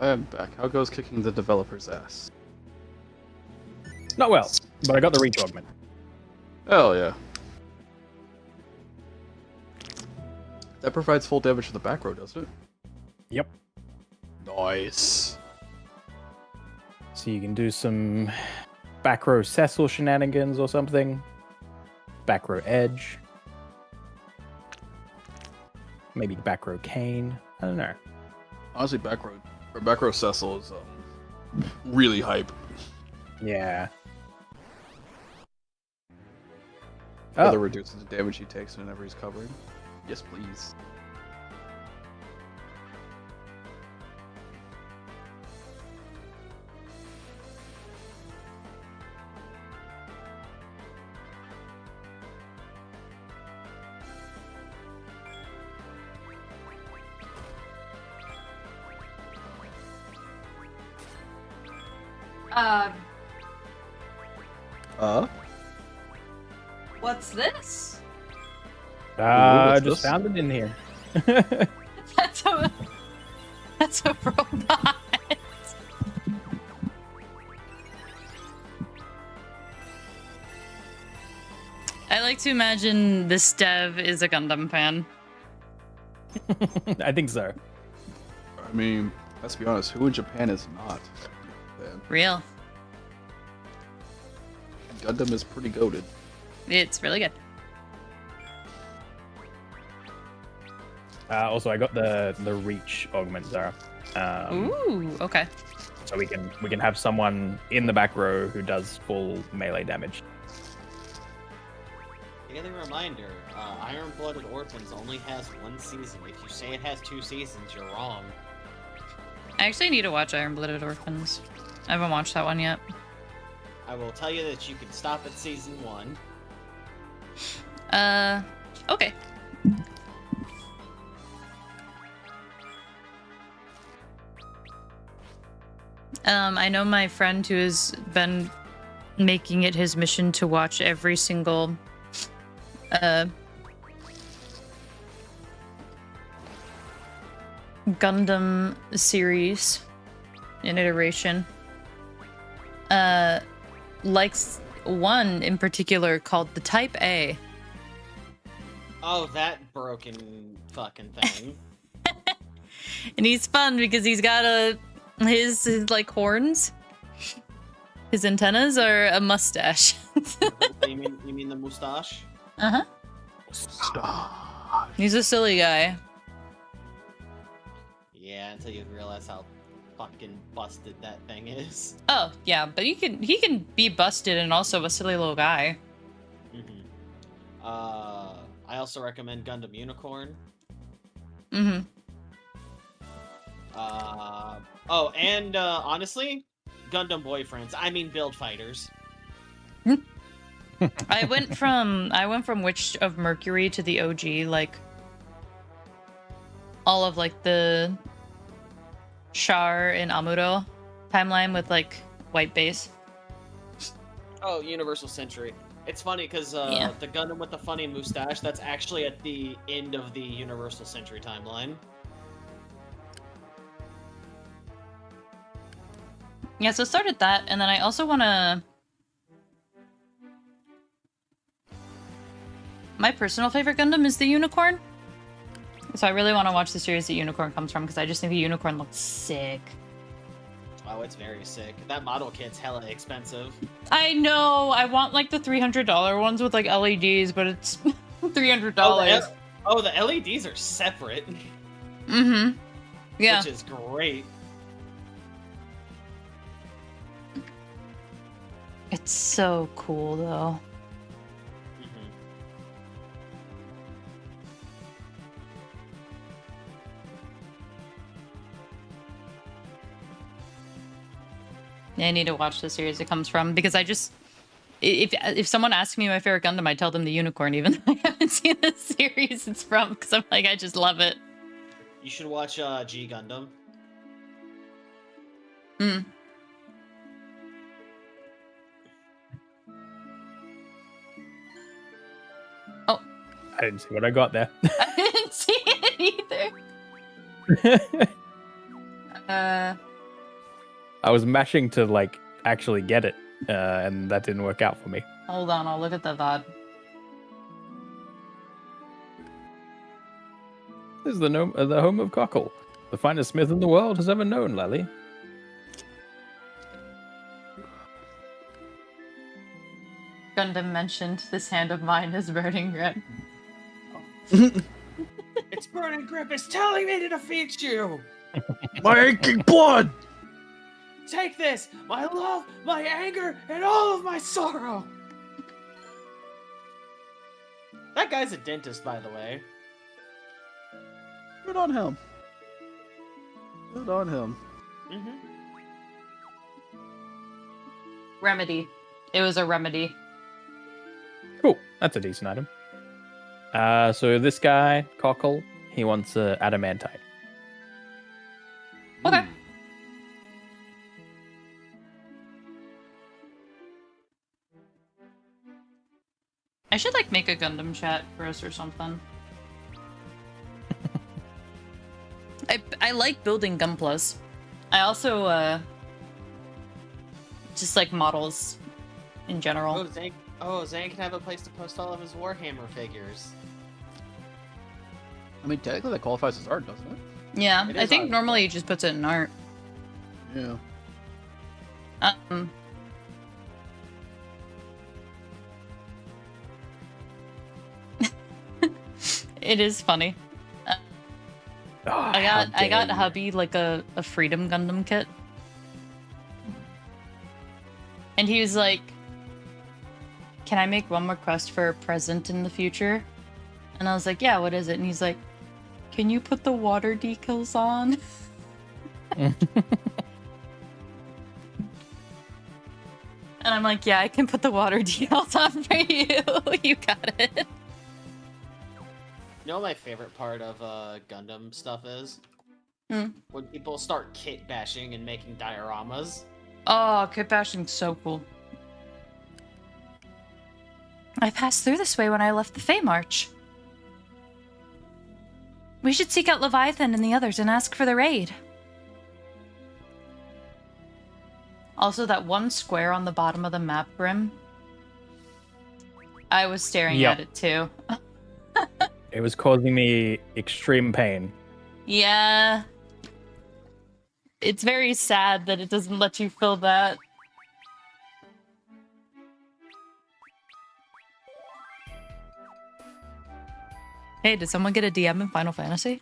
I am back. How goes kicking the developer's ass?
Not well, but I got the reach augment.
Hell yeah. That provides full damage to the back row, doesn't it?
Yep.
Nice.
So you can do some back row Cecil shenanigans or something. Back row Edge. Maybe back row Kane. I don't know.
Honestly, back row Cecil is really hype.
Yeah.
Further reduces the damage he takes whenever he's covering. Yes, please.
What's this?
I
what's
just
this?
found it in here.
That's a robot. I like to imagine this dev is a Gundam fan.
I think so.
I mean, let's be honest, who in Japan is not? Man,
Real.
Gundam is pretty goated.
It's really good.
Also, I got the reach augment there.
Ooh, okay.
So we can have someone in the back row who does full melee damage.
Daily reminder, Iron-Blooded Orphans only has 1 season. If you say it has 2 seasons, you're wrong.
I actually need to watch Iron-Blooded Orphans. I haven't watched that one yet.
I will tell you that you can stop at season 1.
Okay. I know my friend who has been making it his mission to watch every single Gundam series in iteration. Likes one in particular called the Type A.
Oh, that broken fucking thing.
And he's fun because he's got his like horns. His antennas are a mustache.
you mean the mustache?
Uh-huh. He's a silly guy.
Yeah, until you realize how fucking busted that thing is.
Oh, yeah, but he can be busted and also a silly little guy.
I also recommend Gundam Unicorn.
Mm-hmm.
Oh, and honestly, Gundam Boyfriends. I mean Build Fighters.
I went from Witch of Mercury to the OG, like all of like the Char and Amuro timeline with like white base.
Oh, Universal Century. It's funny because the Gundam with the funny mustache, that's actually at the end of the Universal Century timeline.
Yeah, so started that, and then I also want to... My personal favorite Gundam is the Unicorn. So I really want to watch the series that Unicorn comes from because I just think the Unicorn looks sick.
Oh, it's very sick. That model kit's hella expensive.
I know. I want like the $300 ones with like LEDs, but it's $300.
Oh, the LEDs are separate.
Mm-hmm. Yeah.
Which is great.
It's so cool though. Yeah, I need to watch the series it comes from because I just if someone asks me my favorite Gundam, I tell them the Unicorn, even though I haven't seen the series it's from, because I'm like, I just love it.
You should watch G Gundam.
Hmm. Oh.
I didn't see what I got there.
I didn't see it either.
I was mashing to like actually get it, and that didn't work out for me.
Hold on, I'll look at the VOD.
This is the home of Cockle, the finest smith in the world has ever known, Lally.
Gundam mentioned this hand of mine is burning red.
It's burning grip. It's telling me to defeat you.
My aching blood.
Take this, my love, my anger, and all of my sorrow. That guy's a dentist, by the way.
Good on him. Good on him.
Mm-hmm.
Remedy. It was a remedy.
Cool, that's a decent item. So this guy, Cockle, he wants adamantite.
Okay. I should like make a Gundam chat for us or something. I like building Gunplas. I also just like models in general.
Zane can have a place to post all of his Warhammer figures.
I mean, technically that qualifies as art, doesn't it?
Yeah,
It
I
is
think
art.
normally he just puts it in art.
Yeah.
It is funny. I got hubby like a Freedom Gundam kit. And he was like, "Can I make one request for a present in the future?" And I was like, "Yeah, what is it?" And he's like, "Can you put the water decals on?" And I'm like, "Yeah, I can put the water decals on for you. You got it."
You know what my favorite part of Gundam stuff is?
Hmm.
When people start kit bashing and making dioramas.
Oh, kit bashing's so cool.
I passed through this way when I left the Fey March. We should seek out Leviathan and the others and ask for the raid.
Also, that one square on the bottom of the map, Grim. I was staring
Yep.
at it too.
It was causing me extreme pain.
Yeah. It's very sad that it doesn't let you fill that. Hey, did someone get a DM in Final Fantasy?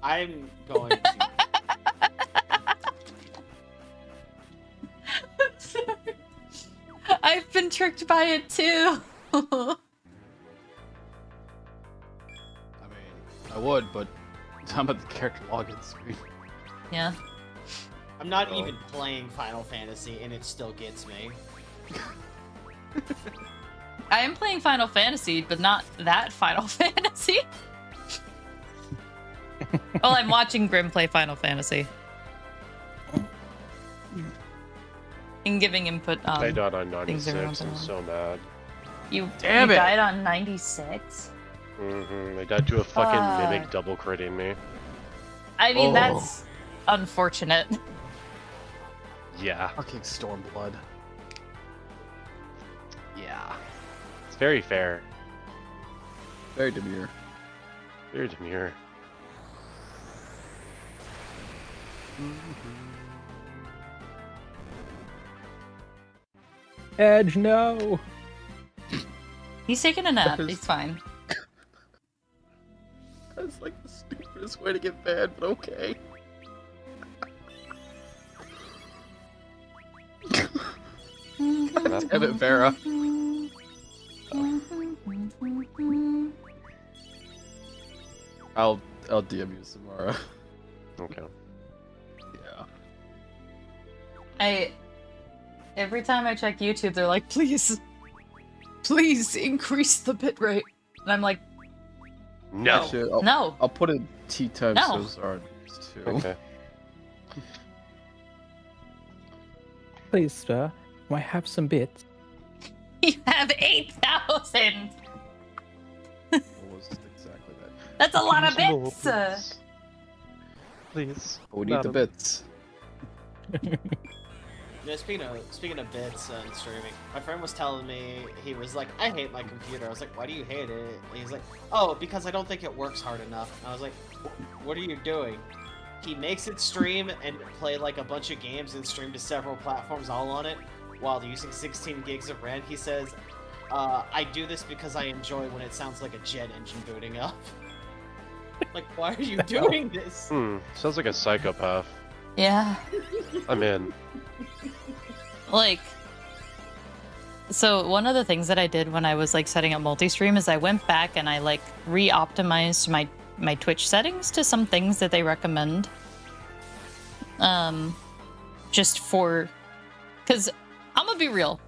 I'm going to.
I'm sorry. I've been tricked by it too.
I would, but I'm at the character login screen.
Yeah.
I'm not even playing Final Fantasy, and it still gets me.
I am playing Final Fantasy, but not that Final Fantasy. Well, I'm watching Grim play Final Fantasy. And giving input on
I died on
things every
96.
once in a
I'm
while.
so mad.
You
Damn it.
died on 96?
I died to a fucking
Fuck.
mimic double critting me.
I mean,
Oh.
that's unfortunate.
Yeah.
Fucking Stormblood.
Yeah. It's very fair.
Very demure.
Very demure.
Edge, no.
He's taking a nap. He's fine.
That's like the stupidest way to get banned, but okay. Damn it, Vera. I'll DM you tomorrow.
Okay.
Yeah.
Every time I check YouTube, they're like, please increase the bitrate. And I'm like,
No.
Actually,
no.
I'll put in T times
No.
those are too.
Okay.
Please, sir, may I have some bits?
You have 8,000.
What was exactly that?
That's a lot of
Use more,
bits.
Please.
We need the bits.
Yeah, speaking of bits and streaming, my friend was telling me, he was like, I hate my computer. I was like, why do you hate it? And he's like, oh, because I don't think it works hard enough. And I was like, what are you doing? He makes it stream and play like a bunch of games and stream to several platforms all on it while using 16 gigs of RAM. He says, I do this because I enjoy when it sounds like a jet engine booting up. Like, why are you doing this?
Sounds like a psychopath.
Yeah.
I'm in.
Like, so one of the things that I did when I was like setting up multi-stream is I went back and I like re-optimized my Twitch settings to some things that they recommend. Just for, because I'm gonna be real,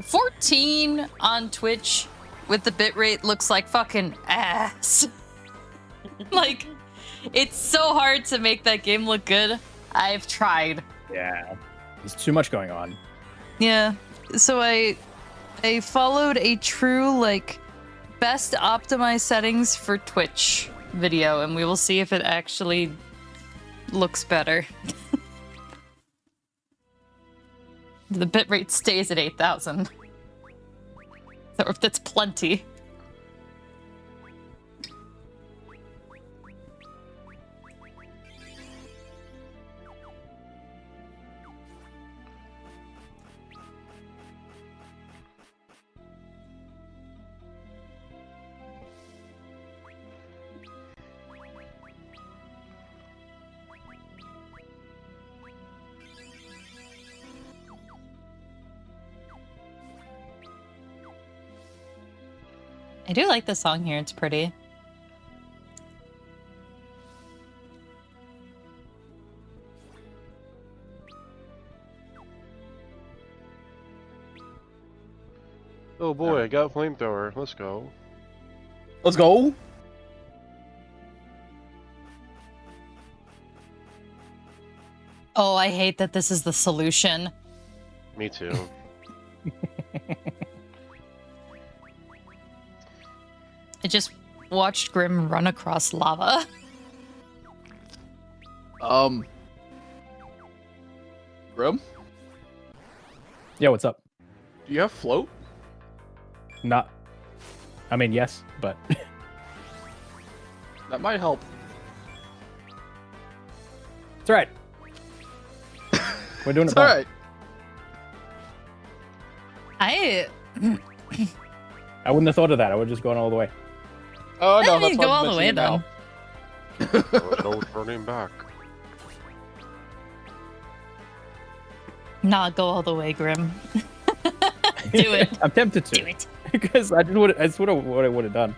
14 on Twitch with the bitrate looks like fucking ass. Like, it's so hard to make that game look good. I've tried.
Yeah. There's too much going on.
Yeah. So I followed a true like best optimized settings for Twitch video, and we will see if it actually looks better. The bitrate stays at 8,000. So that's plenty. I do like the song here, it's pretty.
Oh boy, I got flamethrower. Let's go.
Let's go.
Oh, I hate that this is the solution.
Me too.
I just watched Grim run across lava.
Grim?
Yeah, what's up?
Do you have float?
Not. I mean, yes, but.
That might help.
It's alright. We're doing
It's
it fine.
alright.
I
wouldn't have thought of that. I would have just gone all the way.
Oh no,
I
that's
didn't
why
go
I'm
all the way
mentioning
then.
it
No turning back.
Not go all the way, Grim. Do it.
I'm tempted to.
Do it.
Because that's what I would have done.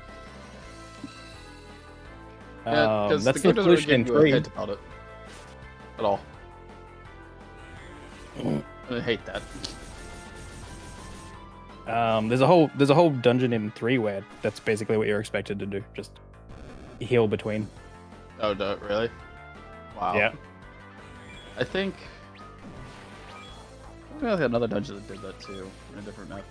now. Because
That's
the
the
game doesn't really
solution in
give you a
3.
hint about it. At all. I hate that.
There's a whole dungeon in 3 where that's basically what you're expected to do. Just heal between.
Oh, no, really? Wow.
Yeah.
I think we had another dungeon that did that too, in a different map.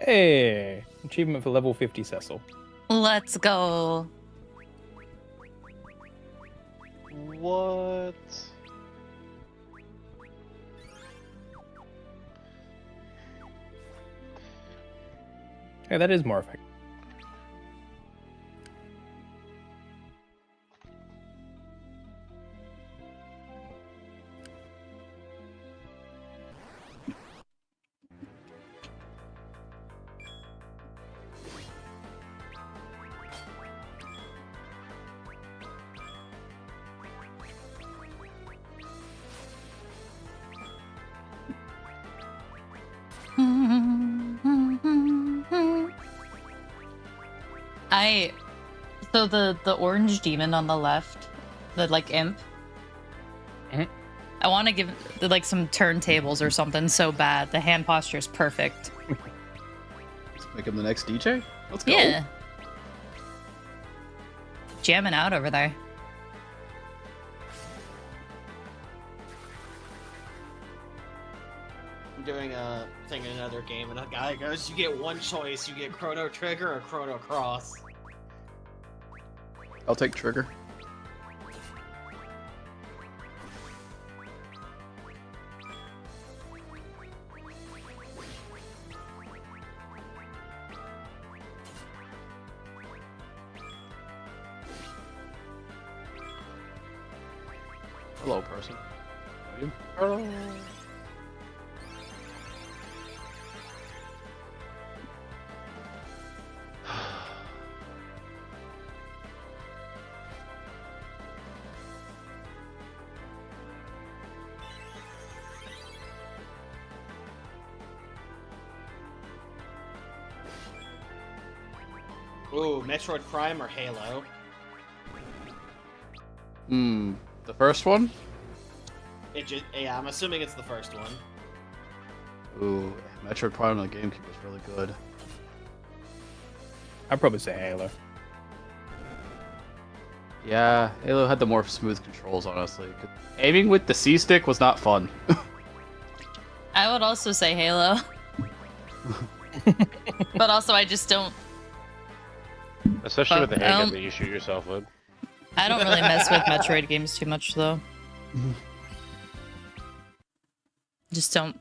Hey, achievement for level 50 Cecil.
Let's go.
What?
Hey, that is more effective.
So the orange demon on the left, the like imp.
Mhm.
I want to give like some turntables or something so bad. The hand posture is perfect.
Let's make him the next DJ. Let's go.
Yeah. Jamming out over there.
I'm doing a thing in another game, and a guy goes, "You get one choice. You get Chrono Trigger or Chrono Cross."
I'll take Trigger. Hello, person. How are you?
Hello.
Ooh, Metroid Prime or Halo?
The first one?
Yeah, I'm assuming it's the first one.
Ooh, Metroid Prime on the GameCube was really good.
I'd probably say Halo.
Yeah, Halo had the more smooth controls, honestly. Aiming with the C-stick was not fun.
I would also say Halo. But also I just don't.
Especially with the handgun
Um,
that you shoot yourself with.
I don't really mess with Metroid games too much though. Just don't.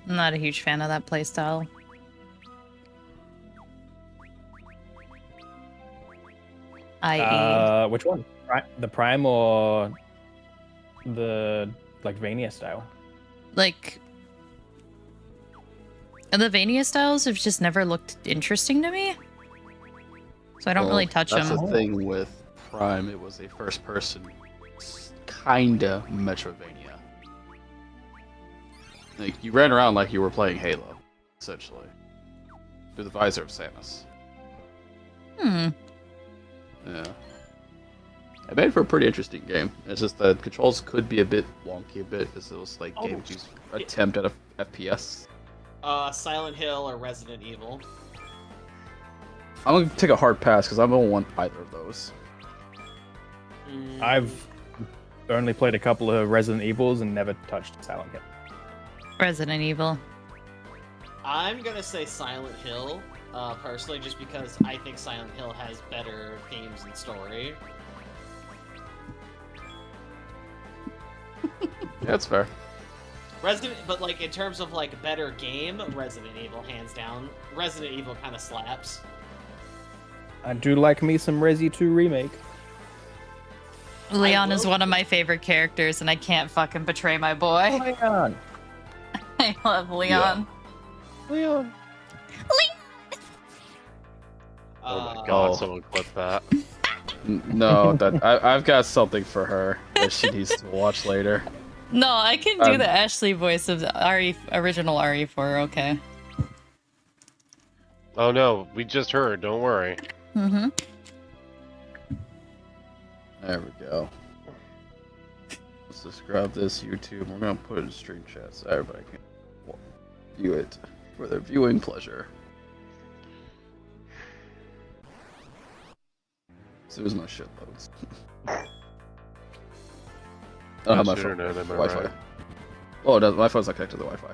I'm not a huge fan of that playstyle. I.e.
Which one? The Prime or the like Vania style?
like the Vania styles have just never looked interesting to me. So I don't really touch
That's
them.
the thing with Prime. It was a first-person, kinda Metroidvania. Like you ran around like you were playing Halo, essentially, through the visor of Samus. Yeah. It made for a pretty interesting game. It's just the controls could be a bit wonky because it was like GameCube's attempt at a FPS.
Silent Hill or Resident Evil?
I'm gonna take a hard pass because I don't want either of those.
I've only played a couple of Resident Evils and never touched Silent Hill.
Resident Evil.
I'm gonna say Silent Hill, personally, just because I think Silent Hill has better themes and story.
Yeah, that's fair.
But like in terms of like better game, Resident Evil hands down. Resident Evil kind of slaps.
I do like me some Resi 2 remake.
Leon is one of my favorite characters, and I can't fucking betray my boy.
Leon.
I love Leon.
Leon.
Oh my god, someone clip that.
No, I've got something for her that she needs to watch later.
No, I can do the Ashley voice of the original RE4, okay.
Oh no, we just heard, don't worry.
Mm-hmm.
There we go. Let's just grab this YouTube. We're gonna put it in stream chat so everybody can view it for their viewing pleasure. So there's my shit loads. I don't have my phone.
Internet, am I
Wi-Fi.
right?
Oh, no, my phone's not connected to the Wi-Fi.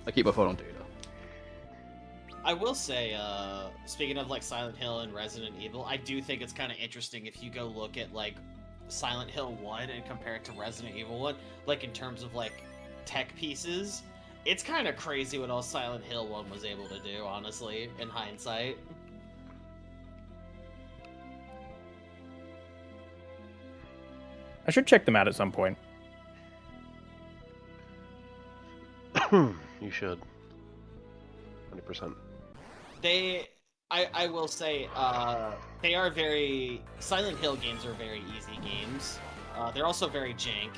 I keep my phone on data.
I will say, speaking of like Silent Hill and Resident Evil, I do think it's kind of interesting if you go look at like Silent Hill 1 and compare it to Resident Evil 1, like in terms of like tech pieces. It's kind of crazy what all Silent Hill 1 was able to do, honestly, in hindsight.
I should check them out at some point.
You should. 100%.
I will say, they are very... Silent Hill games are very easy games. They're also very jank.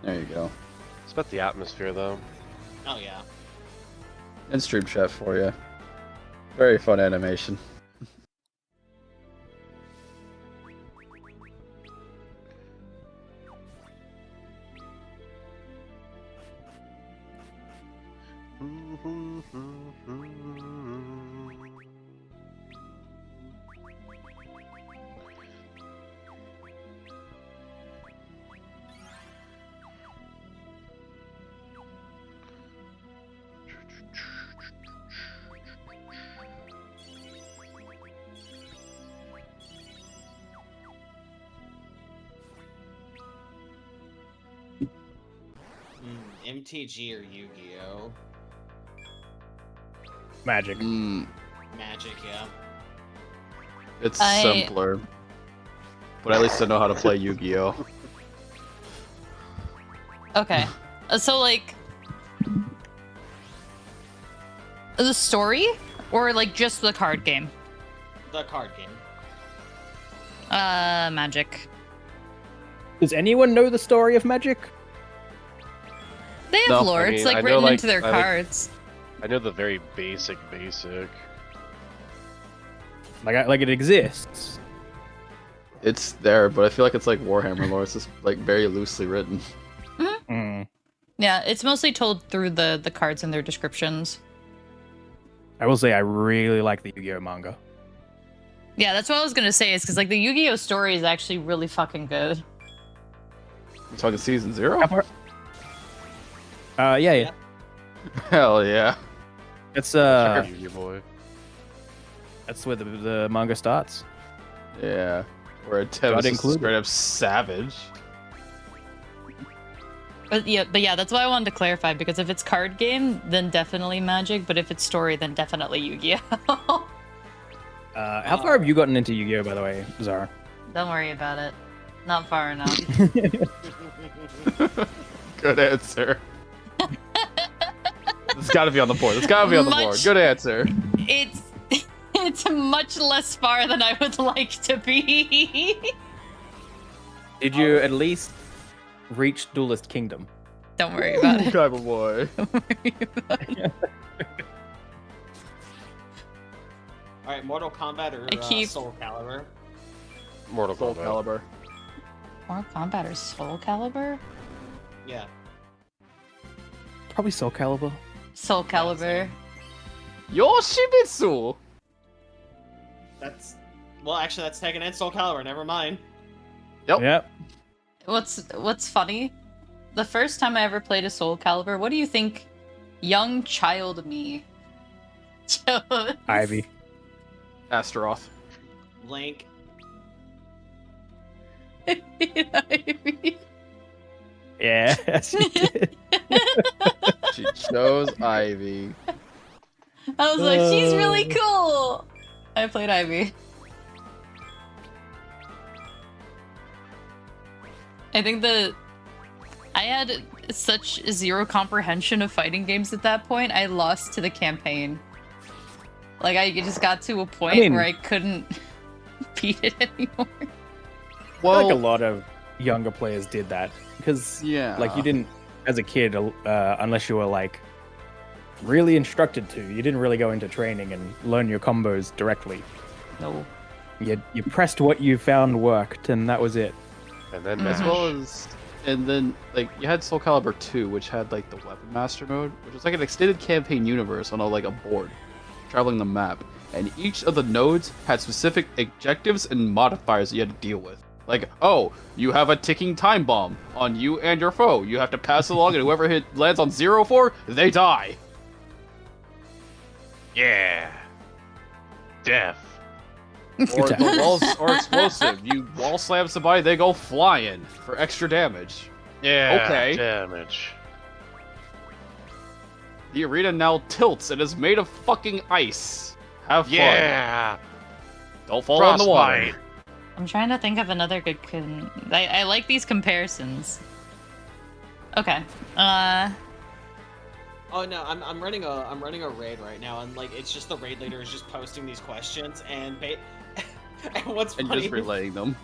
There you go.
It's about the atmosphere, though.
Oh, yeah.
And stream chat for you. Very fun animation.
MTG or Yu-Gi-Oh?
Magic.
Magic, yeah.
It's simpler. But at least I know how to play Yu-Gi-Oh!
Okay. So, like... The story? Or, like, just the card game?
The card game.
Magic.
Does anyone know the story of Magic?
They have
No,
lore.
I
It's,
mean,
like,
I know,
written
like,
into their cards.
I know the very basic.
Like it exists.
It's there, but I feel like it's like Warhammer lore. It's just like very loosely written.
Mm.
Yeah, it's mostly told through the cards and their descriptions.
I will say I really like the Yu-Gi-Oh manga.
Yeah, that's what I was gonna say, is because, like, the Yu-Gi-Oh story is actually really fucking good.
You talking season 0?
Yeah.
Hell yeah.
It's
Yu-Gi boy.
that's where the manga starts.
Yeah. Where Tim is just
included.
straight up savage.
But yeah, that's why I wanted to clarify, because if it's card game, then definitely Magic, but if it's story, then definitely Yu-Gi-Oh!
How far have you gotten into Yu-Gi-Oh, by the way, Zara?
Don't worry about it. Not far enough.
Good answer. It's gotta be on the board. It's gotta be on the board. Good answer.
It's much less far than I would like to be.
Did you at least reach Duelist Kingdom?
Don't worry about it.
Type of boy.
Don't worry about it.
Alright, Mortal Kombat or Soul Calibur?
Mortal
Soul
Kombat.
Calibur.
Mortal Kombat or Soul Calibur?
Yeah.
Probably Soul Calibur.
Soul Calibur.
Yoshimitsu!
That's... Well, actually, that's Tekken and Soul Calibur, never mind.
Yep.
What's funny? The first time I ever played a Soul Calibur, what do you think young child me chose?
Ivy.
Astaroth.
Link.
Yeah. She did.
She chose Ivy.
I was like, she's really cool. I played Ivy. I think I had such zero comprehension of fighting games at that point, I lost to the campaign. Like, I just got to a point where I couldn't beat it anymore.
Well, I feel like a lot of younger players did that because, like, you didn't, as a kid, unless you were like really instructed to, you didn't really go into training and learn your combos directly.
No.
You pressed what you found worked, and that was it.
And then
As well as, and then like you had Soul Calibur 2, which had like the Weapon Master mode, which was like an extended campaign universe on a board, traveling the map, and each of the nodes had specific objectives and modifiers that you had to deal with. Like, oh, you have a ticking time bomb on you and your foe. You have to pass it along, and whoever lands on 0-4, they die.
Yeah. Death.
Or the walls are explosive. You wall slam somebody, they go flying for extra damage.
Yeah.
Okay.
Damage.
The arena now tilts and is made of fucking ice. Have fun.
Yeah.
Don't fall in the water.
Frostbite.
I'm trying to think of another good. I like these comparisons. Okay.
Oh no, I'm running a raid right now, and like it's just the raid leader is just posting these questions, and and what's
And
funny?
just relaying them.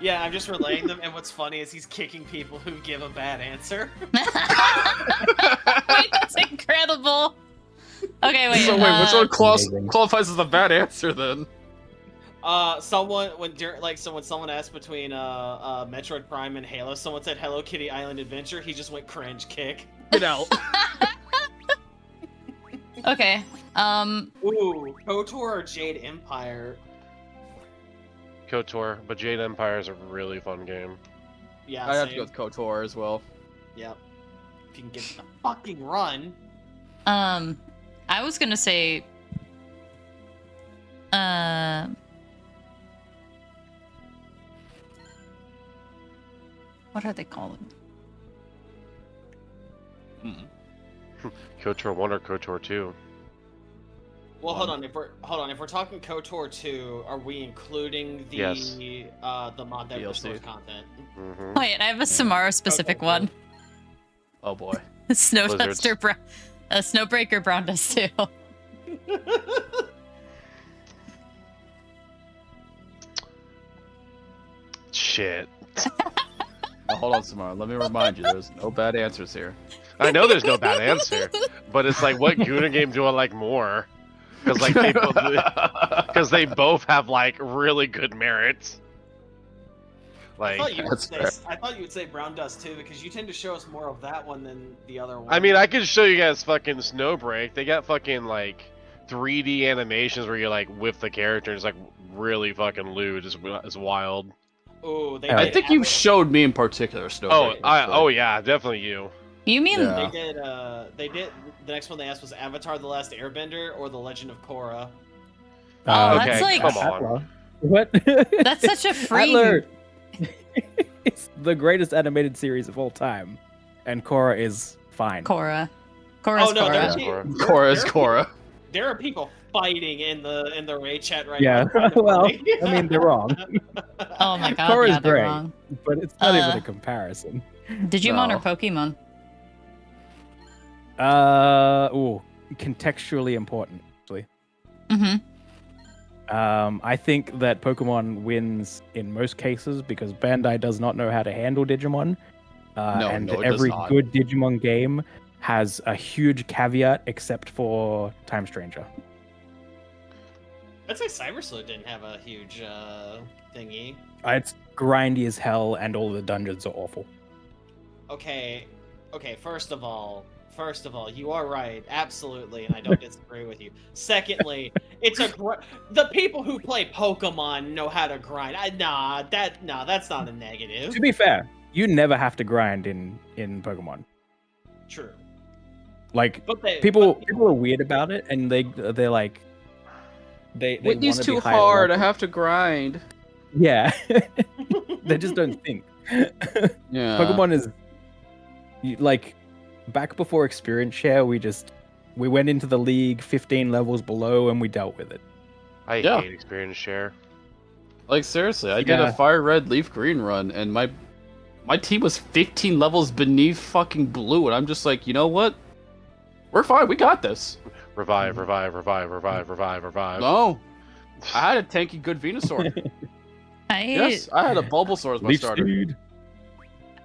Yeah, I'm just relaying them, and what's funny is he's kicking people who give a bad answer.
Wait, that's incredible. Okay, wait.
So wait, which one qualifies as a bad answer then?
When someone asked between Metroid Prime and Halo, someone said Hello Kitty Island Adventure. He just went cringe kick.
Get out.
Okay.
Ooh, KOTOR or Jade Empire?
KOTOR, but Jade Empire is a really fun game.
Yeah,
I have to
same.
go with KOTOR as well.
Yep. If you can get the fucking run.
I was gonna say. What are they called?
KOTOR 1 or KOTOR 2?
Well, hold on. If we're talking KOTOR 2, are we including the
Yes.
the mod that
DLC.
restores content?
Mm-hmm.
Wait, I have a Samara specific
Okay,
one.
Oh boy.
Snowduster, Snowbreaker Brown does too.
Shit.
Now, hold on, Samara. Let me remind you, there's no bad answers here.
I know there's no bad answer, but it's like, what Guna game do I like more? Because like they both have like really good merits.
I
Like,
thought you
That's
would say Brown Dust too, because you tend to show us more of that one than the other one.
I mean, I could show you guys fucking Snowbreak. They got fucking like 3D animations where you like whip the character and it's like really fucking lewd. It's wild.
Ooh, they
I
did
think you showed me in particular, Snowbreak.
Oh yeah, definitely you.
You mean
Yeah.
They did. The next one they asked was Avatar: The Last Airbender or The Legend of Korra.
Oh,
Okay,
that's like
come on.
What?
that's such a free.
Adler. It's the greatest animated series of all time, and Korra is fine.
Korra. Korra's
Oh no,
Korra.
Korra is Korra.
There are people fighting in the raid chat right
Yeah,
now.
well, I mean they're wrong,
Oh my god,
Korra's
yeah, they're
great.
wrong.
but it's not even a comparison.
Digimon
No.
or Pokemon?
Contextually important, actually.
Mm-hmm.
I think that Pokemon wins in most cases because Bandai does not know how to handle Digimon. And
no, it does
every
not.
good Digimon game has a huge caveat except for Time Stranger.
I'd say Cyber Sleuth didn't have a huge thingy.
It's grindy as hell and all the dungeons are awful.
Okay, first of all, you are right, absolutely, and I don't disagree with you. Secondly, the people who play Pokemon know how to grind. That's not a negative.
To be fair, you never have to grind in Pokemon.
True.
Like
But
people are weird about it, and they're like they
Whitney's
wanna be
too
higher
hard. I
level.
have to grind.
Yeah, they just don't think.
Yeah.
Pokemon is like back before experience share. We went into the league 15 levels below, and we dealt with it.
I
Yeah.
hate experience share.
Like seriously, I did
Yeah.
a fire red, leaf green run, and my team was 15 levels beneath fucking blue, and I'm just like, you know what? We're fine. We got this.
Revive, revive, revive, revive, revive, revive.
No, I had a tanky good Venusaur. Yes, I had a Bulbasaur as my
Leaf
starter.
Seed.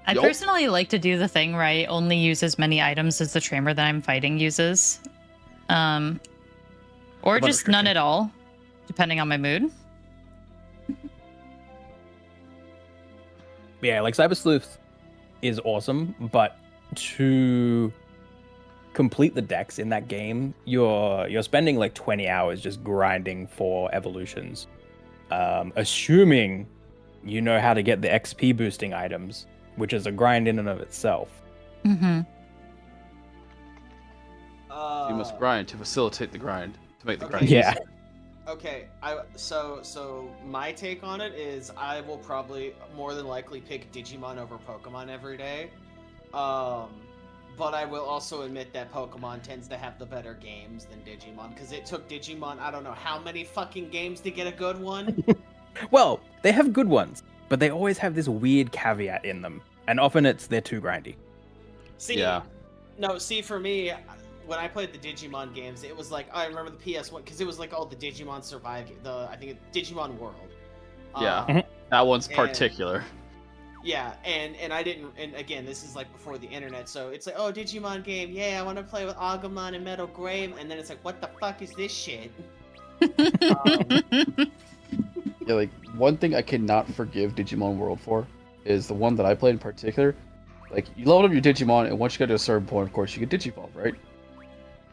I
Yup.
personally like to do the thing where I only use as many items as the trainer that I'm fighting uses. Or
What
just
about
none
Tricky?
at all, depending on my mood.
Yeah, like Cyber Sleuth is awesome, but to complete the decks in that game, you're spending like 20 hours just grinding for evolutions. Assuming you know how to get the XP boosting items, which is a grind in and of itself.
Mm-hmm.
You must grind to facilitate the grind, to make the grind
Yeah.
easier.
Okay, so my take on it is I will probably more than likely pick Digimon over Pokemon every day. But I will also admit that Pokemon tends to have the better games than Digimon, because it took Digimon I don't know how many fucking games to get a good one.
Well, they have good ones, but they always have this weird caveat in them, and often they're too grindy.
See, for me, when I played the Digimon games, it was like I remember the PS1 because it was like all the Digimon Survive, I think Digimon World.
Yeah, that one's particular.
Yeah, and I didn't, and again, this is like before the internet, so it's like, oh, Digimon game, yeah, I want to play with Agumon and Metal Grave, and then it's like, what the fuck is this shit?
Yeah, like, one thing I cannot forgive Digimon World for is the one that I played in particular. Like, you level up your Digimon, and once you get to a certain point, of course, you get Digivolve, right?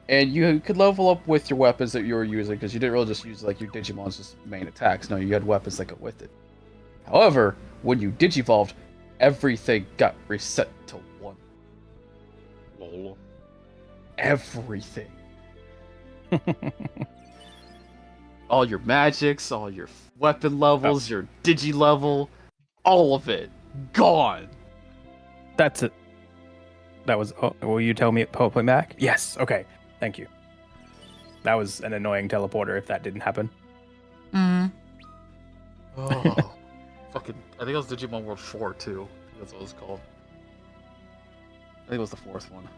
And you could level up with your weapons that you were using, because you didn't really just use, like, your Digimon's just main attacks. No, you had weapons that go with it. However, when you Digivolved, everything got reset to 1.
Lol.
Everything. All your magics, all your weapon levels, your Digi level, all of it, gone.
That's it. That was. Oh, will you tell me it PowerPoint back? Yes. Okay. Thank you. That was an annoying teleporter if that didn't happen.
Mm.
Oh, fucking! I think it was Digimon World 4 too. That's what it was called. I think it was the 4th one.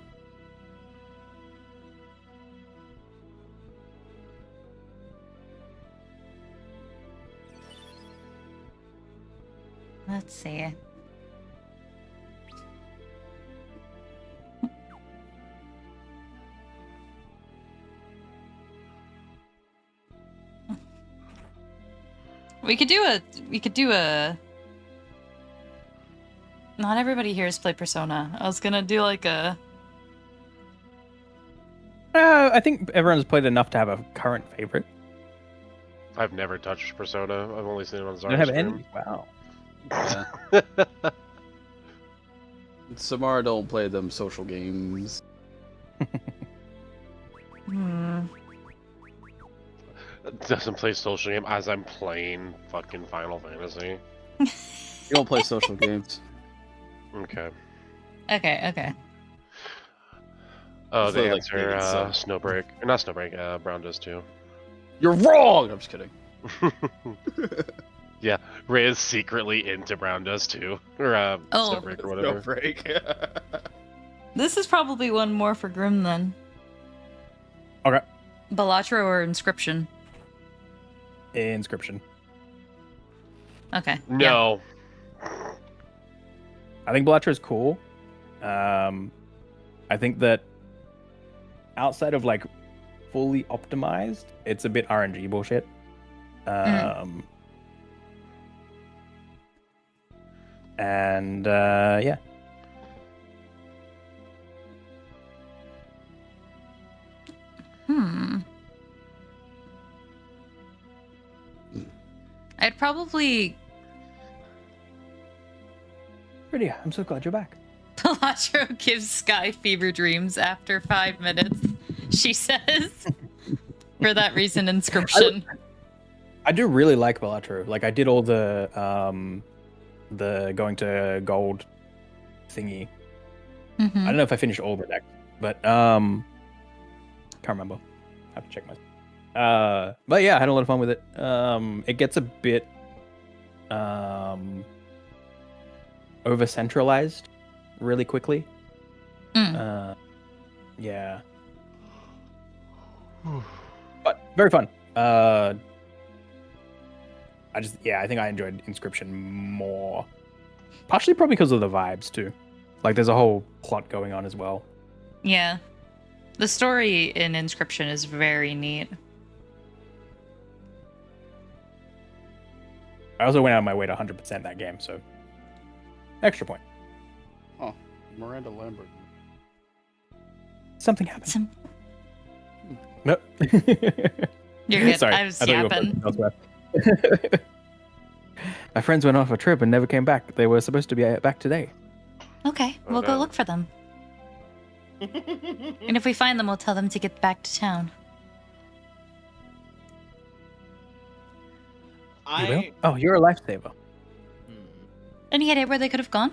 Let's see.
We could do a. Not everybody here has played Persona. I was gonna do like a.
I think everyone's played enough to have a current favorite.
I've never touched Persona. I've only seen it on
Don't have
Zara's
any. Wow.
Yeah. Samara don't play them social games.
Doesn't play social game as I'm playing fucking Final Fantasy.
You don't play social games.
Okay.
Okay.
Oh,
So,
the
like,
answer,
maybe so.
Snowbreak. Or not Snowbreak, Brown does too.
You're wrong! I'm just kidding.
Yeah, Ray is secretly into Brown does too. Or, Snowbreak or whatever.
break.
This is probably one more for Grim then.
Okay.
Balatro or Inscription?
Inscription.
Okay.
No.
I think Balatro is cool. I think that outside of like fully optimized, it's a bit RNG bullshit. And yeah.
I'd probably.
Really, I'm so glad you're back.
Balatro gives Sky fever dreams after 5 minutes, she says. For that reason, Inscription.
I do really like Balatro. Like I did all the going to gold thingy. I don't know if I finished all of it, but can't remember. I have to check my. But yeah, I had a lot of fun with it. It gets a bit over centralized really quickly. Yeah. But very fun. I think I enjoyed Inscription more. Partially probably because of the vibes too. Like there's a whole plot going on as well.
Yeah. The story in Inscription is very neat.
I also went out of my way to 100% that game, so extra point.
Oh, Miranda Lambert.
Something happened. Nope.
You're good.
Sorry,
I was
thought you were
yapping.
elsewhere.
My friends went off a trip and never came back. They were supposed to be back today.
Okay,
Oh,
we'll go
no.
look for them. And if we find them, we'll tell them to get back to town.
You will? Oh, you're a lifesaver.
Any idea where they could have gone?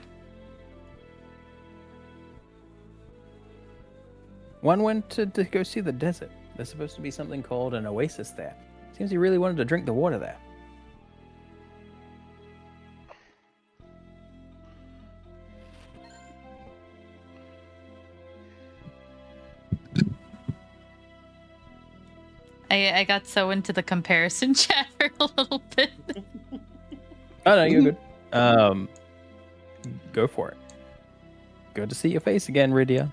One went to go see the desert. There's supposed to be something called an oasis there. Seems he really wanted to drink the water there.
I got so into the comparison chat for a little bit.
Oh no, you're good. Go for it. Good to see your face again, Rydia.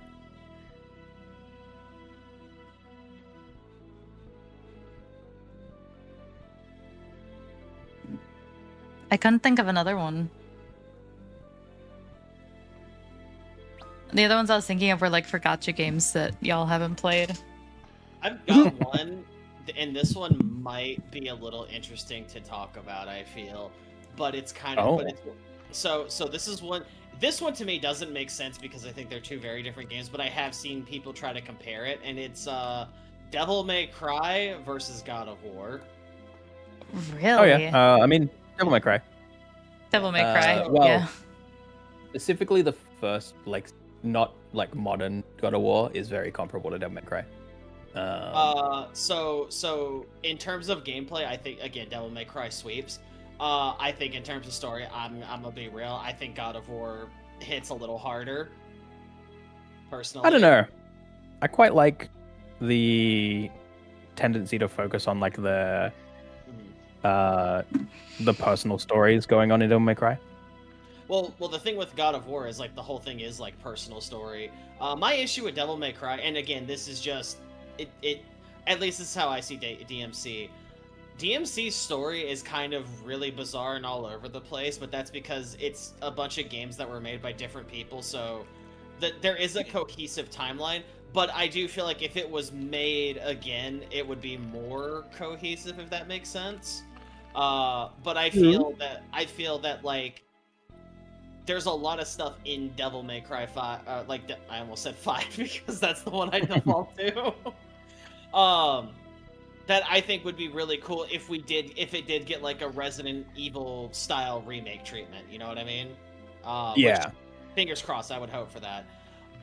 I couldn't think of another one. The other ones I was thinking of were like for gacha games that y'all haven't played.
I've got one, and this one might be a little interesting to talk about, I feel. But it's kind of...
Oh.
But it's, so this is one... This one to me doesn't make sense because I think they're two very different games, but I have seen people try to compare it, and it's Devil May Cry versus God of War.
Really?
Oh yeah. I mean, Devil May Cry.
Devil May Cry.
Well,
yeah.
Specifically, the first, like, not like modern God of War is very comparable to Devil May Cry.
So in terms of gameplay, I think again Devil May Cry sweeps. I think in terms of story, I'm gonna be real. I think God of War hits a little harder. Personally,
I don't know. I quite like the tendency to focus on like the personal stories going on in Devil May Cry.
Well, the thing with God of War is like the whole thing is like personal story. My issue with Devil May Cry, and again, this is just it. At least this is how I see DMC. DMC's story is kind of really bizarre and all over the place, but that's because it's a bunch of games that were made by different people, so there is a cohesive timeline. But I do feel like if it was made again, it would be more cohesive, if that makes sense. But I feel that like there's a lot of stuff in Devil May Cry 5. I almost said 5 because that's the one I default to. That I think would be really cool if it did get like a Resident Evil style remake treatment. You know what I mean?
Yeah.
Which, fingers crossed. I would hope for that.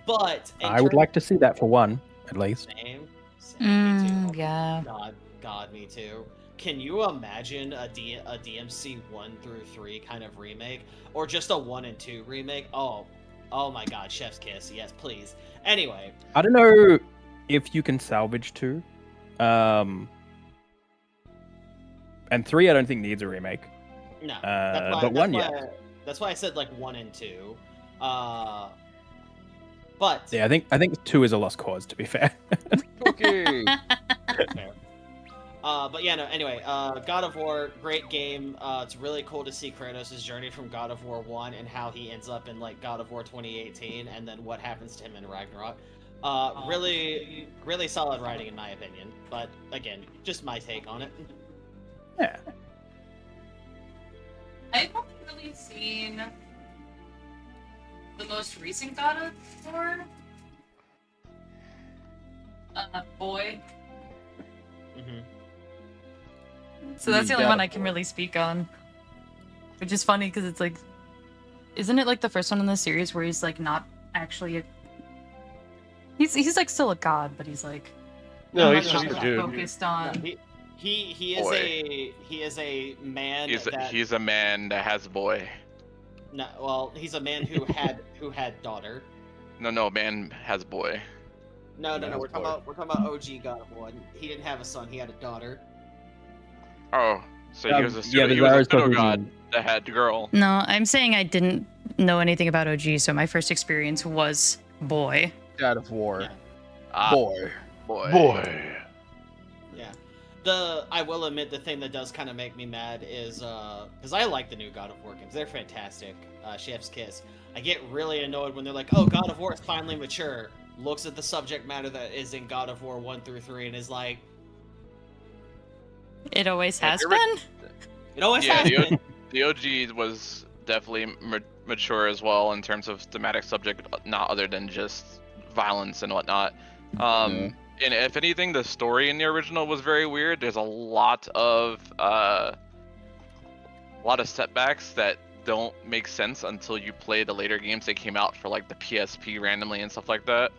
But
I would like to see that for one, at least.
Same. Me too.
Yeah.
God, me too. Can you imagine a DMC 1 through 3 kind of remake, or just a 1 and 2 remake? Oh my God, chef's kiss. Yes, please. Anyway,
I don't know if you can salvage 2. And 3, I don't think needs a remake.
no.
But 1, yeah.
That's why I said like 1 and 2. But
Yeah, I think 2 is a lost cause, to be fair.
Okay.
fair. But yeah, no. Anyway, God of War, great game. It's really cool to see Kratos' journey from God of War 1 and how he ends up in like God of War 2018, and then what happens to him in Ragnarok. Really, really solid writing in my opinion. But again, just my take on it.
Yeah.
I've only really seen the most recent God of War. Boy.
Mm-hmm.
So that's the only one I can really speak on. Which is funny because it's like, isn't it like the first one in the series where he's like not actually a... He's like still a god, but he's like...
No,
not
he's just a
like
dude.
focused on...
He is
Boy.
he is a man
He's a man that has a boy.
No, well, he's a man who had daughter.
No, man has a boy.
No, we're talking about OG God of War. He didn't have a son, he had a daughter.
Oh, so he was a
yeah,
he
but
was a pseudo
Zara's
god that had a girl.
No, I'm saying I didn't know anything about OG, so my first experience was boy.
God of War.
Yeah.
Ah,
Boy.
Boy.
Yeah. I will admit the thing that does kind of make me mad is because I like the new God of War games. They're fantastic. Chef's kiss. I get really annoyed when they're like, "Oh, God of War is finally mature." Looks at the subject matter that is in God of War 1 through 3 and is like,
It always has
you're
been?
"It always
Yeah,
has
the,
been."
The OG was definitely mature as well in terms of thematic subject, not other than just violence and whatnot. And if anything, the story in the original was very weird. There's a lot of setbacks that don't make sense until you play the later games that came out for like the PSP randomly and stuff like that.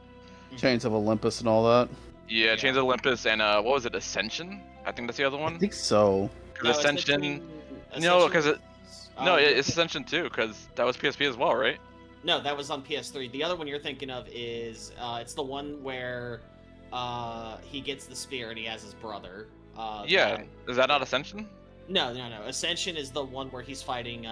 Chains of Olympus and all that.
Yeah, Chains of Olympus and what was it, Ascension? I think that's the other one.
I think so.
Because Ascension, no, because it's Ascension too, because that was PSP as well, right?
No, that was on PS3. The other one you're thinking of is it's the one where he gets the spear and he has his brother.
Yeah, is that not Ascension?
No. Ascension is the one where he's fighting.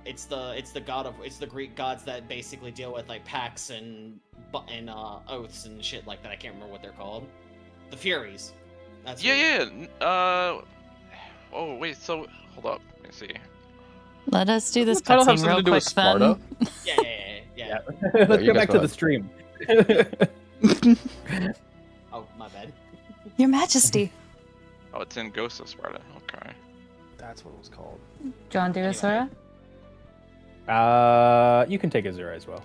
It's the Greek gods that basically deal with like pacts and oaths and shit like that. I can't remember what they're called. The Furies. That's
Oh wait, so hold up. Let me see.
Let us do this
Title have
cutscene
something
real
to do with
quick
Sparta?
then.
Yeah.
Let's
you
go
guys
back
go
to the
ahead.
stream.
Oh, my bad.
Your Majesty.
Oh, it's in Ghost of Sparta. Okay.
That's what it was called.
John do Asura?
You can take Azura as well.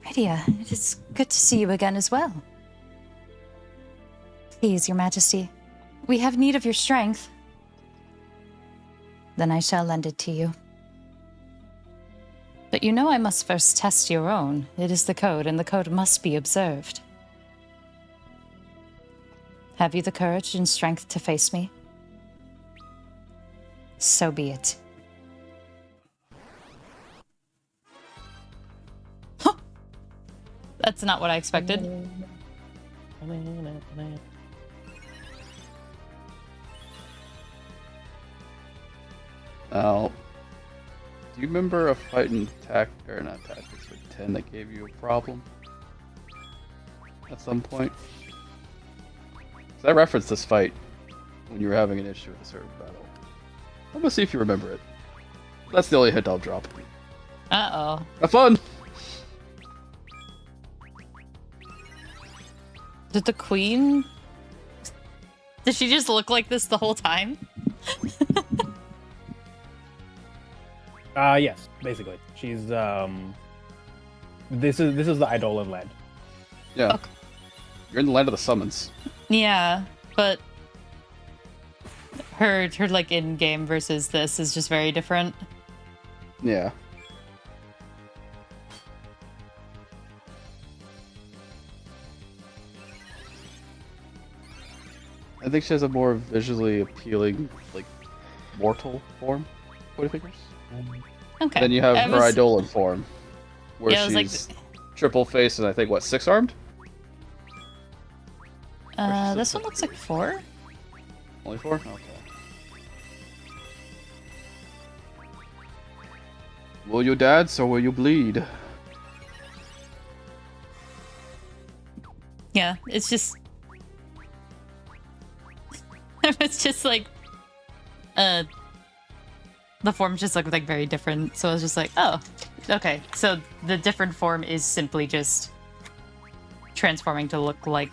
Rydia, it is good to see you again as well. Please, Your Majesty, we have need of your strength. Then I shall lend it to you. But you know I must first test your own. It is the code, and the code must be observed. Have you the courage and strength to face me? So be it.
That's not what I expected.
Now, do you remember a fight in not Tactics, but 10 that gave you a problem? At some point? 'Cause I referenced this fight when you were having an issue with a certain battle. I'm gonna see if you remember it. That's the only hint I'll drop.
Uh-oh.
Have fun!
Did the queen... Did she just look like this the whole time?
Yes, basically. She's this is the Eidolon land.
Yeah. Okay. You're in the land of the summons.
Yeah, but her like in-game versus this is just very different.
Yeah. I think she has a more visually appealing, like, mortal form. What do you think?
Okay.
Then you have her Eidolon form, where
Yeah,
she's triple faced and I think, what, 6-armed?
This one looks like 4.
Only 4? Okay. Will you dance or will you bleed?
Yeah, it's just... it's just like... the forms just look like very different, so I was just like, oh, okay. So the different form is simply just transforming to look like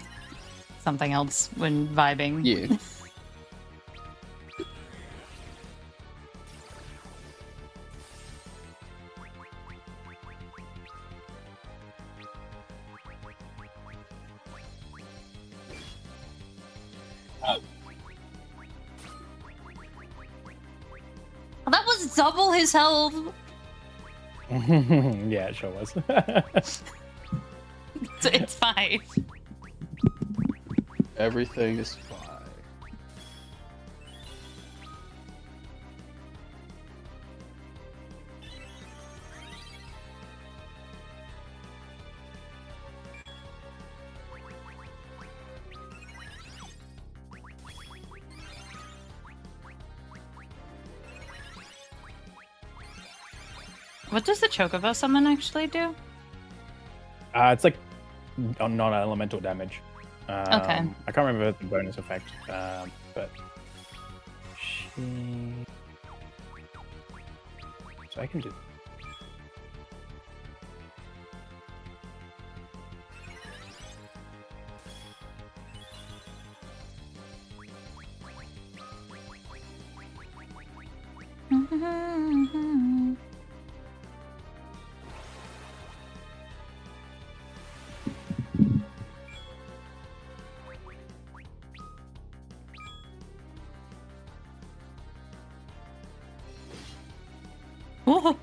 something else when vibing.
Yeah.
That was double his health!
Yeah, it sure was.
It's fine.
Everything is fine.
What does the Chocobo summon actually do?
It's like non-elemental damage.
Okay.
I can't remember the bonus effect, but so I can do.
Whoa.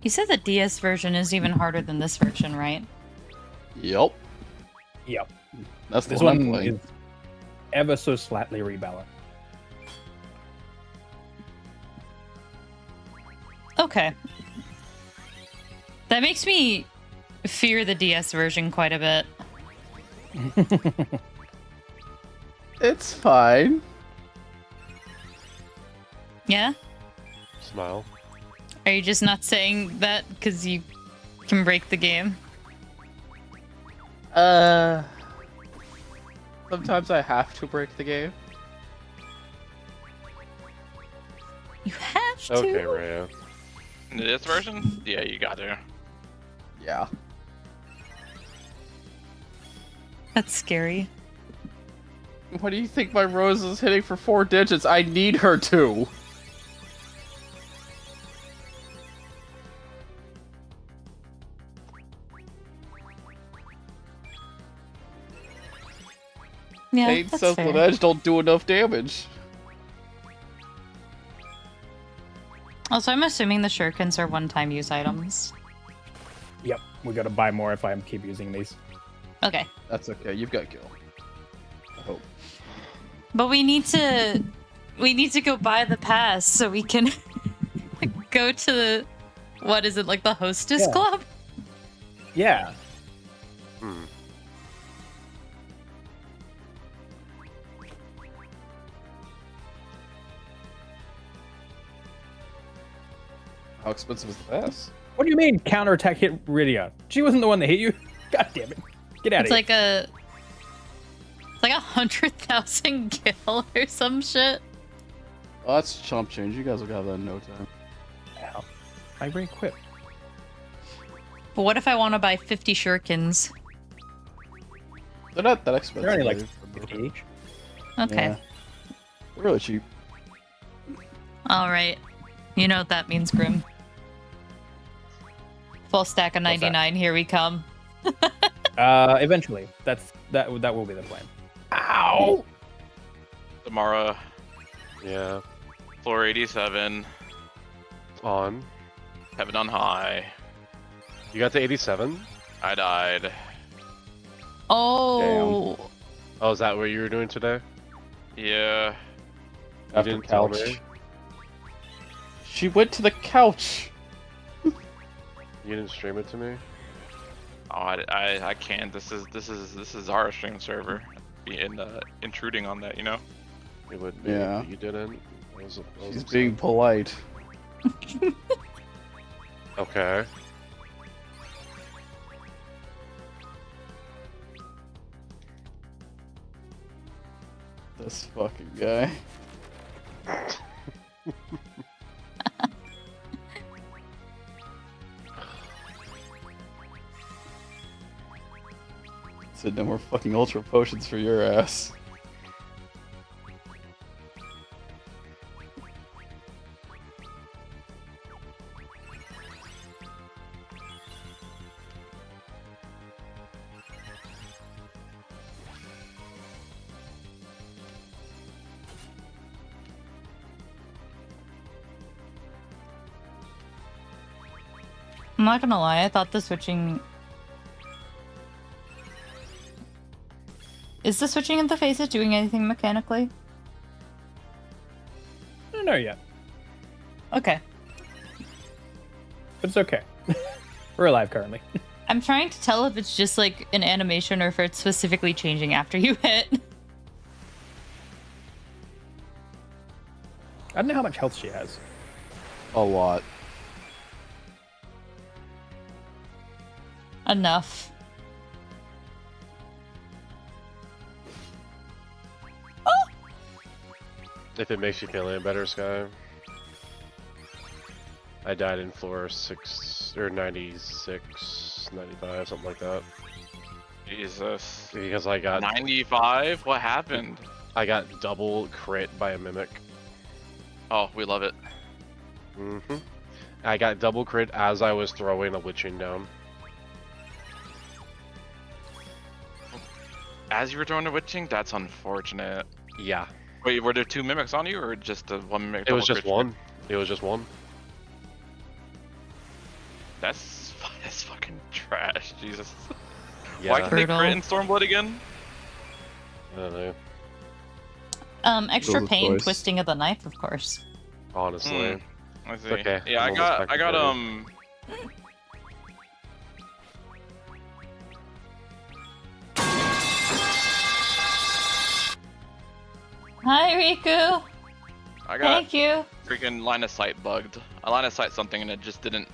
You said the DS version is even harder than this version, right?
Yep.
Yep.
That's the
This
one I'm
one
playing.
is ever so slightly rebalanced.
Okay. That makes me fear the DS version quite a bit.
It's fine.
Yeah?
Smile.
Are you just not saying that because you can break the game?
Sometimes I have to break the game.
You have to.
Okay, Raya.
In this version? Yeah, you got to.
Yeah.
That's scary.
What do you think my Rose is hitting for 4 digits? I need her to.
Yeah,
Eight
that's
Sensitive
fair.
Edge don't do enough damage.
Also, I'm assuming the shurikens are one-time use items.
Yep, we gotta buy more if I keep using these.
Okay.
That's okay, you've got Gil. I hope.
But we need to go buy the pass so we can go to the, what is it, like the hostess
Yeah.
club?
Yeah.
Hmm.
How expensive is the pass?
What do you mean counterattack hit Rydia? She wasn't the one that hit you. God damn it. Get out
It's
of
like a 100,000 gil or some shit.
Oh, that's chump change. You guys will have that in no time.
here. Ow. I re-equipped.
But what if I want to buy 50 shurikens?
They're not that expensive.
They're only like
dude.
50 each.
Okay.
Yeah. They're really cheap.
All right. You know what that means, Grim. Full stack of
What's that?
99. Here we come.
Eventually. That will be the plan. Ow!
Tamara,
Yeah.
floor 87,
On.
heaven on high.
You got to 87?
I died.
Oh.
Oh, is that what you were doing today?
Yeah.
You
After
didn't tell
couch.
me?
She went to the couch.
You didn't stream it to me?
Oh, I can't. This is our stream server. Being intruding on that, you know.
It would be,
Yeah.
but you didn't. I was
She's
upset.
being polite.
Okay.
This fucking guy. Said no more fucking ultra potions for your ass.
I'm not gonna lie, I thought the switching... Is the switching interface doing anything mechanically?
I don't know yet,
Okay.
but it's okay. We're alive currently.
I'm trying to tell if it's just like an animation or if it's specifically changing after you hit.
I don't know how much health she has.
A lot.
Enough.
If it makes you feel any better, Sky. I died in floor 96, 95, something like that.
Jesus.
Because I got
95? What happened?
I got double crit by a mimic.
Oh, we love it.
I got double crit as I was throwing a witching down.
As you were throwing the witching? That's unfortunate.
Yeah.
Wait, were there 2 mimics on you, or just the 1 mimic?
It was
double
just
crit?
one. It was just one.
That's fucking trash, Jesus.
Yeah.
Why can they
Brutal.
crit in Stormblood again?
I don't know.
Extra
Roll the
pain
dice.
twisting of the knife, of course.
Honestly.
I see.
okay.
Yeah,
I'm
I got
almost
Hi, Riku.
I got
Thank you.
freaking line of sight bugged. I line of sight something and it just didn't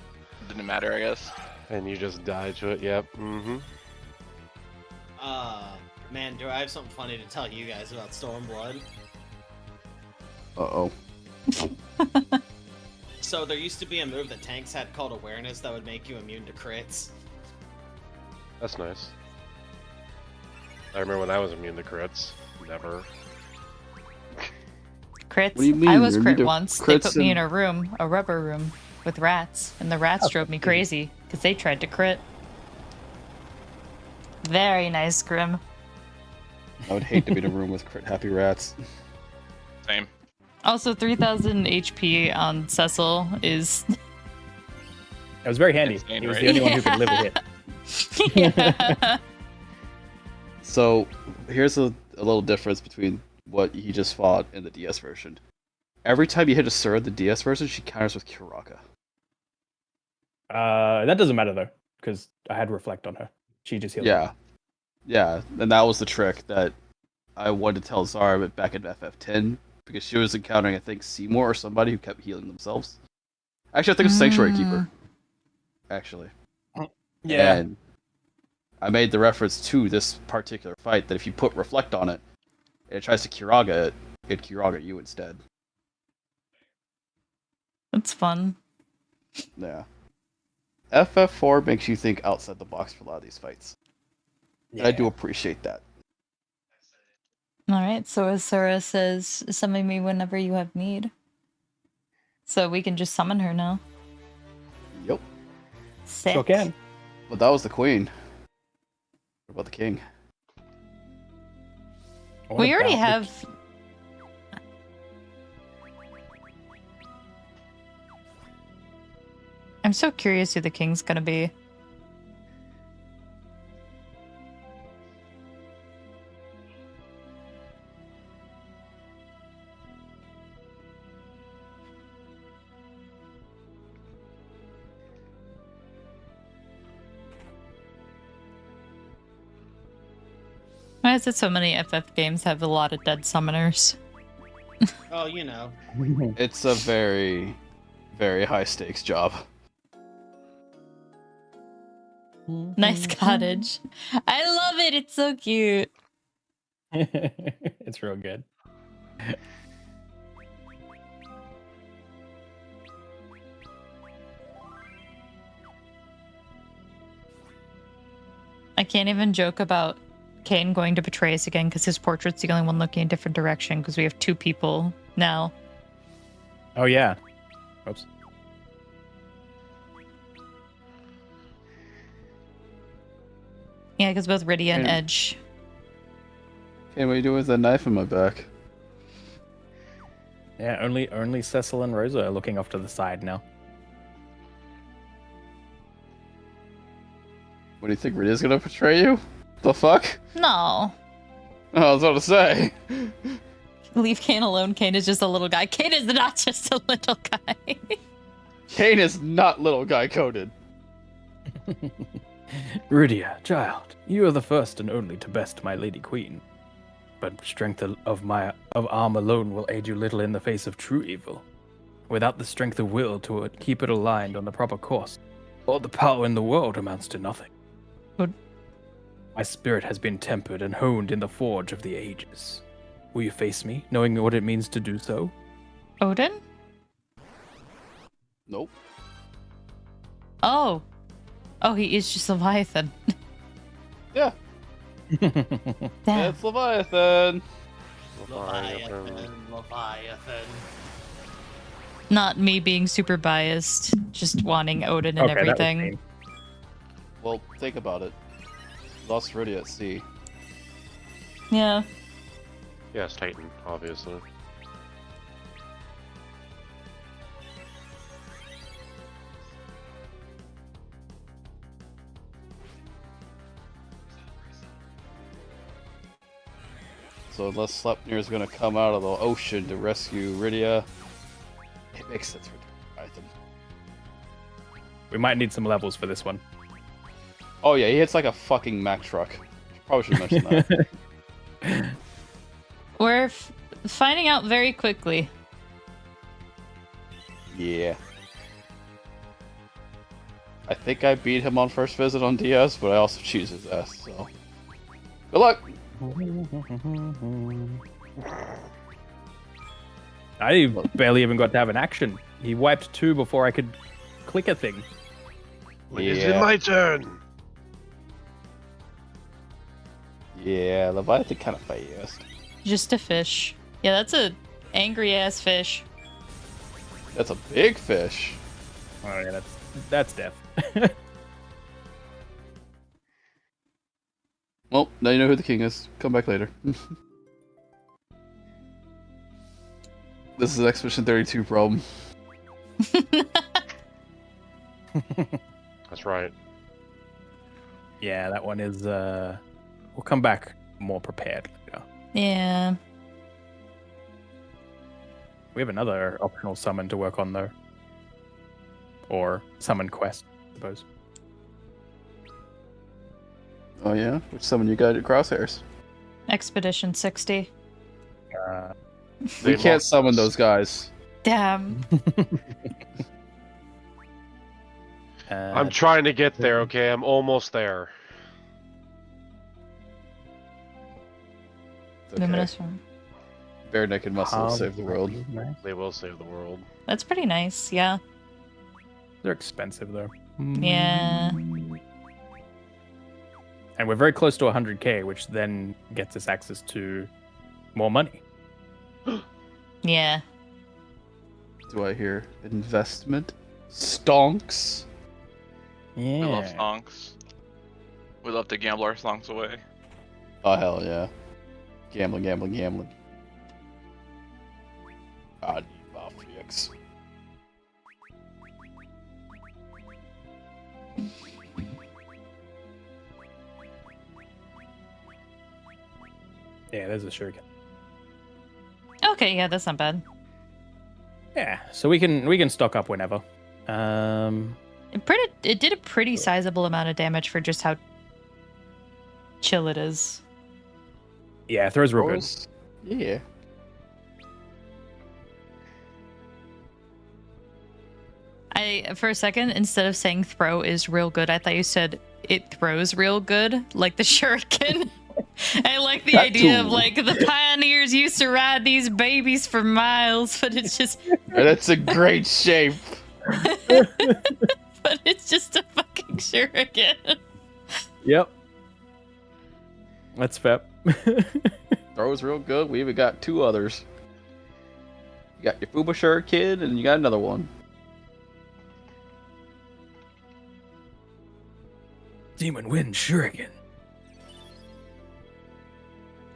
matter, I guess.
And you just died to it. Yep.
Man, do I have something funny to tell you guys about Stormblood?
Uh-oh.
So there used to be a move that tanks had called Awareness that would make you immune to crits.
That's nice. I remember when I was immune to crits. Never.
Crits.
What do you mean?
I was
You're
crit
immune to
once. They
crits
put me in
and-
a rubber room with rats, and the rats drove me crazy because they tried to crit. Very nice, Grim.
I would hate to be in a room with crit happy rats.
Same.
Also, 3,000 HP on Cecil is.
It was very handy.
Insane,
He was
right?
the only one who could live a hit.
Yeah.
So here's a little difference between what he just fought in the DS version. Every time you hit a Sur, the DS version, she counters with Kuraka.
That doesn't matter though, because I had reflect on her. She just healed.
Yeah. Yeah, and that was the trick that I wanted to tell Zara back in FF10, because she was encountering, I think, Seymour or somebody who kept healing themselves. Actually, I think it was Sanctuary Keeper. Actually.
Yeah.
And I made the reference to this particular fight that if you put Reflect on it, and it tries to Kiraga it, it'd Kiraga you instead.
That's fun.
Yeah. FF4 makes you think outside the box for a lot of these fights. And I do appreciate that.
All right, so Asura says, summon me whenever you have need. So we can just summon her now.
Yep.
Sick.
Sure can.
But that was the queen. What about the king?
What
We already
about the-
have. I'm so curious who the king's gonna be. Why is it so many FF games have a lot of dead summoners?
Oh, you know.
It's a very, very high stakes job.
Nice cottage. I love it. It's so cute.
It's real good.
I can't even joke about Kane going to betray us again because his portrait's the only one looking in a different direction because we have 2 people now.
Oh yeah. Oops.
Yeah, because both Rydia and
And-
Edge.
Okay, what are you doing with that knife in my back?
Yeah, only Cecil and Rosa are looking off to the side now.
What do you think, Rydia's gonna betray you? The fuck?
No.
Oh, I was about to say.
Leave Kane alone. Kane is just a little guy. Kane is not just a little guy.
Kane is not little guy coded.
Rydia, child, you are the first and only to best my lady queen. But strength of arm alone will aid you little in the face of true evil. Without the strength of will to keep it aligned on the proper course, all the power in the world amounts to nothing.
Good.
My spirit has been tempered and honed in the forge of the ages. Will you face me, knowing what it means to do so?
Odin?
Nope.
Oh. Oh, he is just Leviathan.
Yeah,
Damn.
it's Leviathan.
Leviathan.
Not me being super biased, just wanting Odin and
Okay, that was
everything.
mean.
Well, think about it. Lost Riddia at sea.
Yeah.
Yes, Titan, obviously.
So unless Sleipnir is going to come out of the ocean to rescue Riddia, it makes sense for Leviathan.
We might need some levels for this one.
Oh yeah, he hits like a fucking Mack truck. Probably should mention that.
We're finding out very quickly.
Yeah. I think I beat him on first visit on DS, but I also cheese his ass, so... Good luck!
I barely even got to have an action. He wiped 2 before I could click a thing.
It's in my turn.
Yeah, Leviathan kind of fast.
Just a fish. Yeah, that's a angry ass fish.
That's a big fish.
Oh yeah, that's death.
Well, now you know who the king is. Come back later. This is an Expedition 32 problem.
That's right.
Yeah, that one is. We'll come back more prepared.
Yeah.
We have another optional summon to work on though, or summon quest, I suppose.
Oh yeah? Which summon you got at Crosshairs?
Expedition 60.
We can't summon those guys.
Damn.
I'm trying to get there, okay? I'm almost there.
Okay.
Luminous form.
Bare naked muscle will save the world.
They will save the world.
That's pretty nice, yeah.
They're expensive though.
Yeah.
And we're very close to 100k, which then gets us access to more money.
Yeah.
Do I hear investment? Stonks?
Yeah.
We love songs. We love to gamble our songs away.
Oh hell yeah. Gambling. I need Valkyrie.
Yeah, there's a shuriken.
Okay, yeah, that's not bad.
Yeah, so we can stock up whenever.
It did a pretty sizable amount of damage for just how chill it is.
Yeah, it throws real good.
Yeah.
For a second, instead of saying throw is real good, I thought you said it throws real good, like the shuriken. I like the idea of like the pioneers used to ride these babies for miles, but it's just
That's a great shape.
but it's just a fucking shuriken.
Yep. That's fair.
Throws real good. We even got 2 others. You got your Fuba Shuriken, and you got another one.
Demon Wind Shuriken.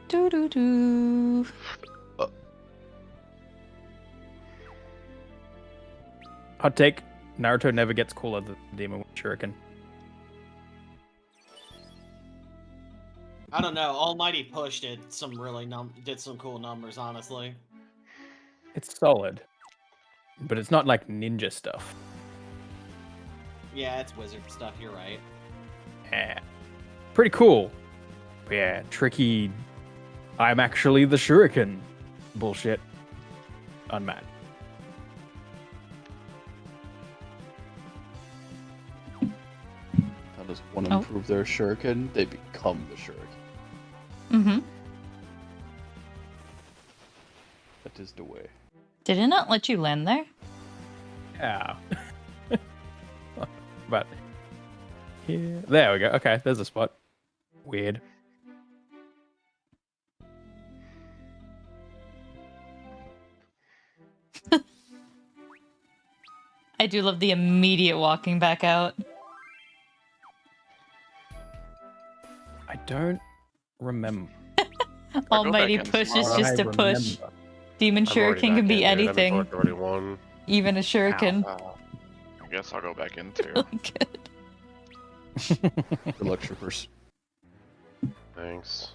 Doo doo doo.
Hot take: Naruto never gets cooler than Demon Wind Shuriken.
I don't know. Almighty Push did some really did some cool numbers, honestly.
It's solid, but it's not like ninja stuff.
Yeah, it's wizard stuff. You're right.
Yeah, pretty cool. But yeah, tricky. I'm actually the Shuriken. Bullshit. Unmad.
How does one improve their Shuriken? They become the Shuriken.
Mm-hmm.
That is the way.
Did it not let you land there?
Yeah. But here. There we go. Okay, there's a spot. Weird.
I do love the immediate walking back out.
I don't remember.
Almighty
back in
push is
tomorrow.
just
I
a push.
remember.
Demon
I'm already
shuriken can
back
be
in, dude. I'm
anything,
in 41.
even a shuriken.
I guess I'll go back in too.
Good.
Good luck, troopers.
Thanks.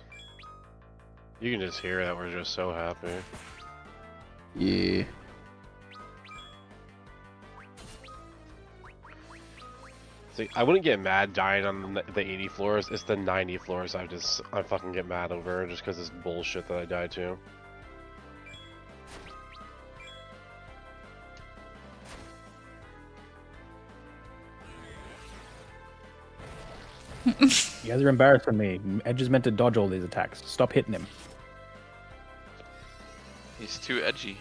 You can just hear that we're just so happy.
Yeah.
See, I wouldn't get mad dying on the 80 floors. It's the 90 floors I fucking get mad over just because it's bullshit that I died to.
You guys are embarrassing me. Edge is meant to dodge all these attacks. Stop hitting him.
He's too edgy.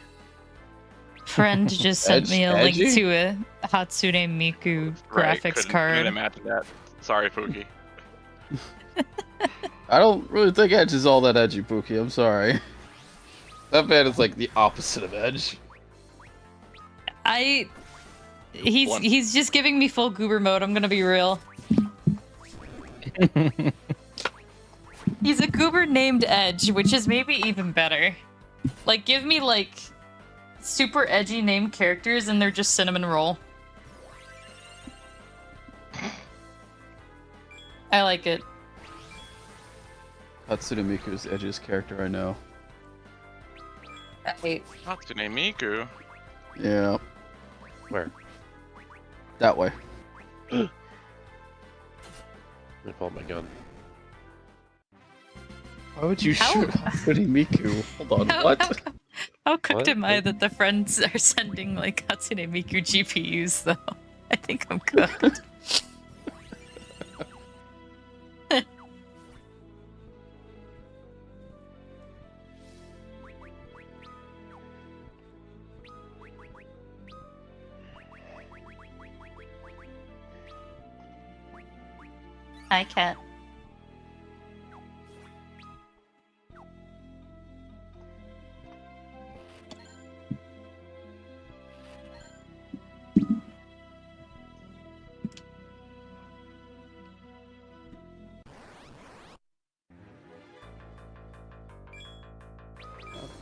Friend just sent me a link
Edgy?
to a Hatsune Miku
Right,
graphics
couldn't
card.
imagine that. Sorry, Pookie.
I don't really think Edge is all that edgy, Pookie. I'm sorry. That man is like the opposite of Edge.
He's just giving me full goober mode, I'm gonna be real. He's a goober named Edge, which is maybe even better. Like, give me, like, super edgy named characters and they're just cinnamon roll. I like it.
Hatsune Miku is the edgiest character I know.
Hatsune Miku.
Yeah,
Where?
that way.
I pulled my gun.
Why would you
How-
shoot Hatsune Miku? Hold on, what?
How cooked
What?
am I that the friends are sending, like, Hatsune Miku GPUs, though? I think I'm cooked. Hi, cat.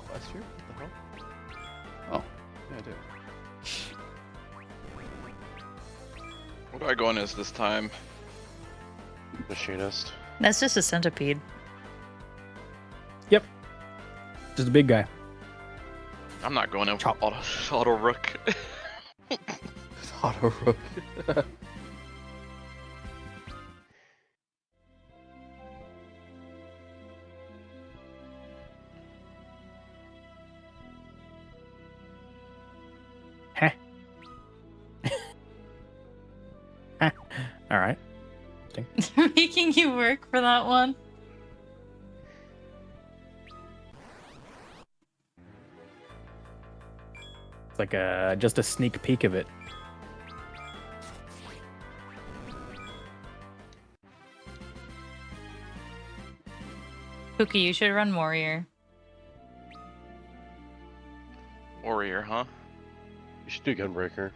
Quest here? What the hell? Oh, yeah, I do.
What do I go in as this time?
Machinist.
That's just a centipede.
Just a big guy.
I'm not going in for
Chop.
auto rook.
Auto Rook.
Heh. All right.
Making you work for that one.
It's like just a sneak peek of it.
Pookie, you should run Warrior.
Warrior, huh?
You should do Gunbreaker.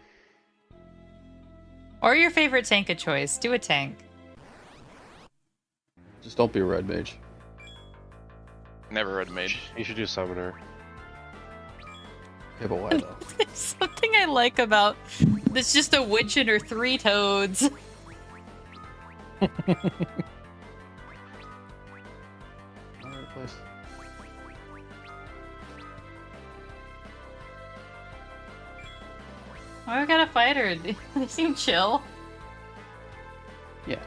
Or your favorite tank of choice. Do a tank.
Just don't be a red mage.
Never read mage.
You should do Summoner.
Yeah, but why though?
There's something I like about it's just a witch and her 3 toads.
Alright, place.
Why we gotta fight her? They seem chill.
Yeah.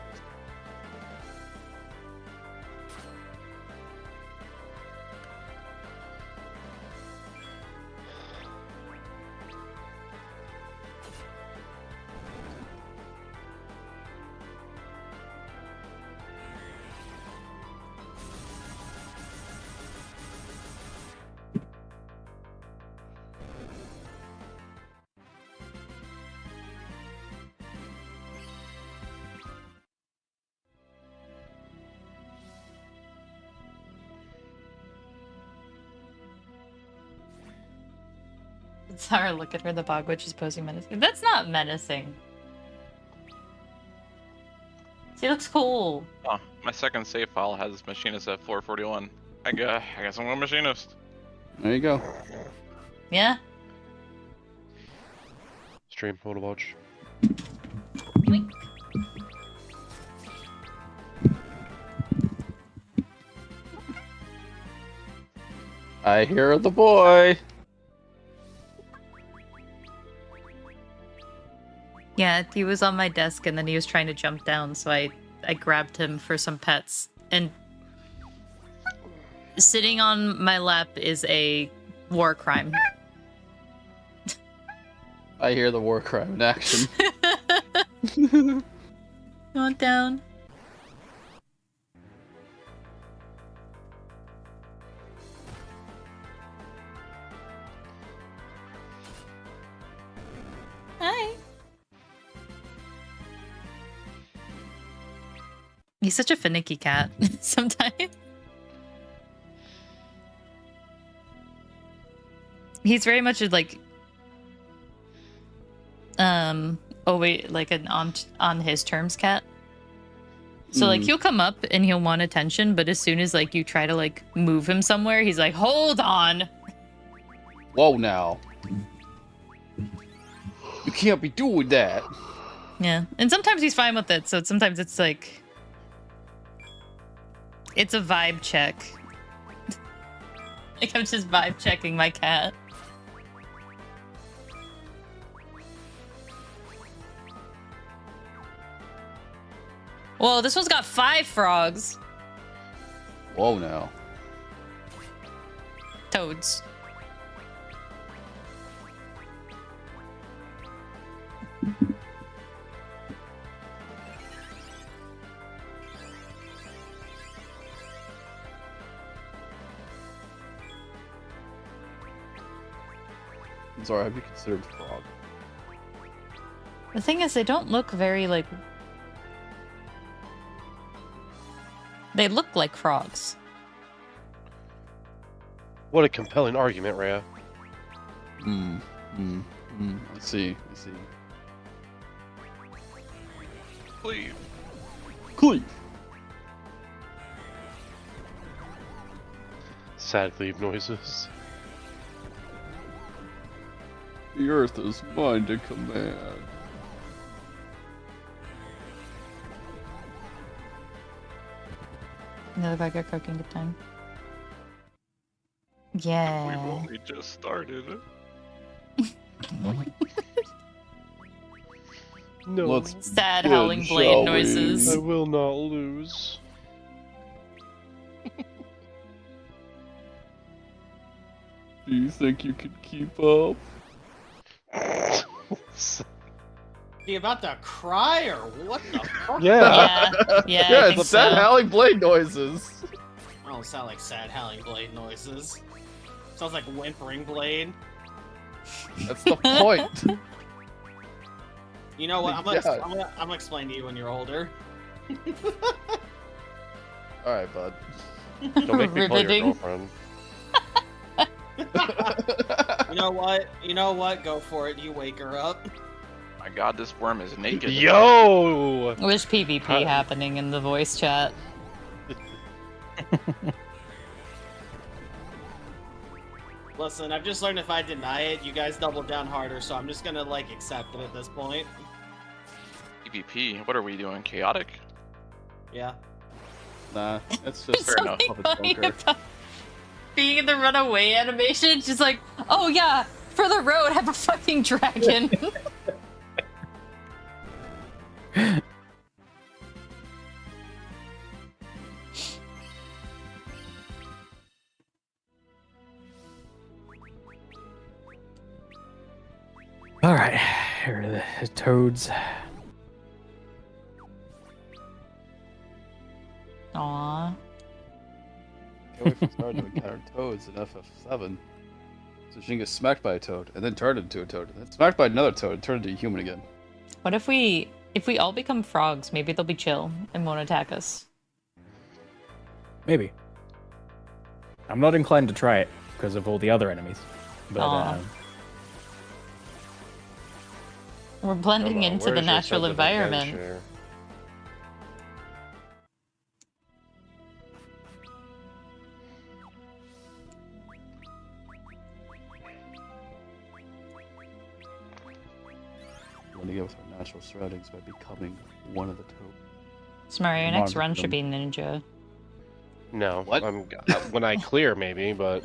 Zara, look at her. The bog witch is posing menacing. That's not menacing. She looks cool.
Oh, my second save file has machinist at 441. I guess I'm going machinist.
There you go.
Yeah.
Stream photo watch.
Blink.
I hear the boy.
Yeah, he was on my desk and then he was trying to jump down, so I grabbed him for some pets. And sitting on my lap is a war crime.
I hear the war crime in action.
Going down. Hi. He's such a finicky cat sometimes. He's very much like oh wait, like an on his terms cat. So like he'll come up and he'll want attention, but as soon as like you try to like move him somewhere, he's like, "Hold on."
Whoa now. You can't be doing that.
Yeah. And sometimes he's fine with it, so sometimes it's like it's a vibe check. Like I'm just vibe checking my cat. Whoa, this one's got 5 frogs.
Whoa now.
Toads.
Zara, have you considered frog?
The thing is, they don't look very like... They look like frogs.
What a compelling argument, Rhea.
I see.
Please.
Cleave.
Sad cleave noises.
The earth is mine to command.
Another bag of cooking good time.
We've
Yeah.
only just started.
No,
Let's
Sad
Good,
howling
shall
blade
we?
noises.
I will not lose.
Do you think you can keep up?
You about to cry or what the fuck?
Yeah.
Yeah,
Yeah,
I
it's
think
a sad
so.
howling blade noises.
I don't sound like sad howling blade noises. Sounds like whimpering blade.
That's the point.
You know what? I'm
Yeah.
gonna explain to you when you're older.
Alright, bud.
Don't make me call your
Riveting.
girlfriend.
You know what? Go for it. You wake her up.
My god, this worm is naked.
Yo!
There's PvP happening in the voice chat.
Listen, I've just learned if I deny it, you guys double down harder, so I'm just gonna like accept it at this point.
PvP. What are we doing? Chaotic?
Yeah.
Nah, it's just
Fair enough.
Something funny about being in the runaway animation, just like, oh yeah, for the road, have a fucking dragon.
Alright, here are the toads.
Aww.
Can't wait for Zara to encounter toads in FF7. So she can get smacked by a toad, and then turn into a toad, and then smacked by another toad, and turn into a human again.
What if we all become frogs? Maybe they'll be chill and won't attack us.
Maybe. I'm not inclined to try it because of all the other enemies. But
Aw. We're blending
Come on,
into the
where's your
natural
sense of
environment.
adventure?
We want to go with our natural surroundings by becoming one of the two.
Smurry, your next run should be
Monochrome.
ninja.
No,
What?
when I clear maybe, but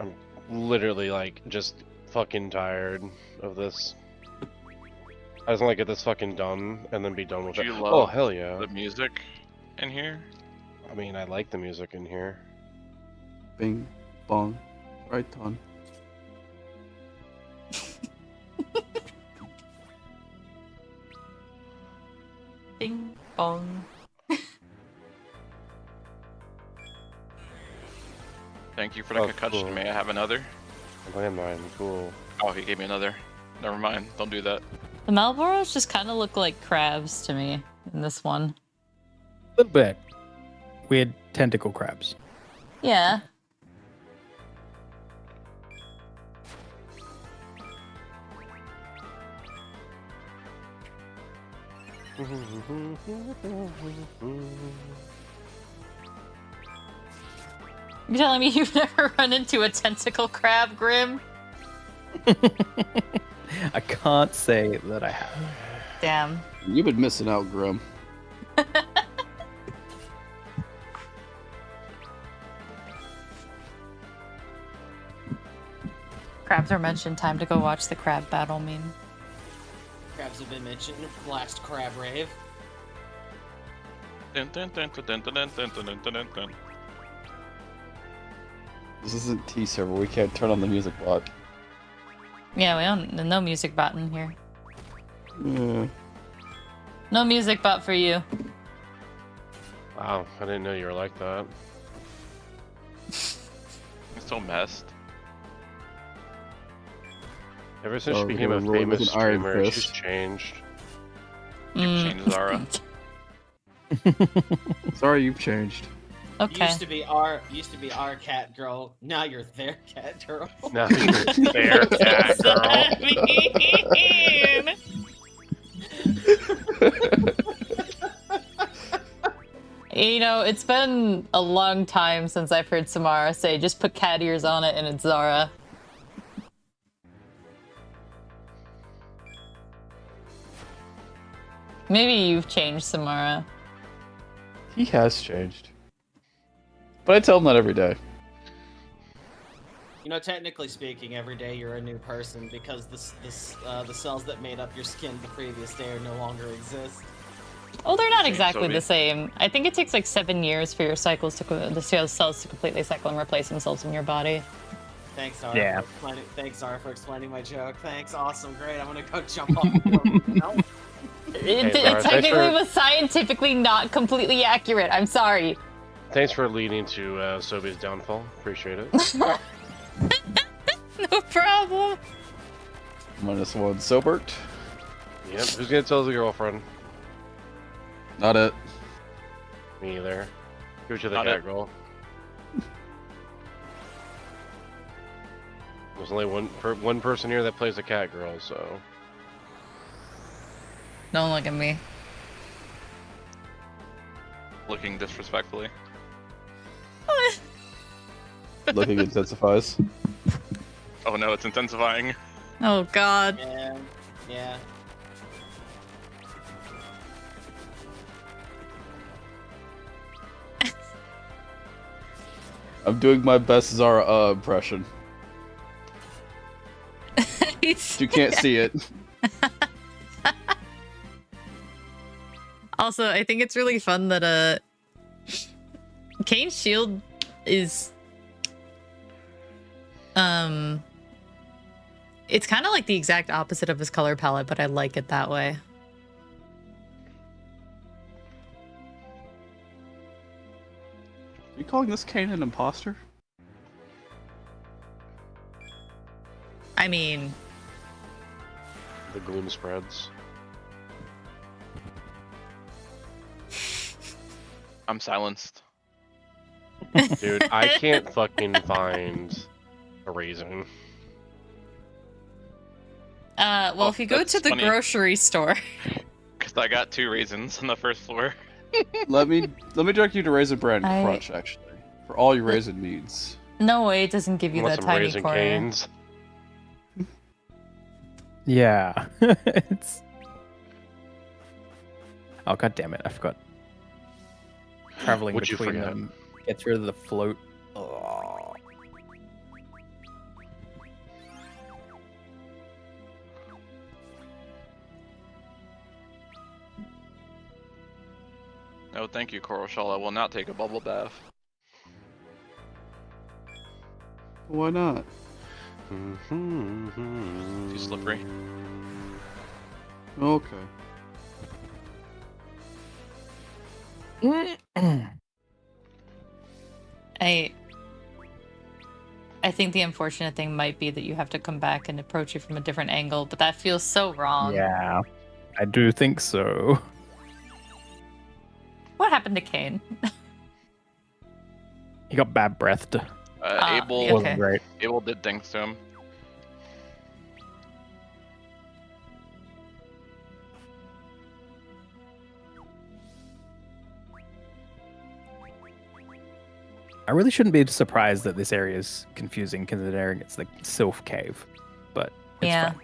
I'm literally like just fucking tired of this. I just want to get this fucking done and then be done with
Do
it.
you
Oh
love
hell yeah!
the music in here?
I mean, I like the music in here.
Bing, bong, right on.
Bing bong.
Thank you for the
Oh,
concussion.
cool.
May I have another?
Landmine, cool.
Oh, he gave me another. Never mind. Don't do that.
The Malboros just kind of look like crabs to me in this one.
A little bit. Weird tentacle crabs.
Yeah. You're telling me you've never run into a tentacle crab, Grim?
I can't say that I have.
Damn.
You've been missing out, Grim.
Crabs are mentioned. Time to go watch the crab battle meme.
Crabs have been mentioned. Last crab rave.
Dun, dun, dun, dun, dun, dun, dun, dun, dun, dun, dun.
This isn't T-server. We can't turn on the music bot.
Yeah, we don't. No music button here.
Yeah.
No music bot for you.
Wow, I didn't know you were like that.
I'm so messed.
Ever since
Oh,
she
we're
became a
gonna roll with
famous
an iron
streamer, she's
fist.
changed.
Change Zara.
Sorry, you've changed.
Okay.
Used to be our cat girl. Now you're their cat girl.
Now you're their cat girl.
You know, it's been a long time since I've heard Samara say, just put cat ears on it and it's Zara. Maybe you've changed, Samara.
He has changed. But I tell him that every day.
You know, technically speaking, every day you're a new person because the cells that made up your skin the previous day are no longer exist.
Oh, they're not
Same,
exactly
Sophie.
the same. I think it takes like 7 years for your cycles to the cells to completely cycle and replace themselves in your body.
Thanks, Zara.
Yeah.
Thanks, Zara, for explaining my joke. Thanks, awesome, great. I'm gonna go jump off. No.
It
Zara, thanks
technically
for-
was scientifically not completely accurate. I'm sorry.
Thanks for leading to Sophie's downfall. Appreciate it.
No problem.
-1 Sobert.
Yep. Who's gonna tell the girlfriend?
Not it.
Me either. Give it to the
Not
cat
it.
girl. There's only one person here that plays a cat girl, so.
Don't look at me.
Looking disrespectfully.
Looking intensifies.
Oh no, it's intensifying.
Oh God.
Yeah. Yeah.
I'm doing my best Zara impression. You can't see it.
Also, I think it's really fun that Kane's shield is it's kind of like the exact opposite of his color palette, but I like it that way.
Are you calling this Kane an imposter?
I mean,
The gloom spreads.
I'm silenced.
Dude, I can't fucking find a reason.
Well,
Oh,
if you go
that's
to the
funny.
grocery store.
Because I got 2 raisins on the first floor.
Let me direct you to Raisin Bran
I-
Crunch, actually, for all your raisin needs.
No way, it doesn't give
I
you
want
that
some
tiny
raisin
corner.
canes.
Yeah. It's. Oh god damn it! I forgot. Traveling
What'd you
between
forget?
them gets rid of the float. Oh.
No, thank you, Coral Shell. I will not take a bubble bath.
Why not?
Too slippery.
Okay.
I think the unfortunate thing might be that you have to come back and approach it from a different angle, but that feels so wrong.
Yeah, I do think so.
What happened to Kane?
He got bad breathed.
Abel,
okay.
Wasn't great.
Abel did things to him.
I really shouldn't be surprised that this area is confusing, considering it's the Sylph Cave, but it's
Yeah.
fine.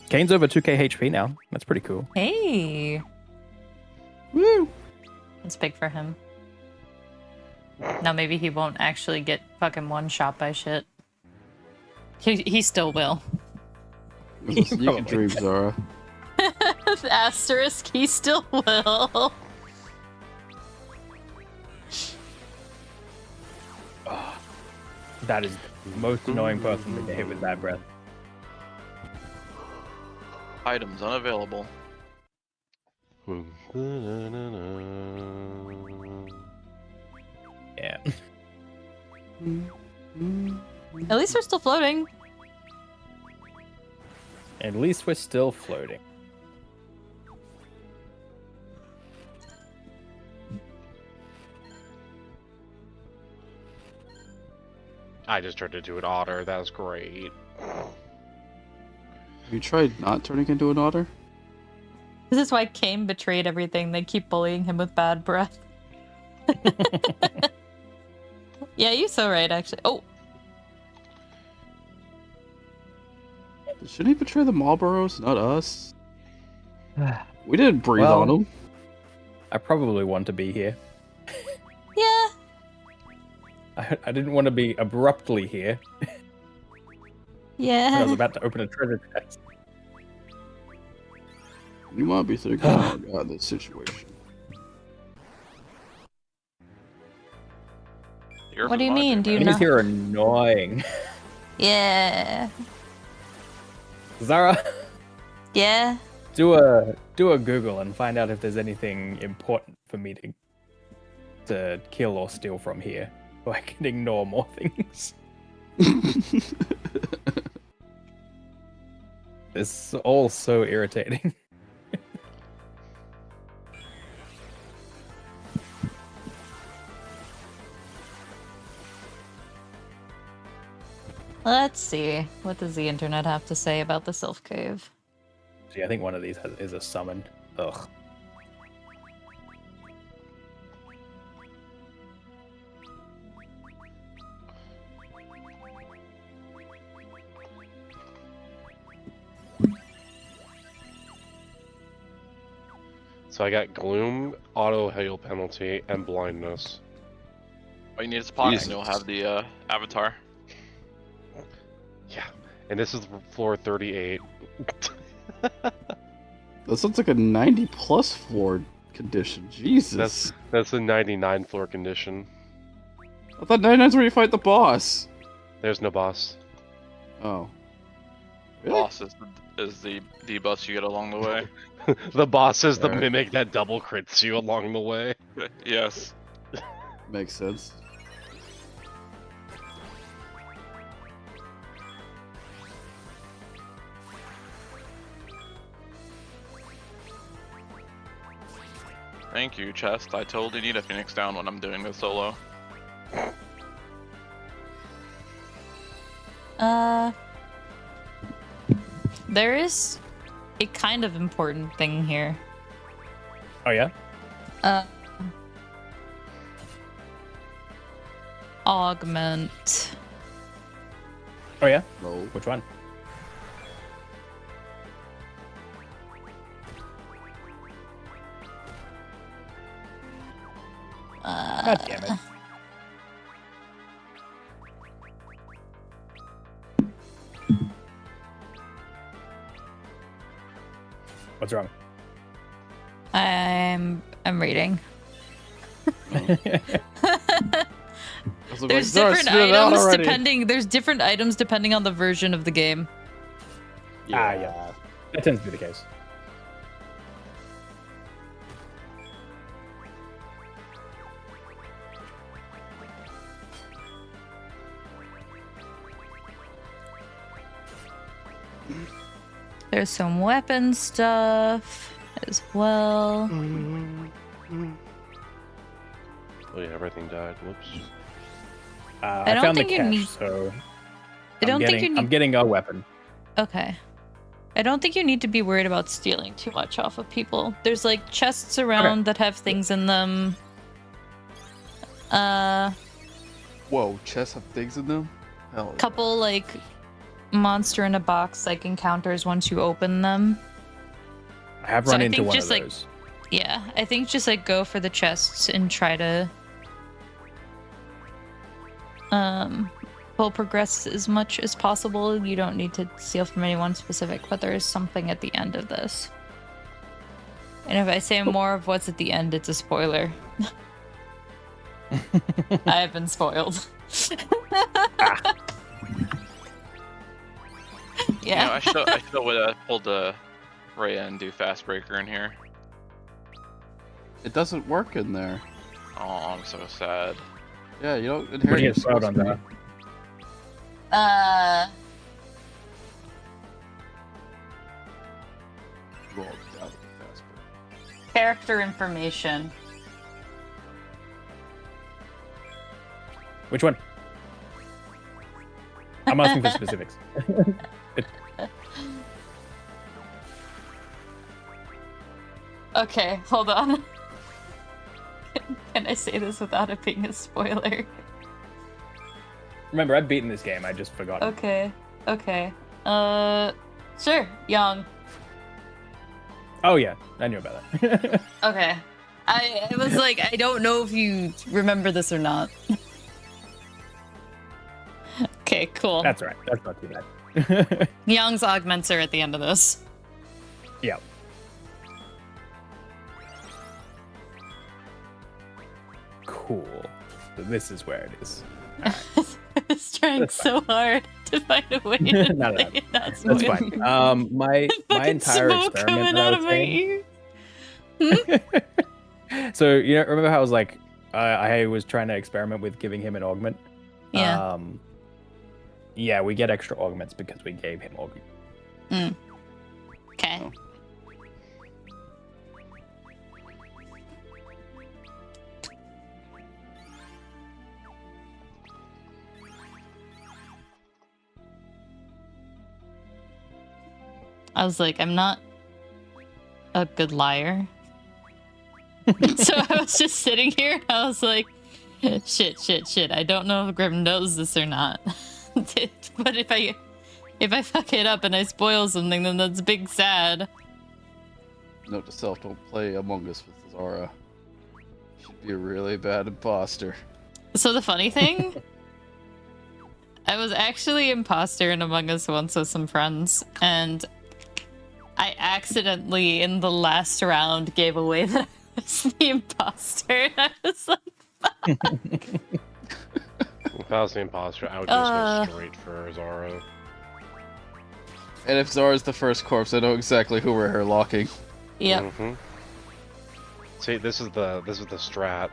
Kane's over 2k HP now. That's pretty cool.
Hey,
Woo!
it's big for him. Now maybe he won't actually get fucking one shot by shit. He still will.
You can dream, Zara.
Asterisk, he still will.
That is the most annoying person to get hit with bad breath.
Items unavailable.
Yeah.
At least we're still floating.
At least we're still floating.
I just turned into an otter. That was great.
Have you tried not turning into an otter?
This is why Kane betrayed everything. They keep bullying him with bad breath. Yeah, you're so right, actually. Oh,
Shouldn't he betray the Marlboros, not us? We didn't breathe
Well-
on him.
I probably want to be here.
yeah.
I didn't want to be abruptly here when I was
Yeah.
about to open a treasure chest.
You might be thinking, oh god, this situation.
What do you mean? Do you
Enemies
know?
here are annoying.
Yeah.
Zara,
Yeah.
do a Google and find out if there's anything important for me to kill or steal from here, so I can ignore more things. It's all so irritating.
Let's see. What does the internet have to say about the Sylph Cave?
See, I think one of these is a summon. Ugh.
So I got gloom, auto hail penalty, and blindness.
All you need is a pot
Jesus.
and you'll have the avatar.
Yeah, and this is floor 38.
That sounds like a 90 plus floor condition. Jesus.
That's the 99 floor condition.
I thought 99's where you fight the boss.
There's no boss.
Oh. Really?
Boss is the debuffs you get along the way.
The boss is the
Alright.
mimic that double crits you along the way.
Yes.
Makes sense.
Thank you, Chest. I totally need a Phoenix down when I'm doing this solo.
There is a kind of important thing here.
Oh yeah.
Augment.
Oh yeah.
No.
Which one? God damn it. What's wrong?
I'm reading. There's
Zara,
different
spit it out
items
already.
depending. There's different items depending on the version of the game.
Yeah. That tends to be the case.
There's some weapon stuff as well.
Oh yeah, everything died. Whoops.
I
don't
found the
think you
cache,
need-
so
I don't think you
I'm
need.
getting a weapon.
Okay. I don't think you need to be worried about stealing too much off of people. There's like chests around that have things in them.
Whoa, chests have things in them? Hell yeah.
Couple like monster in a box like encounters once you open them.
I have
So
run
I
into
think
one
just,
of
like,
those.
Yeah, I think just like go for the chests and try to pull progress as much as possible. You don't need to steal from anyone specific, but there is something at the end of this. And if I say more of what's at the end, it's a spoiler. I have been spoiled. Yeah.
You know, I still would have pulled the Rhea and do Fast Breaker in here.
It doesn't work in there.
Oh, I'm so sad.
Yeah, you don't
What do
inherit
you
your
get spoiled on
skills.
that?
Roll down with the Fast Breaker.
Character information.
Which one? I'm asking for specifics.
Okay, hold on. Can I say this without it being a spoiler?
Remember, I've beaten this game. I just forgot.
Okay. Sure, Young.
Oh yeah, I knew about that.
Okay. I was like, I don't know if you remember this or not. Okay, cool.
That's right. That's not too bad.
Young's augments are at the end of this.
Yeah. Cool. So this is where it is.
I was trying
That's
so hard to find a way
No,
to
no,
say it not
That's
spoiler.
fine. My
Fucking
entire
smoke
experiment
coming
that I
out
was
of my
saying.
ear.
So remember how I was like, I was trying to experiment with giving him an augment.
Yeah.
Yeah, we get extra augments because we gave him augment.
Okay.
Oh.
I was like, I'm not a good liar. So I was just sitting here. I was like, shit. I don't know if Grim knows this or not. But if I fuck it up and I spoil something, then that's big sad.
Note to self: don't play Among Us with Zara. She'd be a really bad imposter.
So the funny thing, I was actually imposter in Among Us once with some friends, and I accidentally in the last round gave away that I was the imposter. And I was like,
If I was the imposter, I would just go straight for Zara.
And if Zara's the first corpse, I know exactly who we're locking.
yep.
Mm-hmm. See, this is the strat.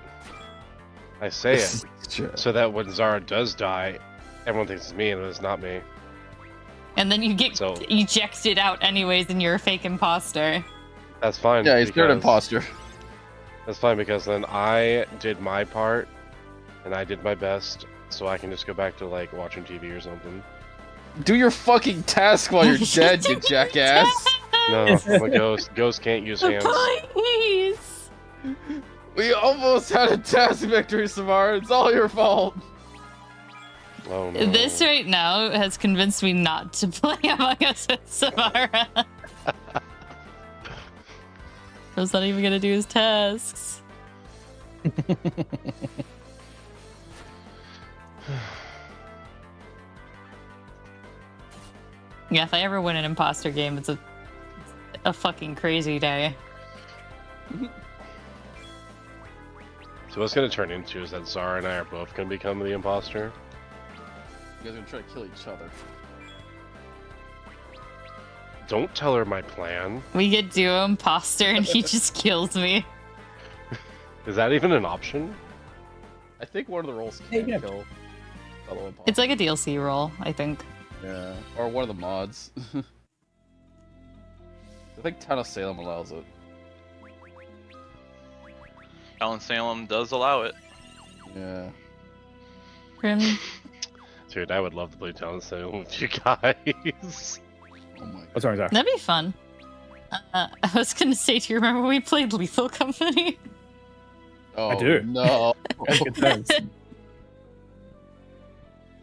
I say it so that when Zara does die, everyone thinks it's me and it's not me.
And then you get
So-
ejected out anyways, and you're a fake imposter.
That's fine.
Yeah, he's third
because
imposter.
That's fine because then I did my part, and I did my best, so I can just go back to like watching TV or something.
Do your fucking task while you're dead, you jackass!
No, I'm a ghost. Ghost can't use hands.
Please.
We almost had a task victory, Samara. It's all your fault.
Oh no.
This right now has convinced me not to play Among Us with Samara. I was not even gonna do his tasks. Yeah, if I ever win an imposter game, it's a fucking crazy day.
So what's gonna turn into is that Zara and I are both gonna become the imposter.
You guys are gonna try to kill each other.
Don't tell her my plan.
We get duo imposter and he just kills me.
Is that even an option?
I think one of the roles
Hey,
can
yeah.
kill fellow imposter.
It's like a DLC role, I think.
Yeah, or one of the mods. I think Town of Salem allows it.
Alan Salem does allow it.
Yeah.
Grim.
Dude, I would love to play Town of Salem with you guys.
Oh my god.
What's wrong, Zara?
That'd be fun. I was gonna say, do you remember when we played Lethal Company?
Oh,
I do.
No.
Good times.
It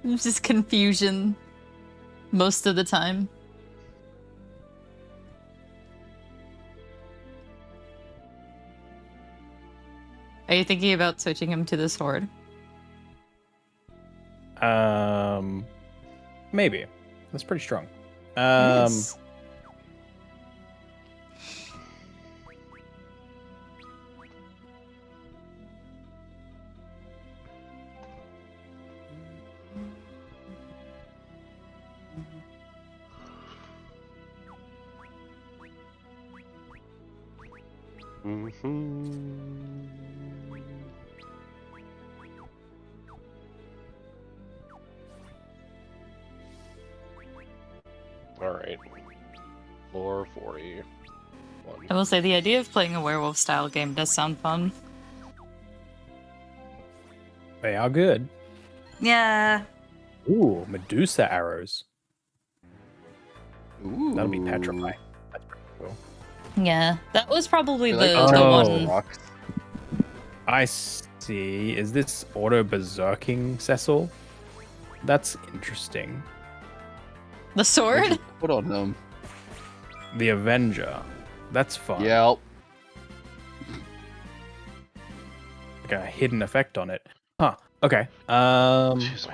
was just confusion most of the time. Are you thinking about switching him to the sword?
Maybe. That's pretty strong.
Yes.
Alright. Floor 40.
I will say the idea of playing a werewolf style game does sound fun.
They are good.
Yeah.
Ooh, Medusa arrows.
Ooh.
That'll be petrify. That's pretty cool.
Yeah. That was probably
I
the,
like
the
Oh.
one.
rocks.
I see. Is this auto berserking Cecil? That's interesting.
The sword?
Put on him.
The Avenger. That's fun.
Yep.
Like a hidden effect on it. Huh. Okay.
Excuse me.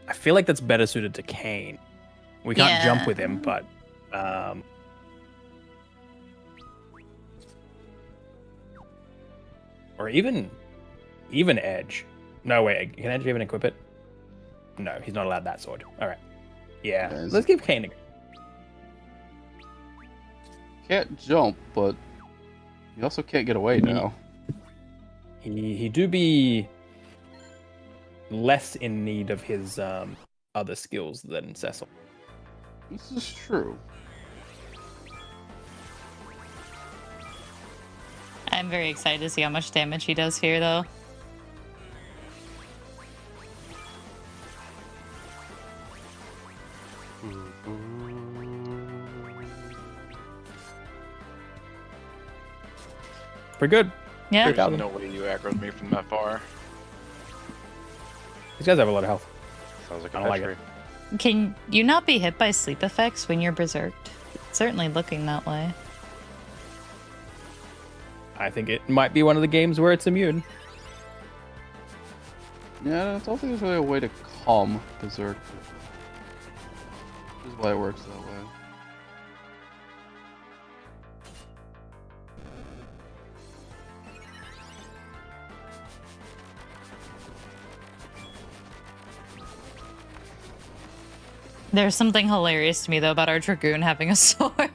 I feel like that's better suited to Kane. We can't
Yeah.
jump with him, but or even Edge. No, wait, can Edge even equip it? No, he's not allowed that sword. All right. Yeah,
Yes.
let's give Kane a go.
Can't jump, but you also can't get away now.
He do be less in need of his other skills than Cecil.
This is true.
I'm very excited to see how much damage he does here, though.
Pretty good.
Yeah.
Great
There's
album.
no way you aggroed me from that far.
These guys have a lot of health.
Sounds like a
I don't like
victory.
Can you not be hit by sleep effects when you're berserked? It's certainly looking that way.
I think it might be one of the games where it's immune.
Yeah, I don't think there's really a way to calm Berserk. This is why it works that way.
There's something hilarious to me, though, about our Dragoon having a sword.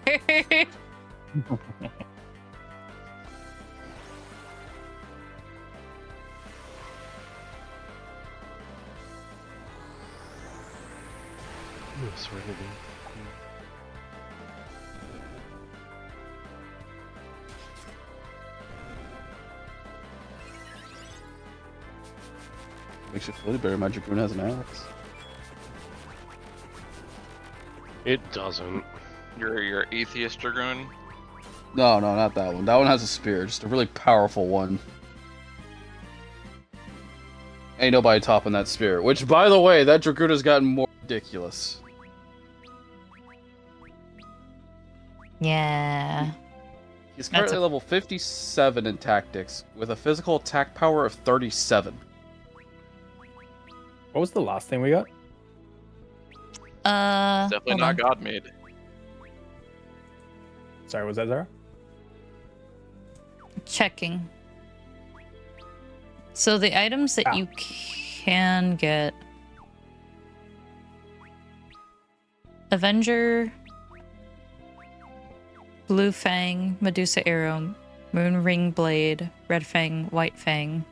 Makes you feel better. My Dragoon has an axe.
It doesn't.
Your atheist dragoon.
No, not that one. That one has a spear, just a really powerful one. Ain't nobody topping that spear. Which, by the way, that Dragoon has gotten more ridiculous.
Yeah.
He's currently level 57 in tactics, with a physical attack power of 37.
What was the last thing we got?
Definitely not God made.
Sorry, was that Zara?
Checking. So the items that you can get... Avenger, Blue Fang, Medusa Arrow, Moon Ring Blade, Red Fang, White Fang,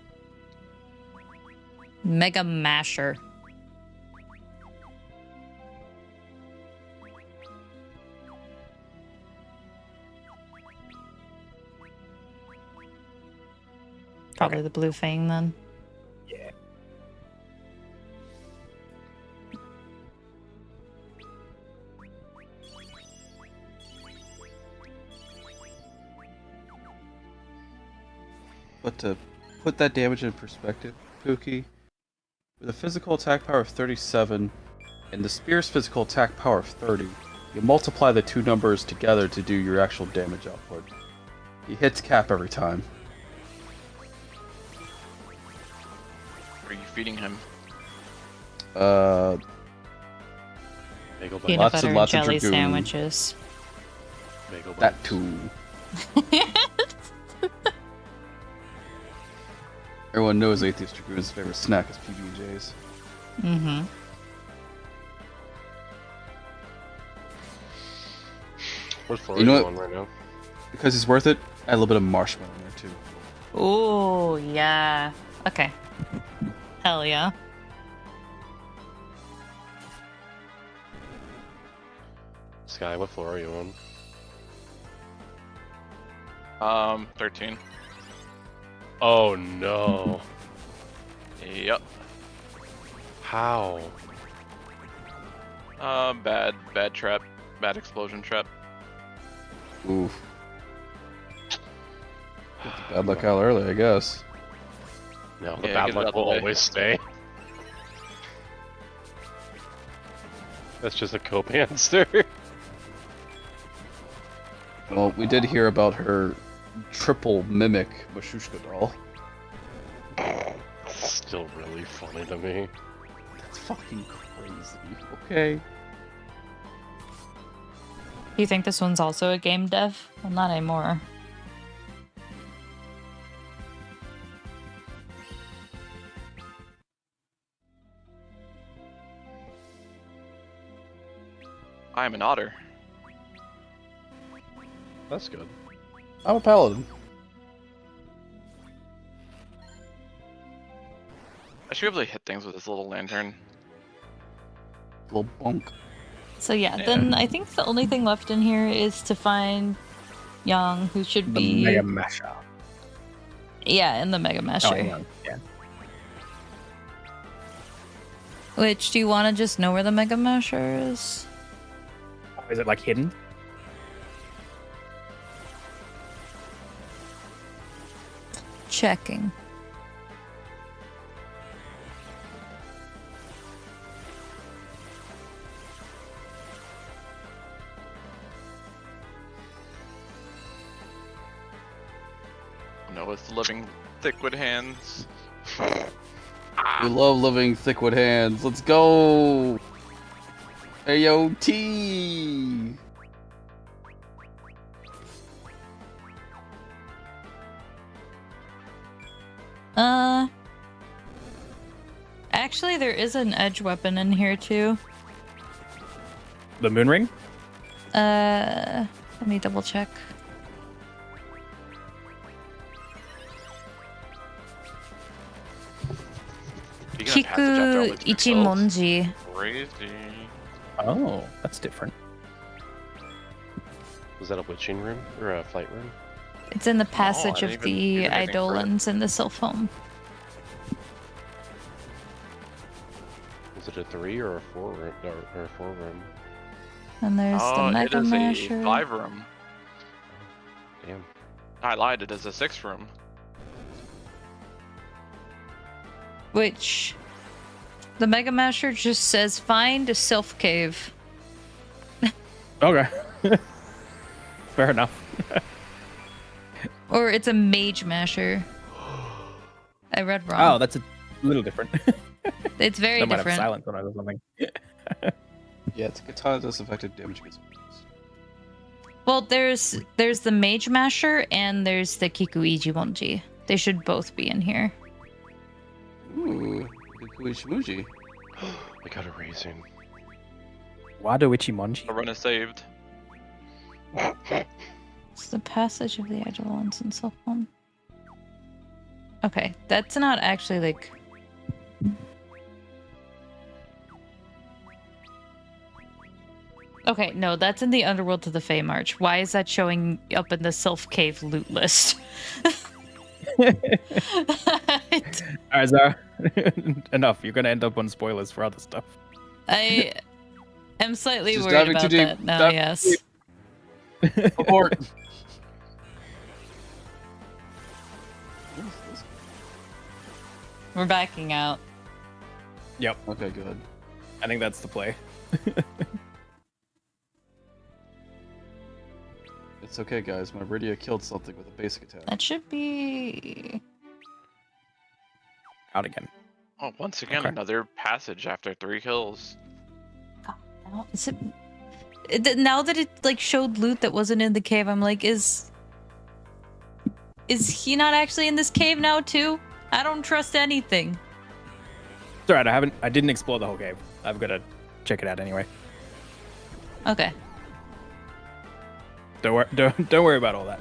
Mega Masher. Probably the Blue Fang then.
Yeah.
But to put that damage in perspective, Pookie, with a physical attack power of 37 and the spear's physical attack power of 30, you multiply the two numbers together to do your actual damage output. He hits cap every time.
Are you feeding him?
Peanut
Lots
butter
and lots
and
of
jelly
Dragoon.
sandwiches.
That too. Everyone knows Atheist Dragoon's favorite snack is PB&J's.
Mm-hmm.
What floor
You
are
know
you
what?
on right now?
Because he's worth it, add a little bit of marshmallow in there too.
Oh, yeah. Okay. Hell yeah.
Sky, what floor are you on?
13.
Oh no.
Yep.
How?
Bad trap. Bad explosion trap.
Oof. Bad luck out early, I guess.
No, the
Yeah,
bad
get it
luck
out the
will
way.
always stay. That's just a cope hamster.
Well, we did hear about her triple mimic Mashushka doll.
Still really funny to me.
That's fucking crazy. Okay.
Do you think this one's also a game dev? Well, not anymore.
I am an otter.
That's good.
I'm a paladin.
I should be able to hit things with this little lantern.
Little bunk.
So yeah, then I think the only thing left in here is to find Yang, who should
The
be...
Mega Masher.
Yeah, in the Mega Masher.
Yeah.
Which, do you want to just know where the Mega Masher is?
Is it like hidden?
Checking.
No, it's the living thickwood hands.
We love living thickwood hands. Let's go! AOT!
Actually, there is an edge weapon in here too.
The moon ring?
Let me double check.
You're gonna have to jump down
Kiku
with yourself.
Ichimonji.
Crazy.
Oh, that's different.
Was that a witching room or a flight room?
It's in the passage
didn't
of
even
the
do anything for it.
Eidolons in the Sylph home.
Is it a 3 or a 4 room? Or a 4 room?
And there's the
it
Mega
is
Masher.
a 5 room.
Damn.
I lied. It is a 6 room.
Which the Mega Masher just says find a Sylph Cave.
Okay. Fair enough.
Or it's a Mage Masher. I read wrong.
Oh, that's a little different.
It's very
That might have
different.
silence on it or something.
Yeah, it's a katana does effective damage against enemies.
Well, there's the Mage Masher and there's the Kikuiji Monji. They should both be in here.
Ooh, Kuishimuji.
I got a raising.
Wado Ichimonji?
A run is saved.
It's the passage of the Agile Ones and Self One. Okay, that's not actually like. Okay, no, that's in the Underworld to the Fey March. Why is that showing up in the Sylph Cave loot list?
Alright, Zara. Enough. You're gonna end up on spoilers for other stuff.
I am slightly
Just
worried
diving too
about
deep.
that now,
Diving
yes.
too Abort.
We're backing out.
Yep.
Okay, good.
I think that's the play.
It's okay, guys. My Rydia killed something with a basic attack.
That should be.
Out again.
Oh, once again,
Okay.
another passage after 3 kills.
Oh, is it now that it like showed loot that wasn't in the cave? I'm like, is he not actually in this cave now too? I don't trust anything.
It's alright. I didn't explore the whole cave. I've got to check it out anyway.
Okay.
Don't worry about all that.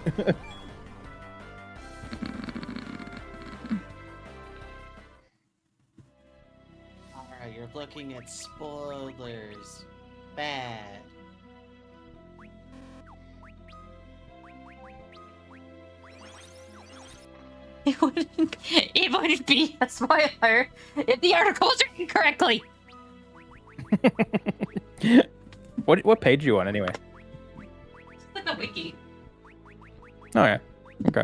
Alright, you're looking at spoilers. Bad.
It wouldn't be a spoiler if the article was written correctly.
What page are you on anyway?
It's like a wiki.
Oh yeah. Okay.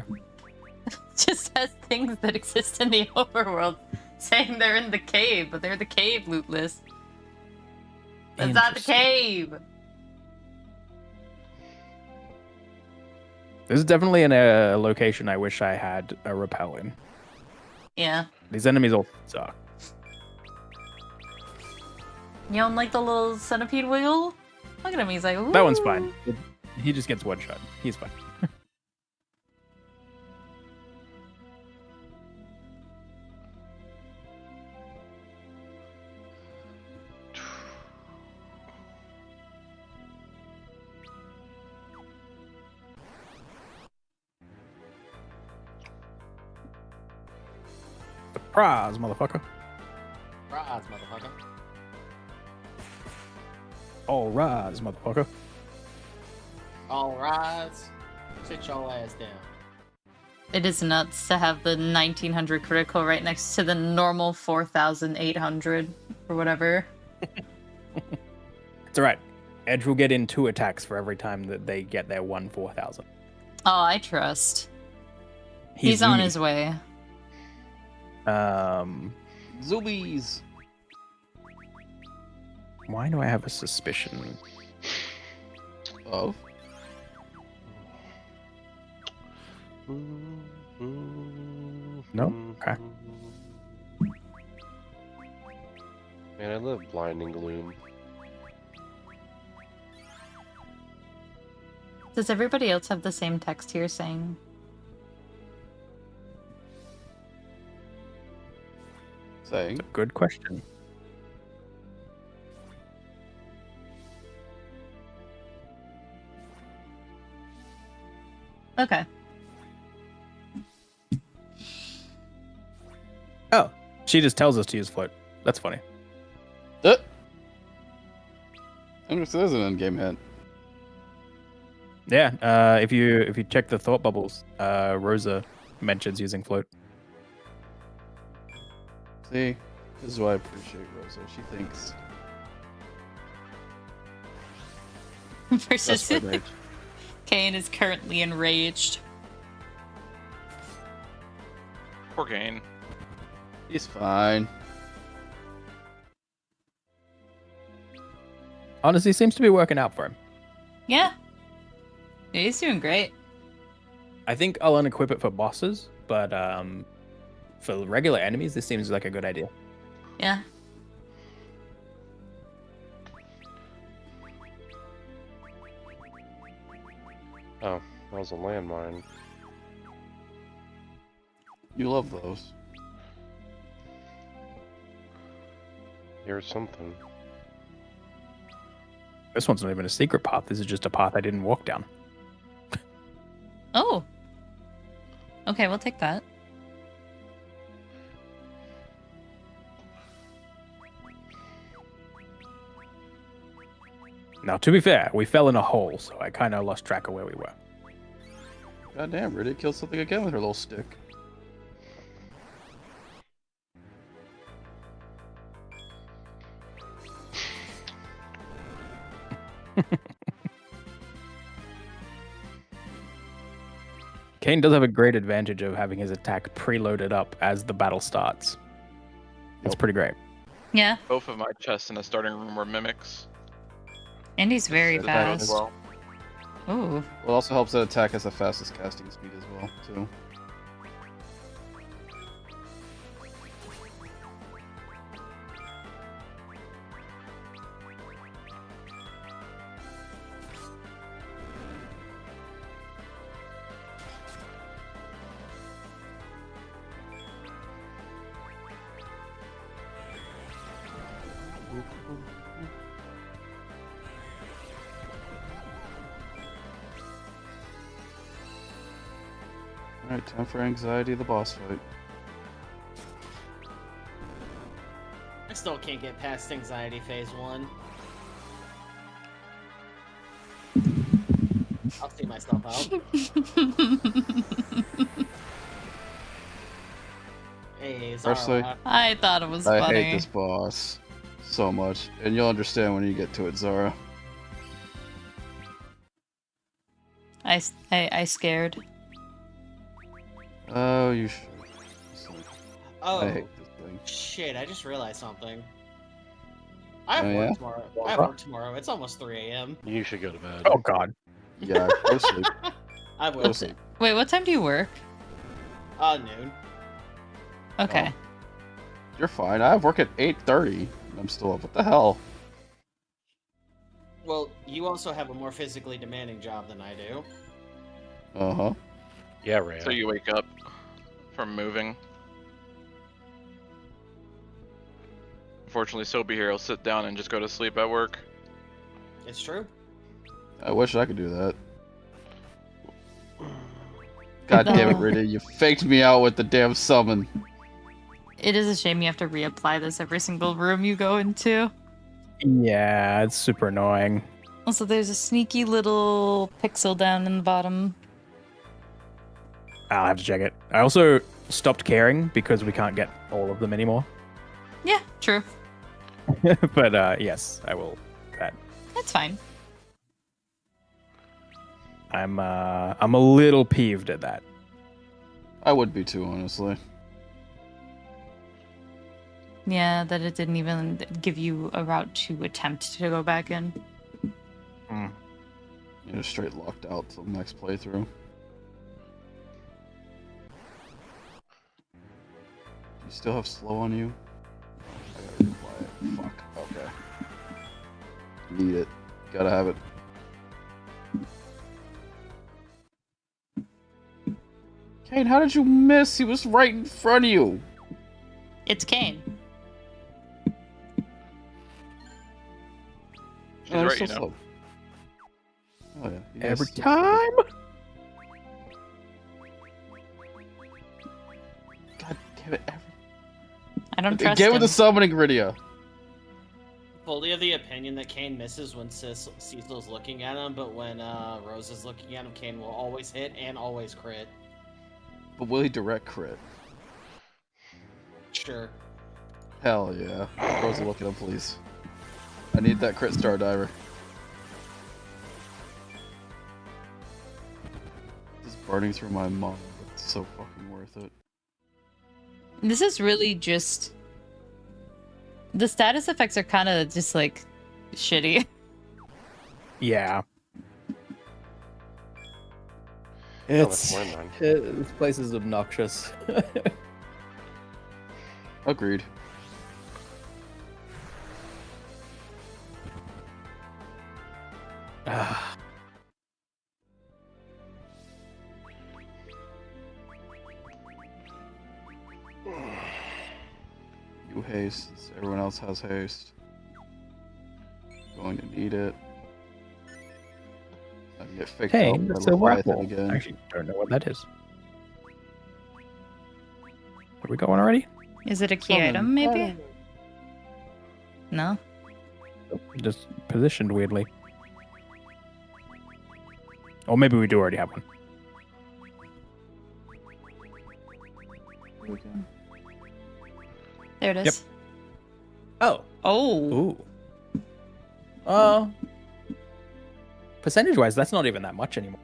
It just says things that exist in the overworld, saying they're in the cave, but they're the cave loot list. That's not the cave.
This is definitely in a location I wish I had a repel in.
Yeah.
These enemies all suck.
You don't like the little centipede wiggle? Look at him, he's like, ooh.
That one's fine. He just gets one shot. He's fine. Surprise, motherfucker.
Rise, motherfucker.
All rise, motherfucker.
All rise. Sit your ass down.
It is nuts to have the 1900 critical right next to the normal 4800 or whatever.
It's alright. Edge will get in 2 attacks for every time that they get their 1/4000.
Oh, I trust. He's on his way.
Zoobies!
Why do I have a suspicion?
Of?
No? Okay.
Man, I love blinding gloom.
Does everybody else have the same text here saying?
Saying?
Good question.
Okay.
Oh, she just tells us to use float. That's funny.
I'm gonna say there's an endgame hint.
Yeah, if you check the thought bubbles, Rosa mentions using float.
See? This is why I appreciate Rosa. She thinks.
Versus
That's my rage.
Kane is currently enraged.
Poor Kane.
He's fine.
Honestly, seems to be working out for him.
Yeah. He's doing great.
I think I'll unequip it for bosses, but for regular enemies, this seems like a good idea.
Yeah.
Oh, that was a landmine.
You love those.
Here's something.
This one's not even a secret path. This is just a path I didn't walk down.
Oh. Okay, we'll take that.
Now, to be fair, we fell in a hole, so I kind of lost track of where we were.
God damn, Riddick killed something again with her little stick.
Kane does have a great advantage of having his attack preloaded up as the battle starts. It's pretty great.
Yeah.
Both of my chests in the starting room were mimics.
And he's very
Did that as
fast.
well.
Ooh.
Well, it also helps that attack has the fastest casting speed as well, too. Alright, time for Anxiety, the boss fight.
I still can't get past anxiety phase 1. I'll see myself out. Hey,
Personally,
Zara.
I thought it was
I
funny.
hate this boss so much, and you'll understand when you get to it, Zara.
I scared.
Oh, you should.
Oh,
I hate this thing.
shit, I just realized something. I have
Oh,
work
yeah?
tomorrow. I have work tomorrow. It's almost 3 a.m.
You should go to bed.
Oh, God.
Yeah, go sleep.
I
Go
will.
sleep.
Wait, what time do you work?
Noon.
Okay.
You're fine. I have work at 8:30. I'm still up. What the hell?
Well, you also have a more physically demanding job than I do.
Uh-huh.
Yeah, Ray.
So you wake up from moving. Unfortunately, Sobe here will sit down and just go to sleep at work.
It's true.
I wish I could do that. God damn it,
No.
Riddy. You faked me out with the damn summon.
It is a shame you have to reapply this every single room you go into.
Yeah, it's super annoying.
Also, there's a sneaky little pixel down in the bottom.
I'll have to check it. I also stopped caring because we can't get all of them anymore.
Yeah, true.
But yes, I will. That
That's fine.
I'm a little peeved at that.
I would be too, honestly.
Yeah, that it didn't even give you a route to attempt to go back in.
You're just straight locked out till the next playthrough. You still have slow on you? I gotta reapply it. Fuck. Okay. Need it. Gotta have it. Kane, how did you miss? He was right in front of you.
It's Kane.
She's
Oh,
right,
so
you know.
slow. Oh yeah. You guys
Every
still-
time.
God damn it.
I don't trust
Get
him.
with the summoning, Rydia.
Fully of the opinion that Kane misses when Cecil's looking at him, but when Rose is looking at him, Kane will always hit and always crit.
But will he direct crit?
Sure.
Hell yeah. Rosa, look at him, please. I need that crit star diver. Just burning through my mind. It's so fucking worth it.
This is really just... The status effects are kind of just, like, shitty.
Yeah.
It's more than
This place is obnoxious.
Agreed.
Ah.
You haste. Everyone else has haste. Going to need it. I can get fake
Hey,
help by
that's a
Leviathan
raffle.
again.
I actually don't know what that is. Are we going already?
Is it a key
Coming.
item, maybe? No?
Just positioned weirdly. Or maybe we do already have one.
There it is.
Yep. Oh.
Oh.
Ooh. Percentage-wise, that's not even that much anymore.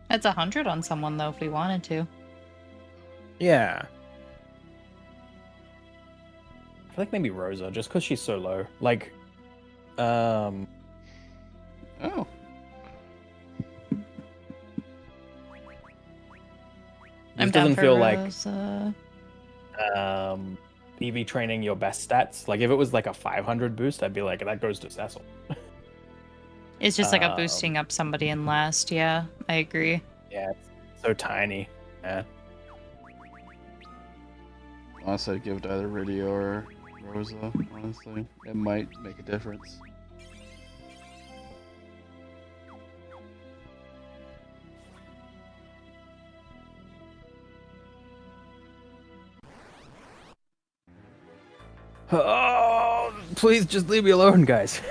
It's 100 on someone, though, if we wanted to.
Yeah. I feel like maybe Rosa, just because she's so low. Like,
Oh.
I'm
this
down
doesn't
for
feel like
Rosa.
EV training your best stats. Like, if it was like a 500 boost, I'd be like, that goes to Cecil.
It's just like a boosting up somebody in last. Yeah, I agree.
Yeah, it's so tiny. Yeah.
Honestly, I'd give it to either Rydia or Rosa, honestly. It might make a difference.
Oh, please just leave me alone, guys.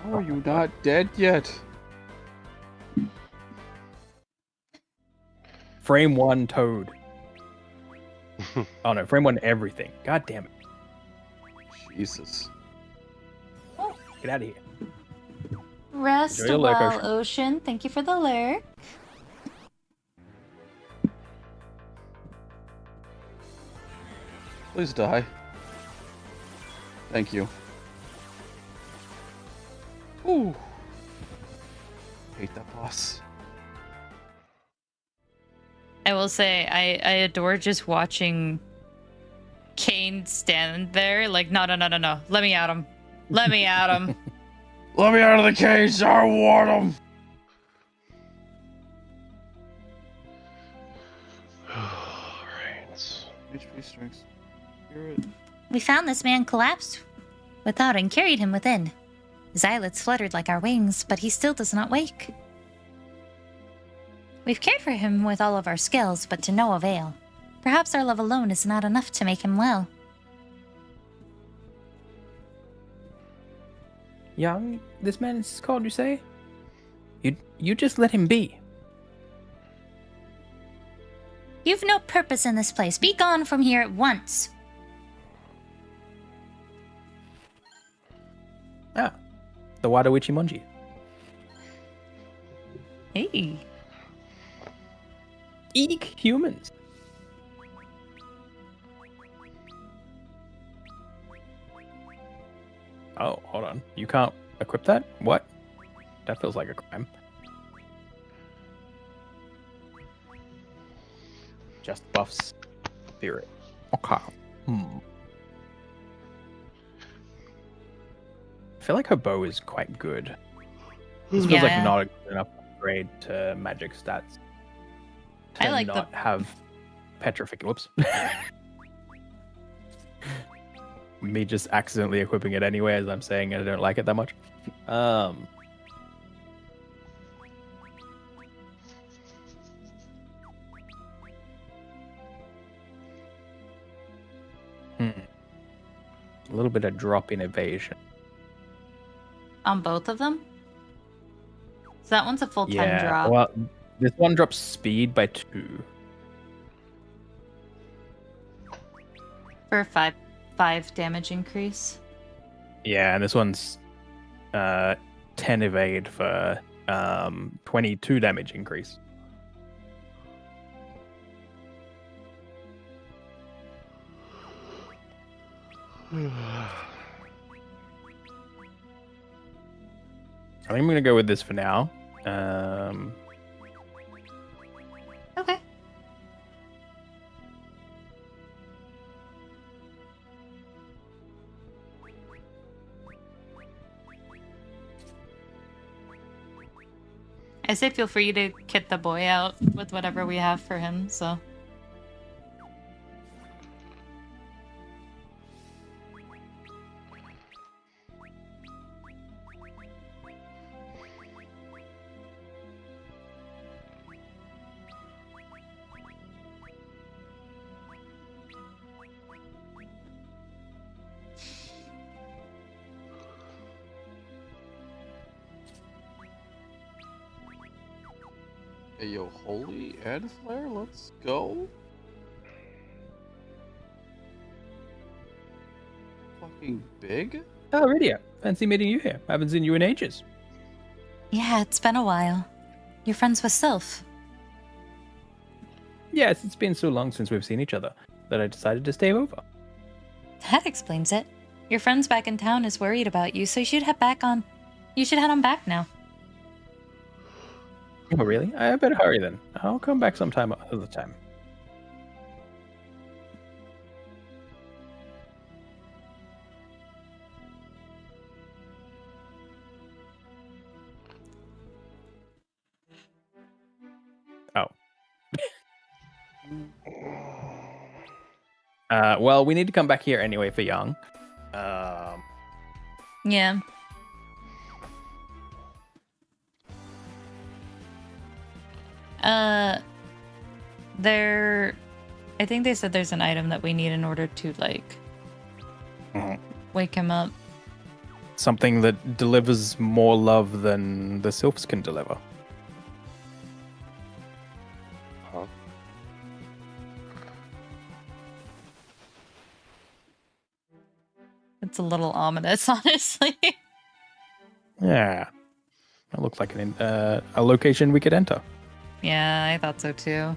How are you not dead yet?
Frame 1 Toad. Oh no, frame 1 everything. God damn it.
Jesus.
Get out of here.
Rest
Enjoy
a
your lurk,
while,
Ocean.
Ocean. Thank you for the lurk.
Please die. Thank you. Ooh. Hate that boss.
I will say, I adore just watching Kane stand there, like, no. Let me at him. Let me at him.
Let me out of the cage! I want him!
Alright.
HP strength. Spirit.
We found this man collapsed without and carried him within. His eyelids fluttered like our wings, but he still does not wake. We've cared for him with all of our skills, but to no avail. Perhaps our love alone is not enough to make him well.
Young, this man is called, you say? You just let him be.
You've no purpose in this place. Be gone from here at once.
Ah, the Wadawichi Monji.
Hey.
Eek humans. Oh, hold on. You can't equip that? What? That feels like a crime. Just buffs. Spirit. Okay. I feel like her bow is quite good. This feels like not a good enough upgrade to magic stats.
I like
not have petrification. Whoops. Me just accidentally equipping it anyway, as I'm saying I don't like it that much. A little bit of drop in evasion.
On both of them? So that one's a full 10 drop.
Well,
This one drops speed by 2.
For a 5 damage increase.
Yeah, and this one's 10 evade for 22 damage increase. I think I'm gonna go with this for now.
Okay. I say feel free to kit the boy out with whatever we have for him, so.
Hey, yo, holy ad flare, let's go. Fucking big?
Oh, Rydia, fancy meeting you here. I haven't seen you in ages.
Yeah, it's been a while. You're friends with Sylph.
Yes, it's been so long since we've seen each other that I decided to stay over.
That explains it. Your friend's back in town is worried about you, so you should head on back now.
Oh, really? I better hurry then. I'll come back sometime other time. Oh. Well, we need to come back here anyway for Young.
Yeah. I think they said there's an item that we need in order to, like, wake him up.
Something that delivers more love than the sylphs can deliver.
Huh?
It's a little ominous, honestly.
Yeah. That looks like a location we could enter.
Yeah, I thought so too.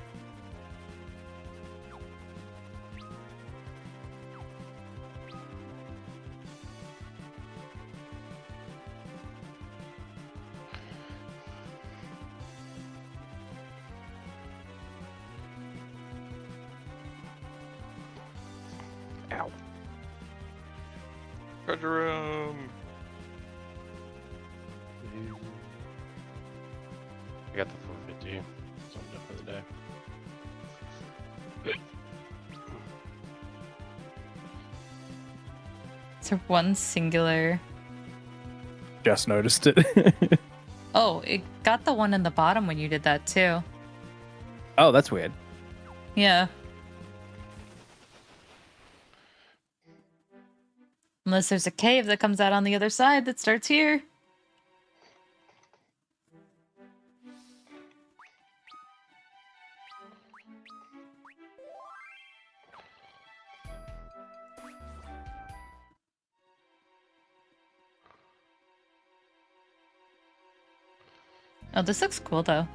Ow. Treasure room. I got the 450. So I'm done for the day.
Is there one singular?
Just noticed it.
Oh, it got the one in the bottom when you did that too.
Oh, that's weird.
Yeah. Unless there's a cave that comes out on the other side that starts here. Oh, this looks cool though.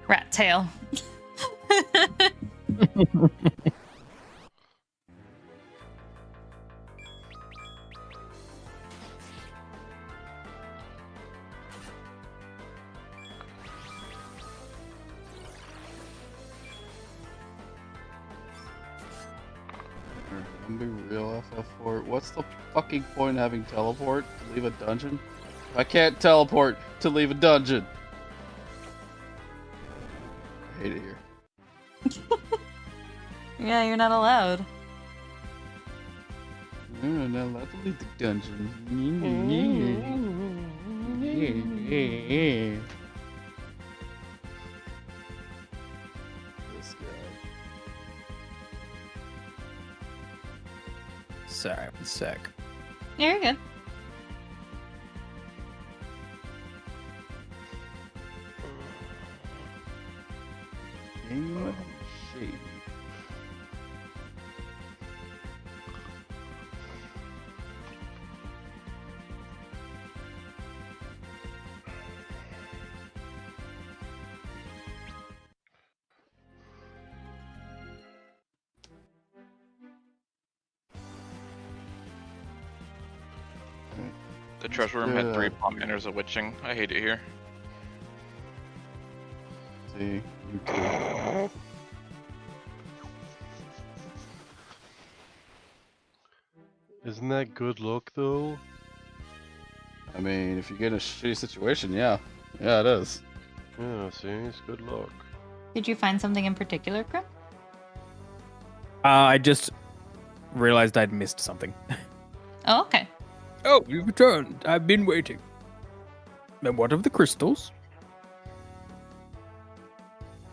Rat tail.
I'm being real FF4. What's the fucking point of having teleport to leave a dungeon? I can't teleport to leave a dungeon. I hate it here.
Yeah, you're not allowed.
I'm not allowed to leave the dungeon. This guy.
Sorry, one sec.
Yeah, you're good.
Time Shade.
The treasure room had 3 palm manners of witching. I hate it here.
See, you too.
Isn't that good luck though?
I mean, if you get in a shitty situation, yeah. Yeah, it is.
Yeah, see, it's good luck.
Did you find something in particular, Grim?
I just realized I'd missed something.
Oh, okay.
Oh, you've returned. I've been waiting. And what of the crystals?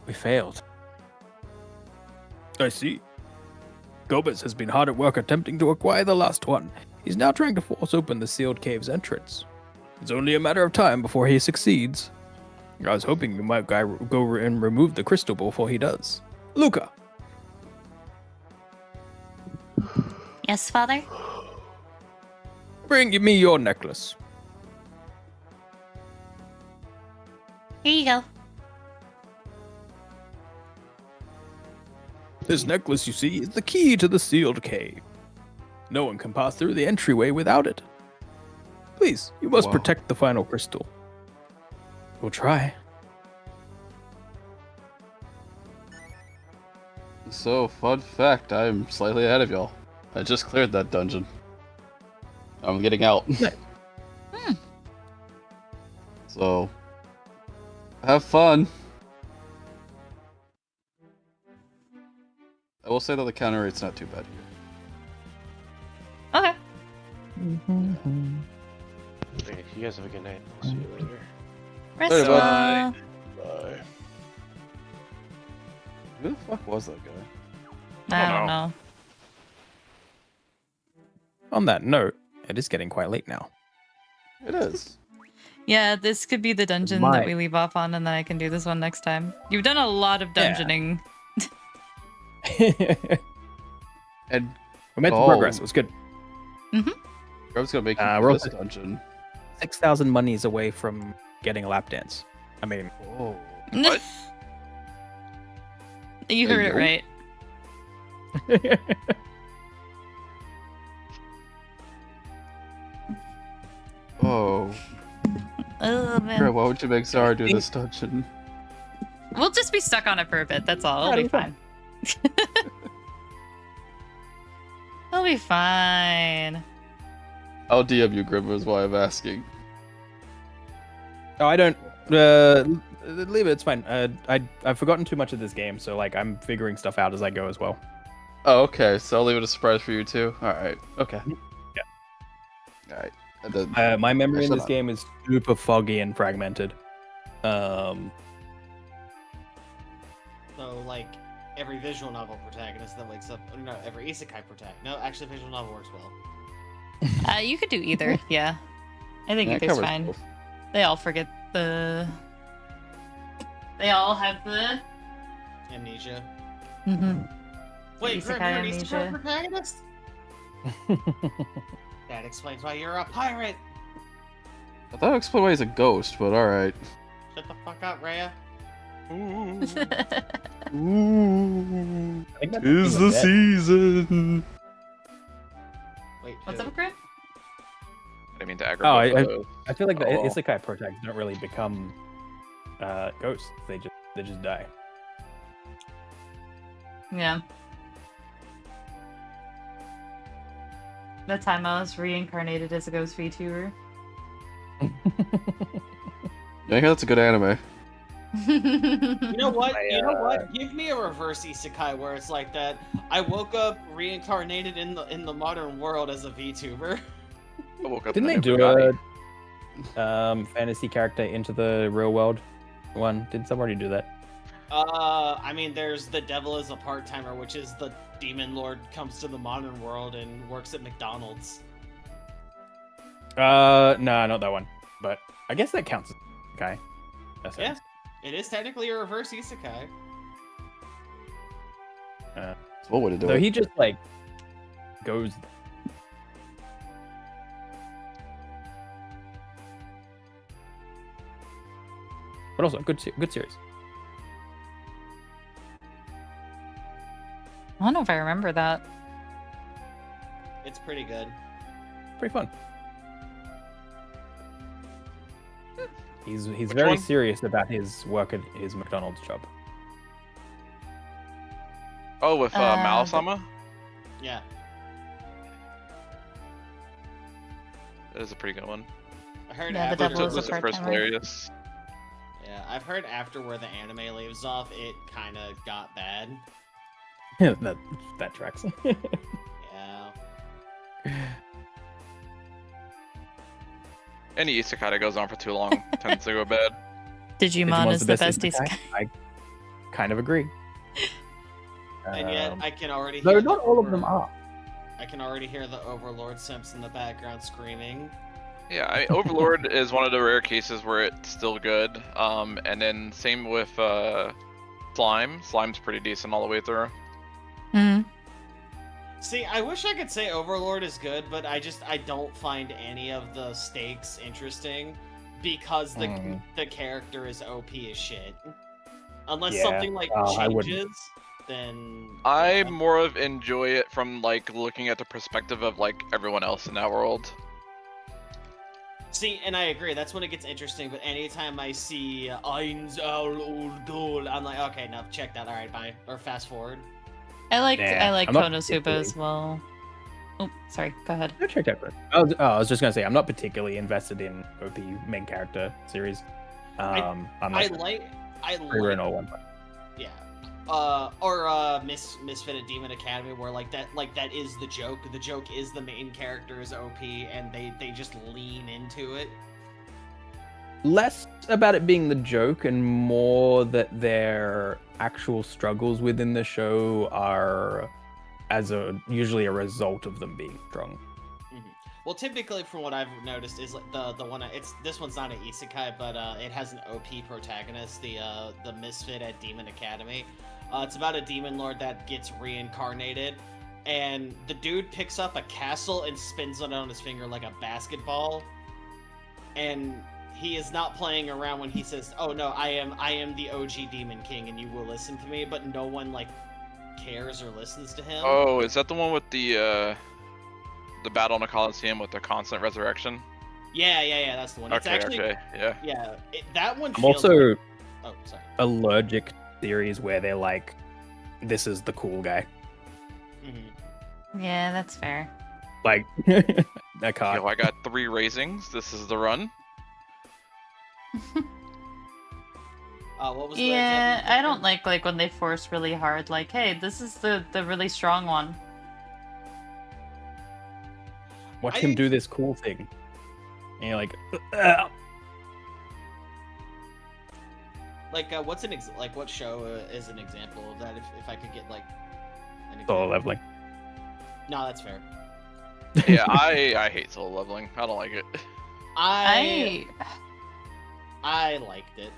We failed. I see. Gomez has been hard at work attempting to acquire the last one. He's now trying to force open the sealed cave's entrance. It's only a matter of time before he succeeds. I was hoping you might go and remove the crystal before he does. Luca!
Yes, Father?
Bring me your necklace.
Here you go.
This necklace, you see, is the key to the sealed cave. No one can pass through the entryway without it. Please, you must protect the final crystal. We'll try.
So, fun fact, I'm slightly ahead of y'all. I just cleared that dungeon. I'm getting out. So, have fun. I will say that the counter rate's not too bad here.
Okay.
Okay, you guys have a good night. I'll see you later.
Rest
Later,
well.
Bye.
Who the fuck was that guy?
I don't know.
On that note, it is getting quite late now.
It is.
Yeah, this could be the dungeon that we leave off on, and then I can do this one next time. You've done a lot of dungeoning.
And
we made some progress. It was good.
Mm-hmm.
I was gonna make
we're
this
also
dungeon.
6,000 monies away from getting a lap dance. I mean,
oh.
What?
You heard it right.
Oh.
Oh, man.
Girl, why would you make Zara do this dungeon?
We'll just be stuck on it for a bit. That's all. It'll be fine. It'll be fine.
I'll DM you, Grim, is why I'm asking.
Oh, I don't. Leave it. It's fine. I've forgotten too much of this game, so like I'm figuring stuff out as I go as well.
Oh, okay. So I'll leave it a surprise for you too. All right. Okay.
Yeah.
All right.
My memory in this game is super foggy and fragmented.
So, like, every visual novel protagonist that wakes up... No, every isekai protagonist. No, actually, visual novel works well.
You could do either. Yeah. I think
Yeah, it
either's
covers
fine.
both.
They all forget the... They all have the...
Amnesia.
Mm-hmm.
Wait,
Isekai
Grim, you're an
amnesia.
isekai protagonist? That explains why you're a pirate!
I thought I explained why he's a ghost, but all right.
Shut the fuck up, Rhea.
Ooh.
I think that's
Is the season.
Wait,
What's
who?
up, Grim?
I didn't mean to aggravate.
I feel like the
Oh, well.
isekai protagonists don't really become ghosts. They just die.
Yeah. That time I was reincarnated as a ghost VTuber.
Yeah, I think that's a good anime.
You know what? You know what? Give me a reverse isekai where it's like that. I woke up reincarnated in the modern world as a VTuber.
I woke up
Didn't they
in a
do
Bugatti.
a fantasy character into the real world one? Did somebody do that?
I mean, there's the devil as a part-timer, which is the demon lord comes to the modern world and works at McDonald's.
No, not that one. But I guess that counts as isekai.
Yeah, it is technically a reverse isekai.
That's one way to do
So
it.
he just like goes. But also good series.
I don't know if I remember that.
It's pretty good.
Pretty fun. He's
Which
very
one?
serious about his work at his McDonald's job.
Oh, with
Uh,
Malasama?
Yeah.
That is a pretty good one.
I heard
Yeah, the
after
devil is a
Was at first
part-timer.
hilarious.
Yeah, I've heard after where the anime leaves off, it kind of got bad.
that tracks.
Yeah.
Any isekai that goes on for too long tends to go bad.
Digimon is the best
isekai.
isekai.
I kind of agree.
And yet, I can already
though
hear
not all of them are.
I can already hear the Overlord simps in the background screaming.
Yeah, I mean, Overlord is one of the rare cases where it's still good. And then same with Slime. Slime's pretty decent all the way through.
Mm.
See, I wish I could say Overlord is good, but I don't find any of the stakes interesting because the character is OP as shit. Unless
Yeah,
something like
I wouldn't.
changes, then
I more of enjoy it from like looking at the perspective of like everyone else in that world.
See, and I agree. That's when it gets interesting. But anytime I see Eins al Goal, I'm like, okay, no, check that. All right, bye, or fast forward.
I like
I'm not
Konosuba
particularly-
as well. Oh, sorry. Go ahead.
I checked out. I was just gonna say I'm not particularly invested in OP main character series. I'm
I
not
like
Rerun or one.
yeah. Or Misfit at Demon Academy, where like that is the joke. The joke is the main character is OP, and they just lean into it.
Less about it being the joke and more that their actual struggles within the show are usually a result of them being strong.
Well, typically, from what I've noticed, is like the one. This one's not an isekai, but it has an OP protagonist, the Misfit at Demon Academy. It's about a demon lord that gets reincarnated, and the dude picks up a castle and spins it on his finger like a basketball. And he is not playing around when he says, "Oh no, I am the OG Demon King, and you will listen to me." But no one like cares or listens to him.
Oh, is that the one with the battle in the Coliseum with the constant resurrection?
Yeah, that's the one. It's actually,
yeah.
yeah, that one.
I'm
feels
also
like... Oh, sorry.
allergic to series where they're like, "This is the cool guy."
Yeah, that's fair.
Like, I can't.
Yo, I got 3 raisings. This is the run.
What was the
Yeah,
example?
I don't like when they force really hard. Like, hey, this is the really strong one.
Watch him do this cool thing. And you're like, "Ugh."
Like, what's what show is an example of that? If I could get like an
Solo
example.
leveling.
No, that's fair.
Yeah, I hate solo leveling. I don't like it.
I liked it.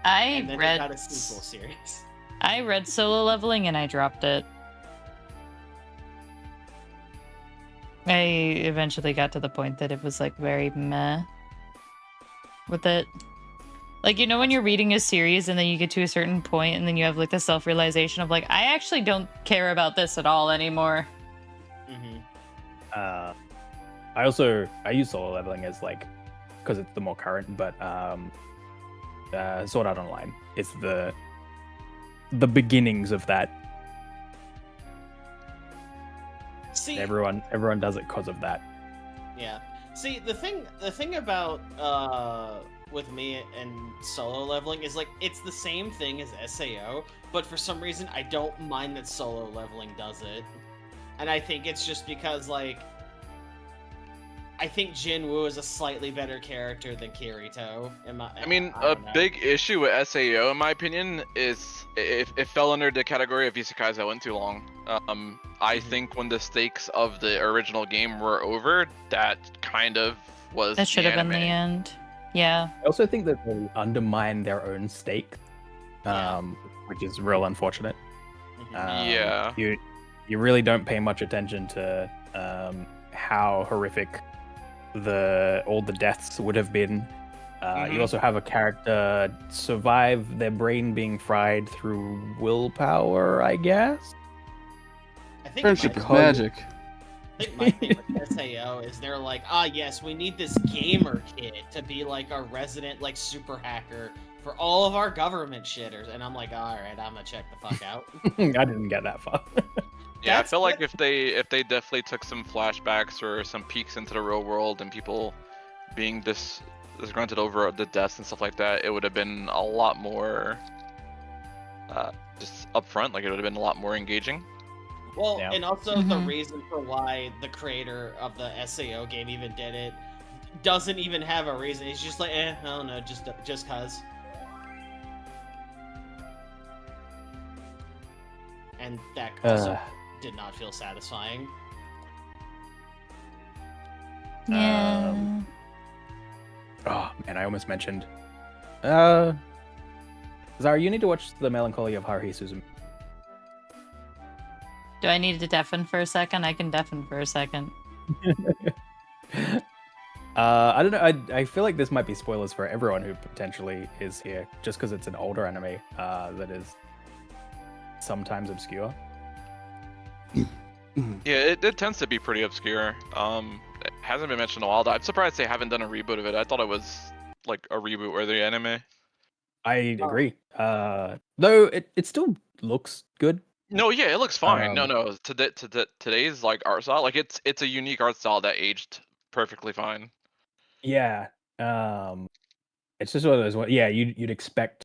And then
read
it got a sequel series.
I read Solo Leveling and I dropped it. I eventually got to the point that it was like very meh with it. Like, you know, when you're reading a series and then you get to a certain point and then you have like the self-realization of like, I actually don't care about this at all anymore.
I use solo leveling as like, because it's the more current, but Sword Art Online. It's the beginnings of that.
See,
Everyone does it because of that.
yeah. See, the thing about with me and solo leveling is like it's the same thing as SAO, but for some reason I don't mind that solo leveling does it. And I think it's just because like I think Jinwoo is a slightly better character than Kirito.
I mean, a big issue with SAO, in my opinion, is it fell under the category of isekais that went too long. I think when the stakes of the original game were over, that kind of was
That should have been the end. Yeah.
I also think that they undermine their own stake, which is real unfortunate.
Yeah.
You really don't pay much attention to how horrific all the deaths would have been. You also have a character survive their brain being fried through willpower, I guess.
I think
Friendship is magic.
I think my thing with SAO is they're like, yes, we need this gamer kid to be like our resident like super hacker for all of our government shitters, and I'm like, all right, I'm gonna check the fuck out.
I didn't get that far.
Yeah, I feel like if they definitely took some flashbacks or some peeks into the real world and people being disgruntled over the deaths and stuff like that, it would have been a lot more just upfront. Like it would have been a lot more engaging.
Well, and also the reason for why the creator of the SAO game even did it doesn't even have a reason. He's just like, I don't know, just cause. And that also did not feel satisfying.
Yeah.
Oh man, I almost mentioned. Zara, you need to watch The Melancholy of Haruhi Suzume.
Do I need to deafen for a second? I can deafen for a second.
I don't know. I feel like this might be spoilers for everyone who potentially is here, just because it's an older anime that is sometimes obscure.
Yeah, it tends to be pretty obscure. It hasn't been mentioned in a while. I'm surprised they haven't done a reboot of it. I thought it was like a reboot worthy anime.
I agree. Though it still looks good.
No, yeah, it looks fine. No, today's like art style, like it's a unique art style that aged perfectly fine.
Yeah. It's just one of those. Yeah, you'd expect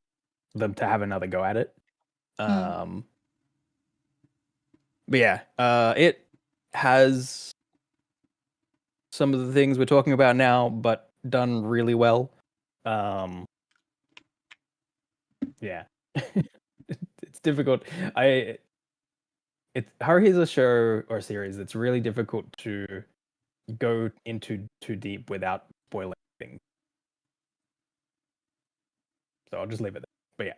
them to have another go at it. But yeah, it has some of the things we're talking about now, but done really well. Yeah, it's difficult. Haruhi's a show or series that's really difficult to go into too deep without spoiling things. So I'll just leave it there. But yeah,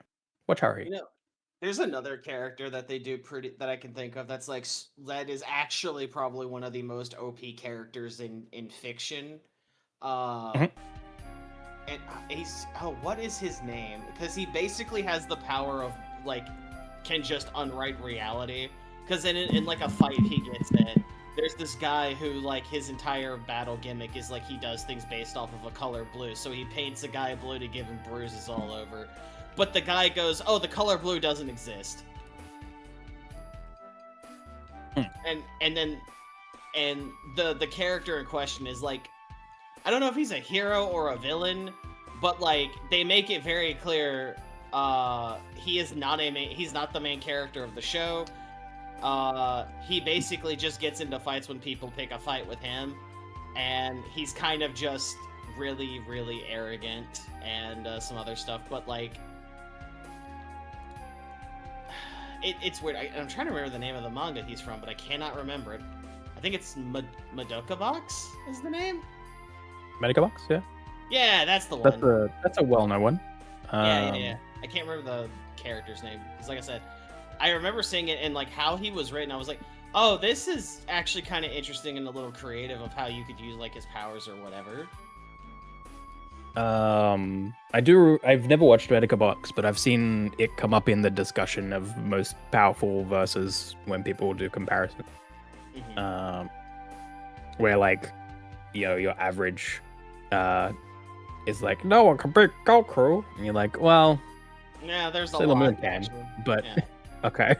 watch Haruhi.
You know, there's another character that they do that I can think of that is actually probably one of the most OP characters in fiction. And what is his name? Because he basically has the power of like can just unwrite reality. Because in like a fight he gets in, there's this guy who like his entire battle gimmick is like he does things based off of a color blue. So he paints a guy blue to give him bruises all over. But the guy goes, "Oh, the color blue doesn't exist." And the character in question is like, I don't know if he's a hero or a villain, but like they make it very clear he's not the main character of the show. He basically just gets into fights when people pick a fight with him, and he's kind of just really, really arrogant and some other stuff, but like it's weird. I'm trying to remember the name of the manga he's from, but I cannot remember it. I think it's Madoka Box is the name?
Medica Box, yeah.
Yeah, that's the one.
That's a well-known one.
Yeah. I can't remember the character's name. Because like I said, I remember seeing it and like how he was written, I was like, oh, this is actually kind of interesting and a little creative of how you could use like his powers or whatever.
I've never watched Medica Box, but I've seen it come up in the discussion of most powerful versus when people do comparison. Where like, your average is like, no one can beat Goku, and you're like, well,
yeah, there's a
Sailor
lot
Moon can, but
yeah.
Okay.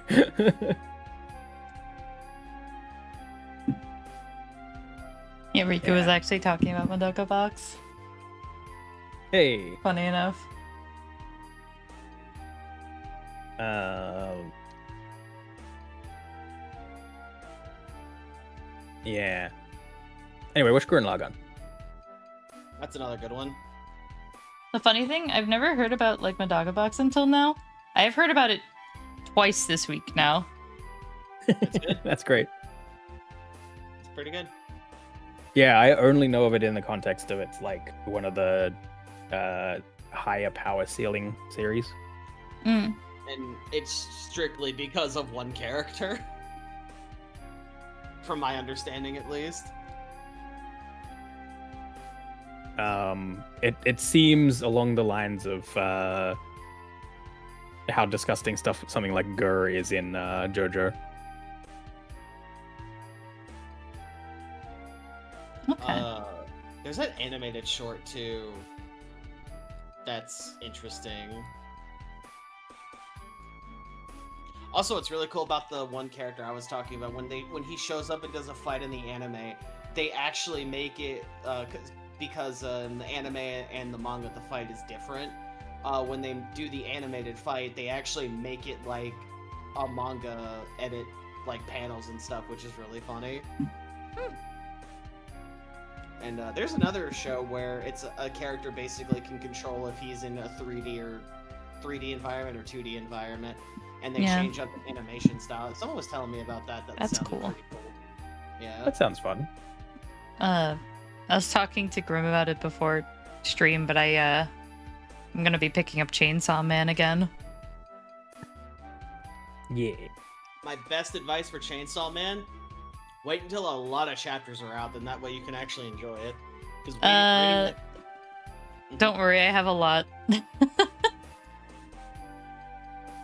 Yeah, Riku was actually talking about Madoka Box.
Hey.
Funny enough.
Yeah. Anyway, what's Gurren Lagann?
That's another good one.
The funny thing, I've never heard about like Madoka Box until now. I've heard about it twice this week now.
That's good.
That's great.
It's pretty good.
Yeah, I only know of it in the context of it's like one of the higher power ceiling series.
And and it's strictly because of one character. From my understanding, at least.
It seems along the lines of how disgusting stuff something like Gur is in JoJo.
Okay.
There's that animated short too. That's interesting. Also, what's really cool about the one character I was talking about, when he shows up and does a fight in the anime, they actually make it because in the anime and the manga the fight is different. When they do the animated fight, they actually make it like a manga edit, like panels and stuff, which is really funny. And there's another show where it's a character basically can control if he's in a 3D environment or 2D environment, and they change up the animation style. Someone was telling me about that.
That's
sounded
cool.
Pretty cool. Yeah.
That sounds fun.
I was talking to Grim about it before stream, but I'm gonna be picking up Chainsaw Man again.
Yeah.
My best advice for Chainsaw Man: wait until a lot of chapters are out, then that way you can actually enjoy it.
Don't worry, I have a lot.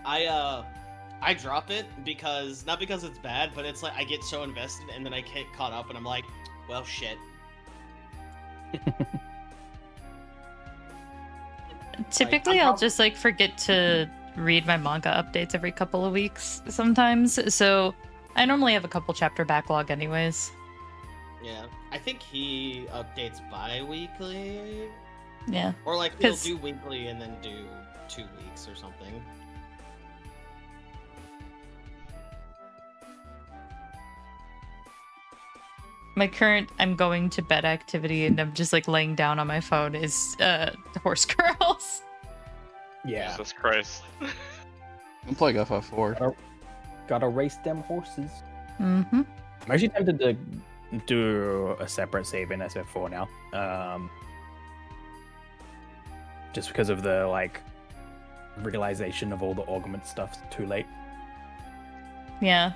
I drop it because, not because it's bad, but it's like I get so invested and then I get caught up and I'm like, well, shit.
Typically, I'll just like forget to read my manga updates every couple of weeks sometimes, so I normally have a couple chapter backlog anyways.
Yeah, I think he updates bi-weekly.
Yeah.
Or like he'll do weekly and then do 2 weeks or something.
My current I'm going to bed activity and I'm just like laying down on my phone is Horse Girls.
Yeah.
Jesus Christ.
I'm playing FF4.
Gotta race them horses.
Mm-hmm.
I'm actually tempted to do a separate save in SF4 now. Just because of the like realization of all the augment stuff too late.
Yeah.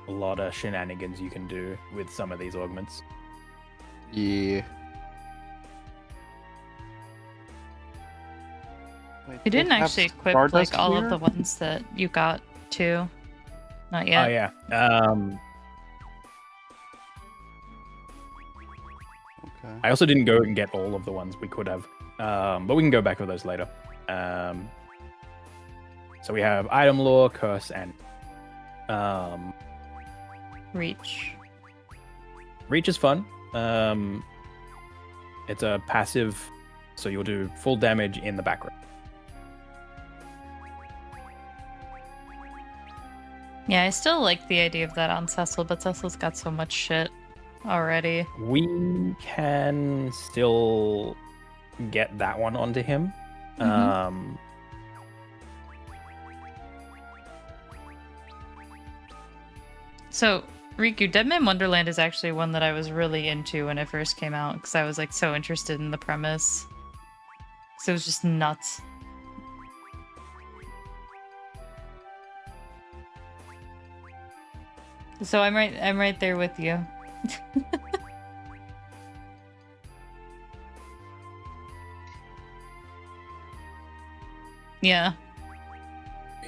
A lot of shenanigans you can do with some of these augments.
Yeah.
You didn't actually equip like all of the ones that you got too. Not yet.
Oh yeah.
Okay.
I also didn't go and get all of the ones we could have, but we can go back to those later. So we have item lore, curse, and
reach.
Reach is fun. It's a passive, so you'll do full damage in the background.
Yeah, I still like the idea of that on Cecil, but Cecil's got so much shit already.
We can still get that one onto him.
So, Riku, Deadman Wonderland is actually one that I was really into when it first came out, because I was like so interested in the premise. Because it was just nuts. So I'm right there with you. Yeah.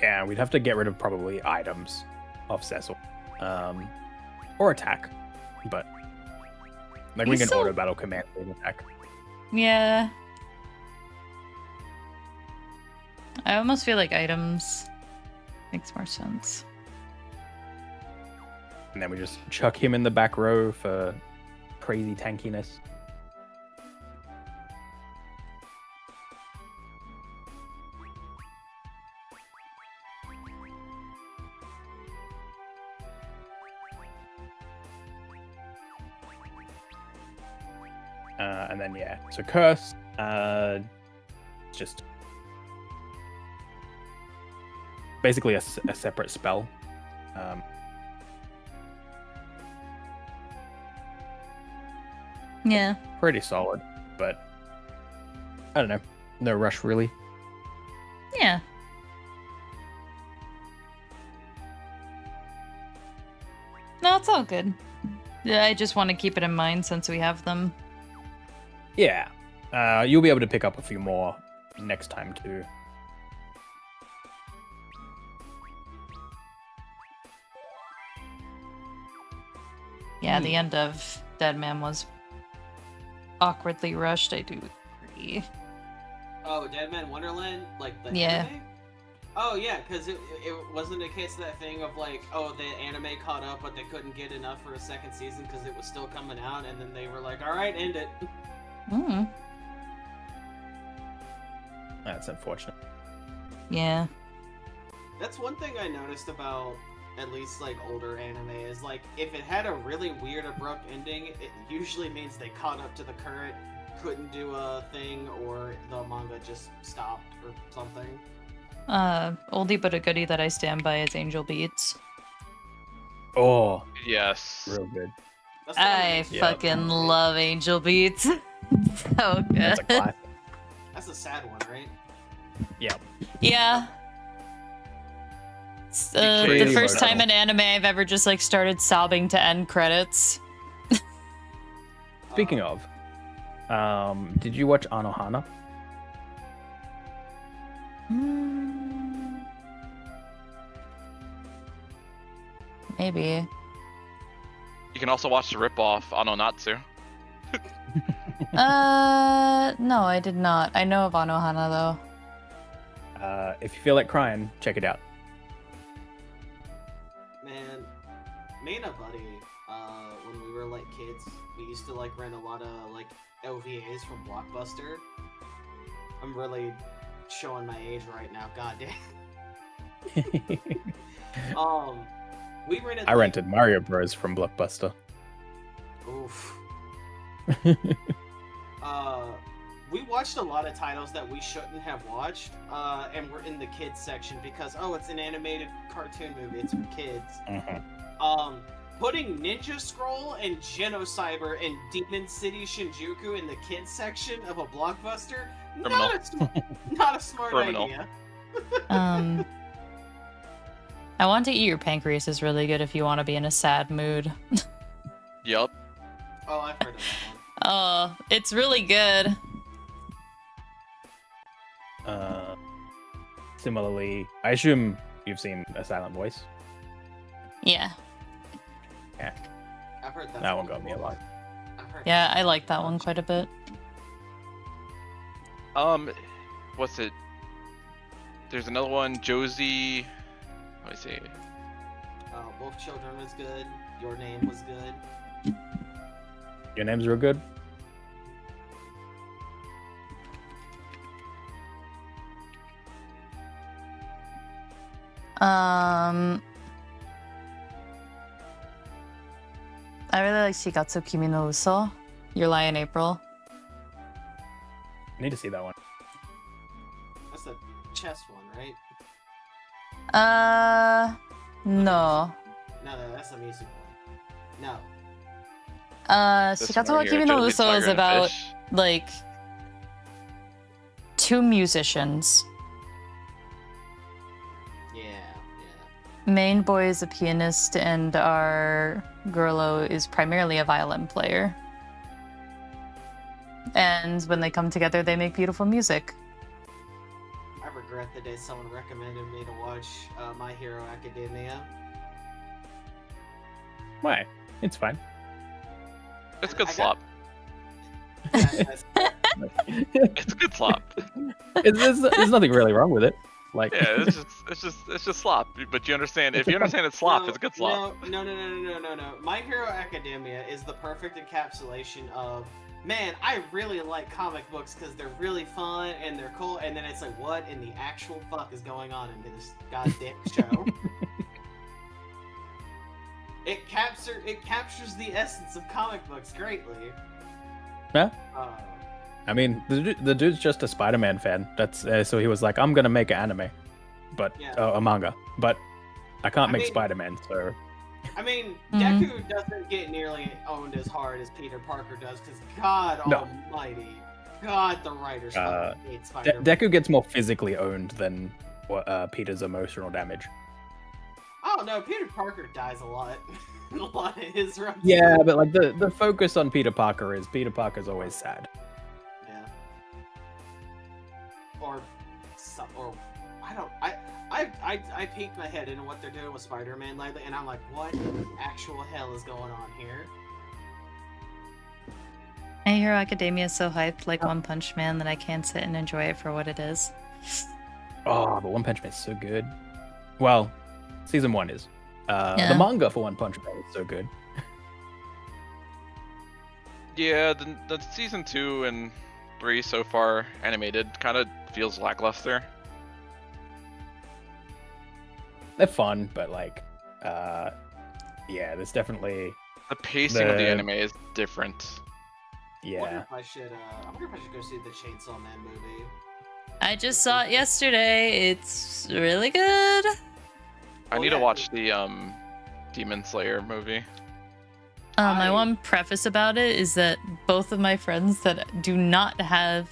Yeah, we'd have to get rid of probably items off Cecil. Or attack. But like we can auto battle command and attack.
Yeah. I almost feel like items makes more sense.
And then we just chuck him in the back row for crazy tankiness. And then yeah, so curse, just basically a separate spell.
Yeah.
Pretty solid, but I don't know. No rush, really.
Yeah. No, it's all good. Yeah, I just want to keep it in mind since we have them.
Yeah. You'll be able to pick up a few more next time, too.
Yeah, the end of Dead Man was awkwardly rushed, I do agree.
Oh, Dead Man Wonderland? Like the
Yeah.
anime? Oh, yeah, because it wasn't a case of that thing of like, oh, the anime caught up, but they couldn't get enough for a second season because it was still coming out, and then they were like, alright, end it.
Mm.
That's unfortunate.
Yeah.
That's one thing I noticed about at least like older anime is like if it had a really weird abrupt ending, it usually means they caught up to the current, couldn't do a thing, or the manga just stopped or something.
Oldie but a goodie that I stand by is Angel Beats.
Oh,
Yes.
real good.
That's the one that
I
makes me
fucking
laugh.
love Angel Beats. So good.
That's a classic.
That's a sad one, right?
Yeah.
Yeah. It's, the
Pretty
first
emotional.
time in anime I've ever just like started sobbing to end credits.
Speaking of, did you watch Anohana?
Maybe.
You can also watch the ripoff Anonatsu.
No, I did not. I know of Anohana though.
If you feel like crying, check it out.
Man, me and a buddy, when we were like kids, we used to like rent a lot of like OVAs from Blockbuster. I'm really showing my age right now, goddamn. We rented.
I rented Mario Bros. From Blockbuster.
Oof. We watched a lot of titles that we shouldn't have watched, and we're in the kids section because it's an animated cartoon movie, it's for kids. Putting Ninja Scroll and Genocyber and Demon City Shinjuku in the kids section of a Blockbuster, not a smart
Criminal.
idea.
I Want to Eat Your Pancreas is really good if you want to be in a sad mood.
Yup.
Oh, I've heard of that one.
Oh, it's really good.
Similarly, I assume you've seen A Silent Voice.
Yeah.
Yeah,
I've heard
that one got me a lot.
I've heard
Yeah, I like that one quite a bit.
What's it? There's another one, Josie. Let me see.
Both Children was good. Your Name was good.
Your Name's real good.
I really like Shigatsu Kimi no Uso, Your Lie in April.
I need to see that one.
That's the chess one, right?
No.
No, that's the music one. No.
This
Shigatsu
one
wa
right
Kimi
here,
no
Josie,
Uso
Tiger
is
and
about,
Fish.
like, two musicians.
Yeah.
Main boy is a pianist, and our girlo is primarily a violin player. And when they come together, they make beautiful music.
I regret the day someone recommended me to watch My Hero Academia.
Why? It's fine.
It's a good
I
slop.
That's-
It's a good slop.
There's nothing really wrong with it. Like,
Yeah, it's just slop. But you understand, if you understand it's slop, it's a good slop.
No. My Hero Academia is the perfect encapsulation of, man, I really like comic books because they're really fun and they're cool, and then it's like, what in the actual fuck is going on in this goddamn show? It captures the essence of comic books greatly.
yeah.
Uh,
I mean, the dude's just a Spider-Man fan. That's so he was like, I'm gonna make an anime, but
Yeah.
a manga, but I can't
I
make
mean-
Spider-Man, so
I mean,
Mhm.
Deku doesn't get nearly owned as hard as Peter Parker does, because God
No.
Almighty. God, the writers fucking hate Spider-Man.
Deku gets more physically owned than Peter's emotional damage.
Oh no, Peter Parker dies a lot. A lot of his runs.
Yeah, but like the focus on Peter Parker's always sad.
Yeah. Or I peeked my head into what they're doing with Spider-Man lately, and I'm like, what the actual hell is going on here?
My Hero Academia is so hyped, like One Punch Man, that I can't sit and enjoy it for what it is.
Oh, but One Punch Man is so good. Well, season 1 is. The manga for One Punch Man is so good.
Yeah, the season 2 and 3 so far animated kind of feels lackluster.
They're fun, but like, yeah, there's definitely
the pacing of the anime is different.
Yeah.
I wonder if I should go see the Chainsaw Man movie.
I just saw it yesterday. It's really good.
I need to watch the Demon Slayer movie.
My one preface about it is that both of my friends that do not have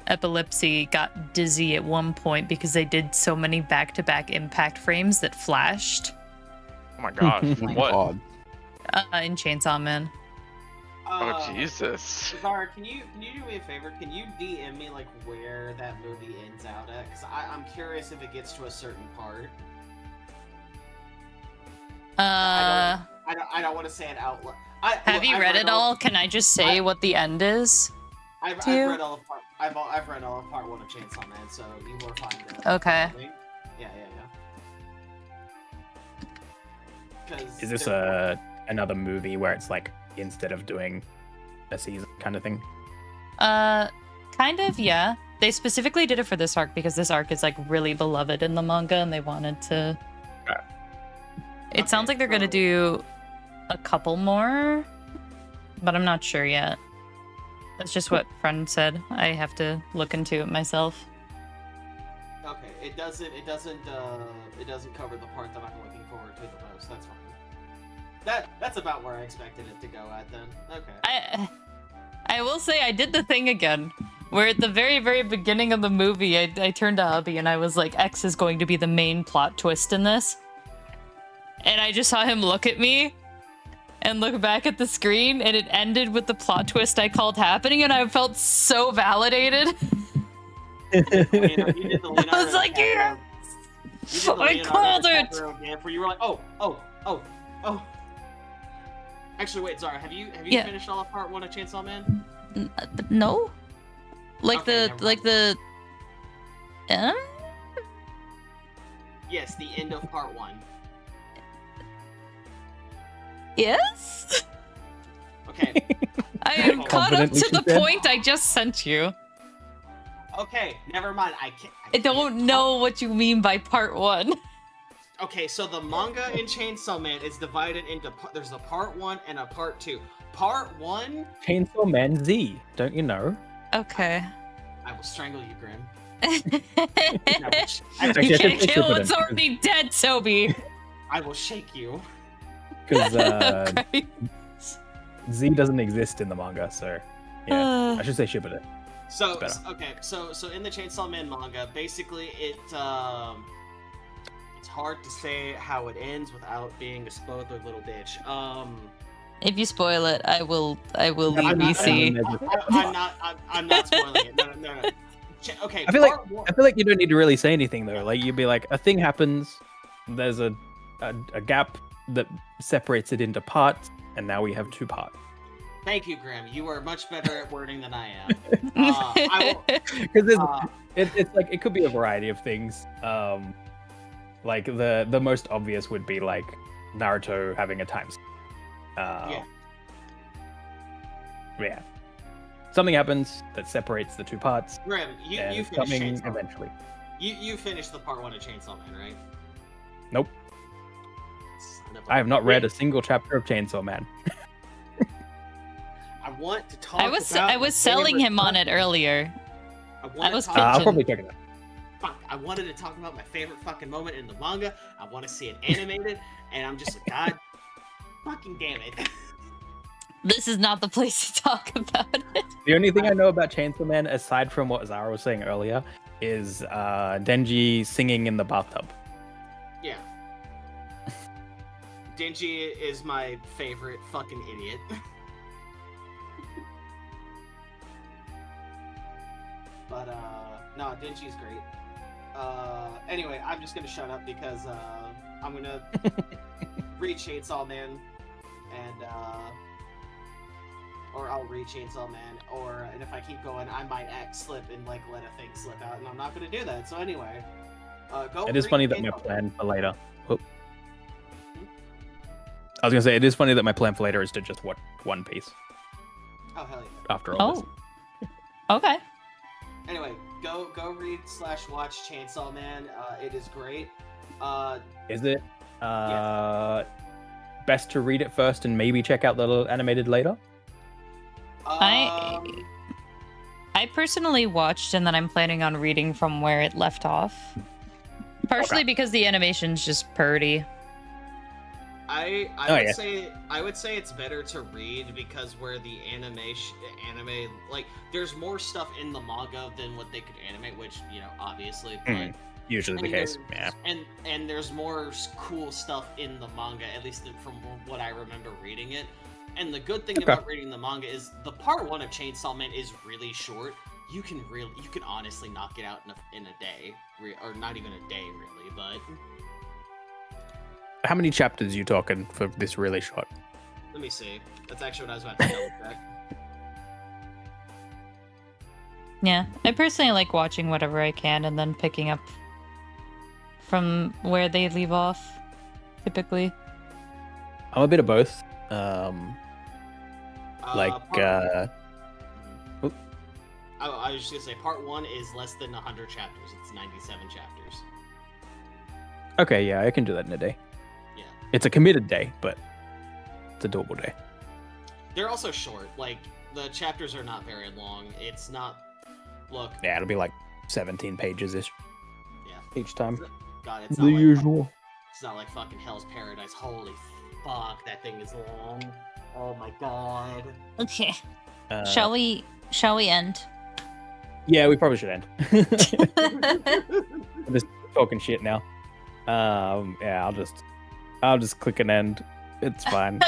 epilepsy got dizzy at one point because they did so many back-to-back impact frames that flashed.
Oh my god, from what?
In Chainsaw Man.
Oh Jesus.
Zara, can you do me a favor? Can you DM me like where that movie ends out at? Because I'm curious if it gets to a certain part. I don't want to say it out loud.
Have you read it all? Can I just say what the end is?
I've read all of part. I've read all of part 1 of Chainsaw Man, so you were fine.
Okay.
Yeah.
Is this another movie where it's like instead of doing a season kind of thing?
Kind of, yeah. They specifically did it for this arc because this arc is like really beloved in the manga, and they wanted to. It sounds like they're gonna do a couple more, but I'm not sure yet. That's just what friend said. I have to look into it myself.
Okay, it doesn't cover the part that I'm looking forward to the most. That's fine. That's about where I expected it to go at then. Okay.
I will say I did the thing again, where at the very, very beginning of the movie, I turned to Hubby and I was like, X is going to be the main plot twist in this. And I just saw him look at me and look back at the screen, and it ended with the plot twist I called happening, and I felt so validated.
I
was like, yes! I called it!
Where you were like, oh. Actually, wait, Zara, have you finished all of part 1 of Chainsaw Man?
No.
Yes, the end of part 1.
Yes?
Okay.
I am caught up to the point I just sent you.
Okay, never mind.
I don't know what you mean by part 1.
Okay, so the manga in Chainsaw Man is divided into there's a part 1 and a part 2. Part 1.
Chainsaw Man Z, don't you know?
Okay.
I will strangle you, Grim.
You can't kill what's already dead, Toby.
I will shake you.
Because Z doesn't exist in the manga, so yeah, I should say Shippuden.
So in the Chainsaw Man manga, basically it's hard to say how it ends without being a spoiler little bitch.
If you spoil it, I will leave VC.
I'm not spoiling it. No. Okay.
I feel like you don't need to really say anything though. Like you'd be like, a thing happens, there's a gap that separates it into parts, and now we have 2 parts.
Thank you, Graham. You are much better at wording than I am.
Because it's like it could be a variety of things. Like the most obvious would be like Naruto having a time. Yeah. Something happens that separates the 2 parts.
Graham, you finished
coming
Chainsaw
eventually.
You finished the part 1 of Chainsaw Man, right?
Nope. I have not read a single chapter of Chainsaw Man.
I want to talk.
I was selling him on it earlier.
I'll probably check it out.
Fuck! I wanted to talk about my favorite fucking moment in the manga. I want to see it animated, and I'm just like, God, fucking damn it!
This is not the place to talk about it.
The only thing I know about Chainsaw Man, aside from what Zara was saying earlier, is Denji singing in the bathtub.
Yeah. Denji is my favorite fucking idiot. But, no, Denji's great. Anyway, I'm just gonna shut up because, I'm gonna read Chainsaw Man, and, or I'll read Chainsaw Man, and if I keep going, I might slip and, like, let a thing slip out, and I'm not gonna do that, so anyway. Go
It is
read
funny that my
Chainsaw Man.
plan for later. Oh. I was gonna say, it is funny that my plan for later is to just watch One Piece
Oh, hell yeah.
after all this.
Okay.
Anyway, go read/watch Chainsaw Man. It is great.
Is it best to read it first and maybe check out the little animated later?
I personally watched and then I'm planning on reading from where it left off. Partially because the animation's just purty.
I would say it's better to read because where the anime like there's more stuff in the manga than what they could animate, which obviously, but
Usually the case. Yeah.
and there's more cool stuff in the manga, at least from what I remember reading it. And the good thing about reading the manga is the part 1 of Chainsaw Man is really short. You can honestly knock it out in a day, or not even a day really, but.
How many chapters are you talking for this really short?
Let me see. That's actually what I was about to double check.
Yeah, I personally like watching whatever I can and then picking up from where they leave off, typically.
I'm a bit of both.
I was just gonna say, part 1 is less than 100 chapters. It's 97 chapters.
Okay, yeah, I can do that in a day.
Yeah.
It's a committed day, but it's a doable day.
They're also short. Like, the chapters are not very long. It's not... Look.
Yeah, it'll be like 17 pages-ish.
Yeah.
Each time.
God, it's
the
not like
usual.
It's not like fucking Hell's Paradise. Holy fuck, that thing is long. Oh my god.
Okay. Shall we end?
Yeah, we probably should end. I'm just talking shit now. Yeah, I'll just click an end. It's fine.